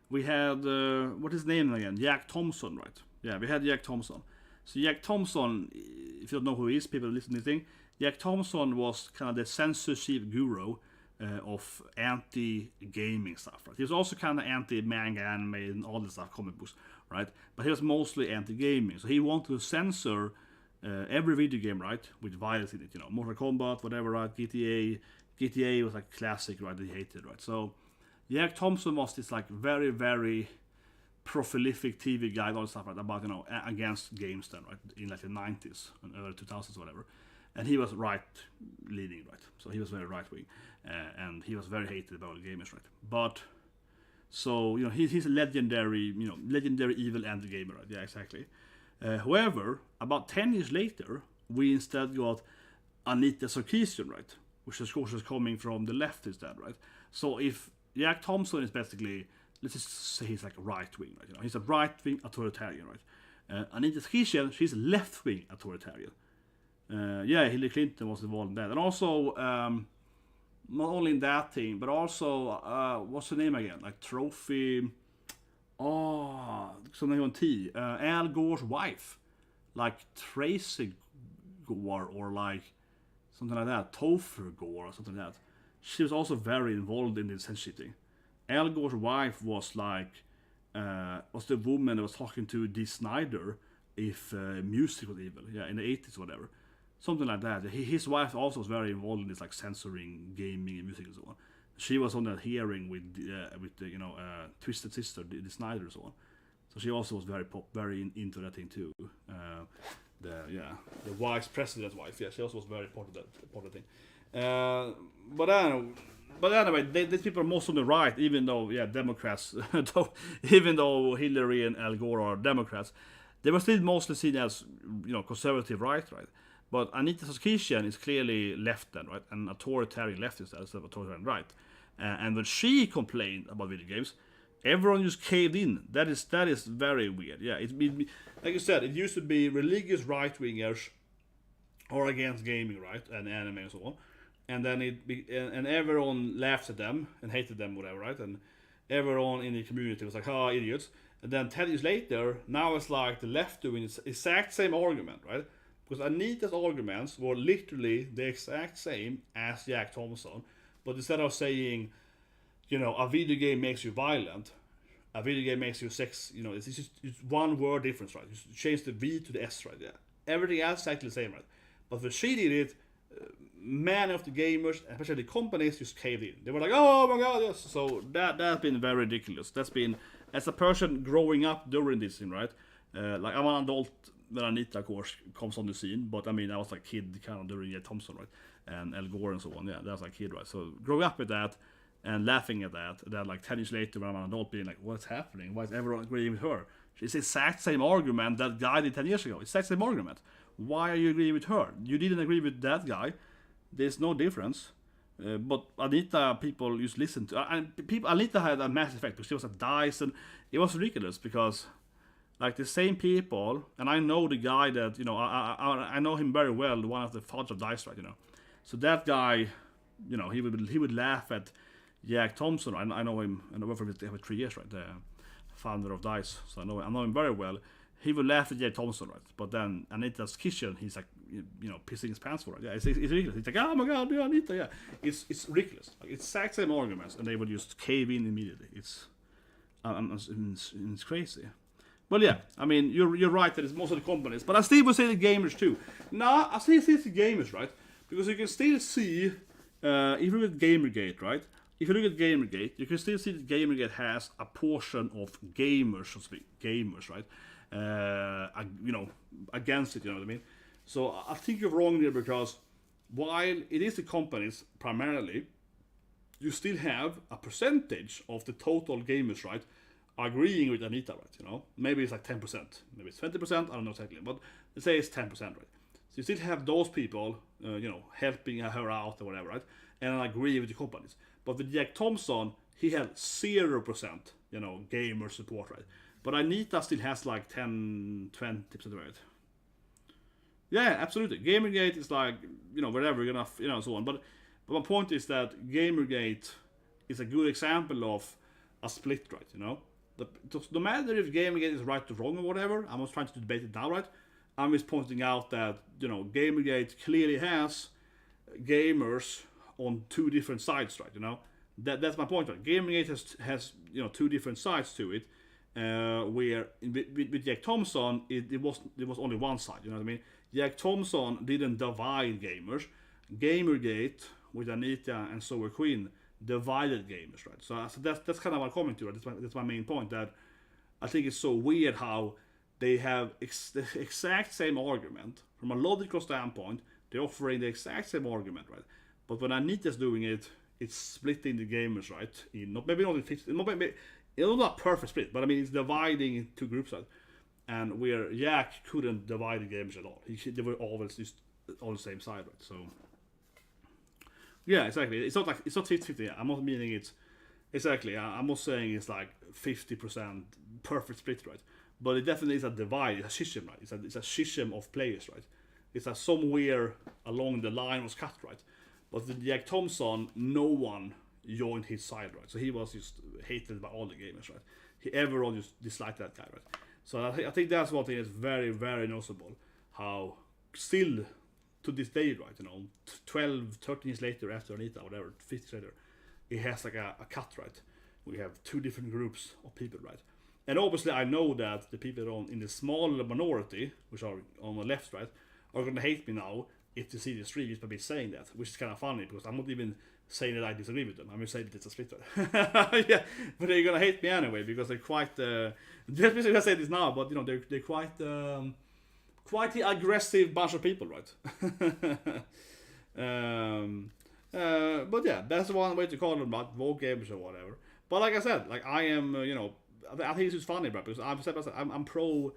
we had what is his name again? Jack Thompson, right? Yeah, we had Jack Thompson. So Jack Thompson, if you don't know who he is, people listen to this thing. Jack Thompson was kind of the censorship guru of anti-gaming stuff, right? He was also kind of anti-manga, anime, and all this stuff, comic books, right? But he was mostly anti-gaming. So he wanted to censor every video game, right, with violence in it, Mortal Kombat, whatever, right, GTA was like classic, right, that he hated, right? So Jack Thompson was this like very, very prolific TV guy, all this stuff, right, about, against games then, right, in like the 90s and early 2000s, whatever. And he was right-leaning, right? So he was very right-wing, and he was very hated about gamers, right? But so he's a legendary, legendary evil anti-gamer, right? Yeah, exactly. However, about 10 years later, we instead got Anita Sarkeesian, right? Which of course is coming from the left instead, right? So if Jack Thompson is basically, let's just say he's like a right-wing, right? He's a right-wing authoritarian, right? Anita Sarkeesian, she's left-wing authoritarian. Yeah, Hillary Clinton was involved in that, and also not only in that thing, but also what's her name again? Like Trophy. Oh, something on T. Al Gore's wife, like Tracy Gore, or like something like that. Topher Gore or something like that. She was also very involved in this censorship thing. Al Gore's wife was like was the woman that was talking to Dee Snider if music was evil. Yeah, in the 80s or whatever. Something like that. His wife also was very involved in this, like censoring gaming and music and so on. She was on that hearing with the Twisted Sister, Dee Snider and so on. So she also was very into that thing too. The vice president's wife. Yeah, she also was very part of that thing. But anyway, these people are most on the right, even though Democrats, even though Hillary and Al Gore are Democrats, they were still mostly seen as conservative right. But Anita Sarkeesian is clearly left then, right? An authoritarian left instead of authoritarian right. And when she complained about video games, everyone just caved in. That is very weird. Yeah, like you said, it used to be religious right-wingers or against gaming, right, and anime and so on. And then and everyone laughed at them and hated them, whatever, right? And everyone in the community was like, "Oh, idiots." And then 10 years later, now it's like the left doing the exact same argument, right? Because Anita's arguments were literally the exact same as Jack Thompson, but instead of saying, a video game makes you violent, a video game makes you sex, it's just it's one word difference, right? You change the V to the S, right? Yeah. Everything else is actually the same, right? But when she did it, many of the gamers, especially the companies, just caved in. They were like, "Oh my god, yes." So that's been very ridiculous. That's been, as a person growing up during this thing, right? Like, I'm an adult when Anita, of course, comes on the scene, but I mean, I was like a kid kind of during Jack Thompson, right? And Al Gore and so on. Yeah, that was like a kid, right? So growing up with that and laughing at that, then like 10 years later when I'm an adult being like, "What's happening? Why is everyone agreeing with her? It's the exact same argument that guy did 10 years ago. It's the exact same argument. Why are you agreeing with her? You didn't agree with that guy. There's no difference." But Anita, people used to listen to, and Anita had a massive effect because she was a dice, and it was ridiculous because, like, the same people, and I know the guy that, I know him very well, one of the fathers of dice, right? So that guy, he would laugh at Jack Thompson. I know him, and I worked for him for 3 years, right? The founder of dice, so I know him very well. He would laugh at Jack Thompson, right? But then Anita's kitchen, he's like, pissing his pants for it. Yeah, it's ridiculous. He's like, "Oh my god, yeah, Anita, yeah." It's ridiculous. Like, it's exact same arguments, and they would just cave in immediately. It's crazy. Well, yeah, I mean, you're right that it's most of the companies, but I still would say the gamers too. Nah, I still say it's the gamers, right? Because you can still see, if you look at Gamergate, right? If you look at Gamergate, you can still see that Gamergate has a portion of gamers, so to speak, gamers, right? Against it, you know what I mean? So I think you're wrong there because while it is the companies primarily, you still have a percentage of the total gamers, right, agreeing with Anita, right? Maybe it's like 10%, maybe it's 20%, I don't know exactly, but let's say it's 10%, right? So you still have those people, helping her out or whatever, right? And I agree with the companies. But with Jack Thompson, he had 0%, gamer support, right? But Anita still has like 10-20%, right? Yeah, absolutely. Gamergate is like, whatever, so on. But my point is that Gamergate is a good example of a split, right? No matter if Gamergate is right or wrong or whatever, I'm not trying to debate it now, right? I'm just pointing out that, Gamergate clearly has gamers on two different sides, right? That's my point, right? Gamergate has two different sides to it. Where with Jack Thompson, it was only one side. You know what I mean? Jack Thompson didn't divide gamers. Gamergate with Anita and Sour Queen divided gamers, right? So that's kind of what I'm coming to. Right? That's my main point. That I think it's so weird how they have the exact same argument from a logical standpoint. They're offering the exact same argument, right? But when Anita's doing it, it's splitting the gamers, right? Maybe not in 50, it's not a perfect split, but I mean, it's dividing into groups, right? And where Jack couldn't divide the games at all. They were always just on the same side, right? So, yeah, exactly. It's not 50-50. I'm not meaning it's exactly. I'm not saying it's like 50% perfect split, right? But it definitely is a divide. It's a schism, right? It's a schism of players, right? It's a somewhere along the line was cut, right? But with Jack Thompson, no one joined his side, right? So he was just hated by all the gamers, right? Everyone just disliked that guy, right? So I think that's one thing that's very, very noticeable. How still to this day, right? 12, 13 years later after Anita, whatever, 50 years later, it has like a cut, right? We have two different groups of people, right? And obviously I know that the people in the small minority, which are on the left, right, are going to hate me now if they see the stream just by me saying that, which is kind of funny because I'm not even saying that I disagree with them. I'm just saying that it's a split, right? Yeah, but they're gonna hate me anyway because they're quite. Just because I say this now, but they're quite the aggressive bunch of people, right? But yeah, that's one way to call them about vote gamers or whatever. But like I said, like I am, I think it's just funny, right? Because I'm pro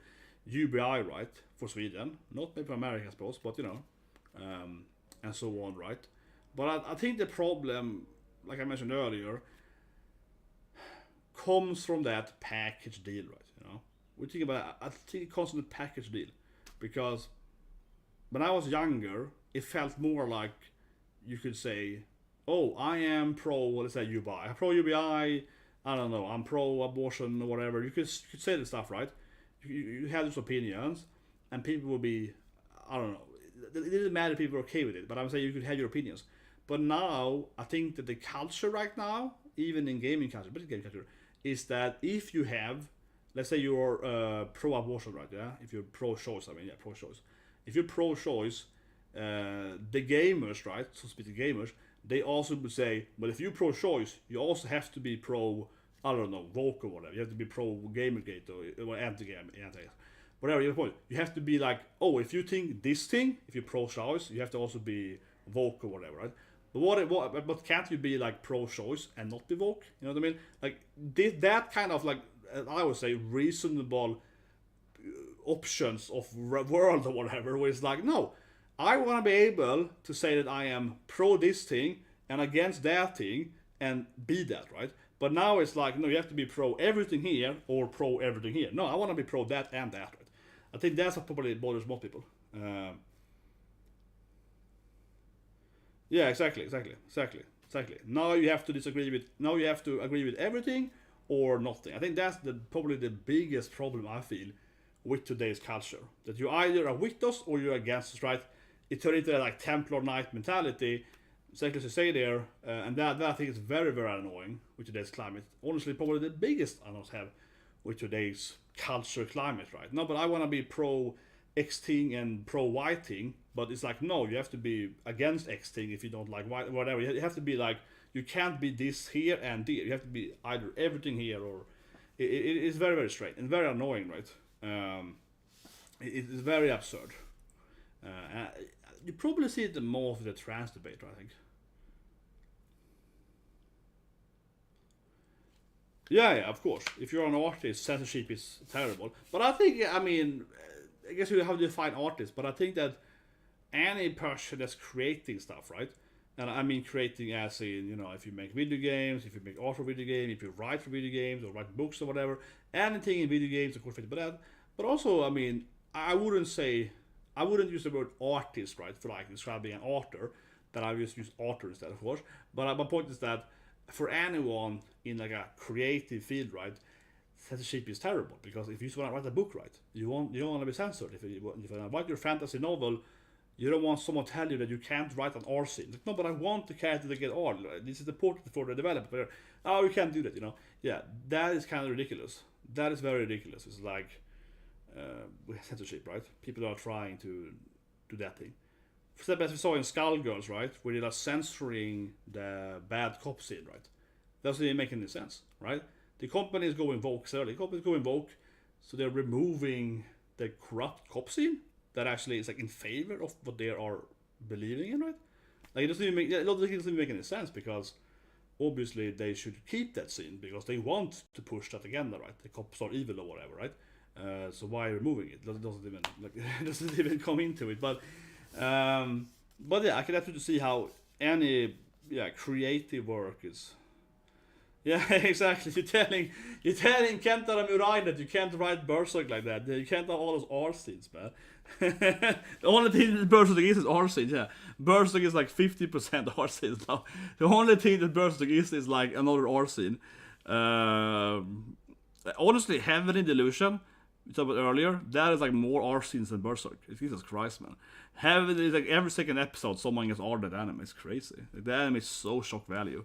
UBI, right, for Sweden, not maybe for America, I suppose, but and so on, right? But I think the problem, like I mentioned earlier, comes from that package deal, right? We think about, I think it comes from the package deal, because when I was younger, it felt more like you could say, "Oh, I am pro, let's say UBI. I'm pro UBI. I don't know, I'm pro-abortion or whatever, you could say this stuff, right? You have these opinions, and people will be, I don't know, it doesn't matter if people are okay with it, but I'm saying you could have your opinions. But now, I think that the culture right now, even in gaming culture, but in gaming culture, is that if you have, let's say you're pro-abortion, right? Yeah, if you're pro-choice, I mean, yeah, pro-choice. If you're pro-choice, the gamers, right? So to speak, the gamers, they also would say, well, if you're pro-choice, you also have to be pro, I don't know, woke or whatever. You have to be pro-Gamergate or anti-game, whatever your point. You have to be like, oh, if you think this thing, if you're pro-choice, you have to also be woke or whatever, right? But can't you be like pro-choice and not be woke? You know what I mean? Like that kind of like, I would say, reasonable options of world or whatever, where it's like, no, I want to be able to say that I am pro this thing and against that thing and be that, right? But now it's like, no, you have to be pro everything here or pro everything here. No, I want to be pro that and that, right? I think that's what probably bothers most people. Yeah, exactly. Now you have to disagree with. Now you have to agree with everything or nothing. I think that's probably the biggest problem I feel with today's culture. That you either are with us or you're against us, right? It turned into that like Templar Knight mentality, exactly as you say there, and that I think is very, very annoying with today's climate. Honestly, probably the biggest annoyance have with today's culture climate, right? No, but I want to be pro X thing and pro Y thing, but it's like, no, you have to be against X thing if you don't like Y, whatever. You have to be like, you can't be this here and there. You have to be either everything here or it's very, very strange and very annoying, right? It is very absurd. You probably see it the more of the trans debate, I think. Yeah, of course. If you're an artist, censorship is terrible. But I think, I mean, I guess you have to define artist, but I think that any person that's creating stuff, right? And I mean creating as in, if you make video games, if you make art for video games, if you write for video games or write books or whatever, anything in video games, of course, but that. But also, I mean, I wouldn't use the word artist, right, for like describing an author. That I just use author instead, of course. But my point is that for anyone in like a creative field, right, censorship is terrible because if you just want to write a book, right, you don't want to be censored. If you write your fantasy novel, you don't want someone to tell you that you can't write an R scene. Like, no, but I want the character to get R. This is important for the developer. Oh, you can't do that, Yeah, that is kind of ridiculous. That is very ridiculous. It's like censorship, right? People are trying to do that thing. As we saw in Skullgirls, right, where they are censoring the bad cop scene, right? Doesn't even make any sense, right? The company is going woke, so they're removing the corrupt cop scene that actually is like in favor of what they are believing in, right? Like it doesn't even make a lot of things doesn't make any sense because obviously they should keep that scene because they want to push that agenda, right? The cops are evil or whatever, right? So why removing it? It doesn't even come into it, but yeah, I can absolutely see how any creative work is. Yeah, exactly. You're telling Kentaro Murai that you can't write Berserk like that. You can't have all those R scenes, man. The only thing that Berserk is R scenes. Yeah, Berserk is like 50% R scenes now. The only thing that Berserk is like another R scene. Honestly, Heaven in Delusion, we talked about earlier, that is like more R scenes than Berserk. Jesus Christ, man. Heaven is like every second episode someone gets R that anime. It's crazy. Like, the anime is so shock value.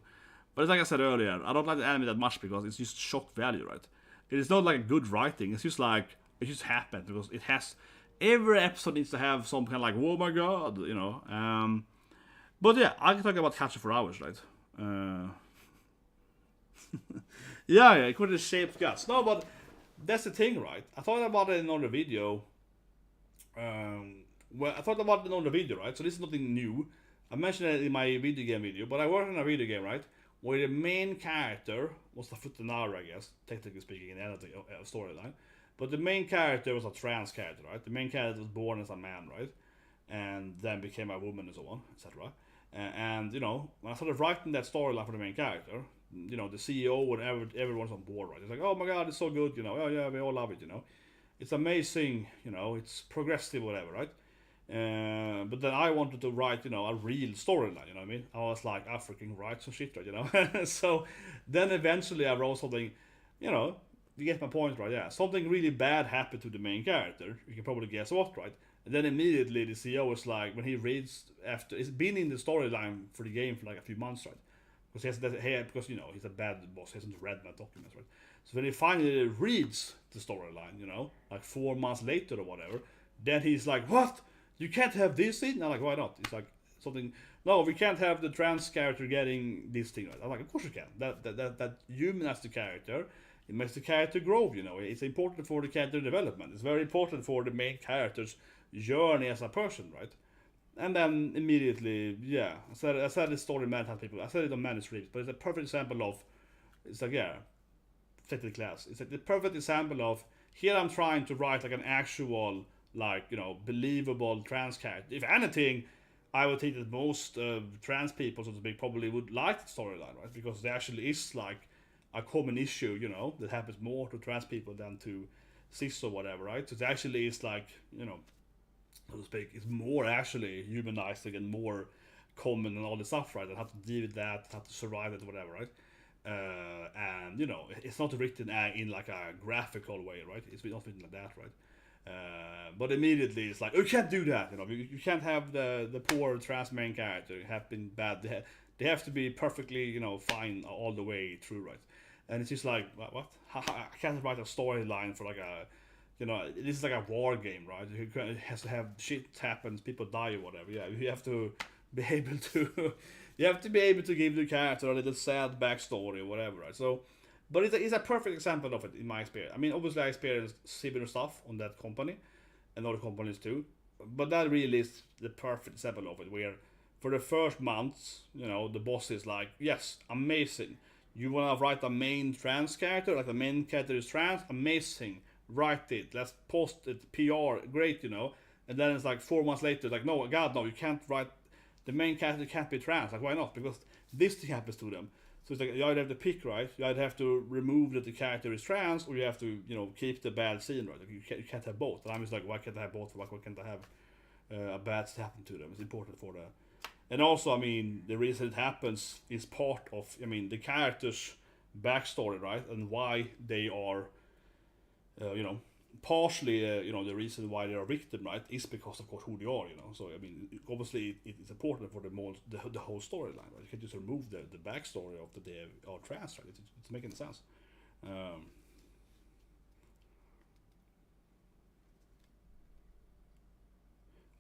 But like I said earlier, I don't like the anime that much because it's just shock value, right? It is not like a good writing. It's just like it just happened because it has every episode needs to have some kind of like, oh my god, But yeah, I can talk about Catcher for hours, right? Yeah, it could have shaped guts. No, but that's the thing, right? I thought about it in another video. Right? So this is nothing new. I mentioned it in my video game video, but I worked on a video game, right? Where the main character was a Futanara, I guess, technically speaking, in the storyline. But the main character was a trans character, right? The main character was born as a man, right? And then became a woman and so on, etc. And, when I started writing that storyline for the main character, the CEO and everyone's on board, right? It's like, oh my god, it's so good, oh yeah, we all love it, It's amazing, it's progressive, whatever, right? But then I wanted to write, a real storyline, you know what I mean? I was like, I freaking write some shit, right, So then eventually I wrote something, you know, you get my point, right? Yeah, something really bad happened to the main character. You can probably guess what, right? And then immediately the CEO was like, when he reads after, it's been in the storyline for the game for like a few months, right? Because he's a bad boss, he hasn't read my documents, right? So when he finally reads the storyline, like 4 months later or whatever, then he's like, "What? You can't have this thing?" I'm like, "Why not?" It's like something. No, we can't have the trans character getting this thing. Right? I'm like, "Of course you can. That humanize the character. It makes the character grow. It's important for the character development. It's very important for the main character's journey as a person, right?" And then immediately, yeah, I said the story many times. People, I said it on many streams, but it's a perfect example of. It's like, yeah, take the class. It's like the perfect example of here I'm trying to write like an actual, like, believable trans character. If anything, I would think that most trans people, so to speak, probably would like the storyline, right? Because there actually is like a common issue, that happens more to trans people than to cis or whatever, right? So it actually is like, so to speak, it's more actually humanizing and more common and all this stuff, right? And how to deal with that, how to survive it, whatever, right? And it's not written in like a graphical way, right? It's not written like that, right? But immediately it's like, you can't do that. You can't have the poor trans main character have been bad. They have to be perfectly fine all the way through, right? And it's just like, what? I can't write a storyline for like a this is like a war game, right? It has to have shit happens, people die or whatever. Yeah, you have to be able to you have to be able to give the character a little sad backstory or whatever, right? So, but it's a perfect example of it in my experience. I mean, obviously I experienced similar stuff on that company and other companies too, but that really is the perfect example of it, where for the first months, the boss is like, yes, amazing. You wanna write a main trans character, like the main character is trans, amazing. Write it. Let's post it. PR, great, And then it's like 4 months later, like, no, God, no, you can't write. The main character can't be trans. Like, why not? Because this thing happens to them. So it's like you either have to pick, right? You either have to remove that the character is trans, or you have to, keep the bad scene, right? Like you can't have both. And I'm just like, why can't I have both? Why can't I have a bad thing happen to them? It's important for the. And also, I mean, the reason it happens is part of, the character's backstory, right? And why they are partially, the reason why they are victim, right, is because of course who they are, So I mean, obviously it's important for the whole storyline, right? You can just remove the backstory of that they are trans, right? It's making sense. Um,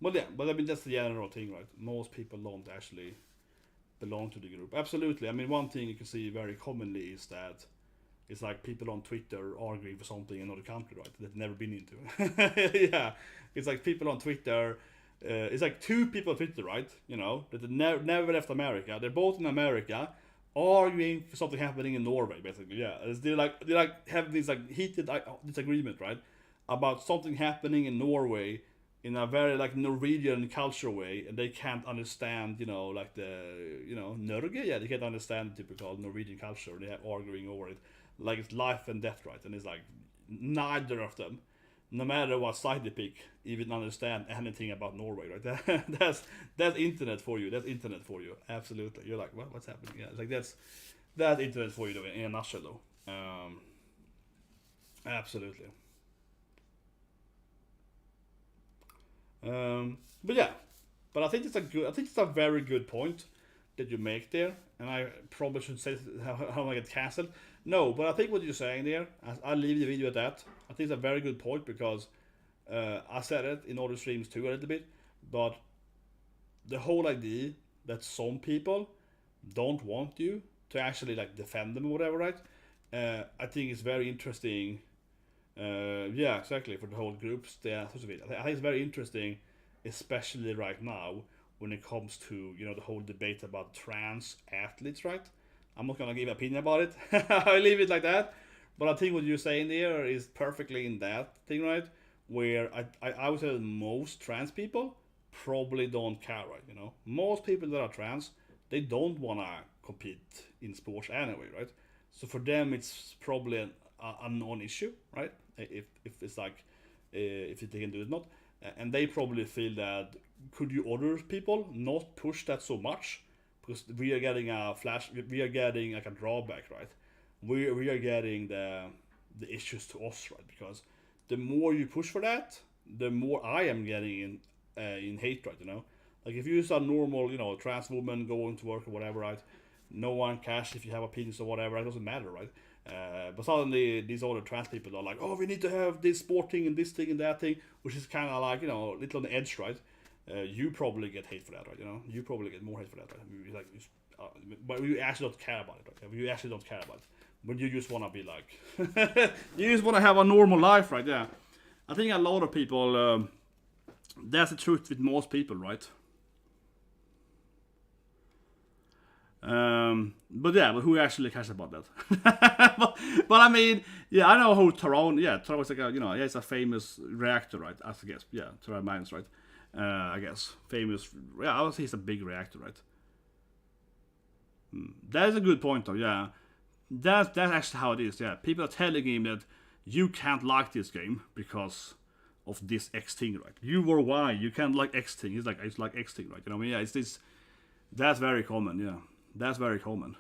but yeah, but I mean that's the general thing, right? Most people don't actually belong to the group. Absolutely. I mean, one thing you can see very commonly is that it's like people on Twitter arguing for something in another country, right? That they've never been into. Yeah, it's like people on Twitter. It's like two people on Twitter, right? That never left America. They're both in America, arguing for something happening in Norway, basically. Yeah, they have this like heated disagreement, right, about something happening in Norway in a very like Norwegian culture way, and they can't understand, like the Norge. Yeah, they can't understand the typical Norwegian culture. They have arguing over it like it's life and death, right? And it's like neither of them, no matter what side they pick, even understand anything about Norway, right? That's internet for you. That's internet for you. Absolutely. You're like, what's happening? Yeah, it's like that's internet for you, though, in a nutshell, though. Absolutely. But yeah, but I think it's a good. I think it's a very good point that you make there, and I probably should say how I get cancelled. No, but I think what you're saying there, I'll leave the video at that. I think it's a very good point because I said it in other streams too a little bit, but the whole idea that some people don't want you to actually like defend them or whatever, right? I think it's very interesting. Yeah, exactly, for the whole groups. Yeah, I think it's very interesting, especially right now when it comes to the whole debate about trans athletes, right? I'm not gonna give an opinion about it. I leave it like that. But I think what you're saying there is perfectly in that thing, right? Where I would say that most trans people probably don't care, right? Most people that are trans, they don't wanna compete in sports anyway, right? So for them, it's probably a non-issue, right? If it's like if they can do it, not. and they probably feel that could you other people not push that so much, because we are getting a flash, we are getting like a drawback, right? We are getting the issues to us, right? Because the more you push for that, the more I am getting in hate, right? Like if you're a normal, trans woman going to work or whatever, right? No one cares if you have opinions or whatever. It doesn't matter, right? But suddenly these other trans people are like, oh, we need to have this sporting and this thing and that thing, which is kind of like little on the edge, right? You probably get hate for that, right? You probably get more hate for that, right? But you actually don't care about it, right? You actually don't care about it, but you just want to be like, you just want to have a normal life, right? Yeah, I think a lot of people. That's the truth with most people, right? But who actually cares about that? but I mean, yeah, I know who Tyrone. Yeah, Tyrone is like he's a famous reactor, right? I guess, yeah, Tyrone Mines, right? I guess famous. Yeah, I would say he's a big reactor, right? That's a good point, though. Yeah, that's actually how it is. Yeah, people are telling him that you can't like this game because of this X thing, right? You were Y, you can't like X thing. It's like X thing, right? Yeah, it's this. That's very common. Yeah. That's very common.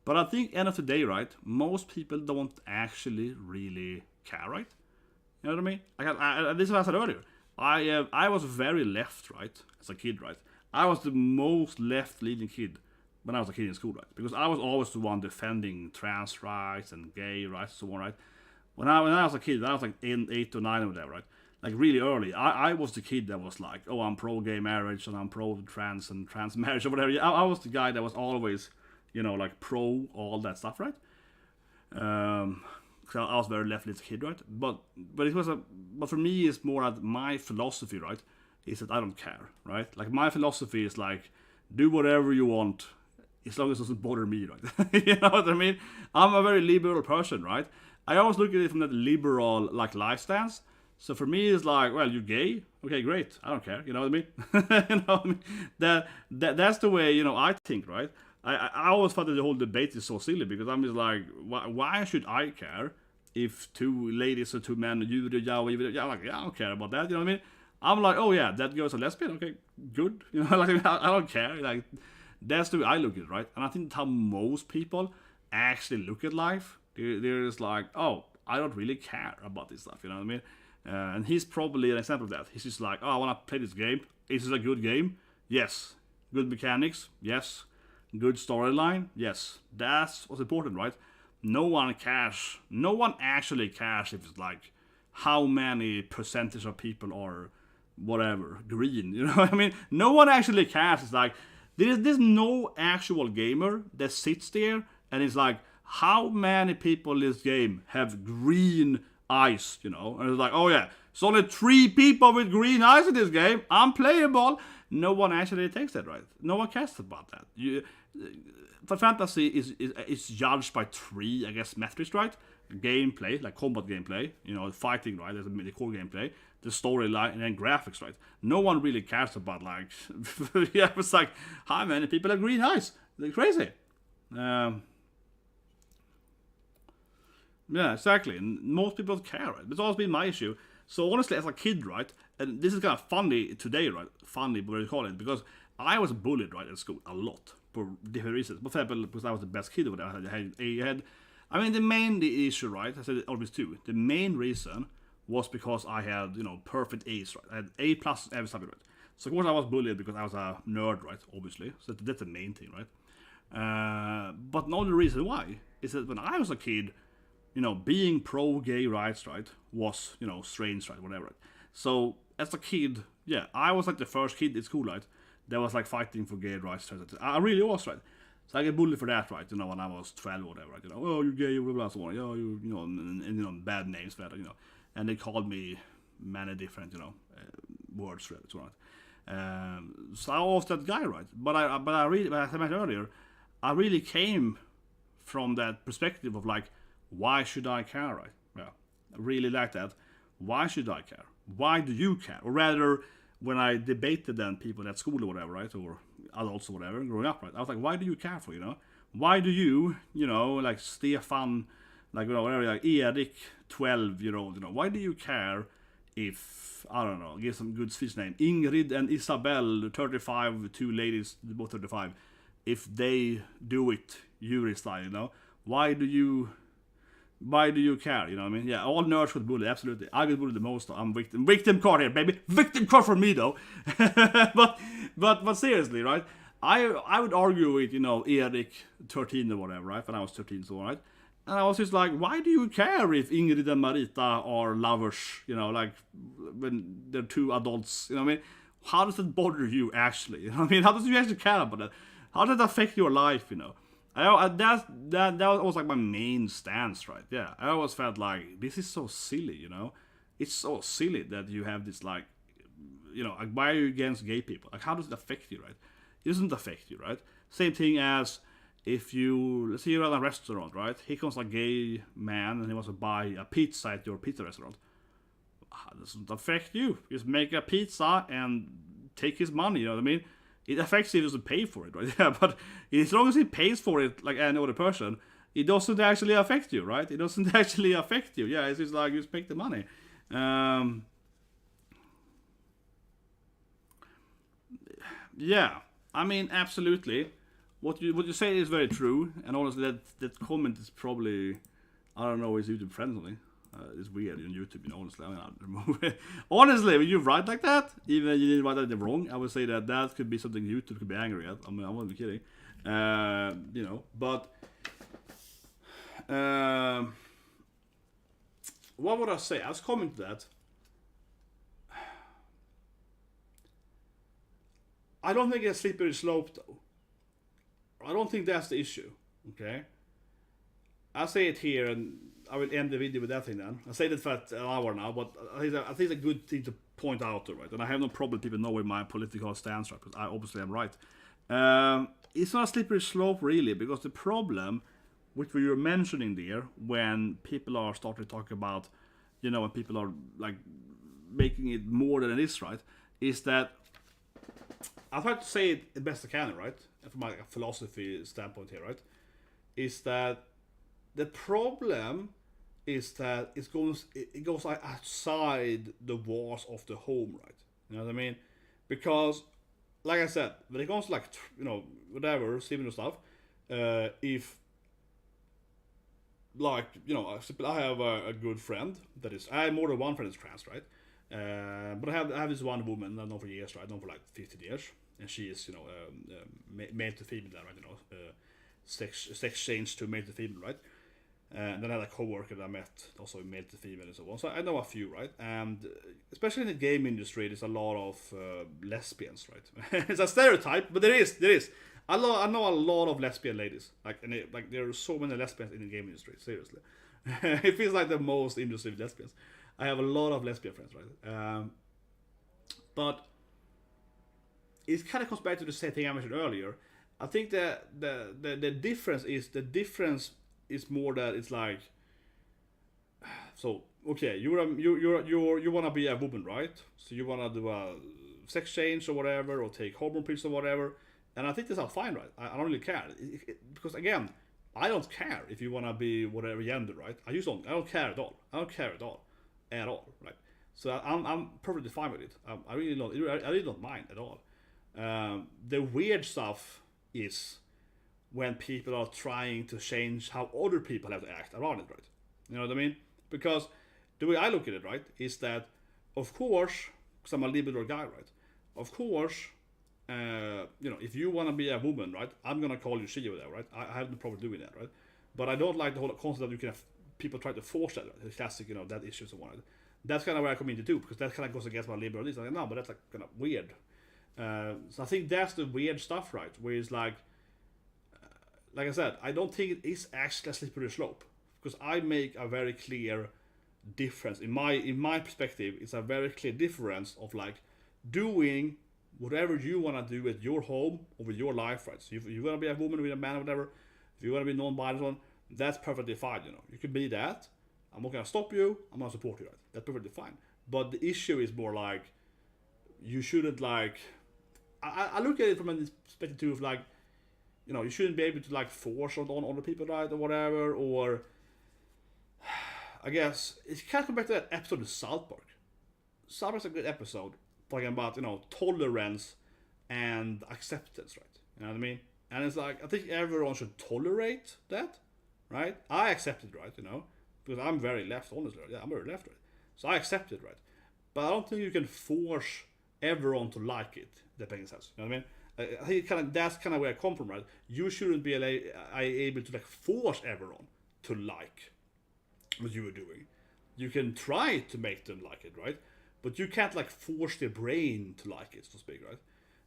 But I think end of the day, right, most people don't actually really care, right? You know what I mean? This is what I said earlier. I was very left, right, as a kid, right? I was the most left-leaning kid when I was a kid in school, right? Because I was always the one defending trans rights and gay rights and so on, right? When I was a kid, I was like 8 to 9 or whatever, right? Like really early, I was the kid that was like, oh, I'm pro gay marriage and I'm pro trans and trans marriage or whatever. I was the guy that was always, like pro all that stuff, right? So I was very left-leaning kid, right? But but for me, it's more that my philosophy, right, is that I don't care, right? Like my philosophy is like, do whatever you want, as long as it doesn't bother me, right? You know what I mean? I'm a very liberal person, right? I always look at it from that liberal like life stance. So for me, it's like, well, you're gay? Okay, great. I don't care. You know what I mean? You know what I mean? That's the way, I think, right? I always thought that the whole debate is so silly because I'm just like, why should I care if two ladies or two men, you, I'm like, yeah, I don't care about that. You know what I mean? I'm like, oh yeah, that girl's a lesbian. Okay, good. Like I don't care. Like that's the way I look at it, right? And I think that's how most people actually look at life. They're just like, oh, I don't really care about this stuff. You know what I mean? And he's probably an example of that. He's just like, oh, I want to play this game. Is it a good game? Yes. Good mechanics? Yes. Good storyline? Yes. That's what's important, right? No one cares. No one actually cares if it's like how many percentage of people are whatever, green. You know what I mean? No one actually cares. It's like, there's no actual gamer that sits there and is like, how many people in this game have green eyes, and it's like, oh yeah, it's only 3 people with green eyes in this game. I'm playable. No one actually takes that, right? No one cares about that. For fantasy is judged by 3, I guess, metrics, right? Gameplay, like combat gameplay, fighting, right? There's the core gameplay, the storyline, and then graphics, right? No one really cares about like, yeah, it's like, how many people have green eyes? They're crazy. Yeah, exactly. And most people don't care, right? It's always been my issue. So honestly, as a kid, right, and this is kind of funny today, right? Funny, but what you call it, because I was bullied, right, at school a lot for different reasons. For example, because I was the best kid, or whatever. The main issue, right? I said it always too. The main reason was because I had, perfect A's, right? I had A plus every subject, right? So of course I was bullied because I was a nerd, right? Obviously, so that's the main thing, right? But the only reason why is that when I was a kid, being pro-gay rights, right, was, strange, right, whatever. Right? So, as a kid, yeah, I was like the first kid in school, right, that was like fighting for gay rights. Right? I really was, right. So I get bullied for that, right, when I was 12 or whatever, right, oh, you're gay, blah, blah, so on, and bad names for that, and they called me many different, words, right, so on. So I was that guy, right, but I really, as I mentioned earlier, I really came from that perspective of like, why should I care, right? Yeah, I really like that. Why should I care? Why do you care? Or rather, when I debated then people at school or whatever, right? Or adults or whatever, growing up, right? I was like, why do you care for, Why do you, like Stefan, like, whatever, like Erik, 12-year-old, why do you care if, I don't know, give some good Swedish name, Ingrid and Isabel, 35, two ladies, both 35, if they do it Yuri style, you know, why do you care, you know what I mean? Yeah, all nerds would bully, absolutely. I get bullied the most, though. I'm victim card here, baby, victim card for me, though. but seriously, right, I would argue with, you know, Erik 13 or whatever, right, when I was 13, so right. And I was just like, why do you care if Ingrid and Marita are lovers, you know, like, when they're two adults, you know what I mean? How does it bother you, actually? You know what I mean? How does you actually care about that? How does that affect your life, you know? That was like my main stance, right? Yeah, I always felt like, this is so silly, you know? It's so silly that you have this, like, you know, like, why are you against gay people? Like, how does it affect you, right? It doesn't affect you, right? Same thing as, if you, let's say you're at a restaurant, right? Here comes a gay man and he wants to buy a pizza at your pizza restaurant. It doesn't affect you. Just make a pizza and take his money, you know what I mean? It affects you if he doesn't pay for it, right? Yeah, but as long as he pays for it like any other person, it doesn't actually affect you, right? It doesn't actually affect you. Yeah, it's just like, you just make the money. Yeah, I mean, absolutely. What you say is very true, and honestly, that comment is probably, I don't know, is YouTube friend or something. It's weird on YouTube, you know. Honestly, I mean, I'll remove it. Honestly, when you write like that, even if you didn't write that wrong, I would say that could be something YouTube could be angry at. I mean, I'm not be kidding. You know, but what would I say? I was commenting to that. I don't think it's a slippery slope, though. I don't think that's the issue, okay? I'll say it here, and I will end the video with that thing then. I say that for an hour now, but I think it's a good thing to point out, right? And I have no problem with people knowing my political stance, right? Because I obviously am right. It's not a slippery slope, really, because the problem, which we were mentioning there, when people are starting to talk about, you know, when people are, like, making it more than it is, right? Is that, I'll try to say it the best I can, right? From my philosophy standpoint here, right? Is that the problem is that it goes like outside the walls of the home, right? You know what I mean? Because, like I said, when it comes to, like, you know, whatever, similar stuff, if, like, you know, I have a good friend that is, I have more than one friend that's trans, right? But I have this one woman I've known for years, right? I've known for like 15 years, and she is, you know, male to female, right? You know, sex change to male to female, right? And then I had a coworker that I met, also male to female and so on. So I know a few, right? And especially in the game industry, there's a lot of lesbians, right? It's a stereotype, but there is. I know a lot of lesbian ladies, like, and there are so many lesbians in the game industry. Seriously, it feels like the most industry of lesbians. I have a lot of lesbian friends, right? But it kind of comes back to the same thing I mentioned earlier. I think that the difference is more that it's like, so okay, you want to be a woman, right? So you want to do a sex change or whatever, or take hormone pills or whatever, and I think that's all fine, right? I don't really care, because again, I don't care if you want to be whatever gender, right? I don't care at all. I don't care at all, right? So I'm perfectly fine with it. I really don't mind at all. The weird stuff is when people are trying to change how other people have to act around it, right? You know what I mean? Because the way I look at it, right, is that, of course, because I'm a liberal guy, right? Of course, you know, if you want to be a woman, right, I'm gonna call you she or whatever, right? I have no problem doing that, right? But I don't like the whole concept that you can have people try to force that, right? The classic, you know, that issue and so on. That's kind of where I come into too, because that kind of goes against my liberalism. Like, no, but that's like kind of weird. So I think that's the weird stuff, right? Where it's like I said, I don't think it is actually a slippery slope, because I make a very clear difference in my perspective. It's a very clear difference of like doing whatever you want to do at your home or with your life, right? So if you want to be a woman with a man or whatever, if you want to be non-binary, that's perfectly fine. You know, you can be that. I'm not gonna stop you. I'm gonna support you, right? That's perfectly fine. But the issue is more like, you shouldn't like. I look at it from a perspective of like, you know, you shouldn't be able to like force on other people, right, or whatever. Or I guess it kind of come back to that episode of South Park. Sabra's a good episode talking about, tolerance and acceptance, right? You know what I mean? And it's like, I think everyone should tolerate that, right? I accept it, right? Because I'm very left, honestly. Yeah, I'm very left, right? So I accept it, right? But I don't think you can force everyone to like it. That makes sense. You know what I mean? I think that's kind of where I come from, right? You shouldn't be able to like force everyone to like what you are doing. You can try to make them like it, right? But you can't like force their brain to like it, so to speak, right?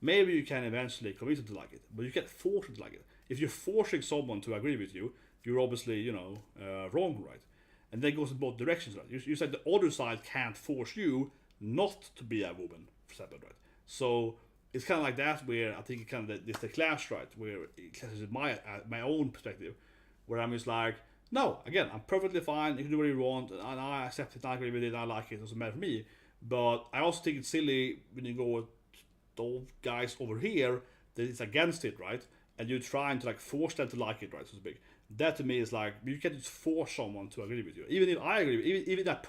Maybe you can eventually convince them to like it, but you can't force them to like it. If you're forcing someone to agree with you, you're obviously, wrong, right? And that goes in both directions, right? You said the other side can't force you not to be a woman, for example, right? So it's kind of like that where I think it kind of it's the clash, right? Where it clashes with my own perspective, where I'm just like, no, again, I'm perfectly fine. You can do what you want, and I accept it, I agree with it, I like it. It doesn't matter for me. But I also think it's silly when you go with those guys over here that it's against it, right? And you're trying to like force them to like it, right? So to speak. That to me is like you can't just force someone to agree with you. Even if I agree, even that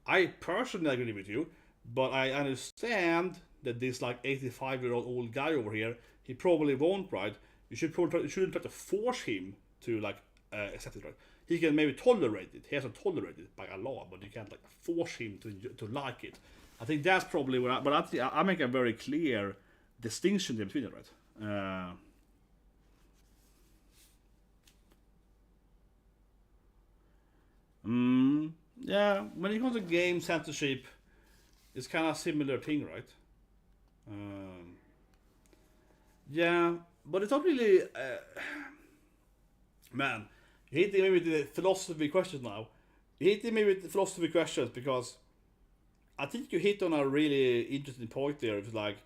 I personally agree with you, but I understand that this like 85-year-old old guy over here, he probably won't, right? You shouldn't try to force him to like accept it, right? He can maybe tolerate it. He hasn't tolerated it by a law, but you can't like force him to like it. I think that's probably where. But I make a very clear distinction between it, right? Yeah, when it comes to game censorship, it's kind of similar thing, right? Um, yeah, but it's not really. Man, you hit me with the philosophy questions now. You hit me with the philosophy questions because I think you hit on a really interesting point there. It's like,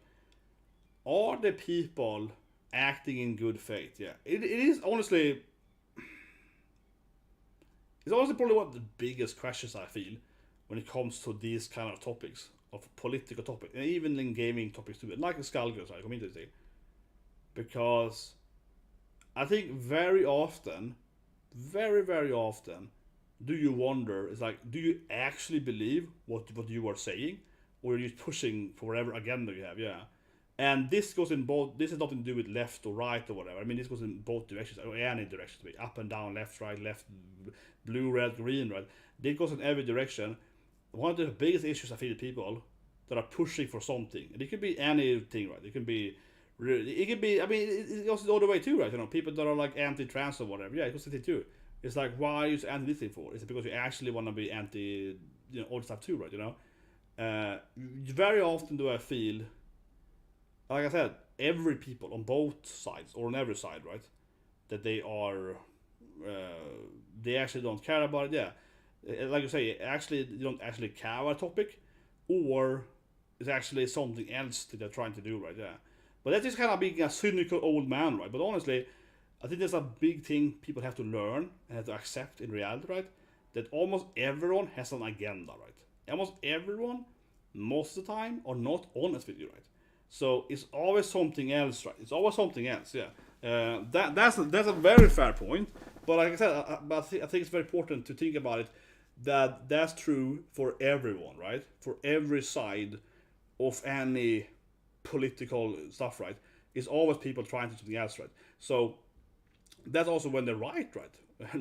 are the people acting in good faith? Yeah, it is honestly. It's honestly probably one of the biggest questions I feel when it comes to these kind of topics, of political topics, and even in gaming topics too, like the Skullgirls, I come into this, because I think very often, very very often, do you wonder? It's like, do you actually believe what you are saying, or are you pushing for whatever agenda you have? Yeah, and this goes in both. This has nothing to do with left or right or whatever. I mean, this goes in both directions, or any direction, up and down, left, right, left, blue, red, green, right. This goes in every direction. One of the biggest issues I feel with people that are pushing for something, and it could be anything, right? It can be, it could be. I mean, it goes the other way too, right? People that are like anti-trans or whatever. Yeah, it goes the thing too. It's like, why are you anti this thing for? Is it because you actually want to be anti, all the stuff too, right? Very often do I feel, like I said, every people on both sides or on every side, right, that they are, they actually don't care about it. Yeah, like you say, actually you don't actually care about a topic, or it's actually something else that they're trying to do, right? Yeah, but that's just kind of being a cynical old man, right? But honestly, I think there's a big thing people have to learn and have to accept in reality, right? That almost everyone has an agenda, right? Almost everyone, most of the time, are not honest with you, right? So it's always something else, right? It's always something else, yeah. That's a very fair point. But like I said, I think it's very important to think about it. That's true for everyone, right? For every side of any political stuff, right? It's always people trying to do something else, right? So that's also when the right,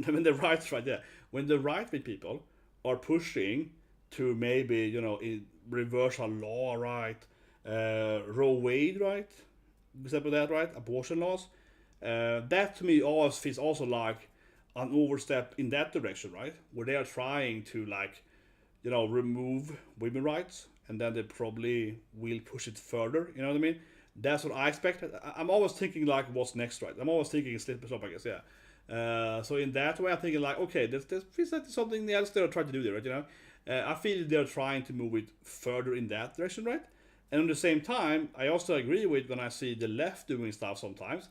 when the right, yeah, when the right wing people are pushing to maybe reverse a law, right? Roe Wade, right? Example that, right? Abortion laws. That to me always feels also like an overstep in that direction, right? Where they are trying to like, remove women rights, and then they probably will push it further. You know what I mean? That's what I expect. I'm always thinking like, what's next, right? I'm always thinking slip up, I guess, yeah. So in that way, I'm thinking like, okay, there's feels like something else they're trying to do there, right? I feel they're trying to move it further in that direction, right? And at the same time, I also agree with when I see the left doing stuff sometimes,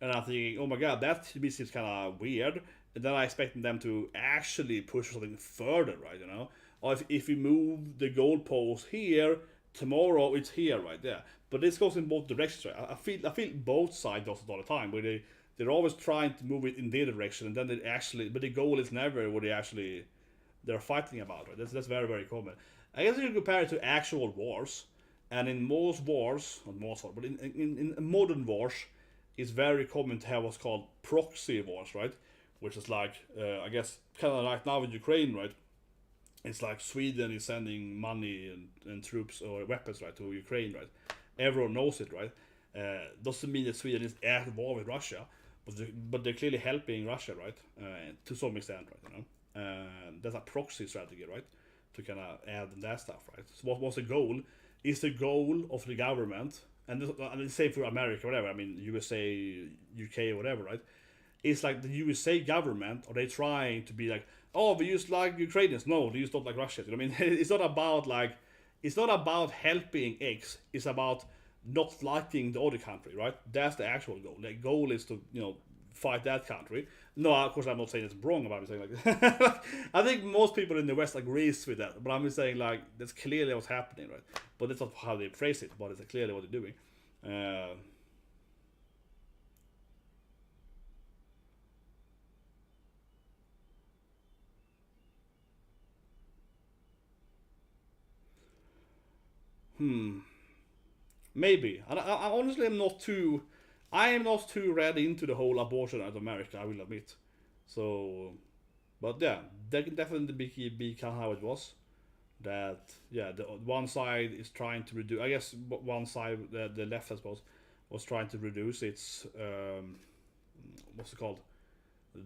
and I'm thinking, oh my god, that to me seems kind of weird. And then I expect them to actually push something further, right? Or if we move the goalpost here, tomorrow it's here, right? Yeah. But this goes in both directions, right? I feel both sides does it all the time, where they're always trying to move it in their direction, and then but the goal is never what they're fighting about, right? That's very very common. I guess you can compare it to actual wars. And in most wars, not most, but in modern wars, it's very common to have what's called proxy wars, right? Which is like, I guess, kind of like now with Ukraine, right? It's like Sweden is sending money and troops or weapons, right, to Ukraine, right? Everyone knows it, right? Doesn't mean that Sweden is at war with Russia, but they're clearly helping Russia, right? To some extent, right? You know, that's a proxy strategy, right? To kind of add that stuff, right? So what was the goal? Is the goal of the government, and the same for America, whatever. I mean, USA, UK, whatever, right? It's like the USA government, are they trying to be like, oh, we just like Ukrainians? No, they just don't like Russians. You know what I mean? It's not about like, it's not about helping X. It's about not liking the other country, right? That's the actual goal. The goal is to, fight that country. No, of course I'm not saying it's wrong about me saying like I think most people in the West agrees with that, but I'm just saying like that's clearly what's happening, right? But that's not how they phrase it, but it's clearly what they're doing. Uh, Maybe. I honestly am not too. I am not too read into the whole abortion out of America. I will admit. So, but yeah, that can definitely be kind of how it was. That yeah, the one side is trying to reduce. I guess one side, the left, I suppose, was trying to reduce its what's it called,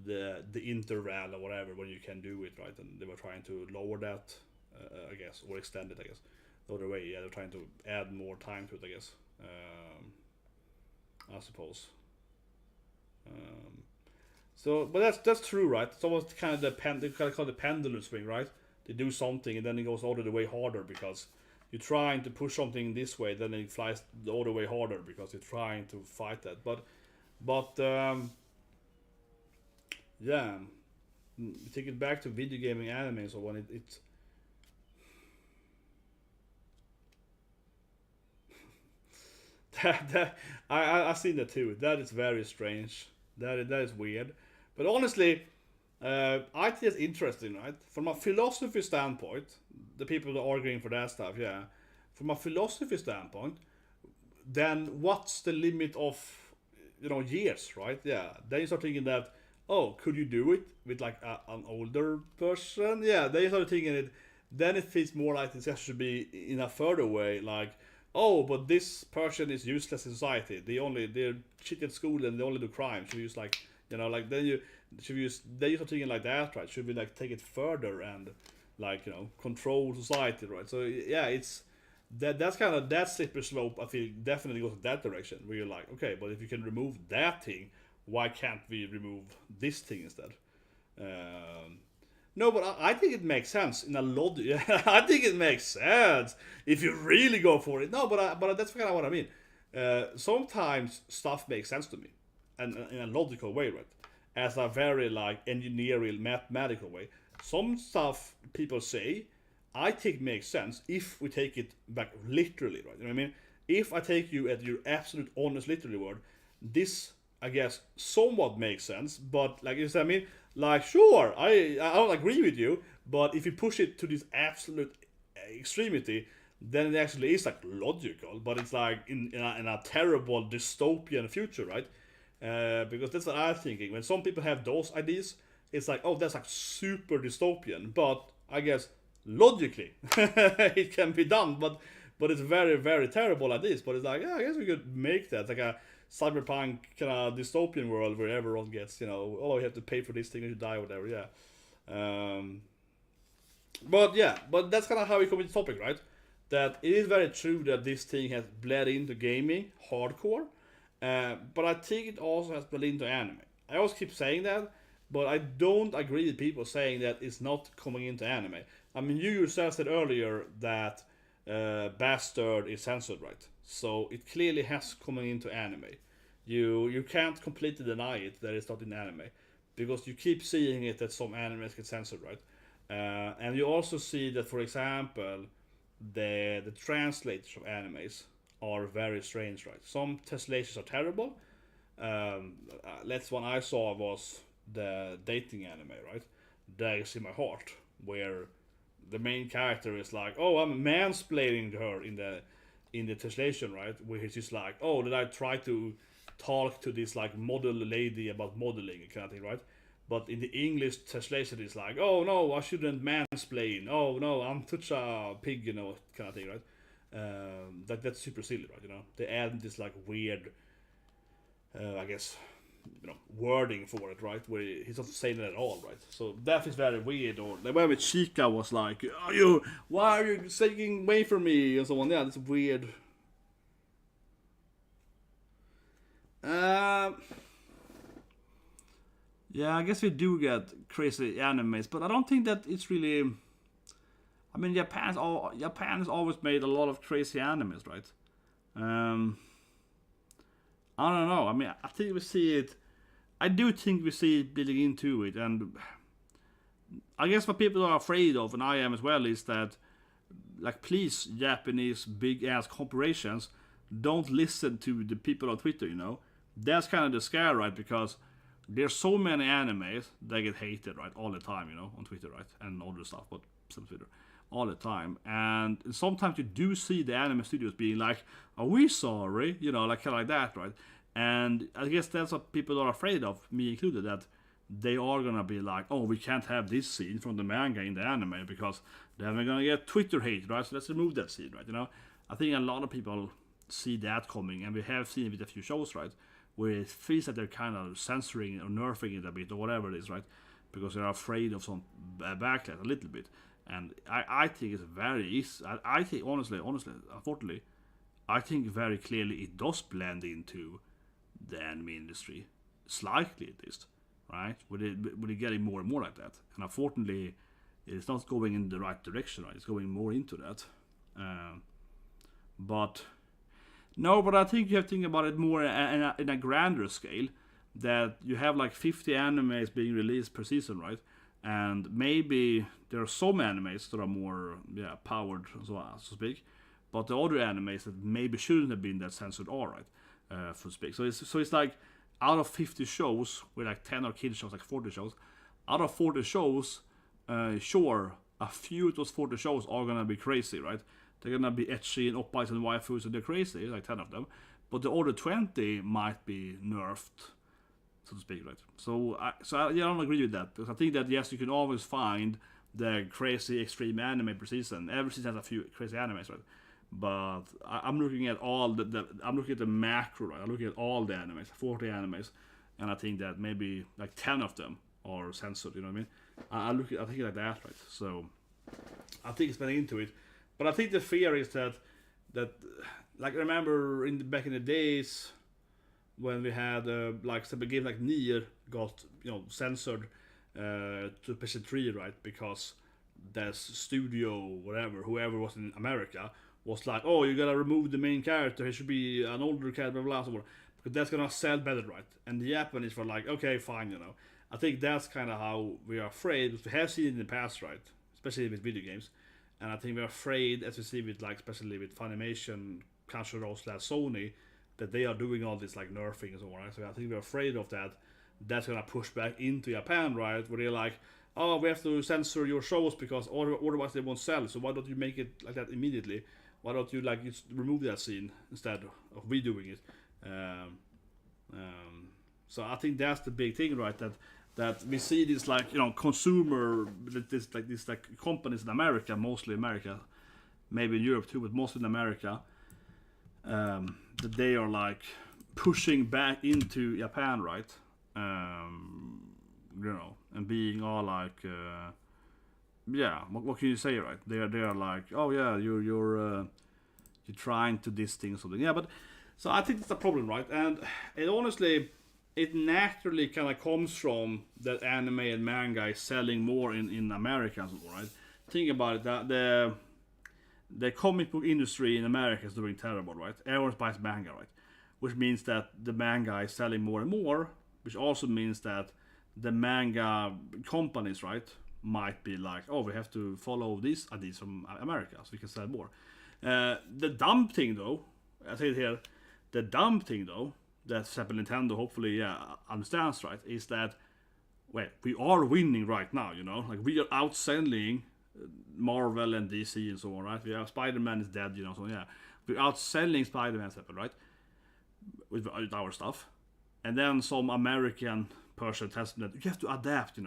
the interval or whatever when you can do it, right, and they were trying to lower that, I guess, or extend it, I guess. The other way, yeah, they're trying to add more time to it, I guess. I suppose. Um, so, but that's true, right? It's almost kind of they kind of call it the pendulum swing, right? They do something and then it goes all the way harder because you're trying to push something this way, then it flies the other way harder because you're trying to fight that. But yeah, take it back to video gaming anime. So when it that I've seen that too. That is very strange. That is weird. But honestly, I think it's interesting, right? From a philosophy standpoint, the people that are arguing for that stuff, yeah. From a philosophy standpoint, then what's the limit of years, right? Yeah. Then you start thinking that, oh, could you do it with like an older person? Yeah. Then you start thinking it. Then it feels more like it should be in a further way, like, oh, but this person is useless in society. They're shit at school and they only do crime. Should we use like like then you should we use then you start thinking like that, right? Should we like take it further and like control society, right? So yeah, it's that's kind of that slippery slope. I feel definitely goes in that direction where you're like, okay, but if you can remove that thing, why can't we remove this thing instead? Um, no, but I think it makes sense in a lot. I think it makes sense if you really go for it. No, but that's kind of what I mean. Sometimes stuff makes sense to me, and in a logical way, right? As a very like engineering, mathematical way. Some stuff people say, I think makes sense if we take it back literally, right? You know what I mean? If I take you at your absolute honest literally word, this I guess somewhat makes sense, but like you said, I mean, like sure, I don't agree with you, but if you push it to this absolute extremity, then it actually is like logical, but it's like in a terrible dystopian future, right? Because that's what I'm thinking. When some people have those ideas, it's like, oh, that's like super dystopian, but I guess logically it can be done, but it's very very terrible ideas. But it's like, yeah, I guess we could make that like a cyberpunk kind of dystopian world where everyone gets, oh, you have to pay for this thing and you die or whatever. Yeah. Um, but yeah, but that's kind of how we come into the topic, right? That it is very true that this thing has bled into gaming hardcore, but I think it also has bled into anime. I always keep saying that, but I don't agree with people saying that it's not coming into anime. I mean, you yourself said earlier that Bastard is censored, right? So it clearly has coming into anime. You can't completely deny it that it's not in anime because you keep seeing it that some animes get censored, right? And you also see that, for example, the translators of animes are very strange, right? Some translations are terrible. Last one I saw was the dating anime, right? That is in my heart, where the main character is like, oh, I'm mansplaining to her in the translation, right? Where he's just like, oh, did I try to talk to this like model lady about modeling kind of thing, right? But in the English translation, it's like, oh no, I shouldn't mansplain. Oh no, I'm such a pig, kind of thing, right? That's super silly, right? They add this like weird, I guess, wording for it, right? Where he's not saying it at all, right? So that is very weird. Or the way with Chica was like, why are you taking away from me, and so on. Yeah, that's weird. Yeah, I guess we do get crazy animes, but I don't think that it's really. I mean, Japan's always made a lot of crazy animes, right? I don't know. I mean, I think we see it. I do think we see it building into it, and I guess what people are afraid of, and I am as well, is that, like, please, Japanese big ass corporations, don't listen to the people on Twitter. That's kind of the scare, right? Because there's so many animes that get hated, right, all the time, on Twitter, right, and all the stuff, but some Twitter, all the time. And sometimes you do see the anime studios being like, "Are we sorry?" Like kind of like that, right? And I guess that's what people are afraid of, me included, that they are gonna be like, "Oh, we can't have this scene from the manga in the anime because then we're gonna get Twitter hate, right? So let's remove that scene, right?" I think a lot of people see that coming, and we have seen it with a few shows, right? Where it feels that they're kind of censoring or nerfing it a bit or whatever it is, right? Because they're afraid of some backlash a little bit. And I think it's very easy. I think, honestly, unfortunately, I think very clearly it does blend into the anime industry. Slightly at least, right? With it getting more and more like that. And unfortunately, it's not going in the right direction, right? It's going more into that. But I think you have to think about it more in a grander scale. That you have like 50 animes being released per season, right? And maybe there are some animes that are more powered, so to speak. But the other animes that maybe shouldn't have been that censored are, right, so to speak. So it's like out of 50 shows, with like 10 or kids shows, like 40 shows. Out of 40 shows, sure, a few of those 40 shows are gonna be crazy, right? They're gonna be ecchi and oppas and waifus, and they're crazy, like 10 of them. But the other 20 might be nerfed, so to speak, right? So I don't agree with that, because I think that yes, you can always find the crazy extreme anime per season. Every season has a few crazy animes, right? But I'm looking at all I'm looking at the macro, right? I'm looking at all the animes, 40 animes, and I think that maybe like 10 of them are censored. You know what I mean? I think like that, right? So I think it's been into it, but I think the fear is that like I remember back in the days when we had like some game like Nier got censored to PS3, right? Because the studio, whoever was in America, was like, oh, you gotta remove the main character. He should be an older character, blah blah blah, because that's gonna sell better, right? And the Japanese were like, okay, fine, I think that's kind of how we are afraid, because we have seen it in the past, right? Especially with video games, and I think we're afraid, as we see with like, especially with Funimation, Crunchyroll / Sony, that they are doing all this like nerfing and so on, right? So I think we're afraid of that. That's gonna push back into Japan, right? Where they're like, oh, we have to censor your shows because otherwise they won't sell. So why don't you make it like that immediately? Why don't you like just remove that scene instead of redoing it? So I think that's the big thing, right? That we see this like consumer this like companies in America, mostly America, maybe in Europe too, but mostly in America. That they are like pushing back into Japan, right? And being all like, what can you say, right? They are like, oh yeah, you're trying to this thing or something, yeah. But so I think that's a problem, right? And it honestly, it naturally kind of comes from that anime and manga is selling more in America and so on, right? Think about it, that the comic book industry in America is doing terrible, right? Everyone buys manga, right? Which means that the manga is selling more and more, which also means that the manga companies, right, might be like, oh, we have to follow these ideas from America so we can sell more. The dumb thing, though, I say it here, that for Nintendo hopefully understands, right, is that, well, we are winning right now, like we are outselling Marvel and DC and so on, right? We have Spider-Man is dead, so yeah. We're outselling Spider-Man separate, right? With our stuff. And then some American person tells them that you have to adapt,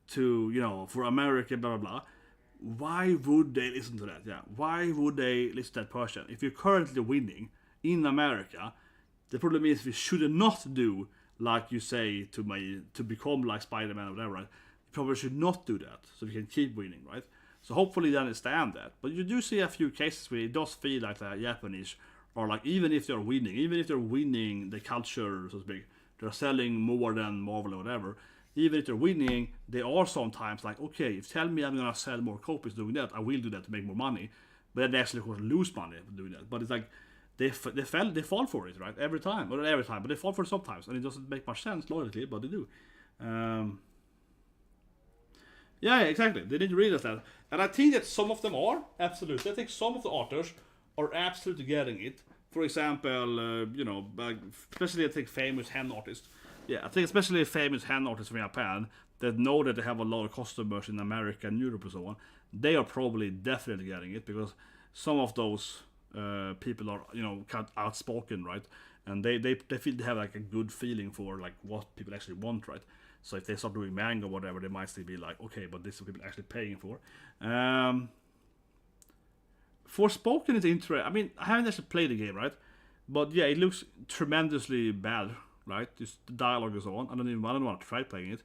to, for America, blah, blah, blah. Why would they listen to that? Yeah. Why would they listen to that person? If you're currently winning in America, the problem is we should not do like you say to become like Spider-Man or whatever, right? You probably should not do that so we can keep winning, right? So hopefully they understand that. But you do see a few cases where it does feel like the Japanese, or like even if they're winning the culture, so to speak, they're selling more than Marvel or whatever. Even if they're winning, they are sometimes like, okay, if tell me I'm gonna sell more copies doing that, I will do that to make more money. But then they actually of course lose money doing that. But it's like they fall for it, right? Every time, or not every time, but they fall for it sometimes, and it doesn't make much sense logically, but they do. Yeah, exactly. They didn't realize that, and I think that some of them are absolutely. I think some of the authors are absolutely getting it. For example, especially I think famous hand artists. Yeah, I think especially famous hand artists from Japan that know that they have a lot of customers in America and Europe and so on. They are probably definitely getting it because some of those people are kind of outspoken, right? And they feel they have like a good feeling for like what people actually want, right? So if they start doing manga or whatever, they might still be like, okay, but this is what people actually paying for. Forspoken is interesting. I mean, I haven't actually played the game, right? But yeah, it looks tremendously bad, right? Just the dialogue and so on. I don't want to try playing it.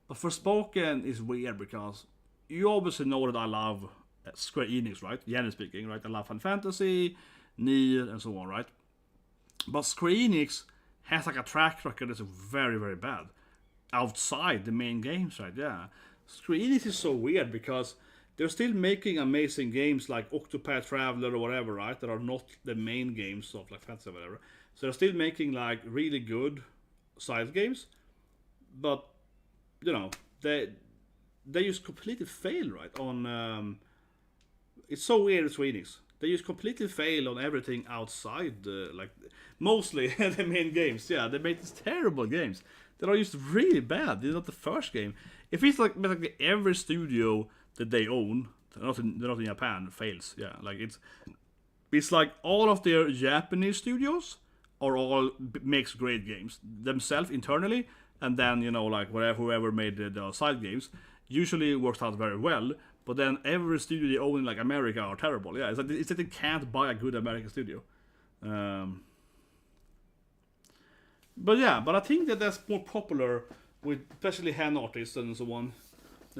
But Forspoken is weird because you obviously know that I love Square Enix, right? Generally speaking, right? I love Final Fantasy, Nier, and so on, right? But Square Enix has like a track record that's very, very bad outside the main games, right? Yeah. Square Enix is so weird because they're still making amazing games like Octopath Traveler or whatever, right? That are not the main games of like Fantasy or whatever. So they're still making like really good side games, but they just completely fail, right? On it's so weird with Enix. They just completely fail on everything outside, like mostly the main games. Yeah, they make these terrible games that are just really bad. They're not the first game. If it's like every studio that they own, they're not in Japan, fails. Yeah, like it's like all of their Japanese studios are all makes great games themselves internally, and then like whoever made the side games usually works out very well. But then every studio they own in like America are terrible. Yeah, it's like they can't buy a good American studio. But I think that's more popular with especially hand artists and so on.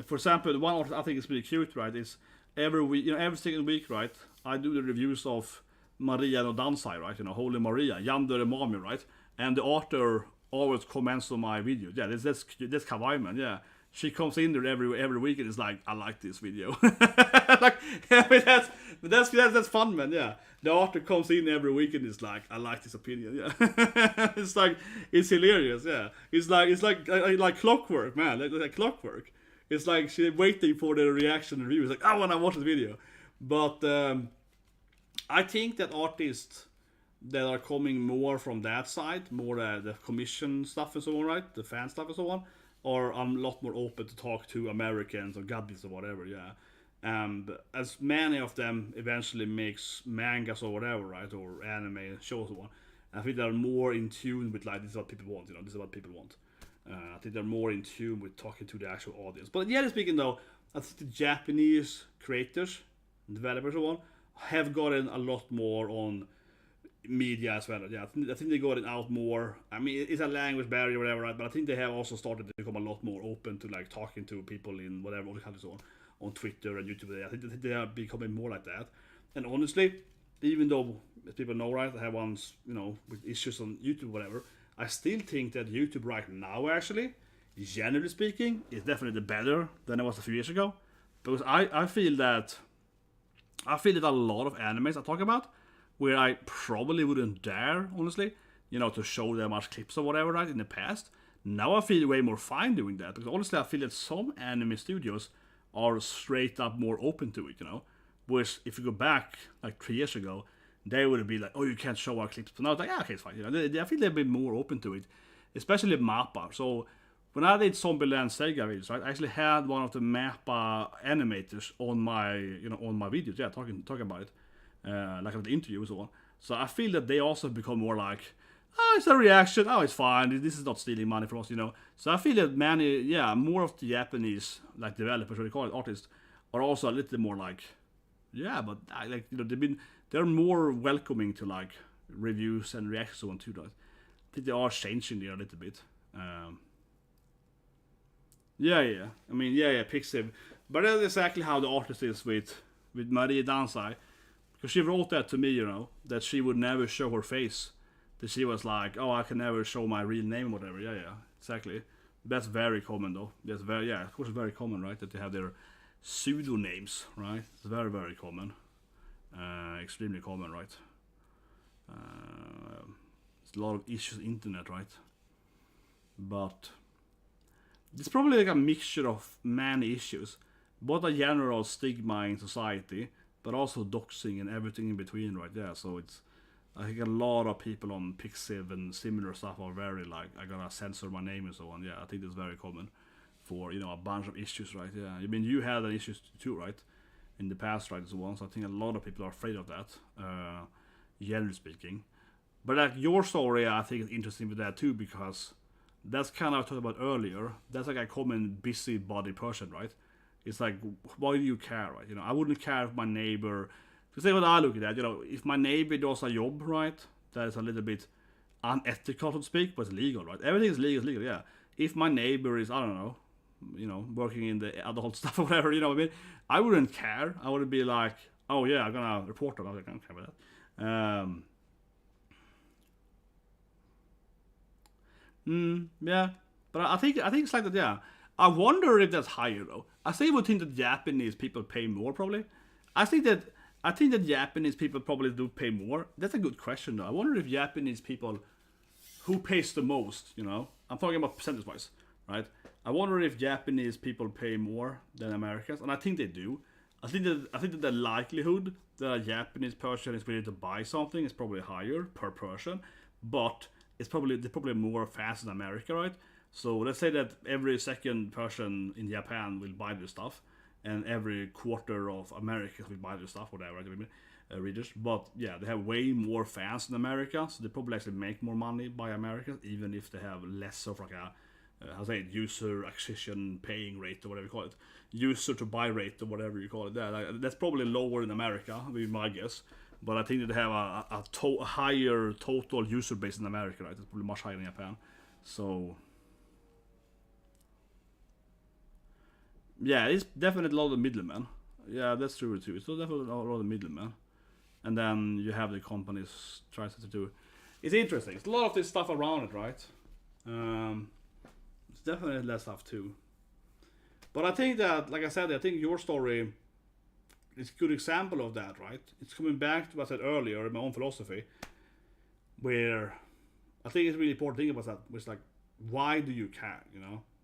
For example, one artist I think is pretty cute, right? Is every week, every single week, right? I do the reviews of Maria no Dansai, right? Holy Maria, Yandere Mami, right? And the author always comments on my video. Yeah, that's kawaii, man. Yeah. She comes in there every week and is like, I like this video. Like, yeah, that's fun, man. Yeah, the author comes in every week and is like, I like this opinion. Yeah, it's hilarious. Yeah, it's like clockwork, man. Like clockwork. It's like she's waiting for the reaction and review. It's like, I want to watch the video. But I think that artists that are coming more from that side, more the commission stuff and so on, right? The fan stuff and so on. Or I'm a lot more open to talk to Americans or Gabbies or whatever, yeah. And as many of them eventually makes mangas or whatever, right, or anime shows or one, I think they're more in tune with like this is what people want, this is what people want. I think they're more in tune with talking to the actual audience. But generally speaking, though, I think the Japanese creators, developers, and so on, have gotten a lot more on media as well. Yeah, I think they got it out more. I mean, it's a language barrier or whatever, right? But I think they have also started to become a lot more open to like talking to people in whatever other countries on Twitter and YouTube. I think they are becoming more like that. And honestly, even though as people know, right, I have ones with issues on YouTube or whatever, I still think that YouTube right now actually, generally speaking, is definitely better than it was a few years ago. Because I feel that a lot of animes I talk about where I probably wouldn't dare, honestly, to show them much clips or whatever, right, in the past. Now I feel way more fine doing that, because honestly I feel that some anime studios are straight up more open to it, Whereas if you go back, like 3 years ago, they would be like, oh, you can't show our clips. But now it's like, okay, it's fine. I feel they've been more open to it, especially MAPPA. So when I did Zombieland Sega videos, right, I actually had one of the Mappa animators on my, on my videos, yeah, talking about it, like at the interview and so on. So I feel that they also become more like, oh, it's a reaction, oh, it's fine, this is not stealing money from us, So I feel that more of the Japanese, like developers, what they call it, artists, are also a little more like, yeah, but they're more welcoming to like reviews and reactions on too. I think they are changing there a little bit. Pixiv. But that's exactly how the artist is with Marie Dansai. Because she wrote that to me, that she would never show her face. That she was like, oh, I can never show my real name or whatever. Yeah, exactly. That's very common though. Of course it's very common, right? That they have their pseudonames, right? It's very, very common. Extremely common, right? There's a lot of issues on the internet, right? But it's probably like a mixture of many issues. Both a general stigma in society, but also doxing and everything in between, right? Yeah, so I think a lot of people on Pixiv and similar stuff are very like, I gotta censor my name and so on. Yeah, I think that's very common for, a bunch of issues, right? Yeah, I mean, you had an issue too, right? In the past, right, and so on. So I think a lot of people are afraid of that, generally speaking. But like your story, I think is interesting with that too, because that's kind of what I talked about earlier. That's like a common busybody person, right? It's like, why do you care, right? I wouldn't care if my neighbor, to say what I look at that, if my neighbor does a job, right, that is a little bit unethical, so to speak, but it's legal, right? Everything is legal, yeah. If my neighbor is, I don't know, working in the adult stuff or whatever, what I mean? I wouldn't care. I would be like, oh yeah, I'm gonna report them. I don't care about that. Yeah, but I think it's like that. Yeah, I wonder if that's higher though. I still would think that Japanese people pay more probably. I think that Japanese people probably do pay more. That's a good question though. I wonder if Japanese people, who pays the most? I'm talking about percentage wise, right? I wonder if Japanese people pay more than Americans, and I think they do. I think that the likelihood that a Japanese person is willing to buy something is probably higher per person, but they're probably more fast than America, right? So let's say that every second person in Japan will buy this stuff, and every quarter of Americans will buy this stuff, whatever, right? Readers. But yeah, they have way more fans than America, so they probably actually make more money by Americans, even if they have less of like a user acquisition paying rate or whatever you call it, user to buy rate or whatever you call it. That's probably lower in America, would be my guess. But I think that they have a higher total user base in America, right? It's probably much higher in Japan. So yeah, it's definitely a lot of middlemen. Yeah, that's true too. It's definitely a lot of middlemen. And then you have the companies try to do. It's interesting. It's a lot of this stuff around it, right? It's definitely less stuff too. But I think that, like I said, I think your story is a good example of that, right? It's coming back to what I said earlier in my own philosophy, where I think it's really important to think about that, which like, why do you care,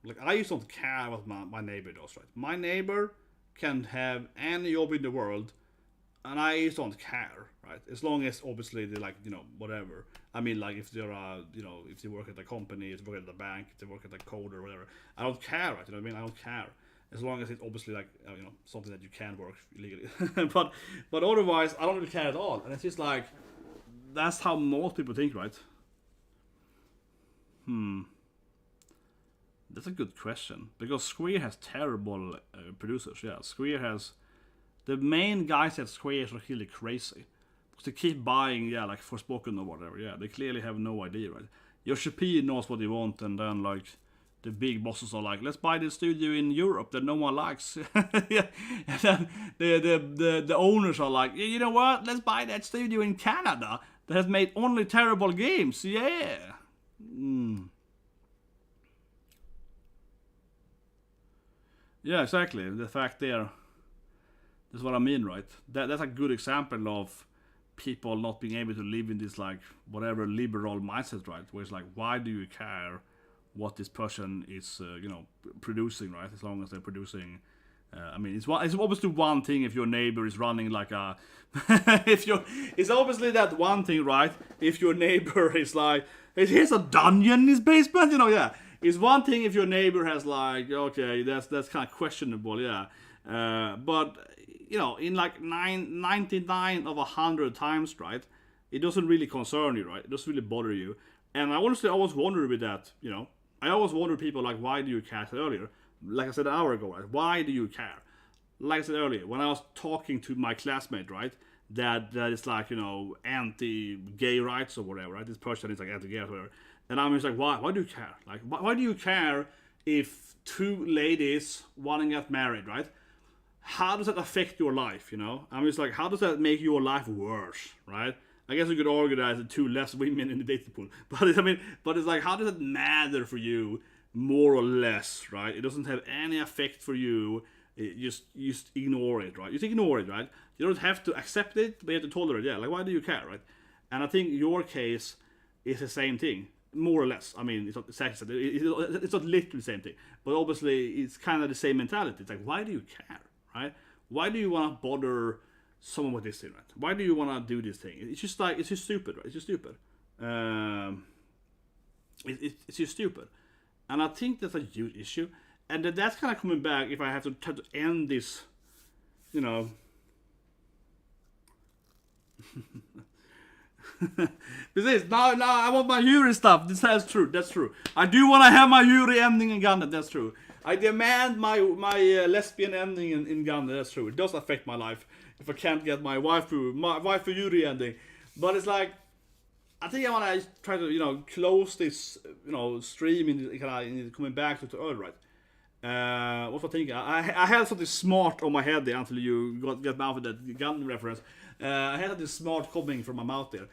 Like, I just don't care what my neighbor does, right? My neighbor can have any job in the world, and I just don't care, right? As long as, obviously, they're like, whatever. I mean, like, if they're, if they work at a company, if they work at a bank, if they work at a code or whatever, I don't care, right? You know what I mean? I don't care. As long as it's obviously, like, something that you can work illegally. but otherwise, I don't really care at all. And it's just like, that's how most people think, right? That's a good question. Because Square has terrible producers, yeah. Square has... The main guys at Square are really crazy. Because they keep buying, like Forspoken or whatever, yeah. They clearly have no idea, right? Yoshi P knows what they want, and then, like, the big bosses are like, let's buy this studio in Europe that no one likes. Yeah. And then the owners are like, you know what? Let's buy that studio in Canada that has made only terrible games, yeah. Yeah, exactly. The fact there... That's what I mean, right? That's a good example of people not being able to live in this, like, whatever liberal mindset, right? Where it's like, why do you care what this person is, producing, right? As long as they're producing... I mean, it's obviously one thing if your neighbor is running like a... It's obviously that one thing, right? If your neighbor is like, here's a dungeon in his basement, yeah. it's one thing if your neighbor has like, okay, that's kind of questionable, yeah. But you know, in like 99 of 100 times, right, it doesn't really concern you, right? It doesn't really bother you. And I honestly always wonder with that, you know, I always wonder people like, why do you care? I said earlier, like I said an hour ago, right? Why do you care? Like I said earlier, when I was talking to my classmate, right, that is like, you know, anti-gay rights or whatever, right? This person is like anti-gay or whatever. And I'm just like, why? Why do you care? Like, why do you care if two ladies want to get married, right? How does that affect your life, you know? I'm just like, how does that make your life worse, right? I guess you could argue that as two less women in the dating pool. But I mean, but it's like, how does it matter for you more or less, right? It doesn't have any effect for you. You just ignore it, right? You just ignore it, right? You don't have to accept it, but you have to tolerate it. Yeah, like, why do you care, right? And I think your case is the same thing, more or less. I mean, it's not exactly, it's not literally the same thing, but obviously it's kind of the same mentality. It's like, why do you care, right? Why do you want to bother someone with this thing, right? Why do you want to do this thing? It's just like, it's just stupid, right? It's just stupid. It's just stupid. And I think that's a huge issue. And that's kind of coming back if I have to try to end this, you know. Precis, now I want my Yuri stuff. That's true, that's true. I do want to have my Yuri ending in Gundam, that's true. I demand my lesbian ending in Gundam, that's true. It does affect my life if I can't get my waifu Yuri ending. But it's like, I think I want to try to, you know, close this, you know, stream in coming back to Earl, right? What was I thinking? I had something smart on my head there until you got me out with that Gundam reference. I had something smart coming from my mouth there.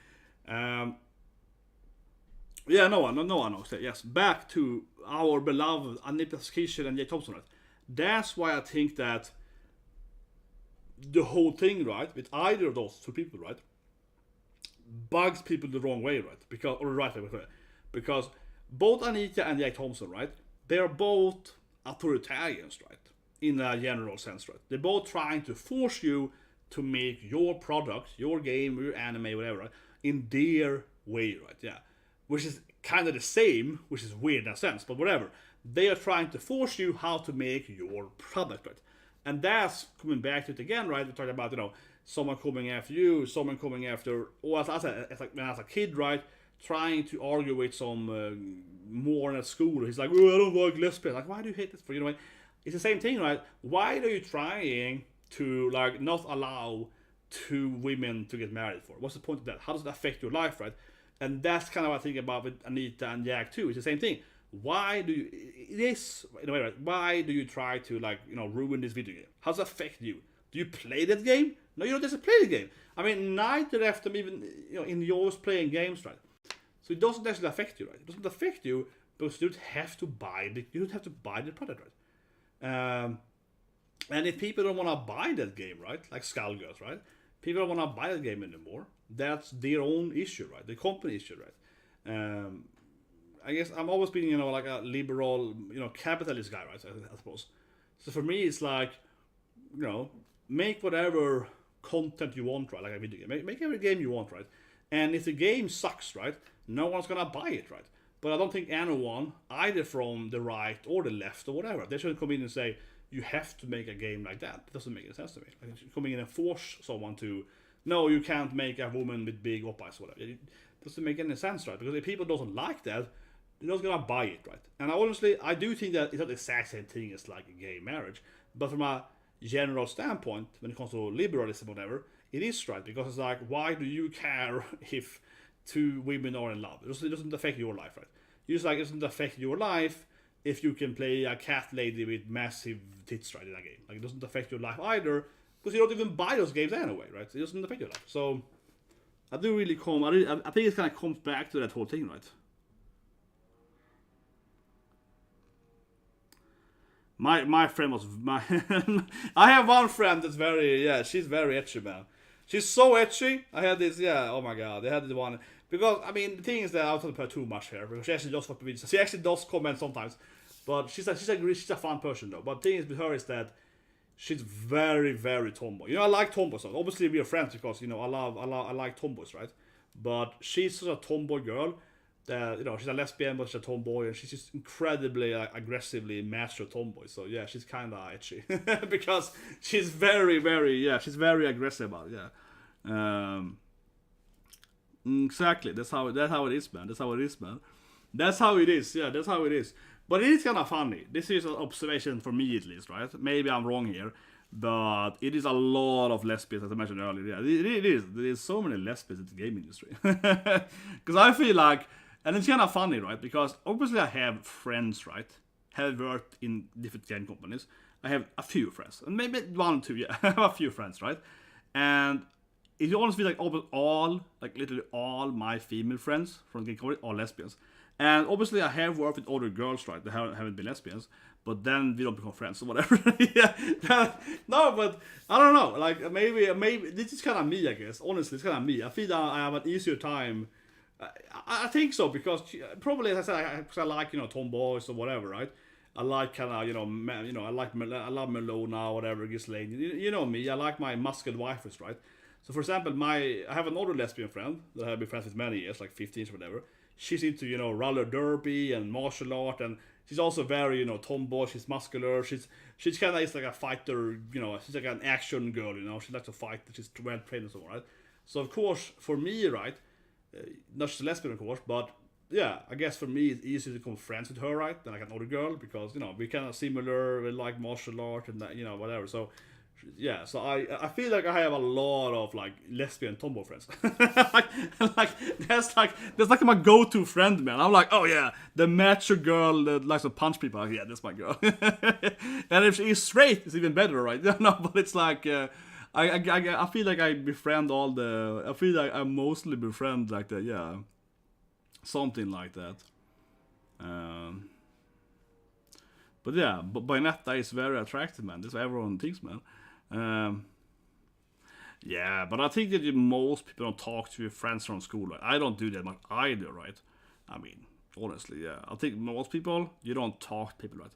Yeah, no one knows that. Yes, back to our beloved Anita Skishin and Jake Thompson, right? That's why I think that the whole thing, right, with either of those two people, right, bugs people the wrong way, right? Because both Anita and Jake Thompson, right, they're both authoritarians, right? In a general sense, right? They're both trying to force you to make your product, your game, your anime, whatever, right, in their way, right? Yeah. Which is kind of the same, which is weird in a sense, but whatever. They are trying to force you how to make your product, right? And that's coming back to it again, right? We're talking about, you know, someone coming after you, someone coming after, or as a kid, right? Trying to argue with some moron at school. He's like, oh, I don't like lesbians. Like, why do you hate this for? You know, it's the same thing, right? Why are you trying to, like, not allow two women to get married for? What's the point of that? How does it affect your life, right? And that's kind of what I think about with Anita and Jack too. It's the same thing. Why do you, it is, in a way, right? Why do you try to, like, you know, ruin this video game? How does it affect you? Do you play that game? No, you don't just play the game. I mean, neither of them even, you know, in yours playing games, right? So it doesn't actually affect you, right? It doesn't affect you because you don't have to buy the product, right? And if people don't want to buy that game, right? Like Skullgirls, right? People don't want to buy that game anymore. That's their own issue, right? The company issue, right? I guess I'm always being, you know, like a liberal, you know, capitalist guy, right? I suppose. So for me, it's like, you know, make whatever content you want, right? Like a video game. Make every game you want, right? And if the game sucks, right, no one's gonna buy it, right? But I don't think anyone, either from the right or the left or whatever, they shouldn't come in and say, you have to make a game like that. It doesn't make any sense to me. Like, coming in and force someone to, no, you can't make a woman with big oppas or whatever. It doesn't make any sense, right? Because if people don't like that, they're not gonna buy it, right? And I do think that it's not the exact same thing as like a gay marriage, but from a general standpoint, when it comes to liberalism or whatever, it is right, because it's like, why do you care if two women are in love? It doesn't affect your life, right? Just like it doesn't affect your life if you can play a cat lady with massive tits, right, in a game. Like, it doesn't affect your life either, because you don't even buy those games anyway, right? It doesn't affect your life. So I think it kind of comes back to that whole thing, right? My friend was I have one friend that's she's very etchy, man. She's so etchy. I had this, oh my god, I had the one, because I mean the thing is that I don't put too much here, because she actually does comment sometimes, but she's a fun person though. But the thing is with her is that she's very, very tomboy. You know, I like tomboys. Obviously we are friends because, you know, I like tomboys, right? But she's such a tomboy girl she's a lesbian, but she's a tomboy, and she's just incredibly aggressively macho tomboy. So yeah, she's kind of itchy because she's very, she's very aggressive about it. Yeah. Exactly. That's how it is, man. That's how it is, man. That's how it is. Yeah, that's how it is. But it is kind of funny. This is an observation for me, at least, right? Maybe I'm wrong here, but it is a lot of lesbians, as I mentioned earlier. Yeah, it is. There is so many lesbians in the game industry. Because I feel like, and it's kind of funny, right? Because obviously I have friends, right? Have worked in different game companies. I have a few friends, and maybe one or two. Yeah, I have a few friends, right? And it almost feels like almost all, like literally all my female friends from the game company are lesbians. And obviously I have worked with other girls, right, that haven't been lesbians, but then we don't become friends or whatever. Yeah. No, but I don't know. Like maybe this is kind of me, I guess. Honestly, it's kind of me. I feel that I have an easier time. I think so because probably, as I said, because I like tomboys or whatever, right? I like kind of I love Melona or whatever, Ghislaine. You know me. I like my muscular wifers, right? So for example, I have another lesbian friend that I've been friends with many years, like 15 or whatever. She's into roller derby and martial art, and she's also very tomboy. She's muscular. She's kind of is like a fighter. She's like an action girl. She likes to fight. She's well trained and so on, right? So of course for me, right, not just a lesbian of course, but yeah, I guess for me it's easier to become friends with her, right, than like another girl because we kind of similar. We like martial art and that, whatever. So yeah, so I feel like I have a lot of like lesbian tomboy friends. like that's like my go-to friend, man. I'm like, oh yeah, the macho girl that likes to punch people. Like, yeah, that's my girl. And if she's straight, it's even better, right? No, but it's like I feel like I befriend all the. I feel like I mostly befriend like that. Yeah, something like that. But yeah, but Bayonetta is very attractive, man. That's what everyone thinks, man. Yeah, but I think that most people don't talk to your friends from school. Right? I don't do that much either, right? I mean, honestly, yeah. I think most people, you don't talk to people, right?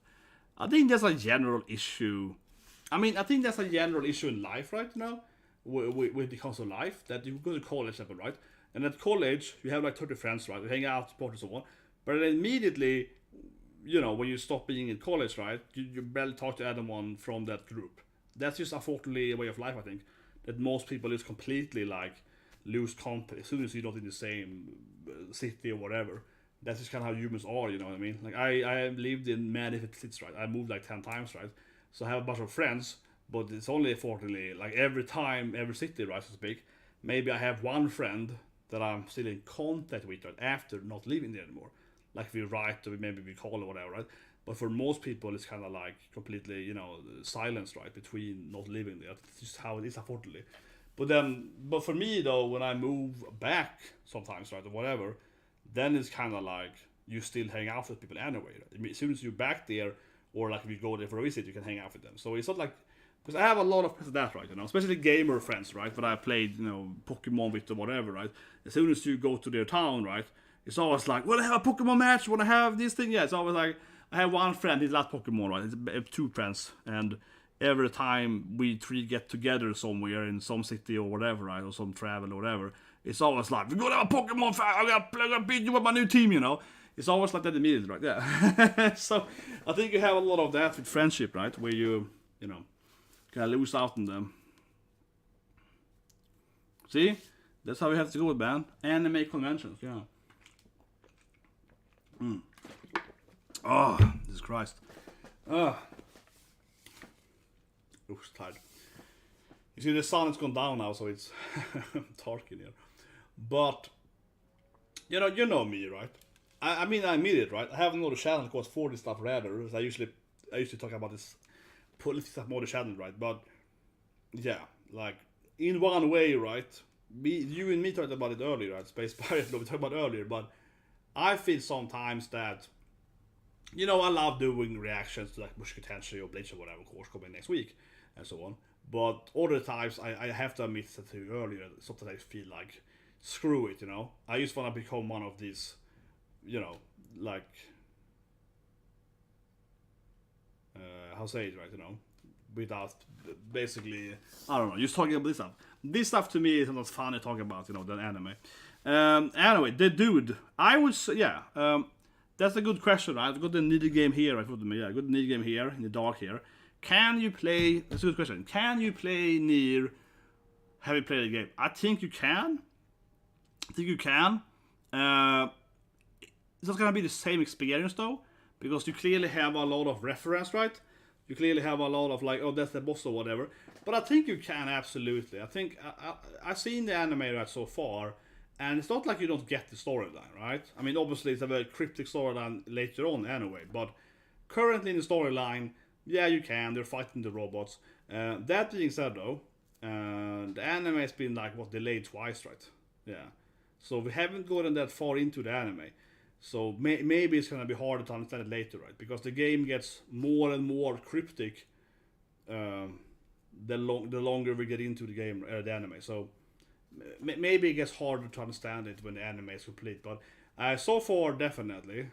I think that's a general issue. I mean, I think that's a general issue in life right now, when it comes to life, that you go to college, right? And at college, you have like 30 friends, right? You hang out, support, and so on. But then immediately, when you stop being in college, right? You barely talk to anyone from that group. That's just unfortunately a way of life, I think. That most people just completely like lose contact as soon as you're not in the same city or whatever. That's just kind of how humans are, you know what I mean? Like I have lived in many different cities, right? I moved like 10 times, right? So I have a bunch of friends, but it's only unfortunately like every time, every city, right, so to speak. Maybe I have one friend that I'm still in contact with right after not living there anymore. Like we write or maybe we call or whatever, right? But for most people, it's kind of like completely, silence, right, between not living there. It's just how it is, unfortunately. But for me though, when I move back sometimes, right, or whatever, then it's kind of like you still hang out with people anyway. Right? I mean, as soon as you're back there, or like if you go there for a visit, you can hang out with them. So it's not like because I have a lot of friends of that, right, especially gamer friends, right, that I played, Pokemon with or whatever, right. As soon as you go to their town, right, it's always like, well, I have a Pokemon match, want to have this thing, yeah. It's always like. I have one friend, his last Pokemon, right? It's two friends, and every time we three get together somewhere in some city or whatever, right, or some travel or whatever, it's always like, we're gonna have a Pokemon fight, I'm gonna beat you with my new team, It's always like that immediately, right? Yeah. So I think you have a lot of that with friendship, right? Where you kind of lose out on them. See? That's how we have to go with, man. Anime conventions, yeah. Oh, Jesus Christ. Oof, tired. You see, the sun has gone down now, so it's dark in here. But, you know me, right? I mean, I admit it, right? I have another channel, of course, for this stuff rather. I used to talk about this political stuff more the channel, right? But, yeah, like, in one way, right? You and me talked about it earlier, right? Space Pirate, we talked about earlier, but I feel sometimes that I love doing reactions to like Mushoku Tensei or Bleach or whatever, of course, coming next week and so on. But other times, I have to admit that to you earlier, sometimes I feel like, screw it, I just want to become one of these, like, how say it, right, without, basically, I don't know, just talking about this stuff. This stuff to me is not funny talking about, than anime. Anyway, the dude, I would say, yeah, that's a good question, right? I've got the needle game here. I put them, yeah, I got the needle game here in the dark here. Can you play? That's a good question. Can you play Nier? Have you played the game? I think you can. It's not gonna be the same experience though, because you clearly have a lot of reference, right? You clearly have a lot of like, oh, that's the boss or whatever. But I think you can absolutely. I think I've seen the anime right so far, and it's not like you don't get the storyline, right? I mean, obviously it's a very cryptic storyline later on anyway, but currently in the storyline, yeah, you can. They're fighting the robots. That being said, though, the anime has been like delayed twice, right? Yeah. So we haven't gotten that far into the anime. So maybe it's gonna be harder to understand it later, right? Because the game gets more and more cryptic the longer we get into the game, the anime. So maybe it gets harder to understand it when the anime is complete. But so far, definitely,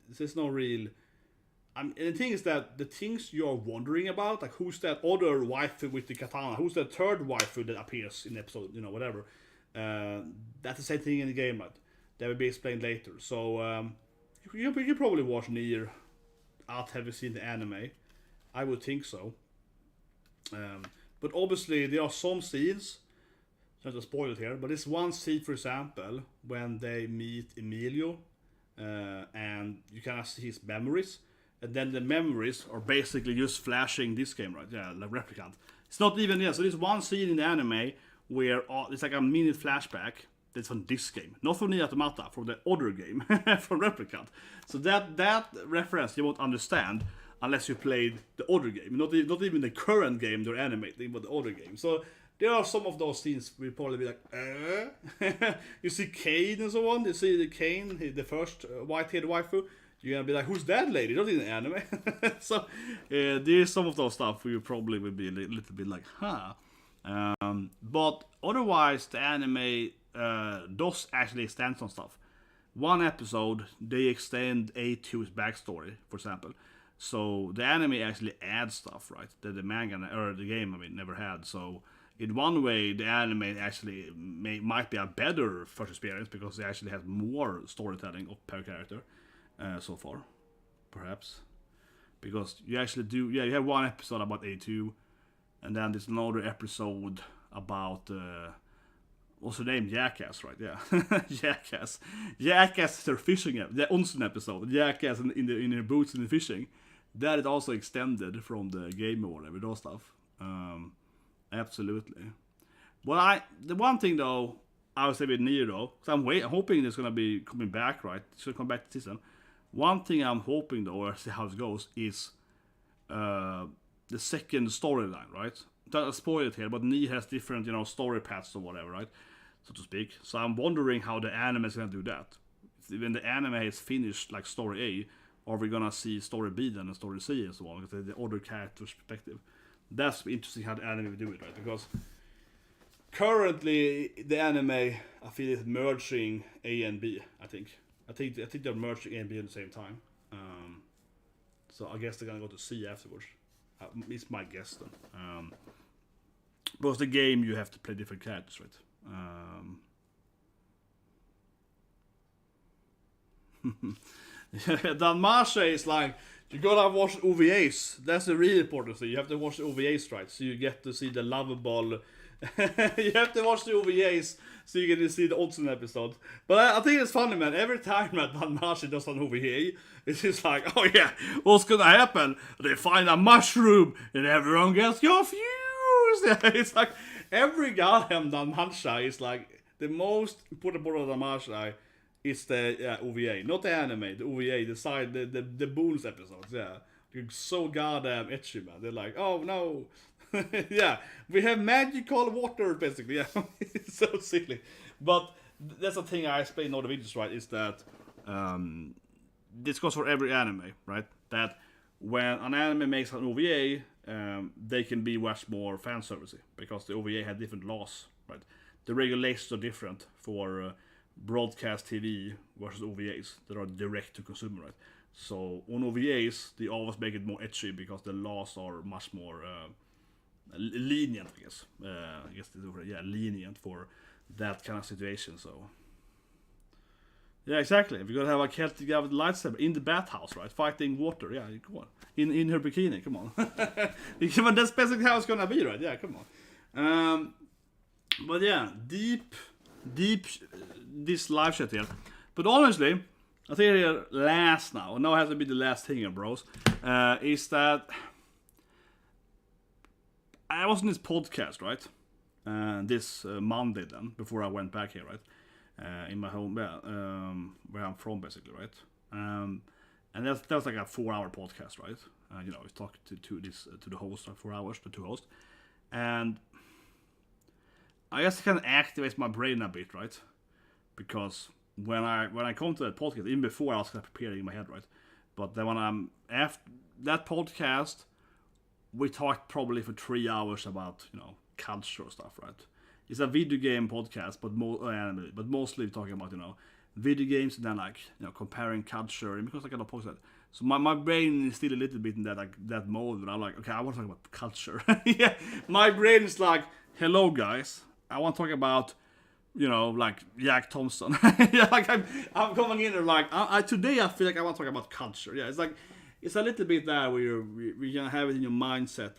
this is no real. And the thing is that the things you're wondering about, like who's that other waifu with the katana, who's that third waifu that appears in the episode, whatever. That's the same thing in the game, right? That will be explained later. So you probably watch Nier after having seen the anime. I would think so. But obviously there are some scenes, not to spoil it here, but it's one scene, for example, when they meet Emilio, and you can see his memories, and then the memories are basically just flashing this game, right? Yeah, like Replicant. It's not even, yeah, so there's one scene in the anime where it's like a minute flashback that's from this game, not from Nier Automata, from the other game, from Replicant. So that reference you won't understand unless you played the other game, not even the current game they're animating, but the other game. So there are some of those scenes where you'll probably be like, You see Kane and so on. You see the Kane, the first white-haired waifu. You're gonna be like, who's that lady? Not in the anime. So there's some of those stuff where you probably will be a little bit like, huh. But otherwise, the anime does actually extend some stuff. One episode, they extend A2's backstory, for example. So the anime actually adds stuff, right? That the manga or the game, never had. So in one way, the anime actually might be a better first experience because it actually has more storytelling per character so far, perhaps. Because you actually do, you have one episode about A2, and then there's another episode about what's her name? Jackass, right? Yeah, Jackass. Jackass is their fishing the onsen episode. Jackass in their boots in the fishing. That is also extended from the game or whatever, those stuff. Absolutely. Well, the one thing though, I would say with Nier though, because I'm hoping it's gonna be coming back, right? It should come back this season. One thing I'm hoping though, or see how it goes, is the second storyline, right? Don't spoil it here, but Nier has different, story paths or whatever, right? So to speak. So I'm wondering how the anime is gonna do that. When the anime is finished, like story A, are we gonna see story B then and story C and so on? Because the other character's perspective. That's interesting how the anime will do it, right? Because currently the anime, I feel, is merging A and B. I think they're merging A and B at the same time. So I guess they're gonna go to C afterwards. It's my guess then. Because the game you have to play different characters, right? Danmarsha is like, you gotta watch OVAs. That's the really important thing. You have to watch the OVAs, right? So you get to see the lovable. You have to watch the OVAs so you get to see the Oddsen episode. But I think it's funny, man. Every time that Danmarsha does an OVA, it's just like, oh yeah, what's gonna happen? They find a mushroom and everyone gets confused. It's like every goddamn Danmarsha is like the most important part of Danmarsha. It's the OVA, not the anime, the OVA, the side, the bonus episodes, yeah. They're so goddamn etchy, man. They're like, oh no. Yeah, we have magical water, basically, yeah. It's so silly. But that's the thing I explain in all the videos, right, is that this goes for every anime, right? That when an anime makes an OVA, they can be much more fan servicey because the OVA had different laws, right? The regulations are different for broadcast TV versus OVAs that are direct to consumer, right? So on OVAs, they always make it more etchy because the laws are much more lenient, I guess. Lenient for that kind of situation. So yeah, exactly. If you're gonna have a Celtic guy with a lightsaber in the bathhouse, right, fighting water, yeah, come on, in her bikini, come on. That's basically how it's gonna be, right? Yeah, come on. But yeah, deep this live chat here. But honestly, I think here last now has to be the last thing here, bros. Is that I was in this podcast, right? This Monday then, before I went back here, right? In my home, where I'm from, basically, right? And that was like a 4-hour podcast, right? You know, we talked to the host for 4 hours, the two hosts, and I guess it kind of activates my brain a bit, right? Because when I come to that podcast, even before I was kind of preparing in my head, right? But then when I'm after that podcast, we talked probably for 3 hours about, you know, culture stuff, right? It's a video game podcast, but mostly talking about, you know, video games and then, like, you know, comparing culture, and because I kind of post that. So my brain is still a little bit in that mode, and I'm like, okay, I want to talk about culture. Yeah, my brain is like, hello guys, I want to talk about, you know, like Jack Thompson. Yeah, like I'm coming in and like today I feel like I want to talk about culture. Yeah, it's like it's a little bit there where you're gonna have it in your mindset.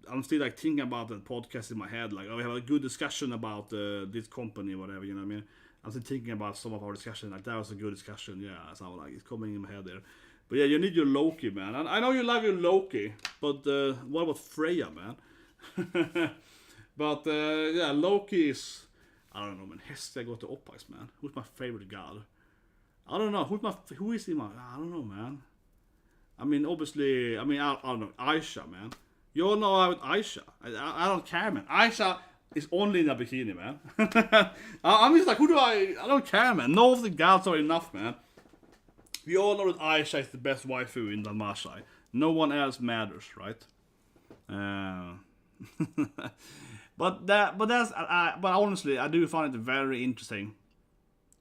I'm still like thinking about the podcast in my head, like, oh, we have a good discussion about this company or whatever, you know what I mean? I'm still thinking about some of our discussion, like that was a good discussion, yeah, so like it's coming in my head there. But yeah, you need your Loki, man. And I know you love your Loki, but what about Freya, man? But yeah, Loki is, I don't know, man. Hestia går till Oppax, man. Who's my favorite god? I don't know. Who is he, man? I don't know, man. I mean, obviously, I don't know. Aisha, man. You all know about Aisha. I don't care, man. Aisha is only in a bikini, man. I'm just like, I don't care, man. No of the gods are enough, man. We all know that Aisha is the best waifu in Dalmasai. No one else matters, right? But honestly, I do find it very interesting,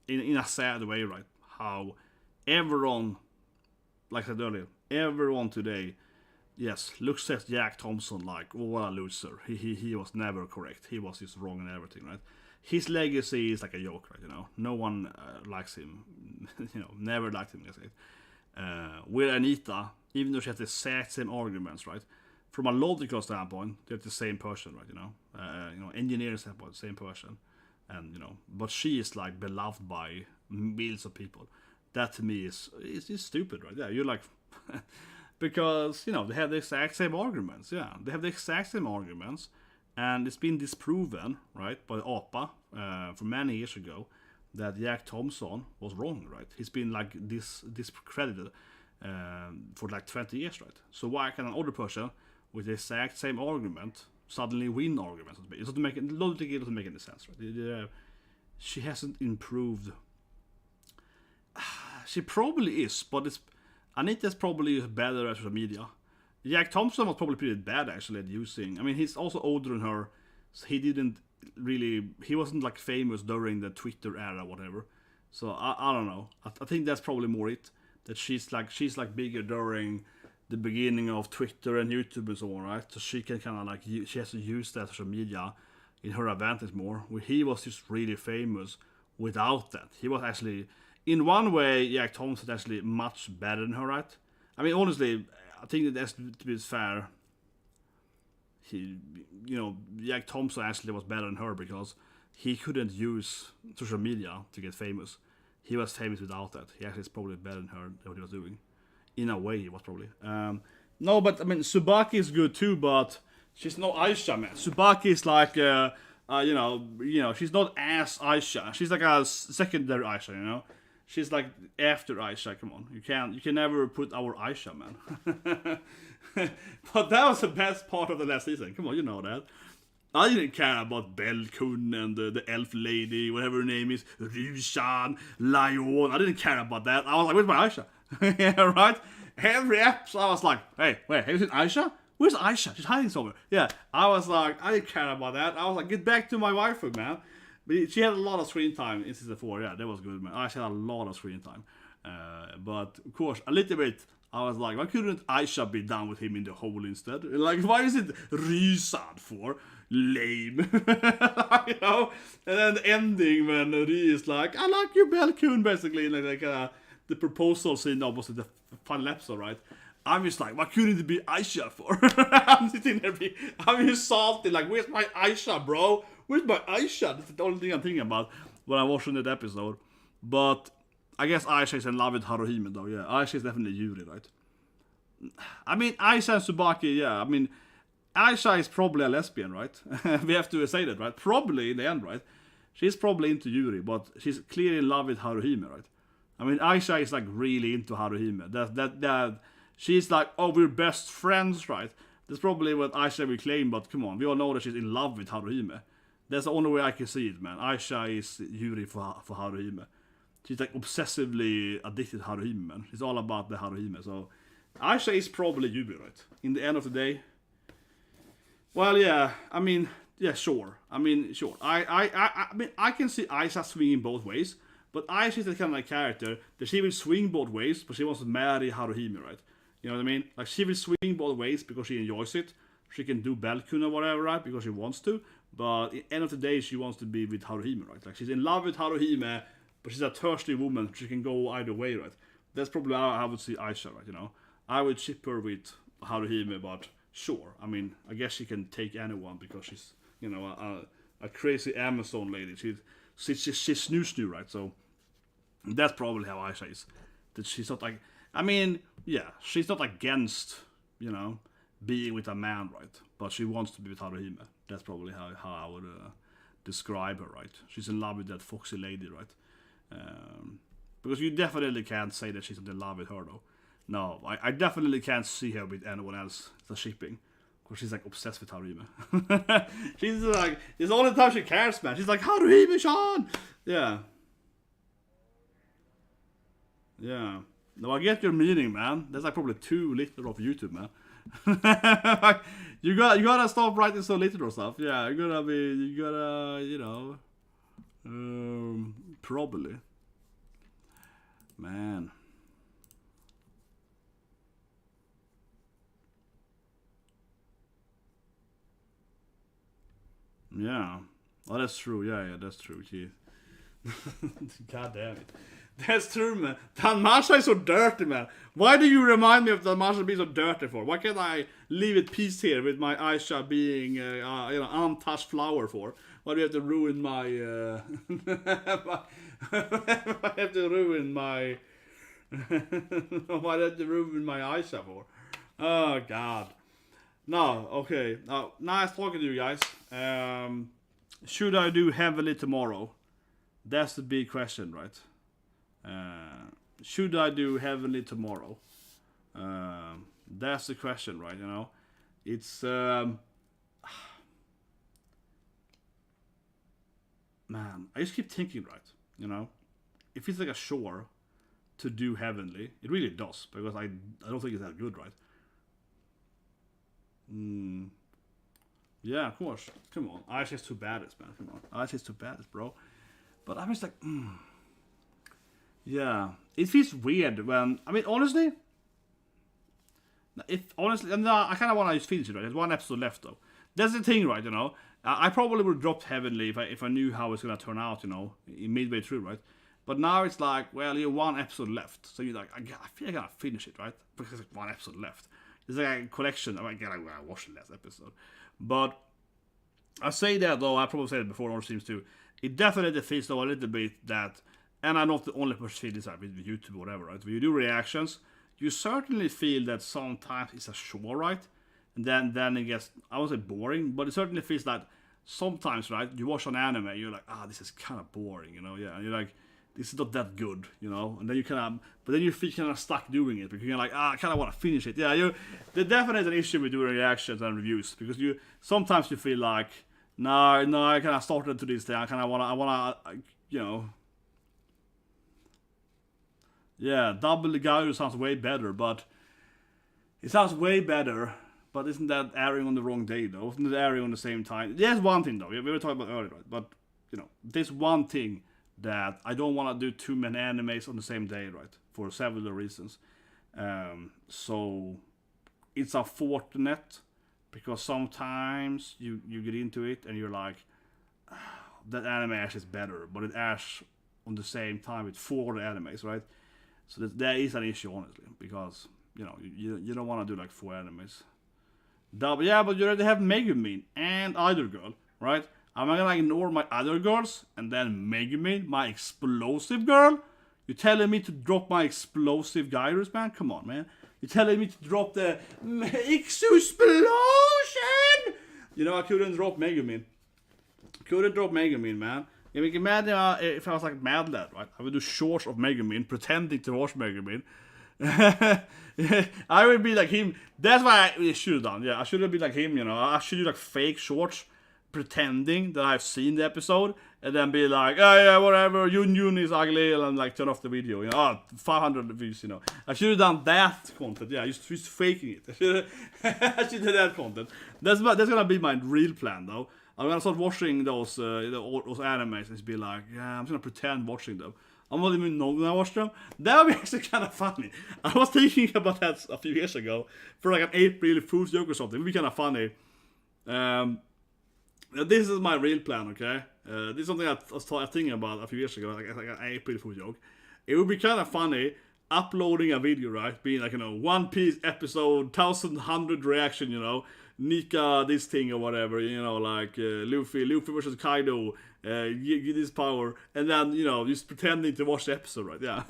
in a sad way, right? How everyone, like I said earlier, everyone today, yes, looks at Jack Thompson like, oh, what a loser. He was never correct. He was just wrong and everything, right? His legacy is like a joke, right? You know, no one likes him. You know, never liked him. Let's say. With Anita, even though she has the exact same arguments, right? From a logical standpoint, they're the same person, right? You know, engineering standpoint, same person, and you know, but she is like beloved by millions of people. That to me is stupid, right? Yeah, you're like, because you know they have the exact same arguments. Yeah, they have the exact same arguments, and it's been disproven, right, by APA from many years ago that Jack Thompson was wrong, right? He's been like discredited for like 20 years, right? So why can an older person with the exact same argument suddenly win arguments? It doesn't make any sense, right? She hasn't improved. She probably is, but Anita's probably better at social media. Jack Thompson was probably pretty bad actually at using. I mean, he's also older than her, so he wasn't like famous during the Twitter era, or whatever. So I don't know. I think that's probably more it. That she's like bigger during the beginning of Twitter and YouTube and so on, right? So she can kind of like, she has to use that social media in her advantage more. Where he was just really famous without that. He was actually, in one way, Jack Thompson actually much better than her, right? I mean, honestly, I think that that's, to be fair, Jack Thompson actually was better than her because he couldn't use social media to get famous. He was famous without that. He actually is probably better than her than what he was doing. In a way, he was probably. No, but I mean, Tsubaki is good too, but she's no Aisha, man. Tsubaki is like, she's not as Aisha. She's like a secondary Aisha, you know. She's like after Aisha. Come on, you can never put our Aisha, man. But that was the best part of the last season. Come on, you know that. I didn't care about Belkun and the elf lady, whatever her name is, Ryshan, Lion. I didn't care about that. I was like, where's my Aisha? Yeah, right? Every episode I was like, hey, wait, have you seen Aisha? Where's Aisha? She's hiding somewhere. Yeah, I was like, I didn't care about that. I was like, get back to my waifu, man. But she had a lot of screen time in season 4. Yeah, that was good, man. Aisha had a lot of screen time. But of course, a little bit, I was like, why couldn't Aisha be down with him in the hole instead? Like, why is it Rysad for? Lame. You know? And then the ending when Ry is like, I like you, Belkun, basically. Like the proposal scene opposite the final episode, right? I'm just like, what couldn't it be Aisha for? I'm sitting there, I'm just salty, like, where's my Aisha, bro? Where's my Aisha? That's the only thing I'm thinking about when I'm watching that episode. But I guess Aisha is in love with Haruhime, though. Yeah, Aisha is definitely Yuri, right? I mean, Aisha and Tsubaki, yeah. I mean, Aisha is probably a lesbian, right? We have to say that, right? Probably in the end, right? She's probably into Yuri, but she's clearly in love with Haruhime, right? I mean, Aisha is like really into Haruhime. That she's like, oh, we're best friends, right? That's probably what Aisha will claim, but come on, we all know that she's in love with Haruhime. That's the only way I can see it, man. Aisha is Yuri for Haruhime. She's like obsessively addicted to Haruhime, man. She's all about the Haruhime. So Aisha is probably Yuri, right? In the end of the day. Well, yeah. I mean, yeah, sure. I mean, sure. I mean, I can see Aisha swinging both ways, but Aisha is the kind of like character that she will swing both ways, but she wants to marry Haruhime, right? You know what I mean? Like, she will swing both ways because she enjoys it. She can do Belkun or whatever, right? Because she wants to. But at the end of the day, she wants to be with Haruhime, right? Like, she's in love with Haruhime, but she's a thirsty woman. She can go either way, right? That's probably how I would see Aisha, right? You know? I would ship her with Haruhime, but sure. I mean, I guess she can take anyone because she's, you know, a crazy Amazon lady. She's snoo, right? So that's probably how Aisha is. That she's not like, I mean, yeah, she's not against, you know, being with a man, right? But she wants to be with Haruhime. That's probably how I would describe her, right? She's in love with that foxy lady, right? Because you definitely can't say that she's not in love with her, though. No, I definitely can't see her with anyone else. The shipping. Because she's like obsessed with Haruhime. She's like, it's the only time she cares, man. She's like, Haruhime, Sean! Yeah. Yeah. No, I get your meaning, man. That's like probably too little of YouTube, man. Like, you gotta stop writing so little stuff. Yeah, you gotta, you know, probably. Man. Yeah. Oh, that's true. Yeah, that's true. Gee. God damn it. That's true, man. Tanmasha is so dirty, man. Why do you remind me of Tanmasha being so dirty for? Why can't I leave it peace here with my Aisha being, you know, untouched flower for? Why do you have to ruin my, why have to ruin my, why do you have to ruin my Aisha for? Oh, God. No, okay. Now, nice talking to you guys. Should I do Heavenly tomorrow? That's the big question, right? Should I do Heavenly tomorrow? That's the question, right? You know, it's man. I just keep thinking, right? You know, it feels like a chore to do Heavenly. It really does, because I don't think it's that good, right? Yeah, of course. Come on, Aisha's too baddest, man. Come on, Aisha's too baddest, bro. But I'm just like, yeah, it feels weird when, I mean, honestly, no, I kind of want to just finish it, right? There's one episode left, though. That's the thing, right? You know, I probably would have dropped Heavenly if I knew how it's gonna turn out, you know, in midway through, right? But now it's like, well, you have one episode left, so you're like, I feel like I gotta finish it, right? Because there's like one episode left. It's like a collection. I gotta watch the last episode, but I say that though. I probably said it before on streams too. It definitely feels though a little bit that, and I'm not the only person feeling this with YouTube or whatever, right? When you do reactions, you certainly feel that sometimes it's a chore, right? And then it gets, I won't say boring, but it certainly feels that sometimes, right? You watch an anime, you're like, this is kind of boring, you know? Yeah, and you're like, this is not that good, you know? And then you kind of, but then you feel kind of stuck doing it because you're like, I kind of want to finish it. Yeah, there's definitely an issue with doing reactions and reviews because sometimes you feel like, no, I kind of started to this thing. I wanna, you know. Yeah, Double the Garu sounds way better, but it sounds way better. But isn't that airing on the wrong day though? Isn't it airing on the same time? There's one thing though. We were talking about earlier, right? But you know, there's one thing that I don't want to do too many animes on the same day, right? For several reasons. So it's unfortunate because sometimes you get into it and you're like, that anime actually is better, but it airs on the same time with 4 other animes, right? So that is an issue, honestly, because you don't want to do like 4 animes. But you already have Megumin and Idol Girl, right? Am I gonna ignore my other girls and then Megumin, my explosive girl? You telling me to drop my explosive Gyros, man? Come on, man. You telling me to drop the explosion? I couldn't drop Megumin. Man. You can imagine if I was like Mad Lad, right? I would do shorts of Megumin, pretending to watch Megumin. I would be like him. That's what I should have done. Yeah, I should have been like him, I should do like fake shorts, pretending that I've seen the episode, and then be like, oh yeah, whatever, Yun is ugly, and like turn off the video, 500 views, I should have done that content, yeah, just faking it. I should have that content. That's gonna be my real plan, though. I'm gonna start watching those animes and be like, yeah, I'm just gonna pretend watching them. I'm not even know when I watch them. That would be actually kind of funny. I was thinking about that a few years ago for like an April Fool's joke or something. It would be kind of funny. This is my real plan, okay? This is something I was thinking about a few years ago, like an April Fool's joke. It would be kind of funny uploading a video, right? Being like, One Piece episode, 1100 reaction, Nika this thing or whatever, like Luffy versus Kaido, get this power, and then, just pretending to watch the episode, right? Yeah.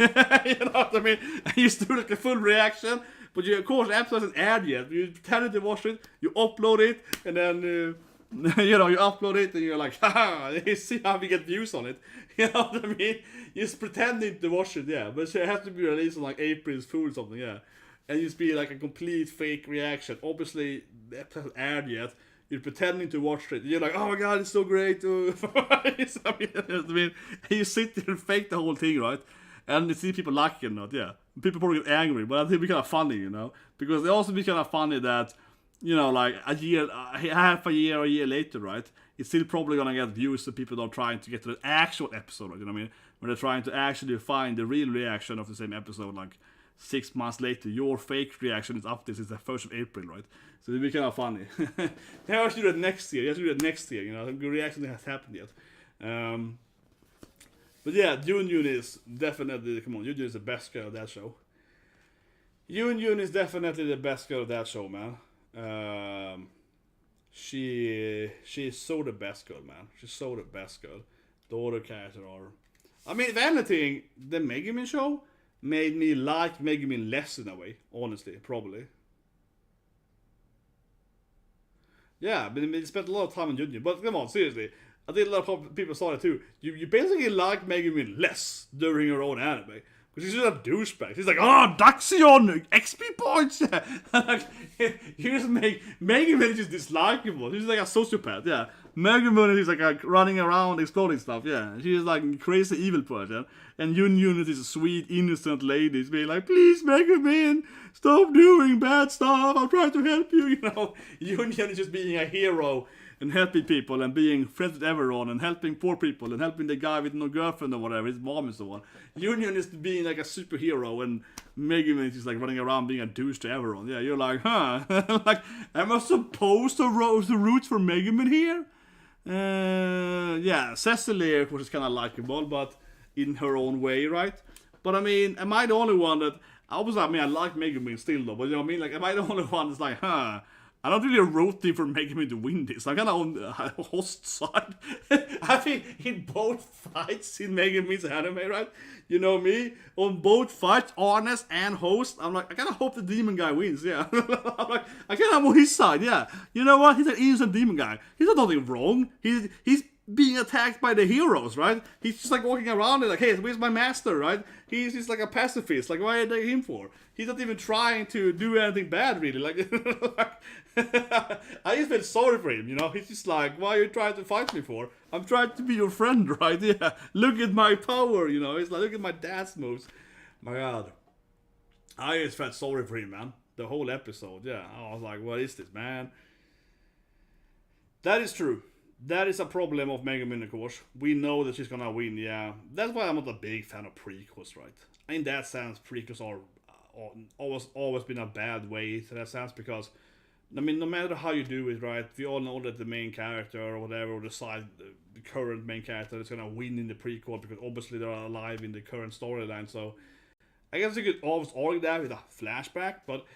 You know what I mean? You just do like a full reaction, but of course the episode isn't aired yet. You pretend to watch it, you upload it, and then, you upload it, and you're like, haha, you see how we get views on it. You know what I mean? You're just pretending to watch it, yeah, but it has to be released on like April's Fool or something, yeah. And just be like a complete fake reaction. Obviously, the episode hasn't aired yet. You're pretending to watch it. You're like, oh my god, it's so great. I mean, you sit there and fake the whole thing, right? And you see people like it or not, yeah. People probably get angry, but I think it'd be kind of funny, Because it also be kind of funny that, like half a year later, right? It's still probably gonna get views so people are trying to get to the actual episode, right? You know what I mean? When they're trying to actually find the real reaction of the same episode, like 6 months later, your fake reaction is up this is the 1st of April, right? So it'd be kind of funny. Now I should do that next year. The good reaction has happened yet. But yeah, Yun is definitely, come on, Yun is the best girl of that show. Yun is definitely the best girl of that show, man. She is so the best girl, man. She's so the best girl. The other characters are. I mean, if anything, the Megumin show made me like Megumin less in a way, honestly, probably. Yeah, but I spent a lot of time on Yun, but come on, seriously. I think a lot of people saw it too. You basically like Megumin less during your own anime. Because he's just a douchebag. He's like, Daxion, XP points! Like, you just make Megumin is just dislikable. He's like a sociopath, yeah. Megumin is like running around exploding stuff, yeah. She's like a crazy evil person. And Yun is a sweet, innocent lady. She's being like, please, Megumin, stop doing bad stuff. I'm trying to help you, Yun is just being a hero and helping people and being friends with everyone and helping poor people and helping the guy with no girlfriend or whatever, his mom and so on. Yun is being like a superhero and Megumin is just like running around being a douche to everyone. Yeah, you're like, huh? Like, am I supposed to root for Megumin here? Yeah, Cecily, of course, is kind of likable, but in her own way, right? But I mean, am I the only one that... I like Megumin still though, but you know what I mean? Like, am I the only one that's like, huh? I'm not really rooting for Megumin to win this. I'm kind of on the host side. I think in both fights in Megumin's anime, right? You know me? On both fights, honest and host, I'm like, I kind of hope the demon guy wins, yeah. I'm like, I kind of on his side, yeah. You know what? He's an innocent demon guy. He's not nothing wrong. He's being attacked by the heroes, right? He's just like walking around and like, hey, where's my master, right? He's just like a pacifist. Like, why are they him for? He's not even trying to do anything bad, really. Like, I just feel sorry for him, He's just like, why are you trying to fight me for? I'm trying to be your friend, right? Yeah. Look at my power, He's like, look at my dance moves. My God. I just felt sorry for him, man. The whole episode, yeah. I was like, what is this, man? That is true. that is a problem of Megumin, of course. We know that she's gonna win, yeah. That's why I'm not a big fan of prequels, right? In that sense, prequels are always been a bad way to that sense because, I mean, no matter how you do it, right? We all know that the main character or whatever, or the current main character is gonna win in the prequel because obviously they're alive in the current storyline. So I guess you could always argue that with a flashback, but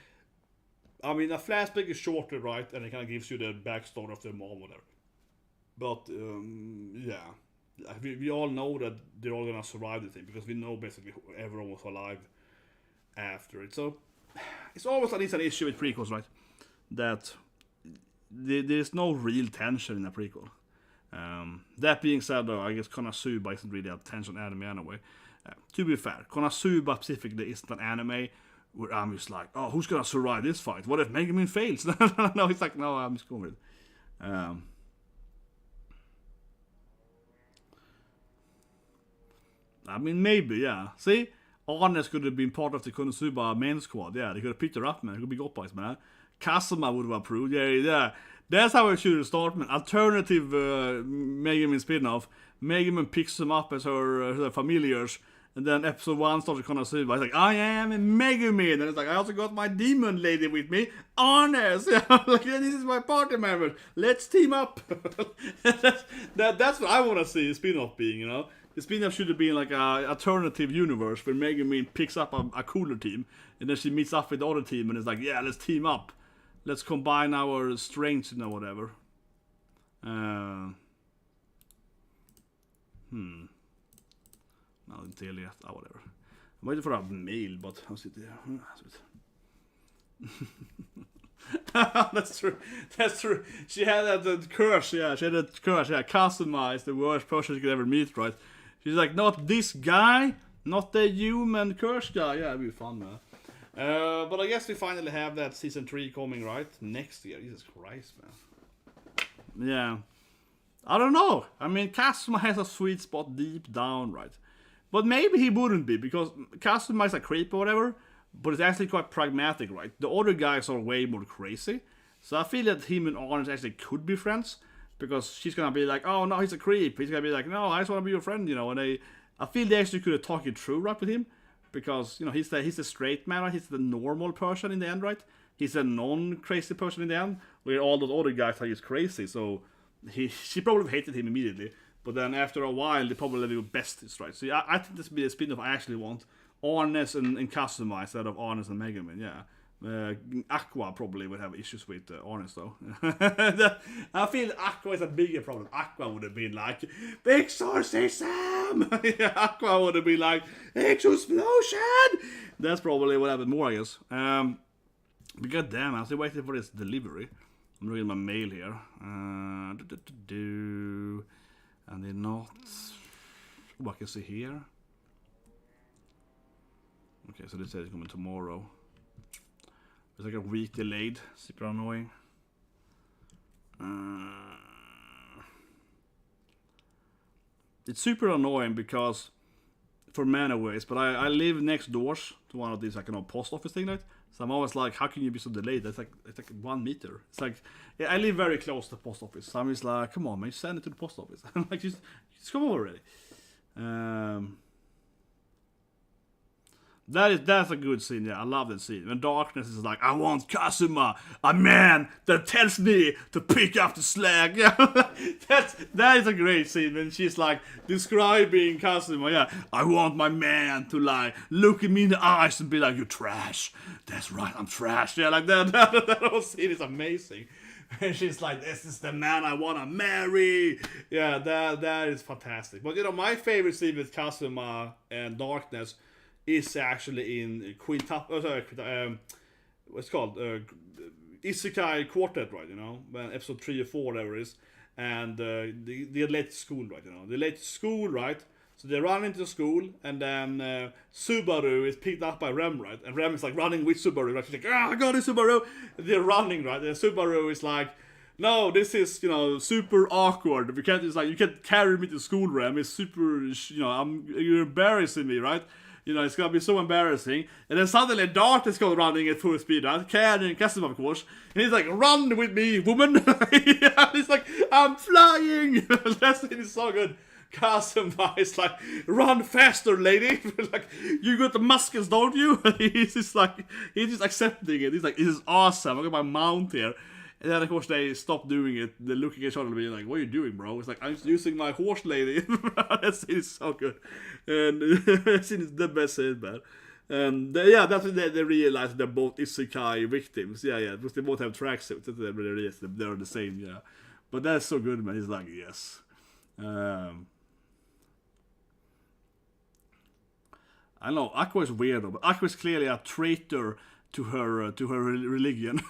I mean, a flashback is shorter, right? And it kind of gives you the backstory of their mom, whatever. But yeah, we all know that they're all gonna survive the thing because we know basically everyone was alive after it. So it's always at least an issue with prequels, right? That there's no real tension in a prequel. That being said, though, I guess Konosuba isn't really a tension anime anyway. To be fair, Konosuba specifically isn't an anime where I'm just like, oh, who's gonna survive this fight? What if Megumin fails? No, it's like, no, I'm just going with it. I mean, maybe, yeah. See? Arnes could have been part of the Konosuba main squad. Yeah, they could have picked her up, man. It could be good boys, man. Kazuma would have approved. Yeah. That's how it should start, man. Alternative Megumin spin-off. Megumin picks them up as her familiars. And then episode 1 starts with Konosuba. It's like, I am a Megumin. And it's like, I also got my demon lady with me. Arnes. Like, this is my party member. Let's team up. That's what I want to see a spin-off being, you know. The spin-off should have been like a alternative universe where Megumin picks up a cooler team. And then she meets up with the other team and it's like, yeah, let's team up. Let's combine our strengths and whatever. No, until yet. Whatever. I'm waiting for a mail, but I'll sit there. That's true. She had that curse, yeah. Yeah, Kazuma is the worst person you could ever meet, right? She's like, not this guy, not the human curse guy. Yeah, it'd be fun, man. But I guess we finally have that season 3 coming, right? Next year. Jesus Christ, man. Yeah. I don't know. I mean, Kazuma has a sweet spot deep down, right? But maybe he wouldn't be, because Kazuma is a creep or whatever, but it's actually quite pragmatic, right? The other guys are way more crazy. So I feel that him and Orange actually could be friends, because she's gonna be like, oh no, he's a creep. He's gonna be like, no, I just wanna be your friend, you know. And I feel they actually could have talked it through, right, with him. Because, you know, he's the straight man, right? He's the normal person in the end, right? He's a non-crazy person in the end, where all those other guys are just crazy. So she probably hated him immediately. But then after a while, they probably be besties, right? So yeah, I think this would be a spin-off I actually want. Arnes and Kazuma instead of Arnes and Megumin, yeah. Aqua probably would have issues with Arnes, though. I feel Aqua is a bigger problem. Aqua would have been like, exorcism! Yeah, Aqua would have been like, explosion! That's probably what happened more, I guess. But goddamn, I'm still waiting for this delivery. I'm looking at my mail here. And they're not... Oh, I can see here. Okay, so they said it's coming tomorrow. It's like a week delayed. Super annoying. It's super annoying because, for many ways, but I live next doors to one of these, like, you know, post office thing, right? So I'm always like, how can you be so delayed? It's like 1 meter. It's like, yeah, I live very close to the post office. So I'm just like, come on, man, send it to the post office. I'm like, just come over already. That's a good scene, yeah. I love that scene. When Darkness is like, I want Kazuma, a man that tells me to pick up the slack. Yeah, that is a great scene when she's like describing Kazuma. Yeah, I want my man to like look at me in the eyes and be like, "You trash." That's right, I'm trash. Yeah, like that. That whole scene is amazing. And she's like, "This is the man I wanna marry." Yeah, that is fantastic. But you know, my favorite scene with Kazuma and Darkness is actually in what's it called? Isekai Quartet, right? You know, episode 3 or 4, whatever it is. And they're late to school, right? You know, they're late to school, right? So they run into school, and then Subaru is picked up by Rem, right? And Rem is like running with Subaru, right? She's like, I got it, Subaru! And they're running, right? And Subaru is like, no, this is, you know, super awkward. You can't carry me to school, Rem. It's super, you know, you're embarrassing me, right? You know, it's gonna be so embarrassing. And then suddenly Dart is going running at full speed, right? Carrying Kasim, of course. And he's like, run with me, woman. And he's like, I'm flying. That scene is so good. Kasim is like, run faster, lady. Like, you got the muskets, don't you? He's just like, he's just accepting it. He's like, this is awesome. I got my mount here. And then, of course, they stop doing it. They're looking at each other and being like, what are you doing, bro? It's like, I'm just using my horse, lady. That scene is so good. And that scene is the best scene, man. And yeah, that's when they realize they're both isekai victims. Yeah, because they both have tracksuits. That's what they realize. They're the same, yeah. But that's so good, man. He's like, yes. I know, Aqua is weird, though, but Aqua is clearly a traitor to her religion.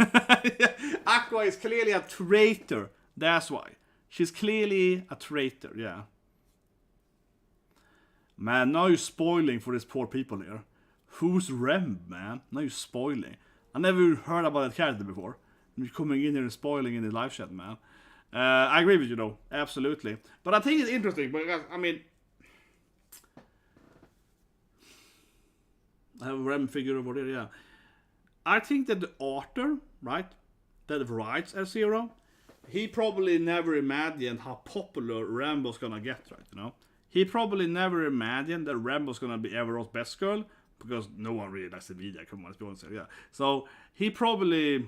Aqua is clearly a traitor. That's why. She's clearly a traitor, yeah. Man, now you're spoiling for these poor people here. Who's Rem, man? Now you're spoiling. I never even heard about that character before. And you're coming in here and spoiling in the live chat, man. I agree with you, though. Absolutely. But I think it's interesting, because, I mean... I have a Rem figure over there, yeah. I think that the author, right, that writes F-Zero, he probably never imagined how popular Rambo's gonna get, right, you know? He probably never imagined that Rambo's gonna be Evero's best girl, because no one really likes the video, come on, let's be honest here, yeah. So, he probably...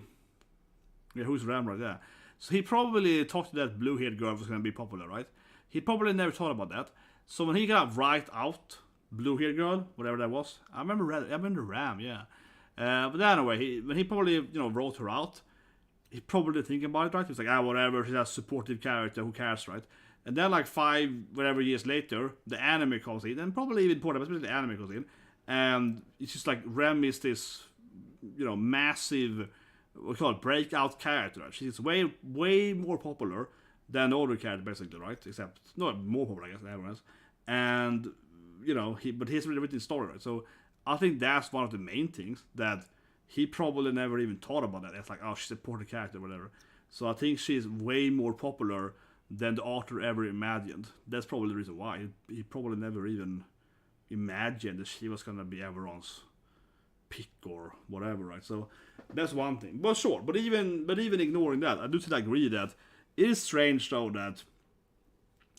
Yeah, who's Rambo, yeah. So, he probably thought that blue-haired girl was gonna be popular, right? He probably never thought about that. So, when he got write out blue-haired girl, whatever that was, I remember Ram, yeah. But anyway, when he probably, you know, wrote her out, he probably didn't think about it, right? He was like, whatever, she's a supportive character, who cares, right? And then, like, 5 whatever years later, the anime comes in, and probably even before that, but especially the anime comes in, and it's just like, Rem is this, you know, massive, what we call it, breakout character. She's way more popular than the other character, basically, right? Except, not more popular, I guess, than everyone else. And, you know, but he's really written story, right? So, I think that's one of the main things that he probably never even thought about that. It's like, oh, she's a supporting character, or whatever. So I think she's way more popular than the author ever imagined. That's probably the reason why. He probably never even imagined that she was gonna be Everon's pick or whatever, right? So that's one thing. But sure, but even ignoring that, I do still agree that it is strange though that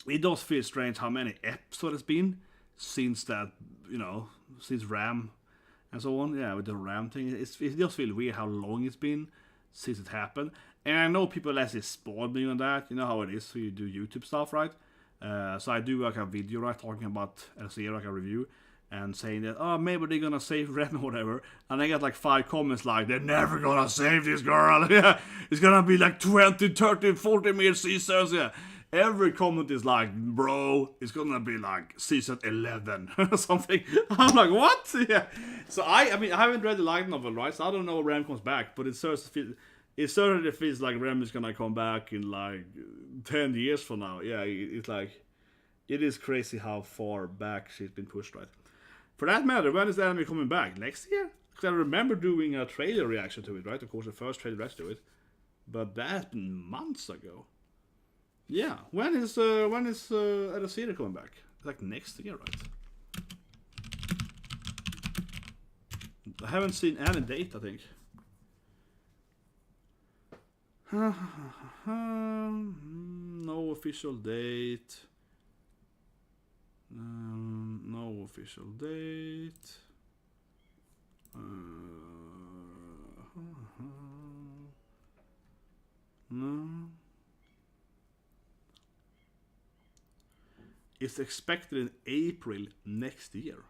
it does feel strange how many episodes it's been since that, you know, since Ram and so on, yeah, with the Ram thing, it does feel weird how long it's been since it happened. And I know people actually spoiled me on that, you know how it is, so you do YouTube stuff, right? So I do like a video, right, talking about F-Zero, like a review, and saying that, oh, maybe they're gonna save Ren or whatever, and I get like 5 comments like, they're never gonna save this girl, yeah, it's gonna be like 20, 30, 40 more seasons, yeah. Every comment is like, bro, it's gonna be like season 11 or something. I'm like, what? Yeah. So I mean, I haven't read the light novel, right? So I don't know when Rem comes back, but it certainly feels like Rem is gonna come back in like 10 years from now. Yeah, it's like, it is crazy how far back she's been pushed, right? For that matter, when is the anime coming back? Next year? Because I remember doing a trailer reaction to it, right? Of course, the first trailer reaction to it. But that's been months ago. Yeah, when is F-Zero coming back? Like next year, right? I haven't seen any date, I think. No official date. No official date. No. It's expected in April next year.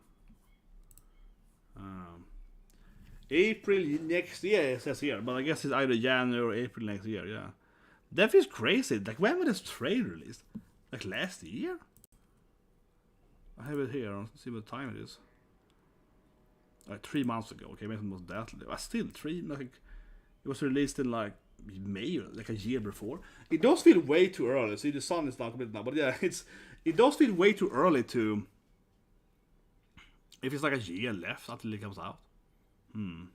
April next year, it says here, but I guess it's either January or April next year, yeah. That feels crazy. Like, when was this trailer released? Like, last year? I have it here. Let's see what time it is. Like, 3 months ago. Okay, maybe it was that. But still, like, it was released in, like, May, like a year before. It does feel way too early. See, the sun is dark a bit now, but yeah, it does feel way too early to, if it's like a year left until it comes out. That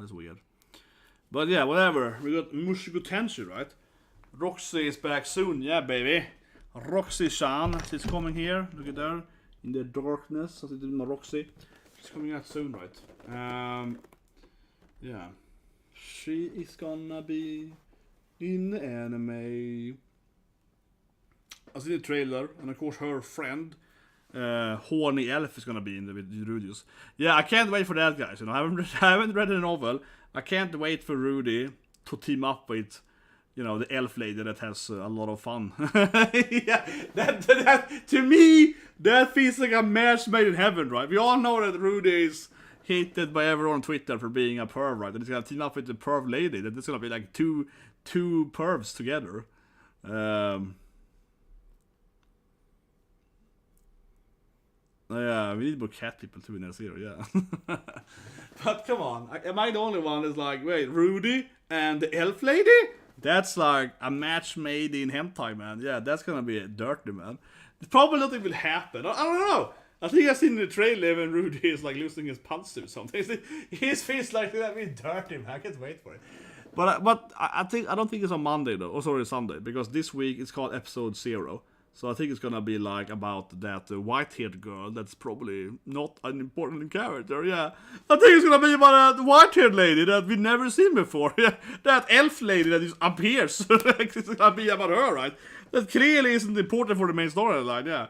is weird. But yeah, whatever. We got Mushoku Tensei, right? Roxy is back soon, yeah, baby. Roxy-chan is coming here. Look at there. In the Darkness, as it did with Roxy. She's coming out soon, right? Yeah. She is gonna be in the anime. I see the trailer, and of course her friend, Horny Elf, is gonna be in the with Rudius. Yeah, I can't wait for that, guys. You know, I haven't read the novel. I can't wait for Rudy to team up with, you know, the elf lady that has a lot of fun. Yeah, that to me, that feels like a match made in heaven, right? We all know that Rudy is hated by everyone on Twitter for being a perv, right? And he's gonna team up with the perv lady. That it's gonna be like two pervs together. Yeah, we need more cat people too in that series, yeah. But come on, am I the only one that's like, wait, Rudy and the elf lady? That's like a match made in hentai, man. Yeah, that's gonna be dirty, man. Probably nothing will happen. I don't know. I think I've seen in the trailer when Rudy is like losing his pants or something. His face like that be dirty, man. I can't wait for it. But I don't think it's on Monday though. Oh, sorry, Sunday, because this week it's called episode 0. So I think it's gonna be like about that white-haired girl that's probably not an important character, yeah. I think it's gonna be about a white-haired lady that we've never seen before. Yeah. That elf lady that just appears. It's gonna be about her, right? That clearly isn't important for the main storyline, yeah.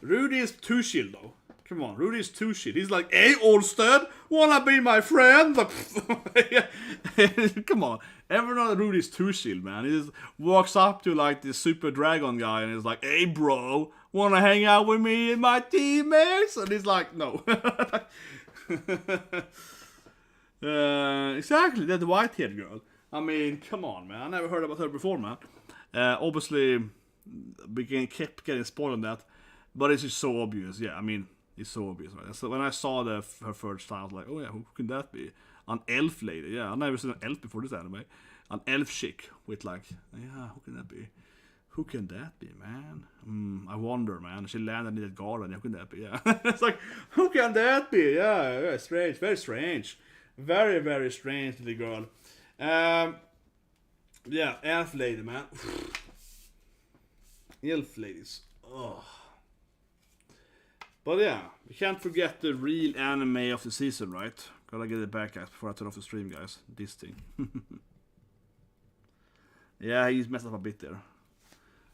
Rudy is too chill though. Come on, Rudy is too shit. He's like, hey, Olsted, wanna be my friend? Come on. Everyone knows Rudy's too chill, man. He just walks up to like this super dragon guy and he's like, hey, bro, wanna hang out with me and my teammates? And he's like, no. Exactly, that white-haired girl. I mean, come on, man. I never heard about her before, man. Obviously, we kept getting spoiled on that. But it's just so obvious, yeah. I mean, it's so obvious, right? So when I saw her first time, I was like, oh yeah, who can that be? An elf lady, yeah. I've never seen an elf before this anime. An elf chick with like, yeah, who can that be? Who can that be, man? I wonder, man. She landed in that garden, who can that be? Yeah. It's like, who can that be? Yeah, strange, very strange. Very, very strange little girl. Yeah, elf lady, man. Elf ladies. Oh. But yeah, we can't forget the real anime of the season, right? Gotta get it back guys before I turn off the stream, guys. This thing. Yeah, he's messed up a bit there.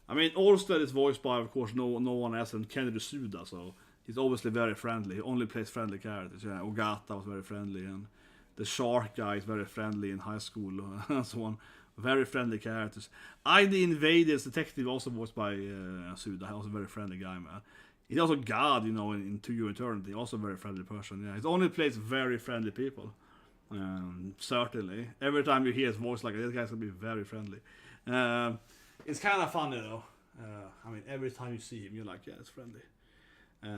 I mean, Olsted is voiced by, of course, no one else than Kennedy Suda, so he's obviously very friendly. He only plays friendly characters. Yeah, Ogata was very friendly, and the shark guy is very friendly in high school, and so on. Very friendly characters. The Invaders detective, also voiced by Suda, also a very friendly guy, man. He's also God, you know, in To Your Eternity. Also a very friendly person, yeah. He only plays very friendly people. Certainly. Every time you hear his voice like this guy's gonna be very friendly. It's kind of funny, though. I mean, every time you see him, you're like, yeah, it's friendly.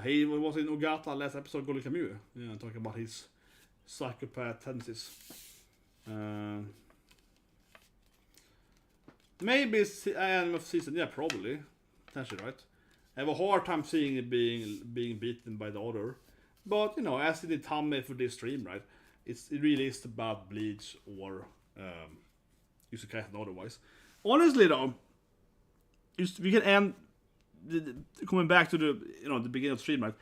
He was in Ogata last episode, Golden Kamuy. Yeah, talking about his psychopath tendencies. Maybe it's end of season, yeah, probably. Potentially, right? I have a hard time seeing it being beaten by the other. But, you know, as it did Tommy for this stream, right? It really is about Bleach or Isekai and otherwise. Honestly, though, we can end coming back to the beginning of the stream, right?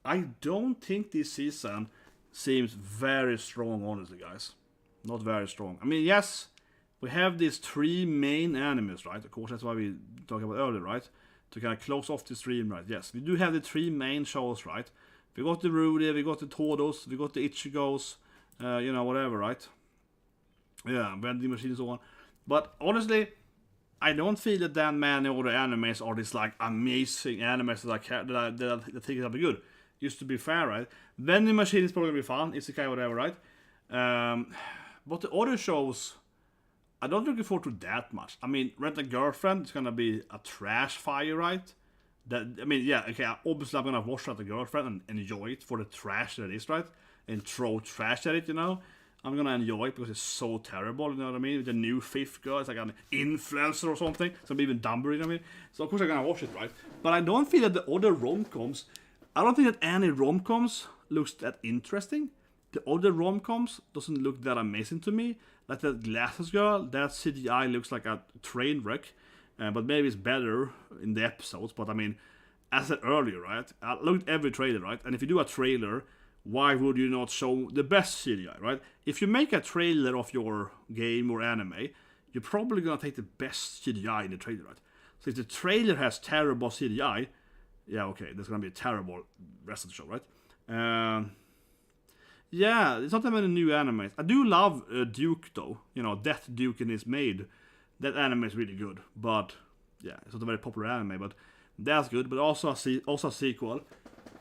I don't think this season seems very strong, honestly, guys. Not very strong. I mean, yes, we have these 3 main animes, right? Of course, that's why we talked about earlier, right? To kind of close off the stream, right? Yes, we do have the 3 main shows, right? We got the Rudy, we got the Todos, we got the Ichigos, whatever, right? Yeah, Vending Machine and so on. But honestly, I don't feel that many other animes are these like amazing animes that I think will be good. Just to be fair, right? Vending Machine is probably gonna be fun, Isekai, whatever, right? But the other shows, I don't look forward to that much. I mean, Rent a Girlfriend is gonna be a trash fire, right? Obviously I'm gonna watch Rent a Girlfriend and enjoy it for the trash that it is, right? And throw trash at it, you know? I'm gonna enjoy it because it's so terrible, you know what I mean? With the new 5th girl, it's like an influencer or something. It's gonna be even dumber, you know what I mean? So of course I'm gonna watch it, right? But I don't feel that the other rom-coms, I don't think that any rom-coms looks that interesting. The other rom-coms doesn't look that amazing to me. Like that Glasses Girl, that CGI looks like a train wreck. but maybe it's better in the episodes. But I mean, as I said earlier, right? I looked at every trailer, right? And if you do a trailer, why would you not show the best CGI, right? If you make a trailer of your game or anime, you're probably gonna take the best CGI in the trailer, right? So if the trailer has terrible CGI, yeah, okay, there's gonna be a terrible rest of the show, right? Yeah, it's not that many new animes. I do love Duke though. You know, Death Duke in his Maid. That anime is really good, but yeah, it's not a very popular anime, but that's good. But also a sequel.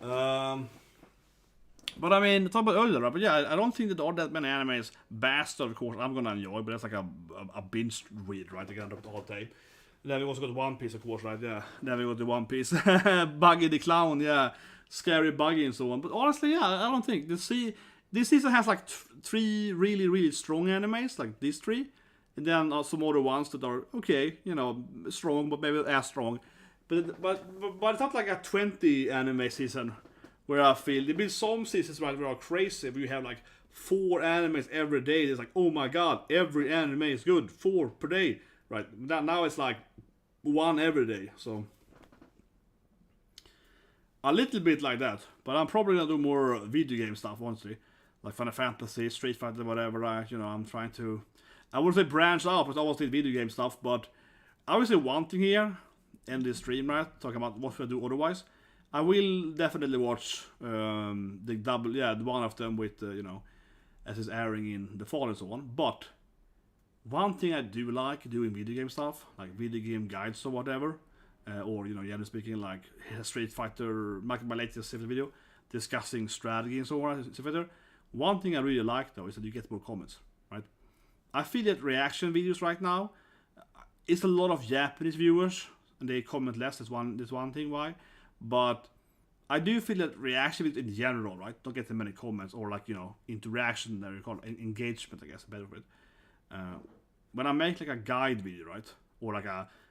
But I mean, talk about earlier, right? But yeah, I don't think that there are that many animes. Bastard, of course, I'm gonna enjoy, but that's like a binge read, right? Again, the whole time. Then we also got One Piece, of course, right? Yeah. Then we got the One Piece, Buggy the Clown, yeah, Scary Buggy and so on. But honestly, yeah, I don't think this season has like 3 really, really strong animes, like these 3, and then some other ones that are okay, you know, strong, but maybe as strong. But it's not like a 20 anime season where I feel there've been some seasons right where are crazy, where you have like 4 animes every day. It's like, oh my god, every anime is good, 4 per day, right? Now it's like 1 every day, so a little bit like that. But I'm probably gonna do more video game stuff, honestly, like Final Fantasy, Street Fighter, whatever. Right? You know, I'm trying to, I wouldn't say branch out, but I always did video game stuff. But I would say one thing here in this stream, right? Talking about what we do otherwise. I will definitely watch the one of them with you know, as it's airing in the fall and so on. But one thing I do like doing video game stuff, like video game guides or whatever, or you know, generally speaking, like Street Fighter, my latest video discussing strategy and so on. One thing I really like though is that you get more comments, right? I feel that reaction videos right now, it's a lot of Japanese viewers and they comment less. That's one thing why. But I do feel that reaction videos in general, right, don't get that many comments or like, you know, interaction, that we call it, engagement, I guess, better for it. When I make like a guide video, right, or like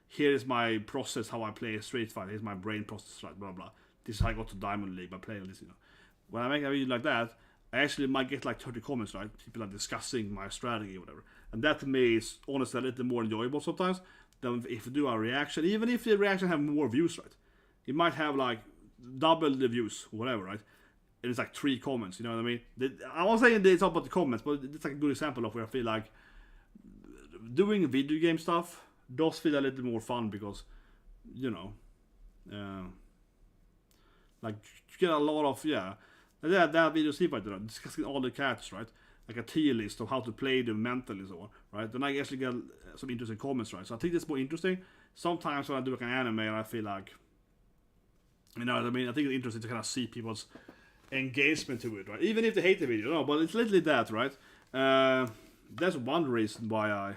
here is my process how I play Street Fighter, here's my brain process, right, blah blah. This is how I got to Diamond League by playing this, you know. When I make a video like that, I actually might get like 30 comments, right? People are discussing my strategy or whatever. And that to me is honestly a little more enjoyable sometimes than if you do a reaction. Even if the reaction have more views, right? It might have like double the views, whatever, right? And it's like 3 comments, you know what I mean? I was saying it's not about the comments, but it's like a good example of where I feel like doing video game stuff does feel a little more fun because, you know, like you get a lot of, that video Street Fighter, discussing all the characters, right? Like a tier list of how to play them mentally and so on, right? Then I actually get some interesting comments, right? So I think that's more interesting. Sometimes when I do like an anime and I feel like, you know what I mean? I think it's interesting to kind of see people's engagement to it, right? Even if they hate the video, no, but it's literally that, right? That's one reason why I...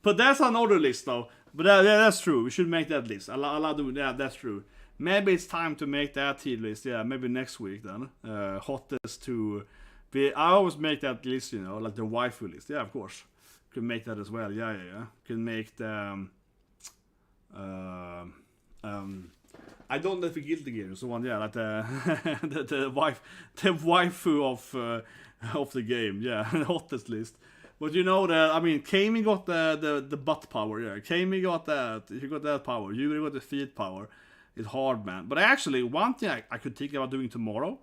But that's another list, though. But that's true. We should make that list. I love doing that. That's true. Maybe it's time to make that tier list. Yeah, maybe next week then. Hottest to... I always make that list, you know, like the waifu list. Yeah, of course. Could make that as well. Yeah. Can make the... I don't know if Guilty Gear so on, yeah, like the waifu of the game, yeah, the hottest list. But you know that, I mean, Kami got the butt power, yeah. Kami got that. If you got that power, Yuri got the feet power. It's hard, man. But actually, one thing I could think about doing tomorrow,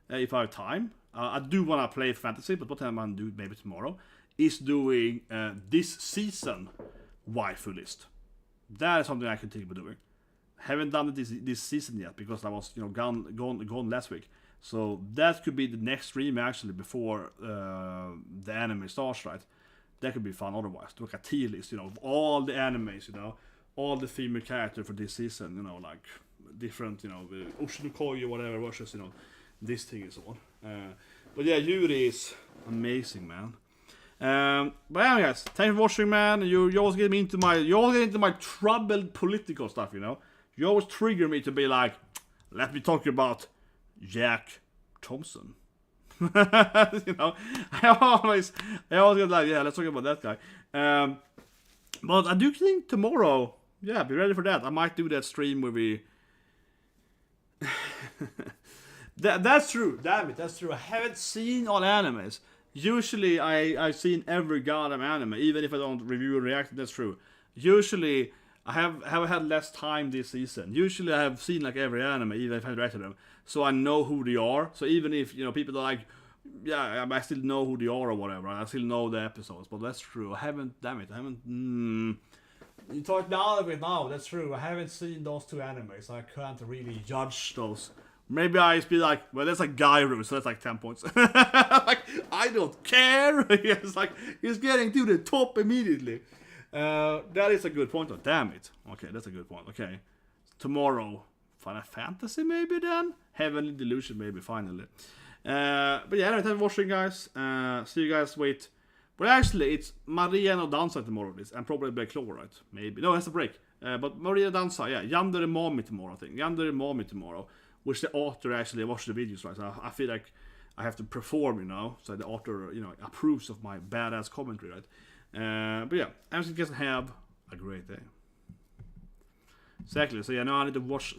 if I have time, I do want to play fantasy, but what time I'm gonna do maybe tomorrow is doing this season waifu list. That is something I could think about doing. Haven't done it this season yet because I was, you know, gone last week. So that could be the next stream actually before the anime starts, right? That could be fun otherwise. To look at tier list, you know, of all the animes, you know, all the female characters for this season, you know, like different, you know, Oshinokoi or whatever versus, you know, this thing and so on. But yeah, Yuri is amazing, man. But anyway, guys, thanks for watching, man. You always get me into my troubled political stuff, you know. You always trigger me to be like, let me talk about Jack Thompson. You know, I always get like, yeah, let's talk about that guy. But I do think tomorrow, yeah, be ready for that. I might do that stream where we... That's true, damn it, that's true. I haven't seen all animes. Usually I've seen every goddamn anime, even if I don't review and react, that's true. Usually, I have had less time this season. Usually, I have seen like every anime, even if I haven't read them, so I know who they are. So even if people are like, yeah, I still know who they are or whatever. I still know the episodes, but that's true. I haven't. Damn it, I haven't. You talk now of it now. That's true. I haven't seen those 2 animes, so I can't really judge those. Maybe I just be like, well, that's like Gyro, so that's like 10 points. Like, I don't care. It's like, he's getting to the top immediately. That is a good point. Oh, damn it. Okay, that's a good point. Okay. Tomorrow, Final Fantasy maybe then? Heavenly Delusion maybe, finally. But yeah, anyway, thanks for watching, guys. See you guys, wait. But actually, it's Maria no Danza tomorrow, this, and probably Black Clover, right? Maybe. No, that's a break. But Maria Danza, yeah. Yandere Mami tomorrow, I think. Yandere Mami tomorrow. Which the author actually watched the videos, right? So I feel like I have to perform, so the author, approves of my badass commentary, right? But yeah, as you guys have a great day. Exactly. So yeah, now I need to watch